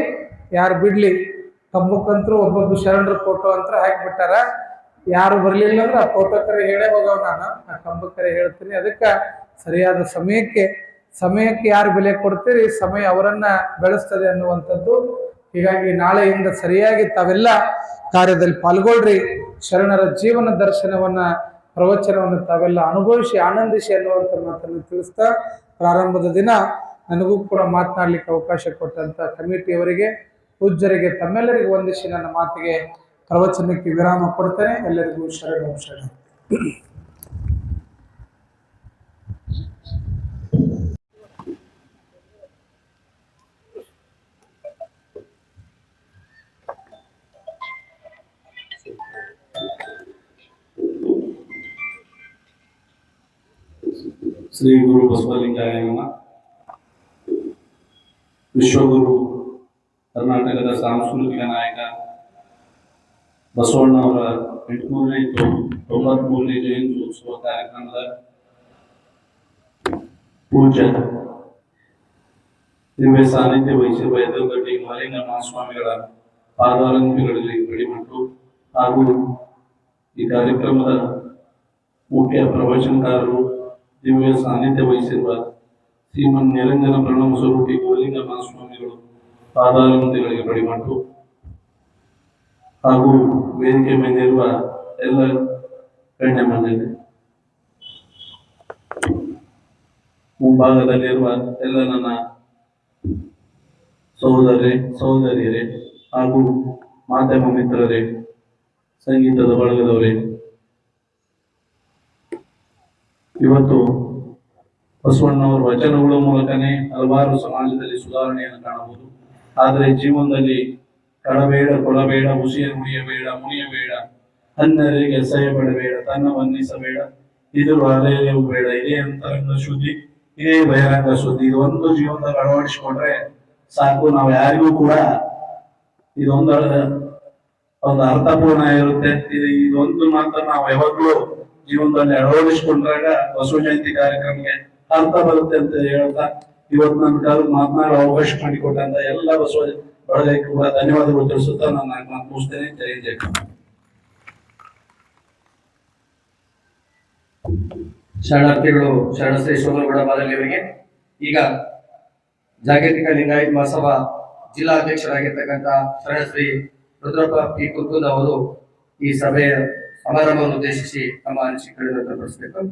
ಯಾರು ಬಿಡ್ಲಿ, ಕಂಬಕ್ಕಂತರೂ ಒಬ್ಬೊಬ್ಬ ಶರಣರ ಫೋಟೋ ಅಂತ ಹಾಕಿಬಿಟ್ಟಾರ. ಯಾರು ಬರ್ಲಿಲ್ಲ ಅಂದ್ರೆ ಆ ಫೋಟೋ ಕರೆ ಹೇಳೇ ಹೋಗವ್, ನಾನು ಆ ಕಂಬಕ್ಕರೆ ಹೇಳ್ತೀನಿ. ಅದಕ್ಕೆ ಸರಿಯಾದ ಸಮಯಕ್ಕೆ ಯಾರು ಬೆಲೆ ಕೊಡ್ತೀರಿ, ಸಮಯ ಅವರನ್ನ ಬೆಳೆಸ್ತದೆ ಅನ್ನುವಂಥದ್ದು. ಹೀಗಾಗಿ ನಾಳೆಯಿಂದ ಸರಿಯಾಗಿ ತಾವೆಲ್ಲ ಕಾರ್ಯದಲ್ಲಿ ಪಾಲ್ಗೊಳ್ರಿ. ಶರಣರ ಜೀವನ ದರ್ಶನವನ್ನ ಪ್ರವಚನವನ್ನು ತಾವೆಲ್ಲ ಅನುಭವಿಸಿ ಆನಂದಿಸಿ ಅನ್ನುವಂಥ ಮಾತನ್ನು ತಿಳಿಸ್ತಾ ಪ್ರಾರಂಭದ ದಿನ ನನಗೂ ಕೂಡ ಮಾತನಾಡಲಿಕ್ಕೆ ಅವಕಾಶ ಕೊಟ್ಟಂತ ಕಮಿಟಿಯವರಿಗೆ, ಪೂಜ್ಯರಿಗೆ, ತಮ್ಮೆಲ್ಲರಿಗೂ ವಂದಿಸಿ ನನ್ನ ಮಾತಿಗೆ ಪ್ರವಚನಕ್ಕೆ ವಿರಾಮ ಕೊಡ್ತೇನೆ. ಎಲ್ಲರಿಗೂ ಶರಣ. ಶ್ರೀ ಗುರು ಬಸವಲಿಂಗಾಯ ನಮಃ. ವಿಶ್ವಗುರು ಕರ್ನಾಟಕದ ಸಾಂಸ್ಕೃತಿಕ ನಾಯಕ ಬಸವಣ್ಣವರ 893ನೇ ಜಯಂತಿ ಉತ್ಸವ ಕಾರ್ಯಕ್ರಮದ ಪೂಜ್ಯ ದಿವ್ಯ ಸಾನ್ನಿಧ್ಯ ವಹಿಸಿರುವ ಎದುರುಗಡ್ಡಿ ಮಹಾಲಿಂಗ ಮಹಾಸ್ವಾಮಿಗಳ ಪಾದಾರಂಗಗಳಲ್ಲಿ ಕಡಿಮಟ್ಟು ಹಾಗೂ ಈ ಕಾರ್ಯಕ್ರಮದ ಮುಖ್ಯ ಪ್ರವಚನಕಾರರು ದಿವ್ಯ ಸಾನ್ನಿಧ್ಯ ವಹಿಸಿರುವ ಶ್ರೀಮನ್ ನಿರಂಜನ ಪ್ರಣವ ಸ್ವರೂಪಿ ಗೋಲಿಂಗ ಮಹಾಸ್ವಾಮಿಗಳು ಪಾದಾರಂಗಗಳಿಗೆ ಬಡಿಮಟ್ಟು ಹಾಗೂ ವೇದಿಕೆ ಮೇಲಿರುವ ಎಲ್ಲ ಗಣ್ಯಮಾನ್ಯರು, ಮುಂಭಾಗದಲ್ಲಿರುವ ಎಲ್ಲ ನನ್ನ ಸಹೋದರಿಯರೇ ಹಾಗೂ ಮಾಧ್ಯಮ ಮಿತ್ರರೇ, ಸಂಗೀತದ ಬಳಗದವರೇ, ಇವತ್ತು ಬಸವಣ್ಣವರ ವಚನಗಳ ಮೂಲಕನೇ ಹಲವಾರು ಸಮಾಜದಲ್ಲಿ ಸುಧಾರಣೆಯನ್ನು ಕಾಣಬಹುದು. ಆದರೆ ಜೀವನದಲ್ಲಿ ಕಳಬೇಡ, ಕೊಡಬೇಡ, ಉಸಿಯ ನುಡಿಯಬೇಡ, ಮುನಿಯಬೇಡ, ಅನ್ನರಿಗೆ ಅಸಹ್ಯಪಡಬೇಡ, ತನ್ನ ವಂದಿಸಬೇಡ, ಇದು ಹೃದಯವೂ ಬೇಡ, ಇದೇ ಅಂತರಂಗ ಶುದ್ಧಿ, ಇದೇ ಬಹಿರಂಗ ಶುದ್ಧಿ. ಇದೊಂದು ಜೀವನದಲ್ಲಿ ಅಳವಡಿಸಿಕೊಂಡ್ರೆ ಸಾಕು. ನಾವು ಯಾರಿಗೂ ಕೂಡ ಇದೊಂದು ಅರ್ಥಪೂರ್ಣ ಇರುತ್ತೆ. ಇದೊಂದು ಮಾತ್ರ ನಾವು ಯಾವಾಗ್ಲೂ ಜೀವನದಲ್ಲಿ ಅಳವಡಿಸಿಕೊಂಡ್ರಾಗ ಬಸವ ಜಯಂತಿ ಕಾರ್ಯಕ್ರಮಕ್ಕೆ ಅರ್ಥ ಬರುತ್ತೆ ಅಂತ ಹೇಳ್ತಾ ಇವತ್ತು ನನ್ನ ಕಾಲಕ್ಕೆ ಮಾತನಾಡೋ ಅವಕಾಶ ಮಾಡಿಕೊಟ್ಟಂತ ಎಲ್ಲ ಬಸವ ಬಳಗಕ್ಕೆ ಕೂಡ ಧನ್ಯವಾದಗಳು ತಿಳಿಸುತ್ತಾ ನಾನು ಮಾತು ಮುಗಿಸ್ತೇನೆ. ಜೈ ಜೈ. ಶರಣಾರ್ಥಿಗಳು ಶರಣಶ್ರೀ ಸೋಮನಗೌಡ ಮಾದಲಿ ಅವರಿಗೆ ಈಗ ಜಾಗತಿಕ ಲಿಂಗಾಯತ ಮಹಾಸಭಾ ಜಿಲ್ಲಾ ಅಧ್ಯಕ್ಷರಾಗಿರ್ತಕ್ಕಂಥ ಶರಣಶ್ರೀ ರುದ್ರಪ್ಪ ಪಿ ಕುರ್ಕುಂದ ಅವರು ಈ ಸಭೆಯ ಸಮಾರಂಭವನ್ನು ಉದ್ದೇಶಿಸಿ ತಮ್ಮ ಅನಿಸಿಕೆಗಳನ್ನು ವ್ಯಕ್ತಪಡಿಸಬೇಕು.